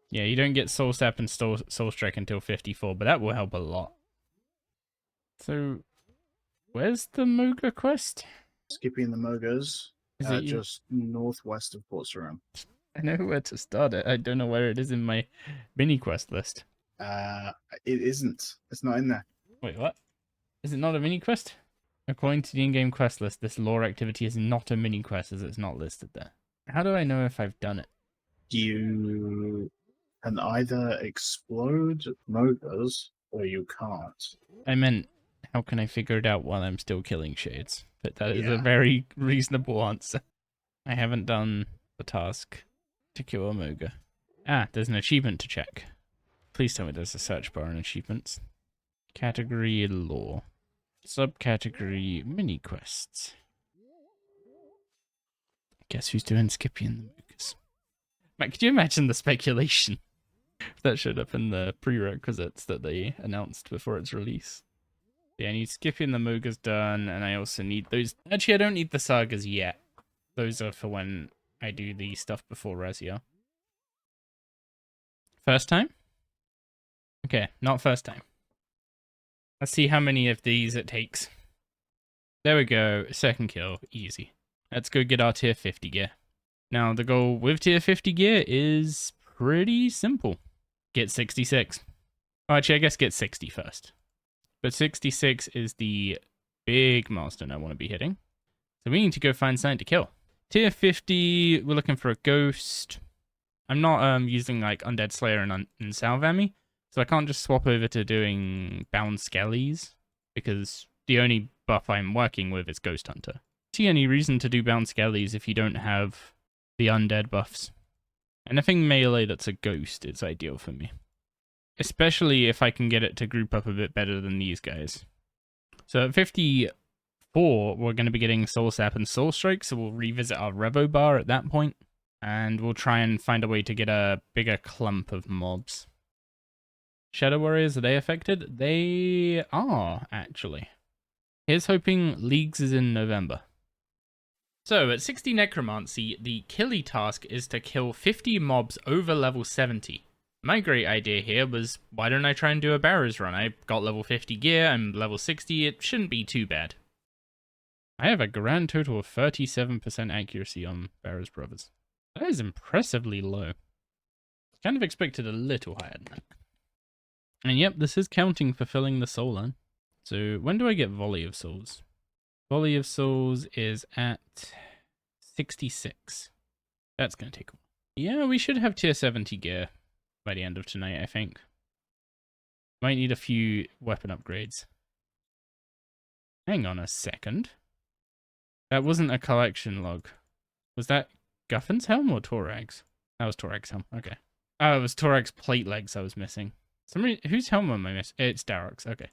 Yeah, you don't get Soul Step and Soul Strike until 54, but that will help a lot. So, where's the Moga quest? Skipping the Mogas. Is it just northwest of Port Sarim. I know where to start it. I don't know where it is in my mini quest list. It isn't. It's not in there. Wait, what? Is it not a mini quest? According to the in-game quest list, this lore activity is not a mini quest as it's not listed there. How do I know if I've done it? You can either explode Mogas or you can't. I meant, how can I figure it out while I'm still killing shades? But that is a Yeah. very reasonable answer. I haven't done the task to kill a Moga. Ah, there's an achievement to check. Please tell me there's a search bar in achievements. Category lore. Subcategory mini quests. Guess who's doing Skippy and the Mogas? Matt, could you imagine the speculation? If that showed up in the prerequisites that they announced before its release. Yeah, I need Skippy and the Moga's done, and I also need those. Actually, I don't need the Sagas yet. Those are for when I do the stuff before Razia. First time? Okay, not first time. Let's see how many of these it takes. There we go. Second kill. Easy. Let's go get our tier 50 gear. Now, the goal with tier 50 gear is pretty simple. Get 66. Oh, actually, I guess get 60 first. But 66 is the big milestone I want to be hitting. So we need to go find something to kill. Tier 50, we're looking for a ghost. I'm not using like Undead Slayer and Salvami, so I can't just swap over to doing Bound Skellies, because the only buff I'm working with is Ghost Hunter. I see any reason to do Bound Skellies if you don't have the undead buffs. Anything melee that's a ghost is ideal for me. Especially if I can get it to group up a bit better than these guys. So at 54, we're going to be getting Soul Sap and Soul Strike, so we'll revisit our Revo bar at that point, and we'll try and find a way to get a bigger clump of mobs. Shadow Warriors, are they affected? They are, actually. Here's hoping Leagues is in November. So, at 60 Necromancy, the killy task is to kill 50 mobs over level 70. My great idea here was, why don't I try and do a Barrows run? I got level 50 gear, I'm level 60, it shouldn't be too bad. I have a grand total of 37% accuracy on Barrows Brothers. That is impressively low. Kind of expected a little higher than that. And yep, this is counting for filling the soul line. So, when do I get Volley of Souls? Volley of Souls is at 66. That's going to take a while. Yeah, we should have tier 70 gear by the end of tonight, I think. Might need a few weapon upgrades. Hang on a second. That wasn't a collection log. Was that Guffin's helm or Torag's? That was Torag's helm, okay. Oh, it was Torag's plate legs I was missing. Whose helm am I missing? It's Darok's, okay.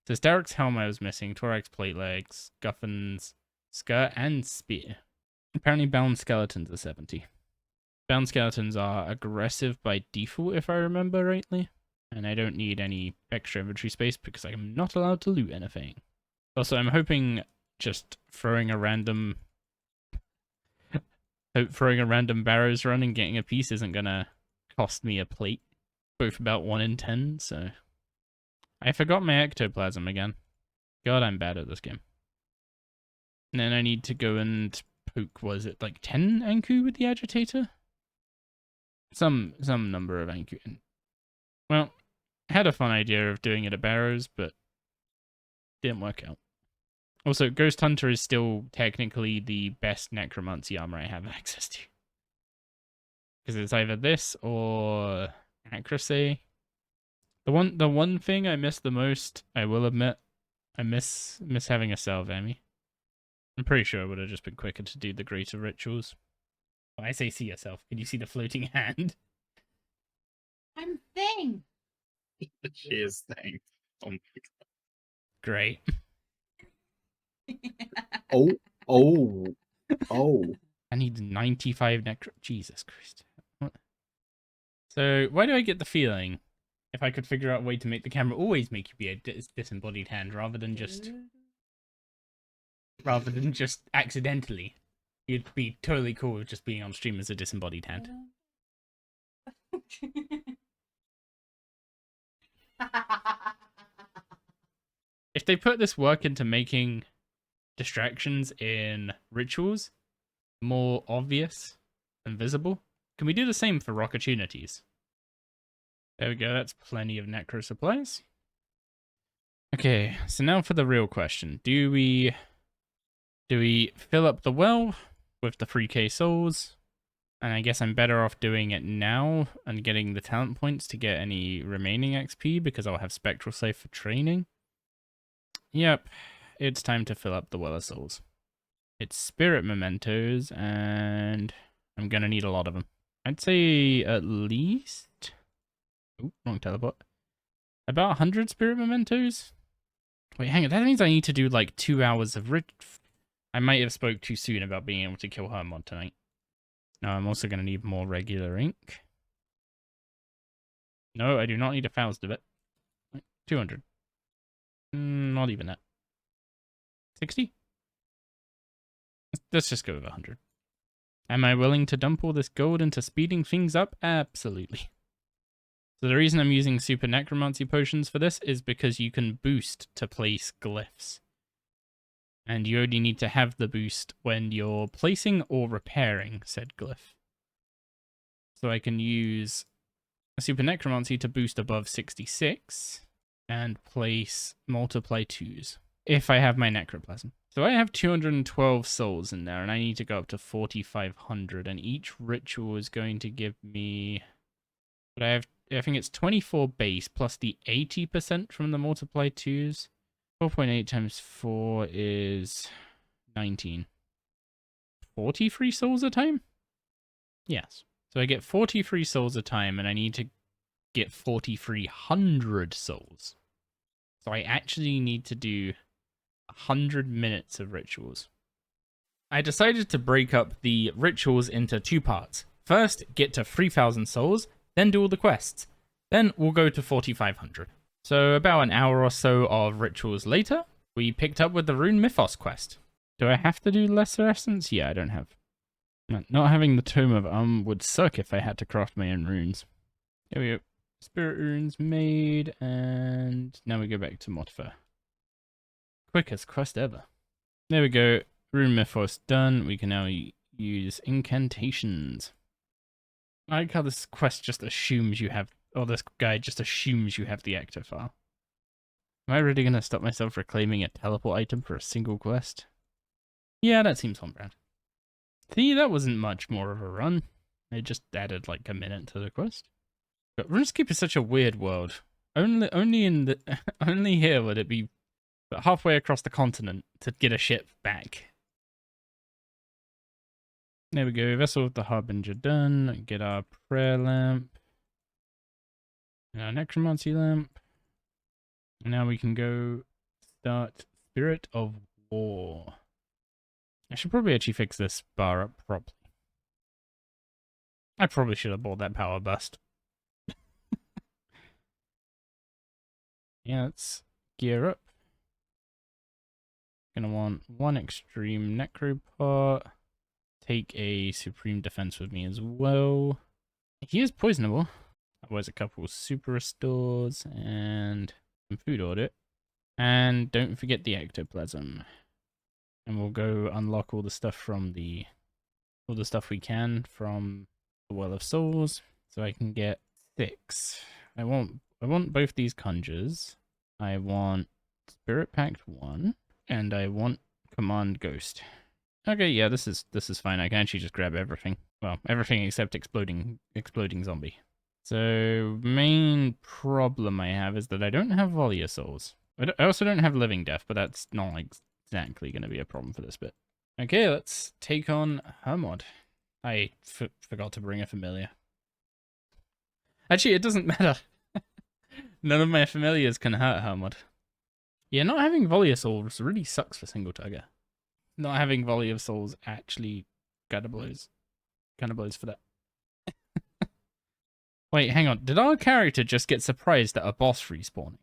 So it's Darok's helm I was missing, Torag's plate legs, Guffin's skirt, and spear. Apparently bound skeletons are 70. Bound skeletons are aggressive by default, if I remember rightly. And I don't need any extra inventory space because I'm not allowed to loot anything. Also, I'm hoping just throwing a random Barrows run and getting a piece isn't gonna cost me a plate. Both about 1 in 10, so... I forgot my ectoplasm again. God, I'm bad at this game. And then I need to go and poke, was it like 10 Anku with the agitator? Some number of Anku. Well, I had a fun idea of doing it at Barrows, but didn't work out. Also, Ghost Hunter is still technically the best Necromancy armor I have access to. Because it's either this or accuracy. The one thing I miss the most, I will admit, I miss having a Salvami. I'm pretty sure it would have just been quicker to do the greater rituals. When I say see yourself, can you see the floating hand? I'm Thing! She is Thing. Oh my god. Great. Oh. I need 95 necro... Jesus Christ. What? So, why do I get the feeling, if I could figure out a way to make the camera always make you be a disembodied hand, rather than just accidentally, you'd be totally cool with just being on stream as a disembodied hand. If they put this work into making distractions in rituals more obvious and visible, can we do the same for opportunities? There we go, that's plenty of necro supplies. Okay, so now for the real question. Do we fill up the well with the 3k souls? And I guess I'm better off doing it now and getting the talent points to get any remaining XP because I'll have Spectral Safe for training. Yep, it's time to fill up the well of souls. It's spirit mementos and I'm gonna need a lot of them. I'd say at least... Oh, wrong teleport. About 100 spirit mementos? Wait, hang on, that means I need to do like 2 hours of I might have spoke too soon about being able to kill Hermod tonight. No, I'm also going to need more regular ink. No, I do not need 1,000 of it. 200. Not even that. 60? Let's just go with 100. Am I willing to dump all this gold into speeding things up? Absolutely. So the reason I'm using super necromancy potions for this is because you can boost to place glyphs. And you only need to have the boost when you're placing or repairing said glyph. So I can use a super necromancy to boost above 66 and place multiply 2s if I have my necroplasm. So I have 212 souls in there and I need to go up to 4,500 and each ritual is going to give me, but I think it's 24 base plus the 80% from the multiply 2s. 4.8 times 4 is 19. 43 souls a time? Yes. So I get 43 souls a time and I need to get 4,300 souls. So I actually need to do 100 minutes of rituals. I decided to break up the rituals into 2 parts. First, get to 3,000 souls, then do all the quests. Then we'll go to 4,500. So about an hour or so of rituals later, we picked up with the Rune Mythos quest. Do I have to do Lesser Essence? Yeah, I don't have. Not having the Tome of would suck if I had to craft my own runes. Here we go. Spirit runes made, and now we go back to Motfa. Quickest quest ever. There we go. Rune Mythos done. We can now use incantations. I like how this quest just assumes you have, or this guide just assumes you have the active file. Am I really going to stop myself reclaiming a teleport item for a single quest? Yeah, that seems on brand. See, that wasn't much more of a run. I just added like a minute to the quest. But RuneScape is such a weird world. Only here would it be halfway across the continent to get a ship back. There we go. Vessel of the Harbinger done. Get our prayer lamp. And our necromancy lamp. And now we can go start Spirit of War. I should probably actually fix this bar up properly. I probably should have bought that power bust. Yeah, let's gear up. Gonna want 1 extreme necropot. Take a supreme defense with me as well. He is poisonable. Otherwise a couple super restores and some food audit. And don't forget the ectoplasm. And we'll go unlock all the stuff from all the stuff we can from the Well of Souls. So I can get 6. I want both these conjures. I want Spirit Pact 1. And I want Command Ghost. Okay, yeah, this is fine. I can actually just grab everything. Well, everything except exploding zombie. So main problem I have is that I don't have Volley Souls. I also don't have Living Death, but that's not exactly going to be a problem for this bit. Okay, let's take on Hermod. I forgot to bring a familiar. Actually, it doesn't matter. None of my familiars can hurt Hermod. Yeah, not having Volley of Souls really sucks for single target. Not having Volley of Souls actually kind of blows for that. Wait, hang on. Did our character just get surprised at a boss respawning?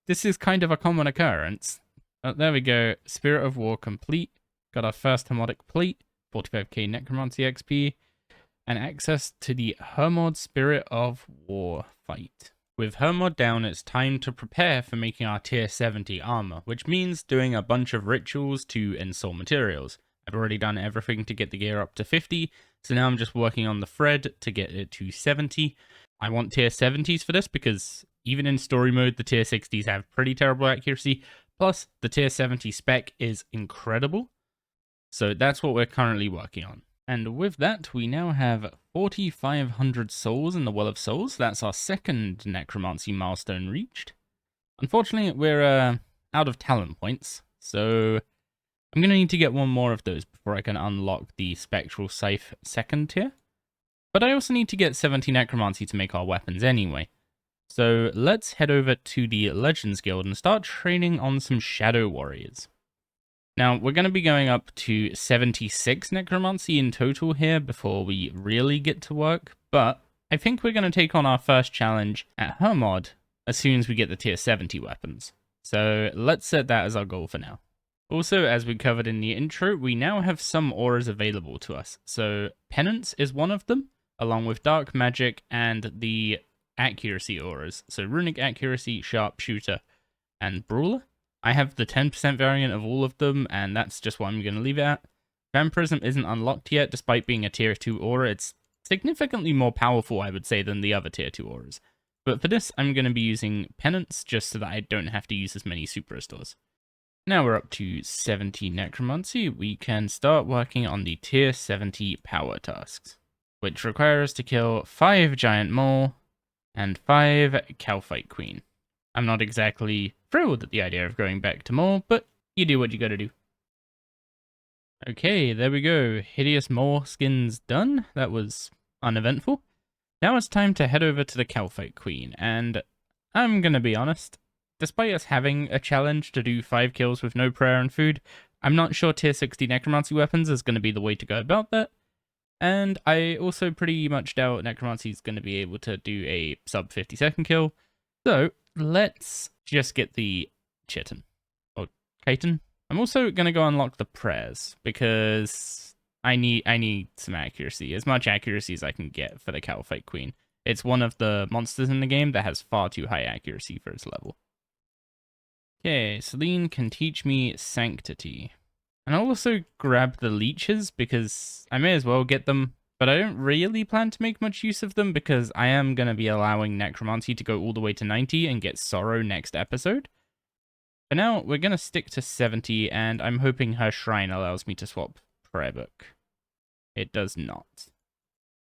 This is kind of a common occurrence. Oh, there we go. Spirit of War complete. Got our first Hermodic plate. 45k Necromancy XP. And access to the Hermod Spirit of War fight. With Hermod down, it's time to prepare for making our tier 70 armor, which means doing a bunch of rituals to install materials. I've already done everything to get the gear up to 50, so now I'm just working on the thread to get it to 70. I want tier 70s for this because even in story mode, the tier 60s have pretty terrible accuracy, plus the tier 70 spec is incredible. So that's what we're currently working on. And with that, we now have 4,500 souls in the Well of Souls. That's our second necromancy milestone reached. Unfortunately, we're out of talent points, so I'm going to need to get one more of those before I can unlock the Spectral Scythe second tier. But I also need to get 70 necromancy to make our weapons anyway. So let's head over to the Legends Guild and start training on some Shadow Warriors. Now, we're going to be going up to 76 necromancy in total here before we really get to work, but I think we're going to take on our first challenge at Hermod as soon as we get the tier 70 weapons. So let's set that as our goal for now. Also, as we covered in the intro, we now have some auras available to us. So Penance is one of them, along with Dark Magic and the Accuracy auras. So Runic Accuracy, Sharpshooter, and Brawler. I have the 10% variant of all of them, and that's just what I'm going to leave it at. Vampirism isn't unlocked yet, despite being a tier 2 aura. It's significantly more powerful, I would say, than the other tier 2 auras. But for this, I'm going to be using Penance, just so that I don't have to use as many super restores. Now we're up to 70 Necromancy, we can start working on the tier 70 power tasks, which require us to kill 5 Giant Mole and 5 Calfight Queen. I'm not exactly thrilled at the idea of going back to Mole, but you do what you gotta do. Okay, there we go. Hideous Mole skins done. That was uneventful. Now it's time to head over to the Calfight Queen, and I'm gonna be honest, despite us having a challenge to do 5 kills with no prayer and food, I'm not sure tier 60 Necromancy weapons is going to be the way to go about that. And I also pretty much doubt Necromancy is going to be able to do a sub 50-second kill. So let's just get the Chitin. Or Chitin. I'm also going to go unlock the prayers, because I need some accuracy. As much accuracy as I can get for the Calfight Queen. It's one of the monsters in the game that has far too high accuracy for its level. Okay, Celine can teach me Sanctity. And I'll also grab the leeches, because I may as well get them, but I don't really plan to make much use of them, because I am going to be allowing Necromancy to go all the way to 90 and get Sorrow next episode. For now, we're going to stick to 70, and I'm hoping her shrine allows me to swap Prayer Book. It does not.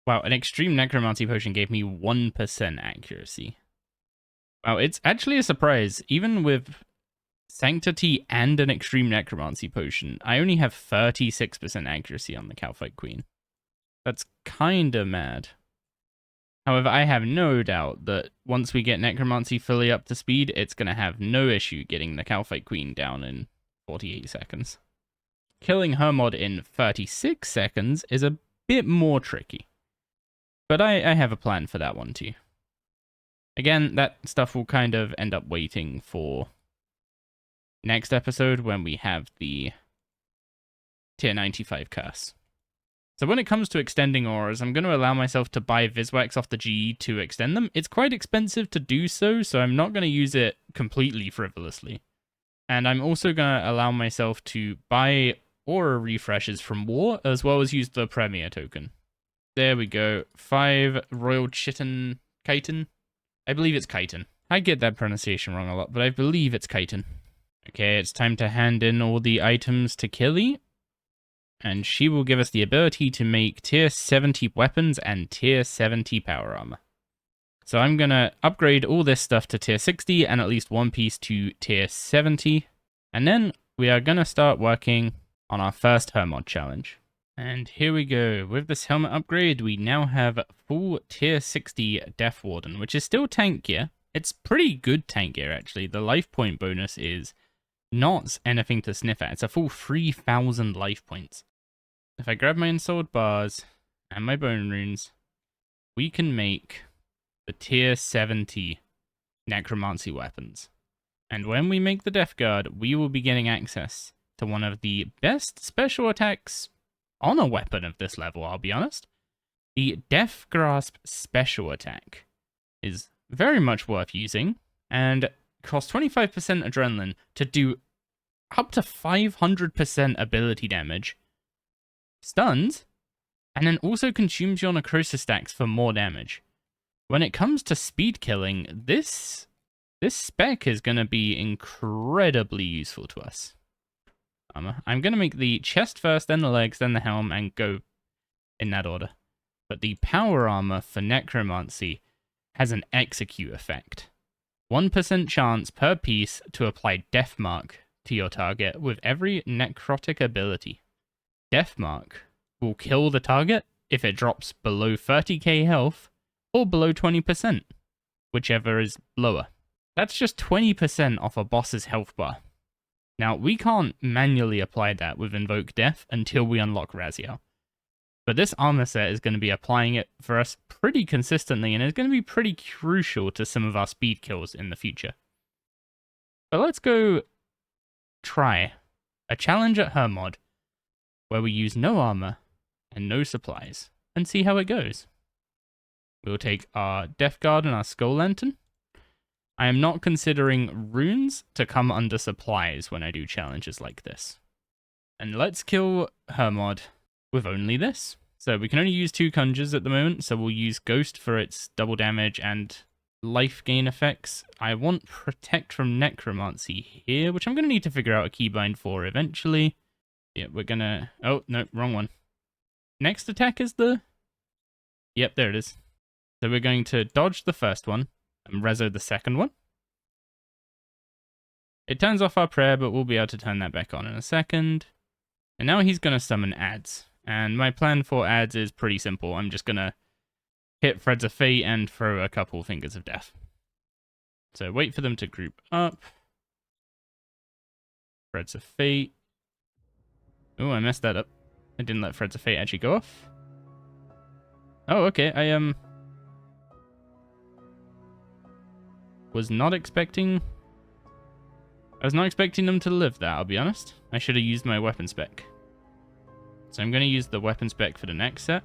Wow, an Extreme Necromancy potion gave me 1% accuracy. Wow, it's actually a surprise, even with Sanctity and an Extreme Necromancy potion, I only have 36% accuracy on the Calfight Queen. That's kinda mad. However, I have no doubt that once we get Necromancy fully up to speed, it's gonna have no issue getting the Calfight Queen down in 48 seconds. Killing Hermod in 36 seconds is a bit more tricky. But I have a plan for that one too. Again, that stuff will kind of end up waiting for next episode when we have the tier 95 curse. So when it comes to extending auras, I'm going to allow myself to buy Viswax off the GE to extend them. It's quite expensive to do so, so I'm not going to use it completely frivolously. And I'm also going to allow myself to buy aura refreshes from War, as well as use the Premier token. There we go. 5 Royal Chitin. Chitin? I believe it's Chitin. I get that pronunciation wrong a lot, but I believe it's Chitin. Okay, it's time to hand in all the items to Killy. And she will give us the ability to make tier 70 weapons and tier 70 power armor. So I'm going to upgrade all this stuff to tier 60 and at least one piece to tier 70. And then we are going to start working on our first Hermod challenge. And here we go. With this helmet upgrade, we now have full tier 60 Death Warden, which is still tank gear. It's pretty good tank gear, actually. The life point bonus is not anything to sniff at. It's a full 3,000 life points. If I grab my ensouled bars and my bone runes, we can make the tier 70 necromancy weapons. And when we make the Death Guard, we will be getting access to one of the best special attacks on a weapon of this level, I'll be honest. The Death Grasp special attack is very much worth using and costs 25% adrenaline to do up to 500% ability damage, stuns, and then also consumes your necrosis stacks for more damage. When it comes to speed killing, this spec is going to be incredibly useful to us. I'm going to make the chest first, then the legs, then the helm, and go in that order. But the power armor for necromancy has an execute effect. 1% chance per piece to apply Death Mark to your target with every necrotic ability. Death Mark will kill the target if it drops below 30k health or below 20%, whichever is lower. That's just 20% off a boss's health bar. Now, we can't manually apply that with Invoke Death until we unlock Raziel. But this armor set is going to be applying it for us pretty consistently and is going to be pretty crucial to some of our speed kills in the future. But let's go try a challenge at Hermod where we use no armor and no supplies and see how it goes. We'll take our Death Guard and our Skull Lantern. I am not considering runes to come under supplies when I do challenges like this. And let's kill Hermod with only this. So we can only use 2 conjures at the moment, so we'll use Ghost for its double damage and life gain effects. I want Protect from Necromancy here, which I'm going to need to figure out a keybind for eventually. Yeah, we're going to... Oh, no, wrong one. Next attack is the... Yep, there it is. So we're going to dodge the first one and rezo the second one. It turns off our prayer, but we'll be able to turn that back on in a second. And now he's going to summon ads. And my plan for ads is pretty simple. I'm just going to hit Threads of Fate and throw a couple Fingers of Death. So wait for them to group up. Threads of Fate. Oh, I messed that up. I didn't let Threads of Fate actually go off. Oh, okay. I was not expecting them to live that, I'll be honest. I should have used my weapon spec. So I'm going to use the weapon spec for the next set.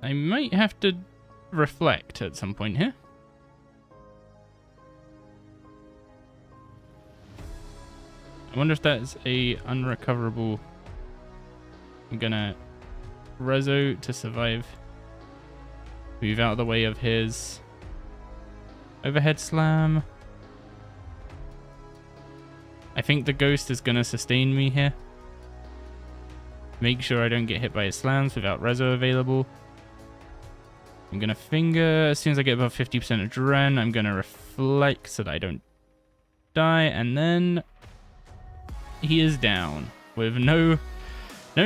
I might have to reflect at some point here. I wonder if that's a unrecoverable... I'm going to rezo to survive. Move out of the way of his overhead slam. I think the ghost is going to sustain me here. Make sure I don't get hit by his slams without rezo available. I'm going to finger. As soon as I get above 50% of Dren, I'm going to reflect so that I don't die. And then he is down with no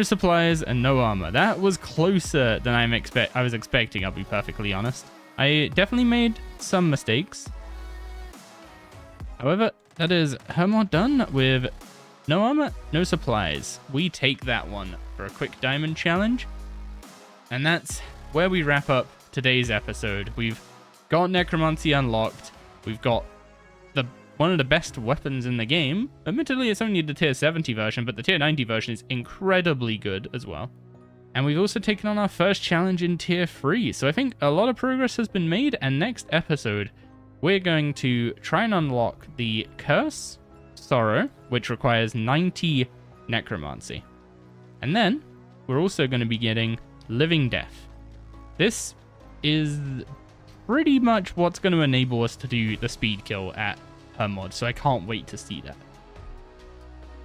supplies and no armor. That was closer than I was expecting, I'll be perfectly honest. I definitely made some mistakes. However, that is Hermod done with no armor, no supplies. We take that one for a quick diamond challenge. And that's where we wrap up today's episode. We've got Necromancy unlocked. We've got one of the best weapons in the game. Admittedly, it's only the tier 70 version, but the tier 90 version is incredibly good as well. And we've also taken on our first challenge in tier 3. So I think a lot of progress has been made. And next episode, we're going to try and unlock the Curse Sorrow, which requires 90 Necromancy. And then we're also going to be getting Living Death. This is pretty much what's going to enable us to do the speed kill at Hermod, so I can't wait to see that.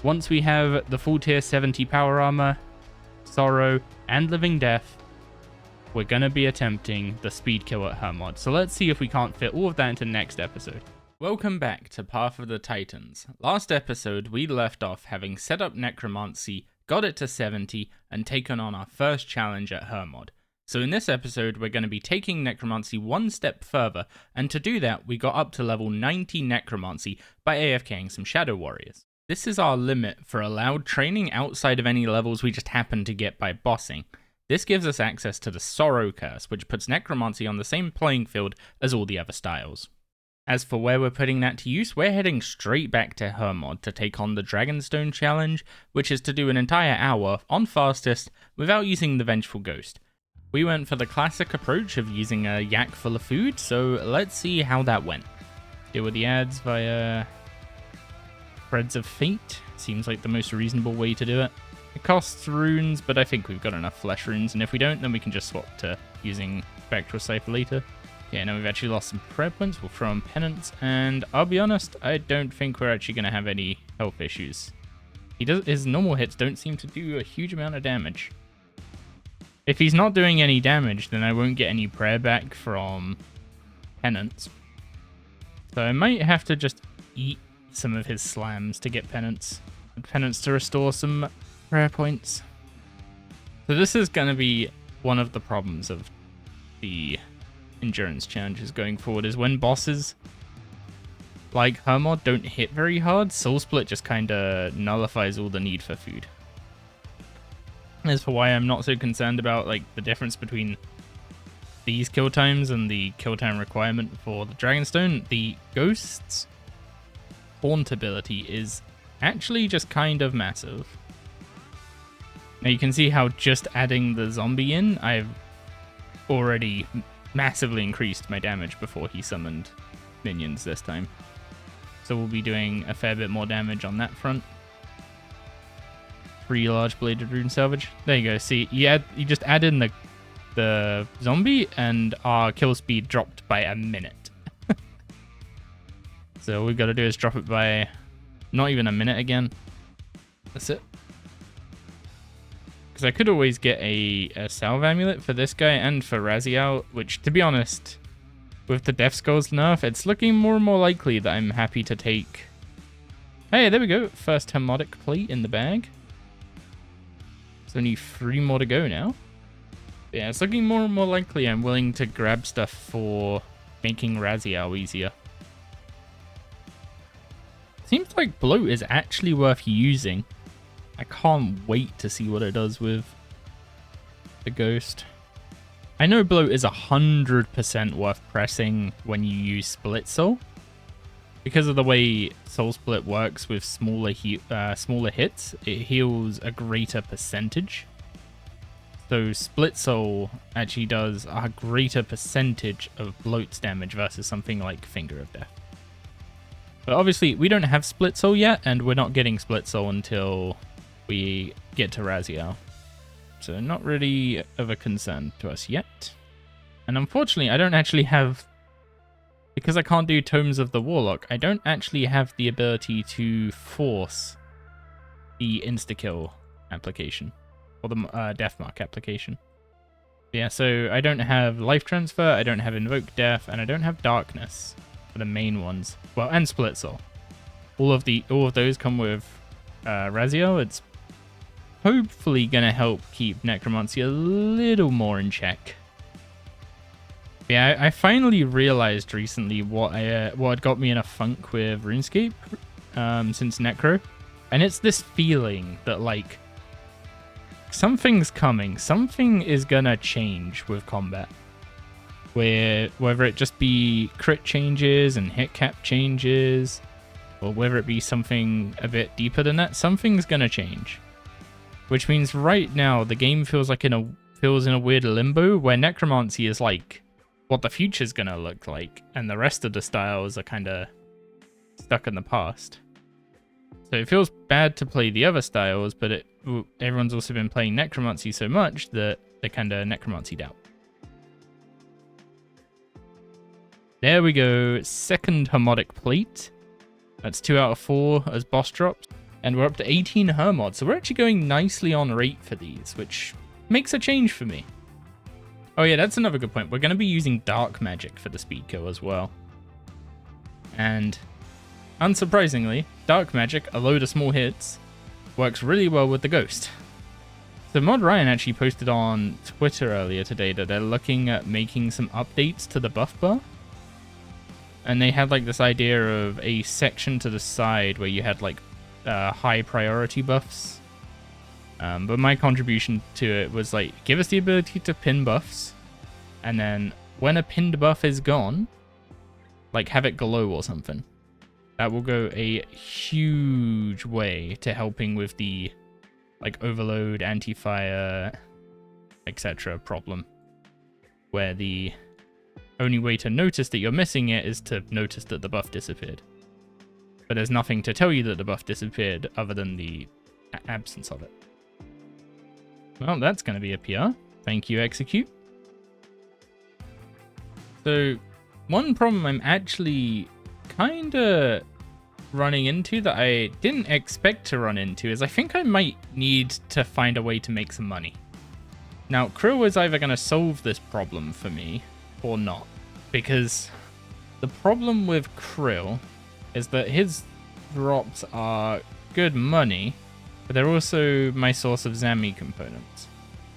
Once we have the full tier 70 power armor, Sorrow, and Living Death, we're going to be attempting the speed kill at Hermod. So let's see if we can't fit all of that into next episode. Welcome back to Path of the Titans. Last episode, we left off having set up Necromancy, got it to 70, and taken on our first challenge at Hermod. So in this episode, we're going to be taking Necromancy one step further, and to do that, we got up to level 90 Necromancy by AFKing some Shadow Warriors. This is our limit for allowed training outside of any levels we just happen to get by bossing. This gives us access to the Sorrow Curse, which puts Necromancy on the same playing field as all the other styles. As for where we're putting that to use, we're heading straight back to Hermod to take on the Dragonstone Challenge, which is to do an entire hour on fastest without using the Vengeful Ghost. We went for the classic approach of using a yak full of food, so let's see how that went. Deal with the ads via Threads of Fate. Seems like the most reasonable way to do it. It costs runes, but I think we've got enough flesh runes, and if we don't, then we can just swap to using Spectral Cipher later. Okay, now we've actually lost some prayer points. We'll throw on penance, and I'll be honest, I don't think we're actually going to have any health issues. His normal hits don't seem to do a huge amount of damage. If he's not doing any damage, then I won't get any prayer back from penance. So I might have to just eat some of his slams to get penance. Penance to restore some prayer points. So this is going to be one of the problems of the endurance challenges going forward, is when bosses like Hermod don't hit very hard, Soul Split just kind of nullifies all the need for food. As for why I'm not so concerned about like the difference between these kill times and the kill time requirement for the Dragonstone, the Ghost's Haunt ability is actually just kind of massive. Now you can see how just adding the zombie in, I've already massively increased my damage before he summoned minions this time. So we'll be doing a fair bit more damage on that front. 3 large bladed rune salvage. There you go. See, you just add in the zombie and our kill speed dropped by a minute. So all we've got to do is drop it by not even a minute again. That's it. Because I could always get a salve amulet for this guy and for Raziel, which, to be honest, with the Death Skulls nerf, it's looking more and more likely that I'm happy to take... Hey, there we go. First Hermodic plate in the bag. There's only 3 more to go now. But yeah, it's looking more and more likely I'm willing to grab stuff for making Raziel easier. Seems like Bloat is actually worth using. I can't wait to see what it does with the Ghost. I know Bloat is 100% worth pressing when you use Split Soul. Because of the way Soul Split works with smaller hits, it heals a greater percentage. So Split Soul actually does a greater percentage of Bloat's damage versus something like Finger of Death. But obviously, we don't have Split Soul yet, and we're not getting Split Soul until we get to Raziel. So not really of a concern to us yet. And unfortunately, I don't actually have... Because I can't do Tomes of the Warlock, I don't actually have the ability to force the insta-kill application. Or the Deathmark application. Yeah, so I don't have Life Transfer, I don't have Invoke Death, and I don't have Darkness. For the main ones. Well, and Split Soul. All of those come with Raziel. It's hopefully gonna help keep Necromancy a little more in check. Yeah, I finally realized recently what had got me in a funk with RuneScape since Necro, and it's this feeling that like something's coming, something is gonna change with combat. Whether it just be crit changes and hit cap changes, or whether it be something a bit deeper than that, something's gonna change. Which means right now the game feels in a weird limbo where Necromancy is like what the future's gonna look like, and the rest of the styles are kind of stuck in the past. So it feels bad to play the other styles, but everyone's also been playing Necromancy so much that they kind of Necromancy'd out. There we go, second Hermodic plate. That's 2 out of 4 as boss drops. And we're up to 18 Hermod, so we're actually going nicely on rate for these, which makes a change for me. Oh yeah, that's another good point. We're going to be using Dark Magic for the speed kill as well. And unsurprisingly, Dark Magic, a load of small hits, works really well with the Ghost. So Mod Ryan actually posted on Twitter earlier today that they're looking at making some updates to the buff bar. And they had like this idea of a section to the side where you had like high priority buffs. But my contribution to it was like, give us the ability to pin buffs. And then when a pinned buff is gone, like have it glow or something. That will go a huge way to helping with the like overload, anti-fire, etc. problem. Where the only way to notice that you're missing it is to notice that the buff disappeared. But there's nothing to tell you that the buff disappeared other than the absence of it. Well, that's going to be a PR. Thank you, Execute. So, one problem I'm actually kind of running into that I didn't expect to run into is I think I might need to find a way to make some money. Now, Krill is either going to solve this problem for me or not, because the problem with Krill is that his drops are good money, but they're also my source of Zami components.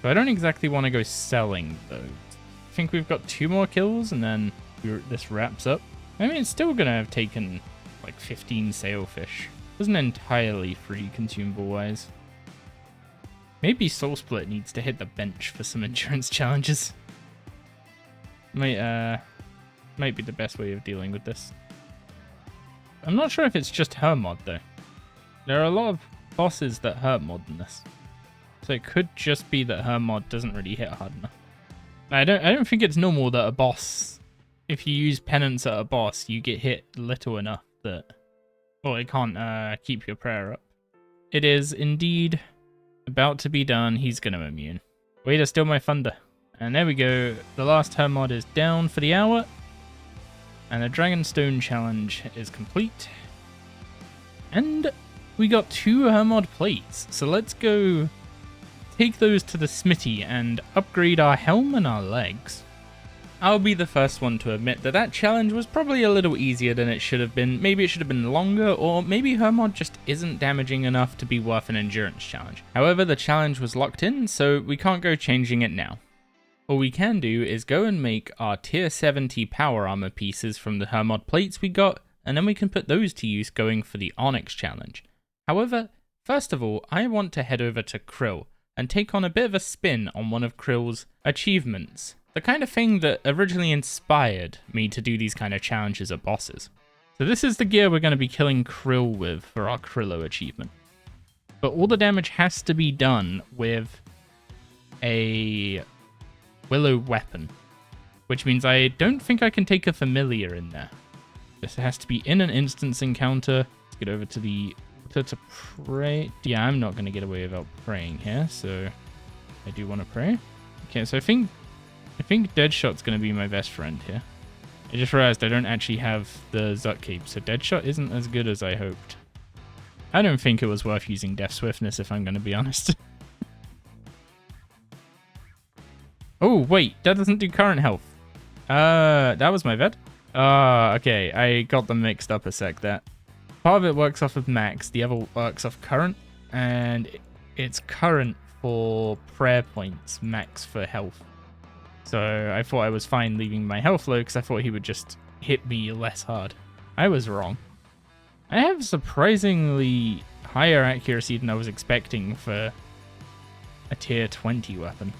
So I don't exactly want to go selling those. I think we've got 2 more kills and then this wraps up. I mean, it's still going to have taken like 15 sailfish. Wasn't entirely free consumable wise. Maybe Soul Split needs to hit the bench for some endurance challenges. Might be the best way of dealing with this. I'm not sure if it's just Hermod though. There are a lot of bosses that hurt more than this. So it could just be that Hermod doesn't really hit hard enough. I don't think it's normal that a boss, if you use penance at a boss, you get hit little enough that, well, it can't keep your prayer up. It is indeed about to be done. He's gonna immune. Way to steal my thunder. And there we go. The last Hermod is down for the hour. And the Dragonstone challenge is complete. And we got 2 Hermod plates. So let's go take those to the smithy and upgrade our helm and our legs. I'll be the first one to admit that that challenge was probably a little easier than it should have been. Maybe it should have been longer, or maybe Hermod just isn't damaging enough to be worth an endurance challenge. However, the challenge was locked in, so we can't go changing it now. All we can do is go and make our tier 70 power armor pieces from the Hermod plates we got, and then we can put those to use going for the Onyx challenge. However, first of all, I want to head over to Krill and take on a bit of a spin on one of Krill's achievements. The kind of thing that originally inspired me to do these kind of challenges at bosses. So this is the gear we're going to be killing Krill with for our Krillo achievement. But all the damage has to be done with a Willow weapon, which means I don't think I can take a familiar in there. This has to be in an instance encounter. Let's get over to the altar to pray. Yeah, I'm not going to get away without praying here, so I do want to pray. Okay, so I think Deadshot's going to be my best friend here. I just realized I don't actually have the Zut Cape, so Deadshot isn't as good as I hoped. I don't think it was worth using Death Swiftness, if I'm going to be honest. Oh, wait, that doesn't do current health. That was my vet. Okay, I got them mixed up a sec there. Part of it works off of max, the other works off current, and it's current for prayer points, max for health. So I thought I was fine leaving my health low because I thought he would just hit me less hard. I was wrong. I have surprisingly higher accuracy than I was expecting for a tier 20 weapon.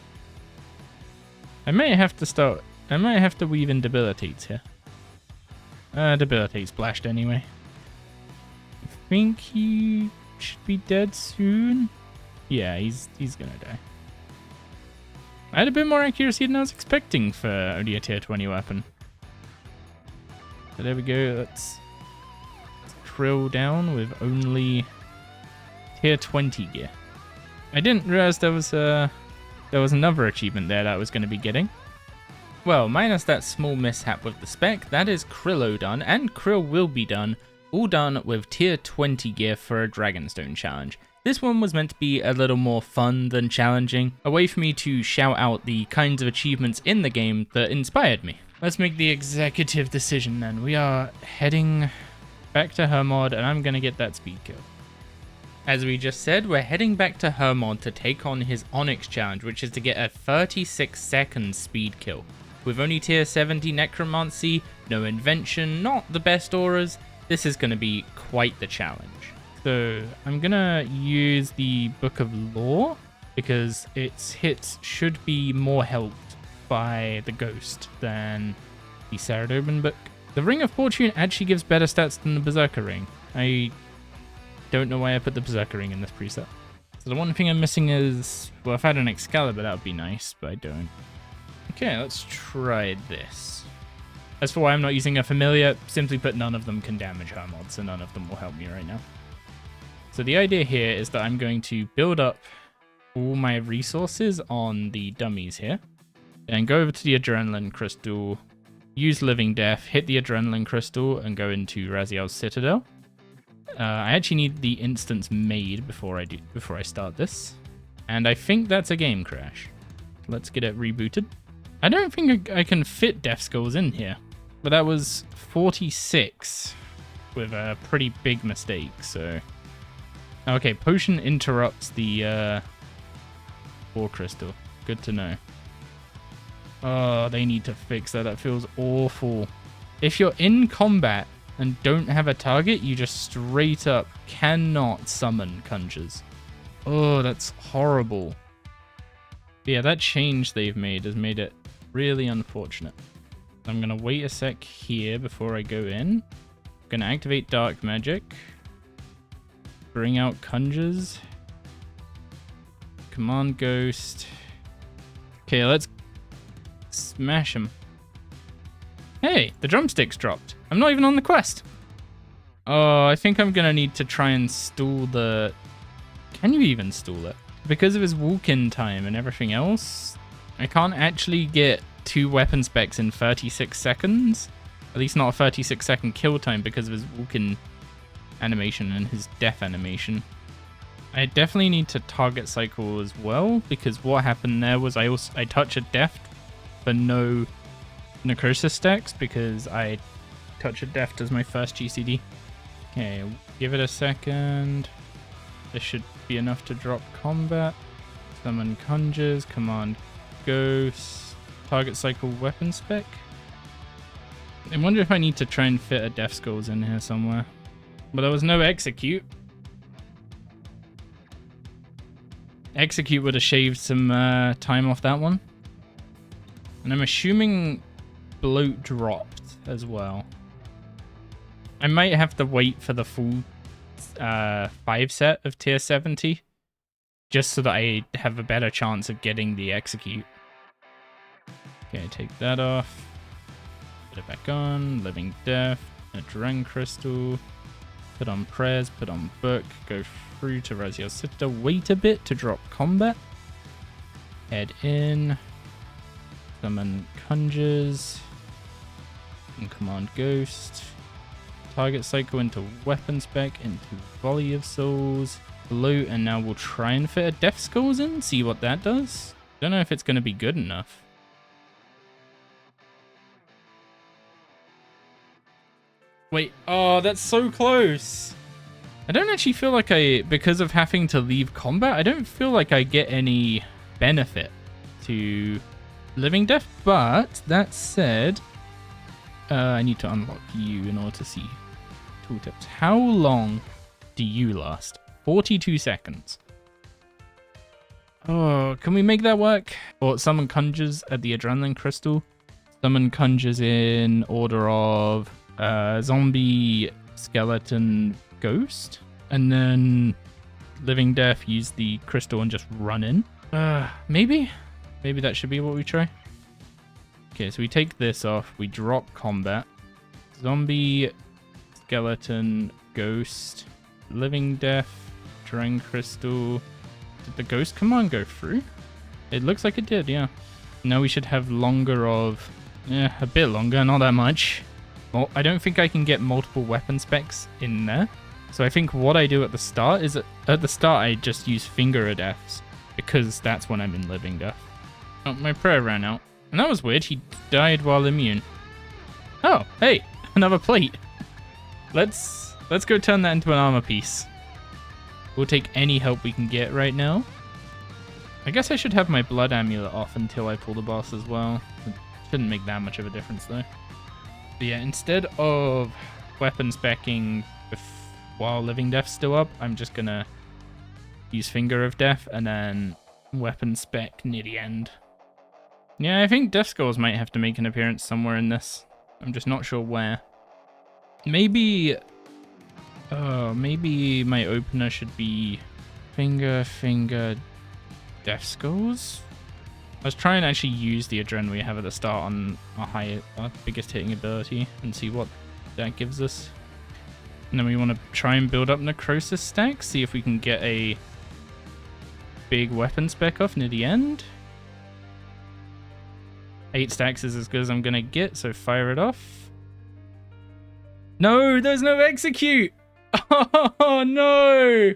I might have to weave in debilitates here. Debilitate's splashed anyway. I think he should be dead soon. Yeah, he's gonna die. I had a bit more accuracy than I was expecting for only a tier 20 weapon. So there we go, let's Krill down with only tier 20 gear. I didn't realize there was another achievement there that I was going to be getting. Well, minus that small mishap with the spec, that is Krillo done, and Krill will be done, all done with tier 20 gear for a Dragonstone challenge. This one was meant to be a little more fun than challenging, a way for me to shout out the kinds of achievements in the game that inspired me. Let's make the executive decision then. We are heading back to Hermod, and I'm going to get that speed kill. As we just said, we're heading back to Hermod to take on his Onyx challenge, which is to get a 36-second speed kill. With only tier 70 Necromancy, no invention, not the best auras, this is going to be quite the challenge. So I'm going to use the Book of Lore, because its hits should be more helped by the Ghost than the Saradoban book. The Ring of Fortune actually gives better stats than the Berserker Ring. I don't know why I put the Berserker Ring in this preset. So the one thing I'm missing is, well, if I had an Excalibur, that would be nice, but I don't. Okay, let's try this. As for why I'm not using a familiar, simply put, none of them can damage Hermod, so none of them will help me right now. So the idea here is that I'm going to build up all my resources on the dummies here, and go over to the Adrenaline Crystal, use Living Death, hit the Adrenaline Crystal, and go into Raziel's Citadel. I actually need the instance made before I start this, and I think that's a game crash. Let's get it rebooted. I don't think I can fit Death Skulls in here, but that was 46 with a pretty big mistake, so... Okay, Potion interrupts the War Crystal. Good to know. Oh, they need to fix that. That feels awful. If you're in combat and don't have a target, you just straight up cannot summon Conjures. Oh, that's horrible. But yeah, that change they've made has made it really unfortunate. I'm going to wait a sec here before I go in. I'm going to activate dark magic. Bring out conjures. Command ghost. Okay, let's smash him. Hey, the drumsticks dropped. I'm not even on the quest. Oh, I think I'm gonna need to try and stall the... Can you even stall it? Because of his walk-in time and everything else, I can't actually get 2 weapon specs in 36 seconds. At least not a 36-second kill time because of his walk-in animation and his death animation. I definitely need to target cycle as well, because what happened there was I touch a death for no necrosis stacks because I touch a death as my first GCD. Okay, give it a second. This should be enough to drop combat. Summon conjures, command ghosts, target cycle weapon spec. I wonder if I need to try and fit a death skulls in here somewhere. But there was no execute. Execute would have shaved some time off that one. And I'm assuming bloat dropped as well. I might have to wait for the full 5 set of tier 70. Just so that I have a better chance of getting the execute. Okay, take that off. Put it back on. Living Death. A Drang Crystal. Put on prayers, put on book, go through to res your sister, wait a bit to drop combat. Head in. Summon conjures. And command ghost. Target cycle into weapon spec, into volley of souls. Blue, and now we'll try and fit a death skulls in, see what that does. Don't know if it's going to be good enough. Wait, oh, that's so close. I don't actually feel like because of having to leave combat, I don't feel like I get any benefit to living death. But that said, I need to unlock you in order to see tooltips. How long do you last? 42 seconds. Oh, can we make that work? Or summon conjures at the adrenaline crystal. Summon conjures in order of zombie, skeleton, ghost, and then living death, use the crystal and just run in. Maybe that should be what we try. Okay, so we take this off, we drop combat, zombie, skeleton, ghost, living death, drain crystal. Did the ghost command go through? It looks like it did, yeah. Now we should have longer of, a bit longer, not that much. Well, I don't think I can get multiple weapon specs in there. So I think what I do at the start is, at the start I just use finger of deaths, because that's when I'm in living death. Oh, my prayer ran out. And that was weird, he died while immune. Oh, hey, another plate. Let's go turn that into an armor piece. We'll take any help we can get right now. I guess I should have my blood amulet off until I pull the boss as well. It shouldn't make that much of a difference though. But yeah, instead of weapon specking while living death's still up, I'm just gonna use finger of death and then weapon spec near the end. Yeah, I think death skulls might have to make an appearance somewhere in this. I'm just not sure where. Maybe my opener should be finger, death skulls. I was trying to actually use the adrenaline we have at the start on our biggest hitting ability and see what that gives us. And then we want to try and build up necrosis stacks, see if we can get a big weapon spec off near the end. 8 stacks is as good as I'm gonna get, so fire it off. No, there's no execute! Oh no!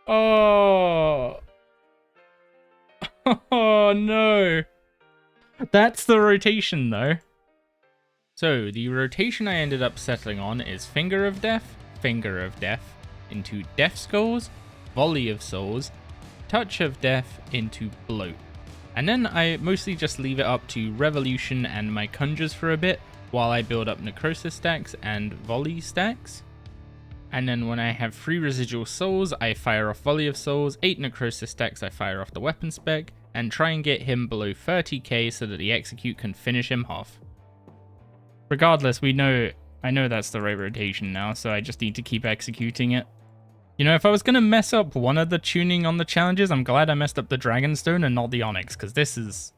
Oh. Oh no. That's the rotation though. So the rotation I ended up settling on is finger of death into death skulls, volley of souls, touch of death into bloat. And then I mostly just leave it up to revolution and my conjures for a bit while I build up necrosis stacks and volley stacks. And then when I have 3 residual souls, I fire off volley of souls, 8 necrosis stacks, I fire off the weapon spec, and try and get him below 30k so that the execute can finish him off. Regardless, I know that's the right rotation now, so I just need to keep executing it. You know, if I was going to mess up one of the tuning on the challenges, I'm glad I messed up the Dragonstone and not the Onyx, because this is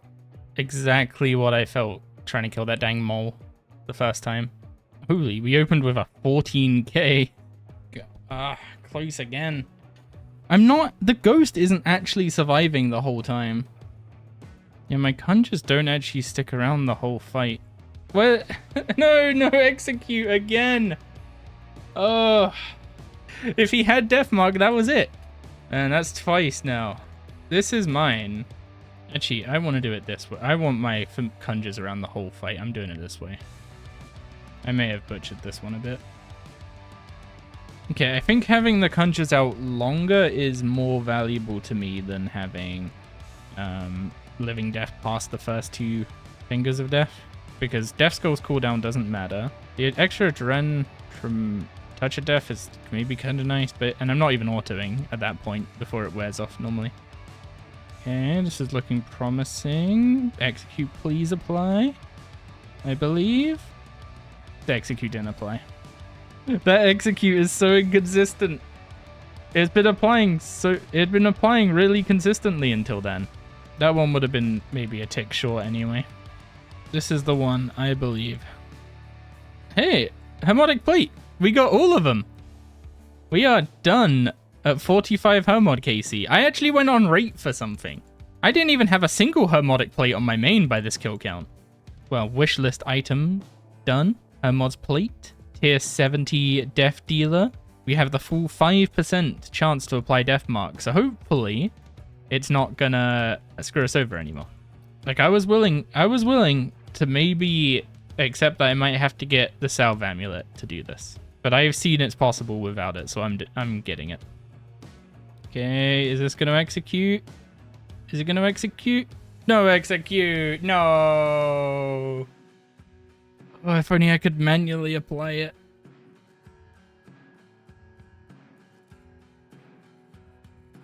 exactly what I felt trying to kill that dang mole the first time. Holy, we opened with a 14k. Close again. The ghost isn't actually surviving the whole time. Yeah, my conjures don't actually stick around the whole fight. What? No, execute again. Oh. If he had Deathmark, that was it. And that's twice now. This is mine. Actually, I want to do it this way. I want my conjures around the whole fight. I'm doing it this way. I may have butchered this one a bit. Okay, I think having the conjures out longer is more valuable to me than having Living Death past the first 2 Fingers of Death. Because Death Skull's cooldown doesn't matter. The extra Adren from Touch of Death is maybe kind of nice, and I'm not even autoing at that point before it wears off normally. Okay, this is looking promising. Execute, please apply. I believe. The execute didn't apply. That execute is so inconsistent. It had been applying really consistently until then. That one would have been maybe a tick short anyway. This is the one, I believe. Hey, Hermodic Plate. We got all of them. We are done at 45 Hermod KC. I actually went on rate for something. I didn't even have a single Hermodic Plate on my main by this kill count. Well, wishlist item done. Hermod's Plate. Tier 70 Death Dealer. We have the full 5% chance to apply Death Mark. So hopefully it's not gonna screw us over anymore. Like I was willing to maybe accept that I might have to get the Salve Amulet to do this. But I've seen it's possible without it, so I'm getting it. Okay, is this gonna execute? Is it gonna execute? No execute! No! Oh, if only I could manually apply it.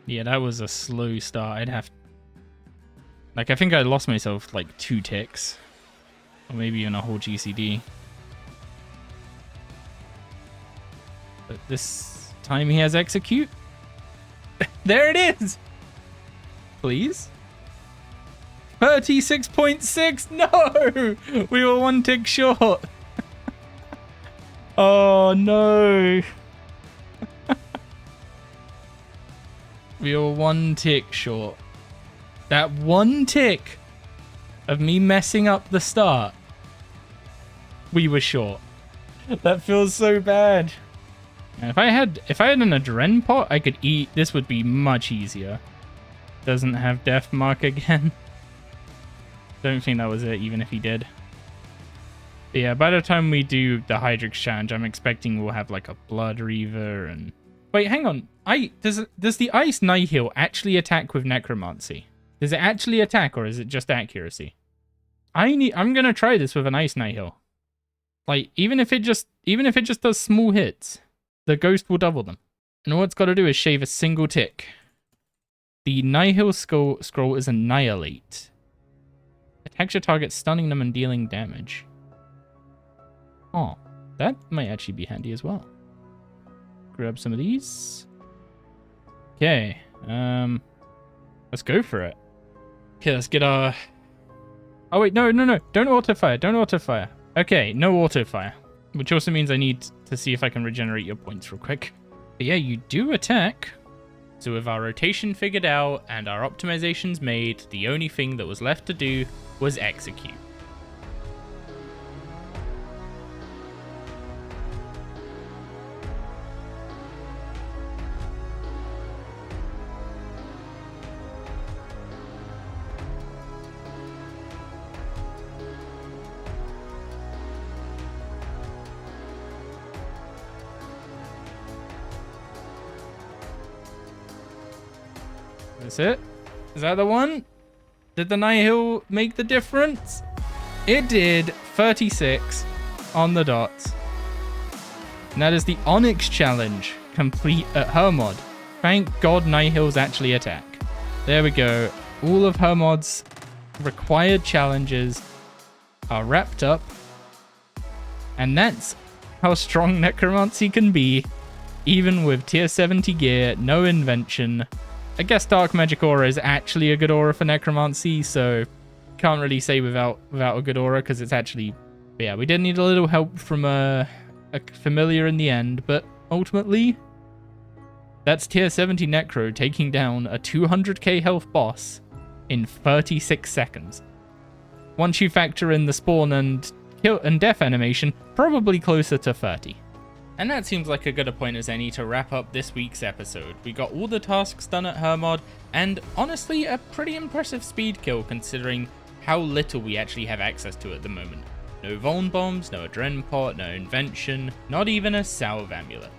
Yeah, that was a slow start. I'd have... Like, I think I lost myself, like, 2 ticks. Or maybe even a whole GCD. But this time he has execute. There it is! Please? 36.6! No! We were 1 tick short. Oh, no. We were 1 tick short. That 1 tick of me messing up the start. We were short. That feels so bad. And if I had an Adren pot, I could eat. This would be much easier. Doesn't have Death Mark again. Don't think that was it, even if he did. But yeah, by the time we do the Hydrix challenge, I'm expecting we'll have like a Blood Reaver and... Wait, hang on. Does the Ice Nihil actually attack with Necromancy? Does it actually attack, or is it just accuracy? I'm gonna try this with an Ice Nihil. Like, even if it just does small hits, the ghost will double them. And all it's got to do is shave a single tick. The Nihil scroll is Annihilate. Attacks your target, stunning them and dealing damage. Oh, that might actually be handy as well. Grab some of these. Okay, let's go for it. Okay, let's get our... Oh wait, no, don't auto-fire, Okay, no auto-fire. Which also means I need to see if I can regenerate your points real quick. But yeah, you do attack. So with our rotation figured out and our optimizations made, the only thing that was left to do was execute. That's it? Is that the one? Did the Nihil make the difference? It did. 36 on the dot. And that is the Onyx challenge complete at Hermod. Thank God Nihil's actually attack. There we go. All of Hermod's required challenges are wrapped up. And that's how strong Necromancy can be, even with tier 70 gear, no invention. I guess Dark Magic Aura is actually a good aura for Necromancy, so can't really say without a good aura, because it's actually... Yeah, we did need a little help from a familiar in the end, but ultimately, that's tier 70 Necro taking down a 200k health boss in 36 seconds. Once you factor in the spawn and kill and death animation, probably closer to 30. And that seems like a good a point as any to wrap up this week's episode. We got all the tasks done at Hermod, and honestly a pretty impressive speed kill considering how little we actually have access to at the moment. No Vuln Bombs, no Adren Pot, no Invention, not even a Salve Amulet.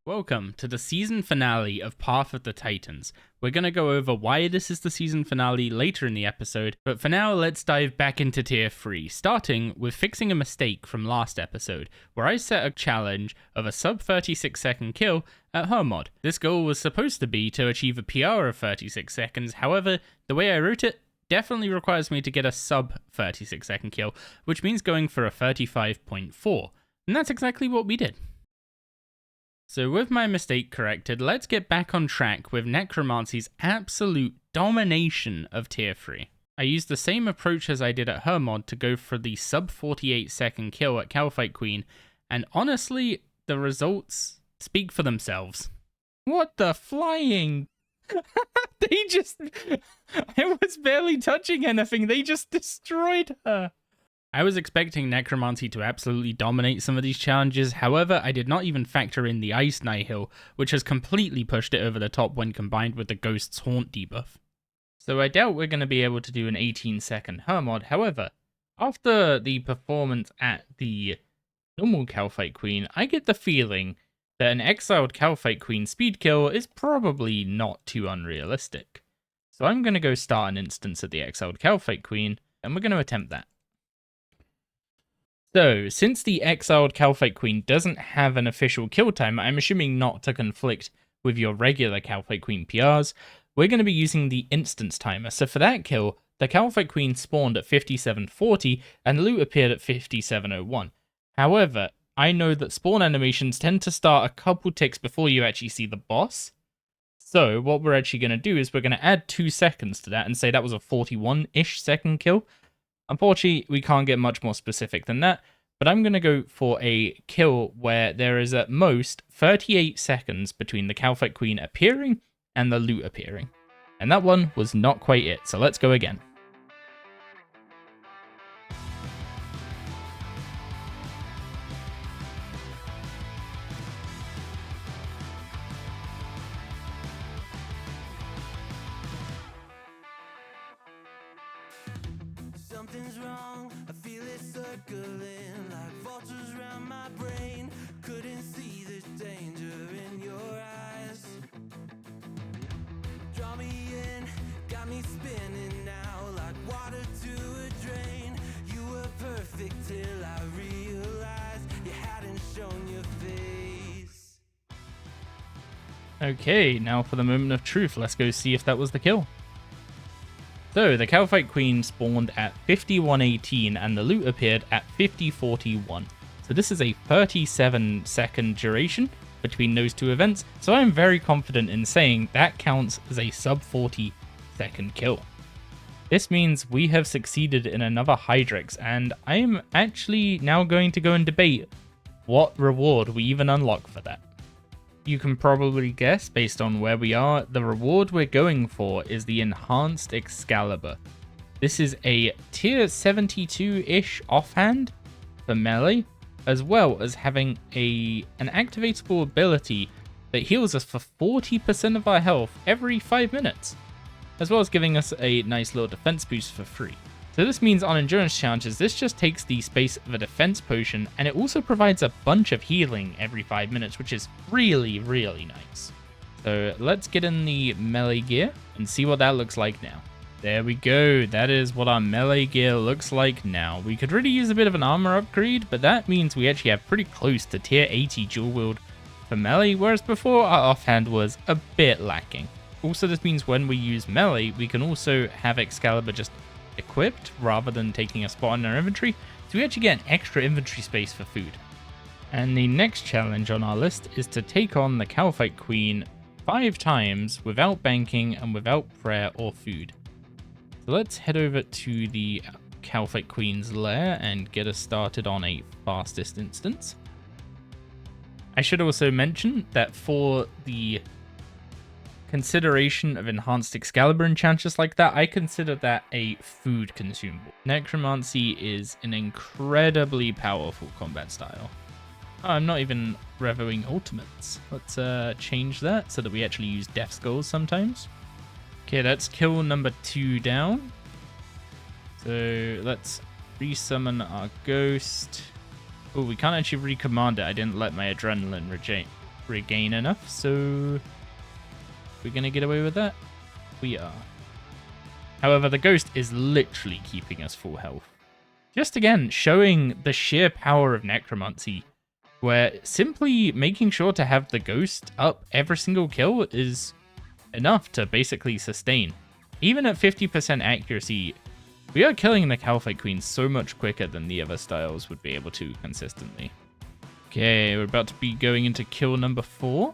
Welcome to the season finale of Path of the Titans. We're going to go over why this is the season finale later in the episode, but for now let's dive back into tier 3, starting with fixing a mistake from last episode, where I set a challenge of a sub 36 second kill at Hermod. This goal was supposed to be to achieve a PR of 36 seconds, however, the way I wrote it definitely requires me to get a sub 36 second kill, which means going for a 35.4, and that's exactly what we did. So with my mistake corrected, let's get back on track with Necromancy's absolute domination of tier 3. I used the same approach as I did at Hermod to go for the sub 48 second kill at Calfight Queen, and honestly, the results speak for themselves. What the flying? They just... I was barely touching anything, they just destroyed her. I was expecting Necromancy to absolutely dominate some of these challenges, however, I did not even factor in the Ice Nihil, which has completely pushed it over the top when combined with the Ghost's Haunt debuff. So I doubt we're going to be able to do an 18-second Hermod, however, after the performance at the normal Calfight Queen, I get the feeling that an exiled Calfight Queen speed kill is probably not too unrealistic. So I'm going to go start an instance at the exiled Calfight Queen, and we're going to attempt that. So, since the exiled Calfight Queen doesn't have an official kill time, I'm assuming not to conflict with your regular Calfight Queen PRs, we're going to be using the instance timer. So for that kill, the Calfight Queen spawned at 5740 and loot appeared at 5701. However, I know that spawn animations tend to start a couple ticks before you actually see the boss. So what we're actually going to do is we're going to add 2 seconds to that and say that was a 41-ish second kill. Unfortunately, we can't get much more specific than that, but I'm going to go for a kill where there is at most 38 seconds between the Calfight Queen appearing and the loot appearing. And that one was not quite it, so let's go again. Something's wrong, I feel it circling like vultures around my brain. Couldn't see this danger in your eyes. Draw me in, got me spinning now like water to a drain. You were perfect till I realized you hadn't shown your face. Okay, now for the moment of truth. Let's go see if that was the kill. So, the Calfight Queen spawned at 5118 and the loot appeared at 5041. So this is a 37-second duration between those two events, so I'm very confident in saying that counts as a sub 40-second kill. This means we have succeeded in another Hydrix, and I'm actually now going to go and debate what reward we even unlock for that. You can probably guess, based on where we are, the reward we're going for is the Enhanced Excalibur. This is a tier 72-ish offhand for melee, as well as having an activatable ability that heals us for 40% of our health every 5 minutes, as well as giving us a nice little defense boost for free. So this means on endurance challenges, this just takes the space of a defense potion, and it also provides a bunch of healing every 5 minutes, which is really, really nice. So let's get in the melee gear and see what that looks like now. There we go, that is what our melee gear looks like now. We could really use a bit of an armor upgrade, but that means we actually have pretty close to tier 80 dual wield for melee, whereas before our offhand was a bit lacking. Also, this means when we use melee, we can also have Excalibur just equipped rather than taking a spot in our inventory, So we actually get an extra inventory space for food. And the next challenge on our list is to take on the Calfight Queen 5 times without banking and without prayer or food. So let's head over to the Calfight Queen's lair and get us started on a fastest instance. I should also mention that for the consideration of enhanced excalibur enchanters like that, I consider that a food consumable. Necromancy is an incredibly powerful combat style. Oh, I'm not even revoing ultimates. Let's change that so that we actually use death skulls sometimes. Okay, that's kill number 2 down. So let's resummon our ghost. Oh, we can't actually recommand it. I didn't let my adrenaline regain enough, so we're gonna get away with that. We are. However, the ghost is literally keeping us full health. Just again, showing the sheer power of necromancy, where simply making sure to have the ghost up every single kill is enough to basically sustain. Even at 50% accuracy, we are killing the Calfight Queen so much quicker than the other styles would be able to consistently. Okay, we're about to be going into kill number 4.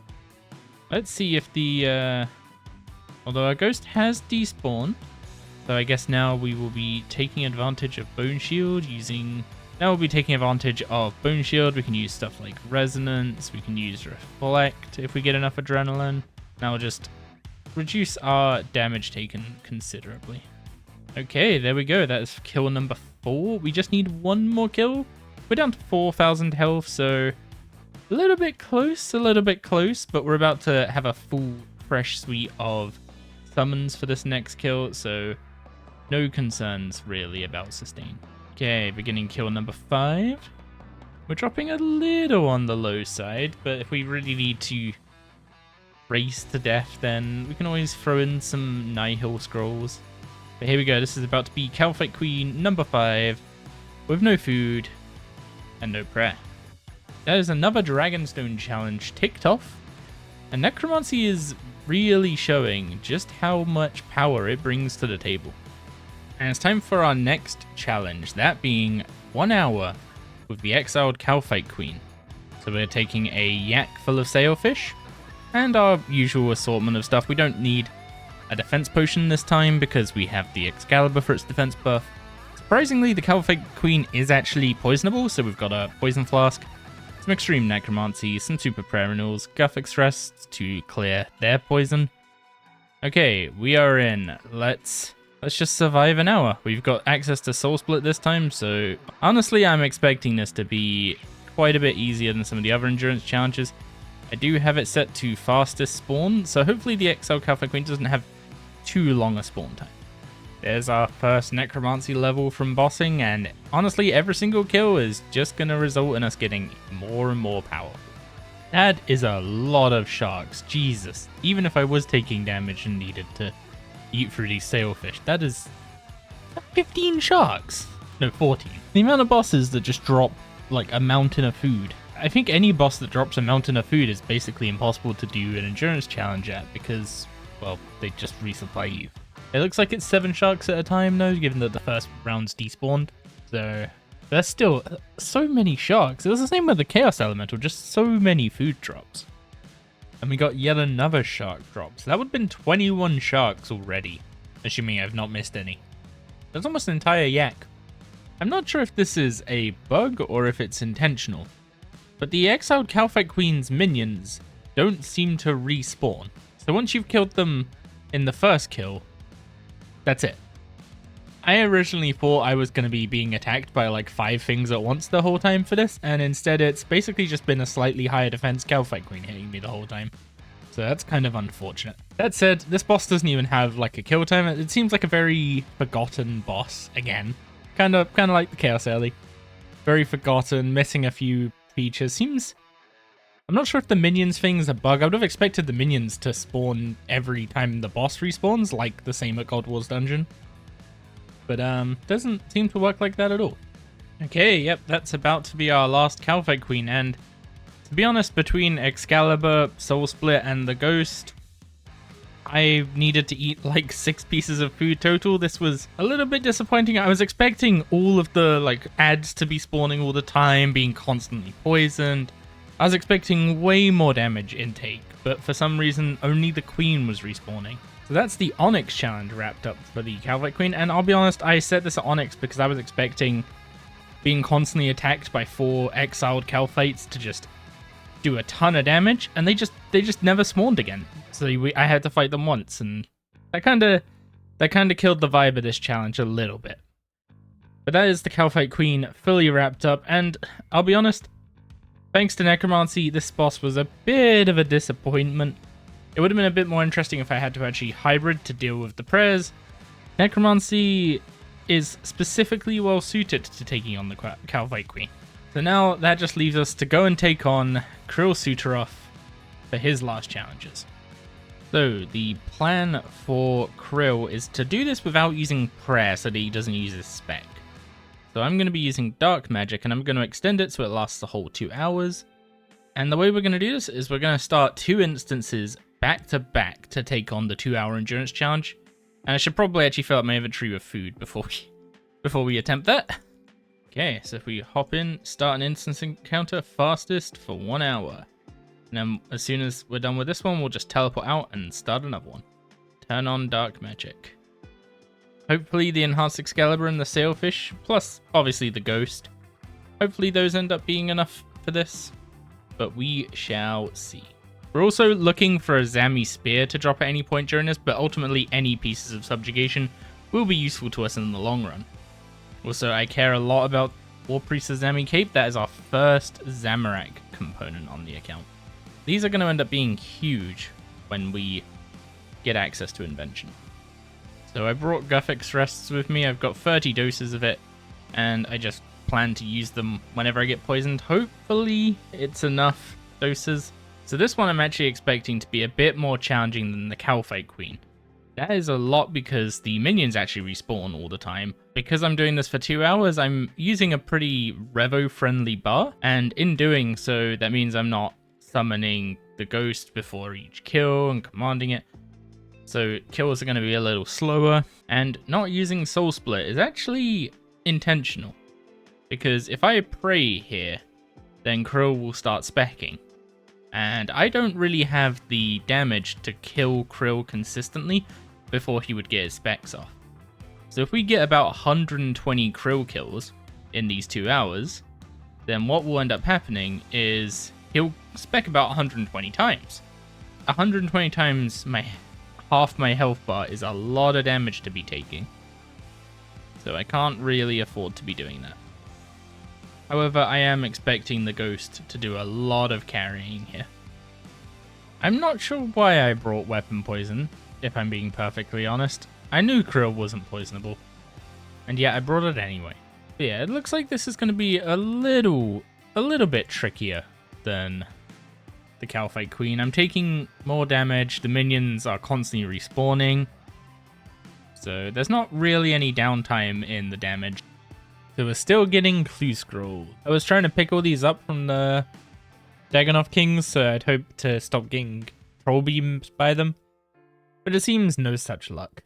Let's see if the... although our ghost has despawned, so I guess now we will be taking advantage of Bone Shield using... Now we'll be taking advantage of Bone Shield. We can use stuff like Resonance. We can use Reflect if we get enough adrenaline. Now we'll just reduce our damage taken considerably. Okay, there we go. That's kill number 4. We just need one more kill. We're down to 4,000 health, so a little bit close, but we're about to have a full, fresh suite of summons for this next kill, so no concerns really about sustain. Okay, beginning kill number 5. We're dropping a little on the low side, but if we really need to race to death, then we can always throw in some Nihil scrolls. But here we go, this is about to be Calfight Queen number 5, with no food and no prayer. That is another Dragonstone challenge ticked off, and Necromancy is really showing just how much power it brings to the table. And it's time for our next challenge, that being 1 hour with the exiled Calfight Queen. So we're taking a yak full of sailfish, and our usual assortment of stuff. We don't need a defense potion this time because we have the Excalibur for its defense buff. Surprisingly, the Calfight Queen is actually poisonable, so we've got a poison flask, some extreme necromancy, some super prayer renewals, Guthix rests to clear their poison. Okay, we are in. Let's just survive an hour. We've got access to Soul Split this time, so honestly, I'm expecting this to be quite a bit easier than some of the other endurance challenges. I do have it set to fastest spawn, so hopefully the Exiled Calfight Queen doesn't have too long a spawn time. There's our first necromancy level from bossing, and honestly, every single kill is just going to result in us getting more and more powerful. That is a lot of sharks, Jesus. Even if I was taking damage and needed to eat through these sailfish, that is 15 sharks. No, 14. The amount of bosses that just drop like a mountain of food. I think any boss that drops a mountain of food is basically impossible to do an endurance challenge at because, well, they just resupply you. It looks like it's 7 sharks at a time though, given that the first round's despawned. So there's still so many sharks. It was the same with the Chaos Elemental, just so many food drops. And we got yet another shark drop. So that would have been 21 sharks already, assuming I've not missed any. That's almost an entire yak. I'm not sure if this is a bug or if it's intentional, but the exiled Calfight Queen's minions don't seem to respawn. So once you've killed them in the first kill, that's it. I originally thought I was going to be being attacked by like 5 things at once the whole time for this, and instead it's basically just been a slightly higher defense Calfight Queen hitting me the whole time. So that's kind of unfortunate. That said, this boss doesn't even have like a kill time. It seems like a very forgotten boss again. Kind of like the Chaos Ellie. Very forgotten, missing a few features. Seems... I'm not sure if the minions thing is a bug. I would have expected the minions to spawn every time the boss respawns, like the same at God Wars Dungeon. But doesn't seem to work like that at all. Okay, yep, that's about to be our last Calfight Queen, and to be honest, between Excalibur, Soul Split, and the Ghost, I needed to eat like 6 pieces of food total. This was a little bit disappointing. I was expecting all of the like ads to be spawning all the time, being constantly poisoned. I was expecting way more damage intake, but for some reason only the queen was respawning. So that's the Onyx challenge wrapped up for the Calfight Queen, and I'll be honest, I set this at Onyx because I was expecting being constantly attacked by 4 exiled Calfights to just do a ton of damage, and they just never spawned again. So I had to fight them once, and that kind of killed the vibe of this challenge a little bit. But that is the Calfight Queen fully wrapped up, and I'll be honest, thanks to Necromancy, this boss was a bit of a disappointment. It would have been a bit more interesting if I had to actually hybrid to deal with the prez. Necromancy is specifically well suited to taking on the Calfight Queen. So now that just leaves us to go and take on Krill Sutteroth for his last challenges. So the plan for Krill is to do this without using prayer so that he doesn't use his spec. So I'm going to be using dark magic, and I'm going to extend it so it lasts the whole 2 hours. And the way we're going to do this is we're going to start 2 instances back to back to take on the 2-hour endurance challenge. And I should probably actually fill up my inventory with food before we attempt that. Okay, so if we hop in, start an instance encounter fastest for 1 hour. And then as soon as we're done with this one, we'll just teleport out and start another one. Turn on dark magic. Hopefully the enhanced excalibur and the sailfish, plus obviously the ghost. Hopefully those end up being enough for this, but we shall see. We're also looking for a Zami spear to drop at any point during this, but ultimately any pieces of subjugation will be useful to us in the long run. Also, I care a lot about War Priest's Zami Cape. That is our first Zamorak component on the account. These are going to end up being huge when we get access to Invention. So I brought Guthix Rests with me. I've got 30 doses of it, and I just plan to use them whenever I get poisoned. Hopefully it's enough doses. So this one I'm actually expecting to be a bit more challenging than the Calfight Queen. That is a lot because the minions actually respawn all the time. Because I'm doing this for 2 hours, I'm using a pretty Revo-friendly bar, and in doing so, that means I'm not summoning the ghost before each kill and commanding it. So kills are going to be a little slower, and not using Soul Split is actually intentional. Because if I pray here, then Krill will start specking. And I don't really have the damage to kill Krill consistently before he would get his specs off. So if we get about 120 Krill kills in these 2 hours, then what will end up happening is he'll spec about 120 times. 120 times half my health bar is a lot of damage to be taking. So I can't really afford to be doing that. However, I am expecting the ghost to do a lot of carrying here. I'm not sure why I brought weapon poison, if I'm being perfectly honest. I knew Krill wasn't poisonable, and yet I brought it anyway. But yeah, it looks like this is going to be a little bit trickier than the Calfight Queen. I'm taking more damage, the minions are constantly respawning, so there's not really any downtime in the damage. So we're still getting clue scroll. I was trying to pick all these up from the Dagonoth Kings, so I'd hope to stop getting troll beams by them, but it seems no such luck.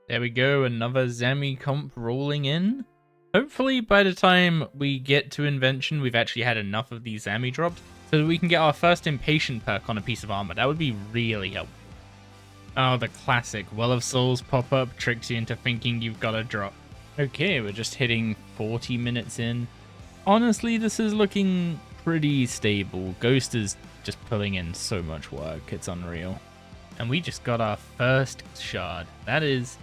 There we go, another Zami comp rolling in. Hopefully by the time we get to Invention, we've actually had enough of these Zami drops so that we can get our first Impatient perk on a piece of armor. That would be really helpful. Oh, the classic Well of Souls pop-up tricks you into thinking you've got a drop. Okay, we're just hitting 40 minutes in. Honestly, this is looking pretty stable. Ghost is just pulling in so much work, it's unreal. And we just got our first shard. That is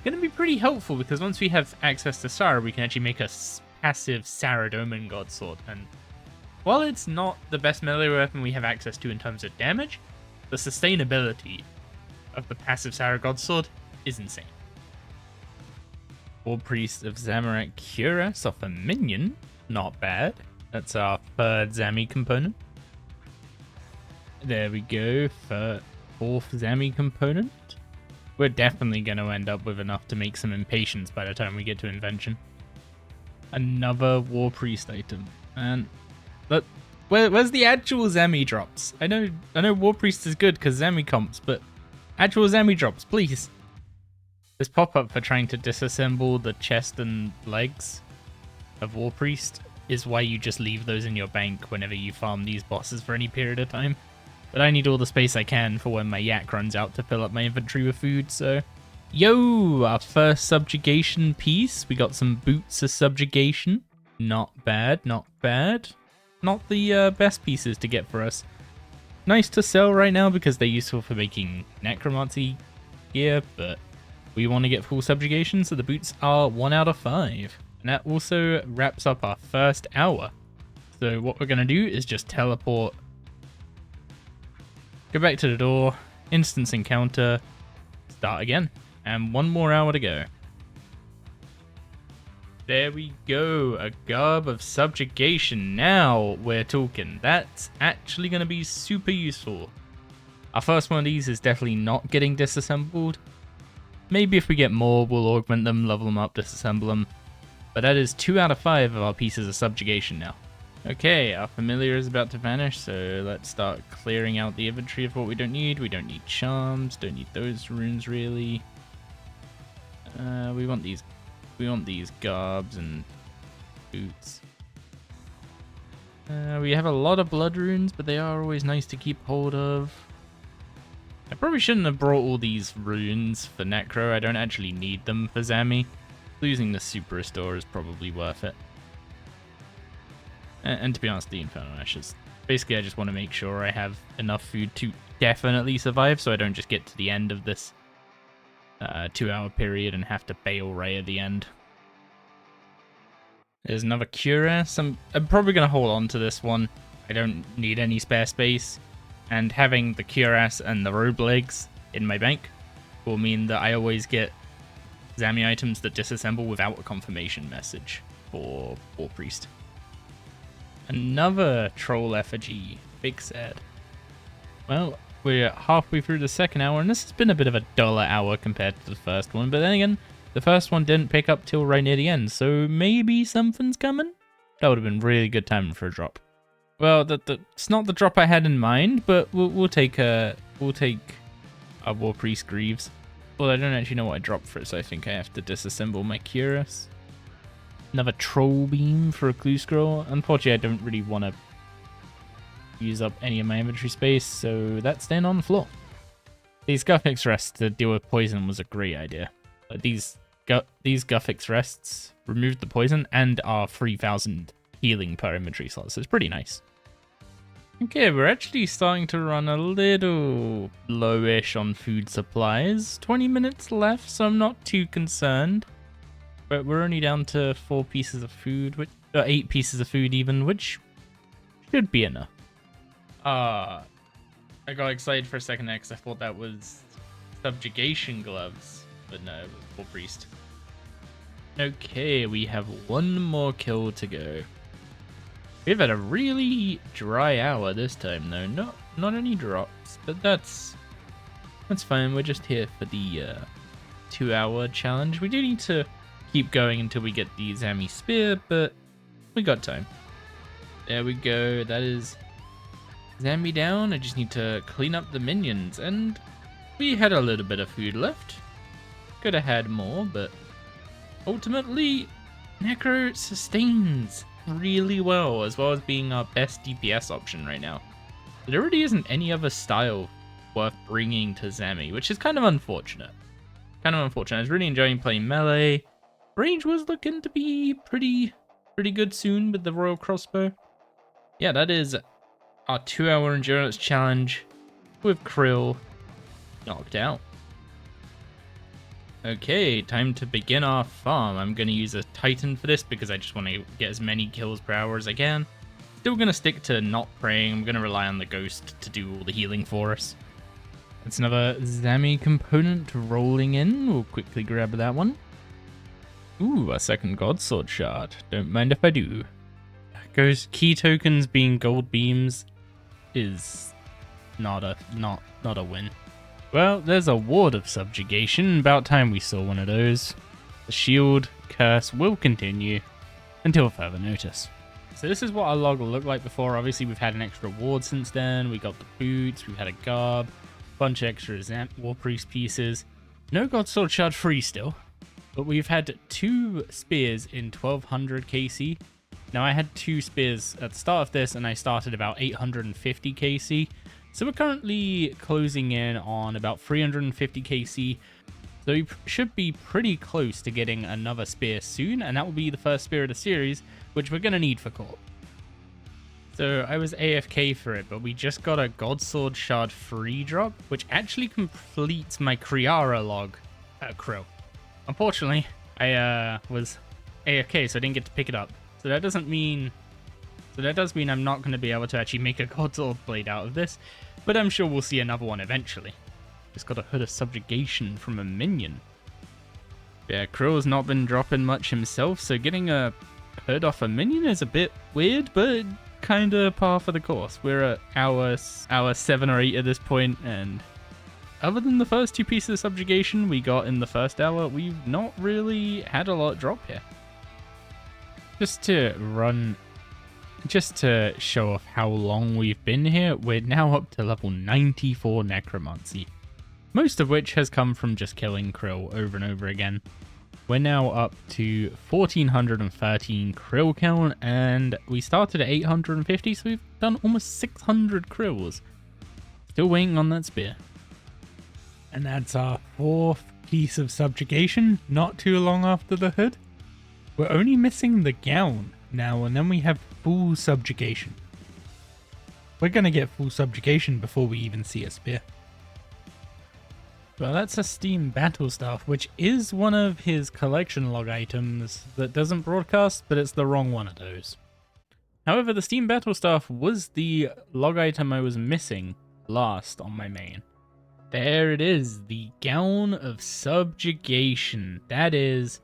going to be pretty helpful because once we have access to Sarah, we can actually make a passive Saradomin God Sword. And while it's not the best melee weapon we have access to in terms of damage, the sustainability of the passive Sarah God Sword is insane. War Priest of Zamorak Cuirass off a minion. Not bad. That's our third Zami component. There we go. Fourth Zami component. We're definitely going to end up with enough to make some Impatience by the time we get to Invention. Another War Priest item. And Where's the actual Zemi drops? I know War Priest is good because Zemi comps, but actual Zemi drops, please. This pop-up for trying to disassemble the chest and legs of War Priest is why you just leave those in your bank whenever you farm these bosses for any period of time. But I need all the space I can for when my yak runs out to fill up my inventory with food, so... Yo! Our first subjugation piece. We got some boots of subjugation. Not bad, not bad. Not the best pieces to get for us. Nice to sell right now because they're useful for making necromancy gear, but we want to get full subjugation, so the boots are 1 out of 5. And that also wraps up our first hour. So what we're going to do is just teleport, go back to the door, instance encounter, start again, and 1 more hour to go. There we go, a garb of subjugation. Now we're talking. That's actually going to be super useful. Our first one of these is definitely not getting disassembled. Maybe if we get more, we'll augment them, level them up, disassemble them. But that is 2 out of 5 of our pieces of subjugation now. Okay, our familiar is about to vanish, so let's start clearing out the inventory of what we don't need. We don't need charms, don't need those runes really. We want these garbs and boots. We have a lot of blood runes, but they are always nice to keep hold of. I probably shouldn't have brought all these runes for Necro. I don't actually need them for Zami. Losing the Super Restore is probably worth it. And to be honest, the Infernal Ashes. Basically, I just want to make sure I have enough food to definitely survive, so I don't just get to the end of this 2-hour period and have to bail right at the end. There's another Cuirass. I'm probably going to hold on to this one. I don't need any spare space. And having the Cuirass and the robe legs in my bank will mean that I always get Zami items that disassemble without a confirmation message for War Priest. Another troll effigy. Big sad. Well, we're halfway through the second hour, and this has been a bit of a duller hour compared to the first one. But then again, the first one didn't pick up till right near the end, so maybe something's coming? That would have been really good timing for a drop. Well, it's not the drop I had in mind, but we'll take a War Priest Greaves. Well, I don't actually know what I dropped for it, so I think I have to disassemble my Cuirass. Another Troll Beam for a Clue Scroll. Unfortunately, I don't really want to use up any of my inventory space, so that's staying on the floor. These Guffix Rests to deal with poison was a great idea. But these Guffix Rests removed the poison and are 3,000 healing per inventory slot, so it's pretty nice. Okay, we're actually starting to run a little lowish on food supplies. 20 minutes left, so I'm not too concerned. But we're only down to 4 pieces of food, 8 pieces of food even, which should be enough. I got excited for a second there because I thought that was subjugation gloves, but no, it was War Priest. Okay, we have 1 more kill to go. We've had a really dry hour this time though, not any drops, but that's fine. We're just here for the 2-hour challenge. We do need to keep going until we get the Zami Spear, but we got time. There we go, that is Zami down. I just need to clean up the minions, and we had a little bit of food left. Could have had more, but ultimately Necro sustains really well as being our best DPS option right now. There really isn't any other style worth bringing to Zami, which is kind of unfortunate. I was really enjoying playing melee. Range was looking to be pretty good soon with the Royal Crossbow. Yeah, that is our 2-hour endurance challenge with Krill knocked out. Okay, time to begin our farm. I'm going to use a Titan for this because I just want to get as many kills per hour as I can. Still going to stick to not praying. I'm going to rely on the Ghost to do all the healing for us. That's another Zami component rolling in. We'll quickly grab that one. Ooh, a second Godsword shard. Don't mind if I do. Ghost key tokens being gold beams is not a win. Well, there's a Ward of Subjugation. About time we saw one of those. The shield curse will continue until further notice. So this is what our log looked like before. Obviously, we've had an extra ward since then. We got the boots, we've had a garb, bunch of extra war priest pieces. No god sword shard free still, but we've had 2 spears in 1200 KC. Now I had 2 spears at the start of this, and I started about 850 KC. So we're currently closing in on about 350 KC. So we should be pretty close to getting another spear soon, and that will be the first spear of the series, which we're going to need for Corp. So I was AFK for it, but we just got a God Sword Shard free drop, which actually completes my Kriara log at Krill. Unfortunately, I was AFK, so I didn't get to pick it up. So that does mean I'm not going to be able to actually make a God Sword blade out of this, but I'm sure we'll see another one eventually. Just got a Hood of Subjugation from a minion. Yeah, Krill's not been dropping much himself, so getting a Hood off a minion is a bit weird, but kind of par for the course. We're at hour 7 or 8 at this point, and other than the first 2 pieces of subjugation we got in the first hour, we've not really had a lot drop here. Just to show off how long we've been here, we're now up to level 94 Necromancy, most of which has come from just killing Krill over and over again. We're now up to 1413 Krill count, and we started at 850, so we've done almost 600 Krills. Still waiting on that spear. And that's our 4th piece of subjugation, not too long after the hood. We're only missing the gown now, and then we have full subjugation. We're going to get full subjugation before we even see a spear. Well, that's a Steam Battle Staff, which is one of his collection log items that doesn't broadcast, but it's the wrong one of those. However, the Steam Battle Staff was the log item I was missing last on my main. There it is, the Gown of Subjugation. That is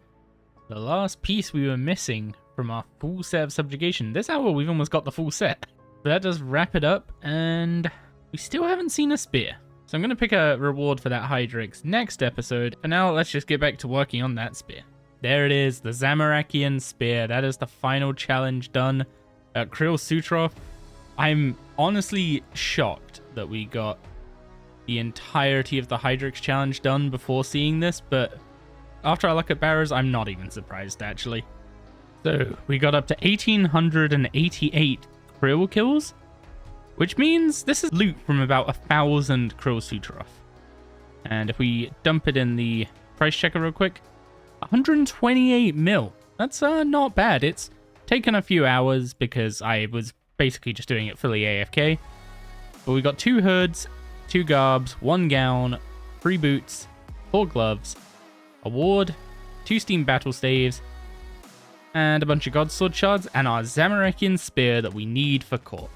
the last piece we were missing from our full set of subjugation. This hour we've almost got the full set. But that does wrap it up, and we still haven't seen a spear. So I'm going to pick a reward for that Hydrix next episode. For now, let's just get back to working on that spear. There it is, the Zamorakian spear. That is the final challenge done at Krill Sutteroth. I'm honestly shocked that we got the entirety of the Hydrix challenge done before seeing this, but after I look at Barrows, I'm not even surprised, actually. So, we got up to 1,888 Krill kills, which means this is loot from about 1,000 Krill Sutteroth. And if we dump it in the price checker real quick, 128 mil. That's not bad. It's taken a few hours because I was basically just doing it fully AFK. But we got 2 hoods, 2 garbs, 1 gown, 3 boots, 4 gloves, a ward, 2 Steam Battle Staves, and a bunch of God Sword Shards, and our Zamorakian Spear that we need for Corp.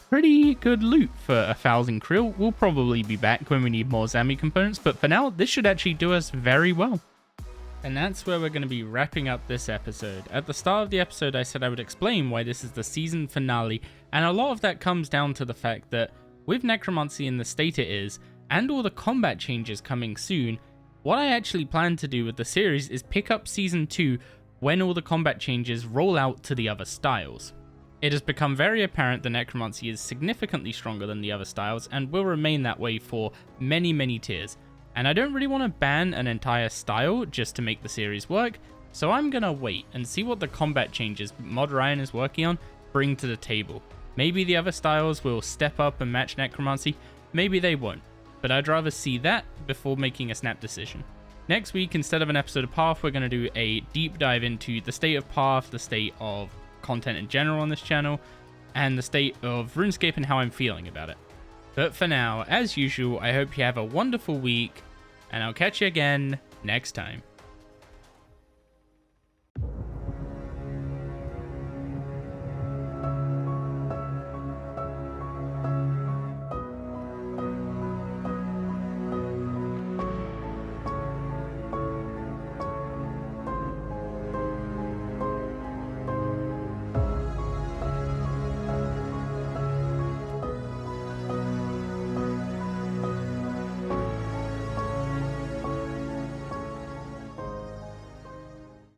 Pretty good loot for 1,000 Krill. We'll probably be back when we need more Zami components, but for now, this should actually do us very well. And that's where we're going to be wrapping up this episode. At the start of the episode, I said I would explain why this is the season finale, and a lot of that comes down to the fact that with Necromancy in the state it is, and all the combat changes coming soon, what I actually plan to do with the series is pick up Season 2 when all the combat changes roll out to the other styles. It has become very apparent that Necromancy is significantly stronger than the other styles and will remain that way for many, many tiers. And I don't really want to ban an entire style just to make the series work, so I'm gonna wait and see what the combat changes Mod Ryan is working on bring to the table. Maybe the other styles will step up and match Necromancy, maybe they won't, but I'd rather see that before making a snap decision. Next week, instead of an episode of Path, we're going to do a deep dive into the state of Path, the state of content in general on this channel, and the state of RuneScape and how I'm feeling about it. But for now, as usual, I hope you have a wonderful week, and I'll catch you again next time.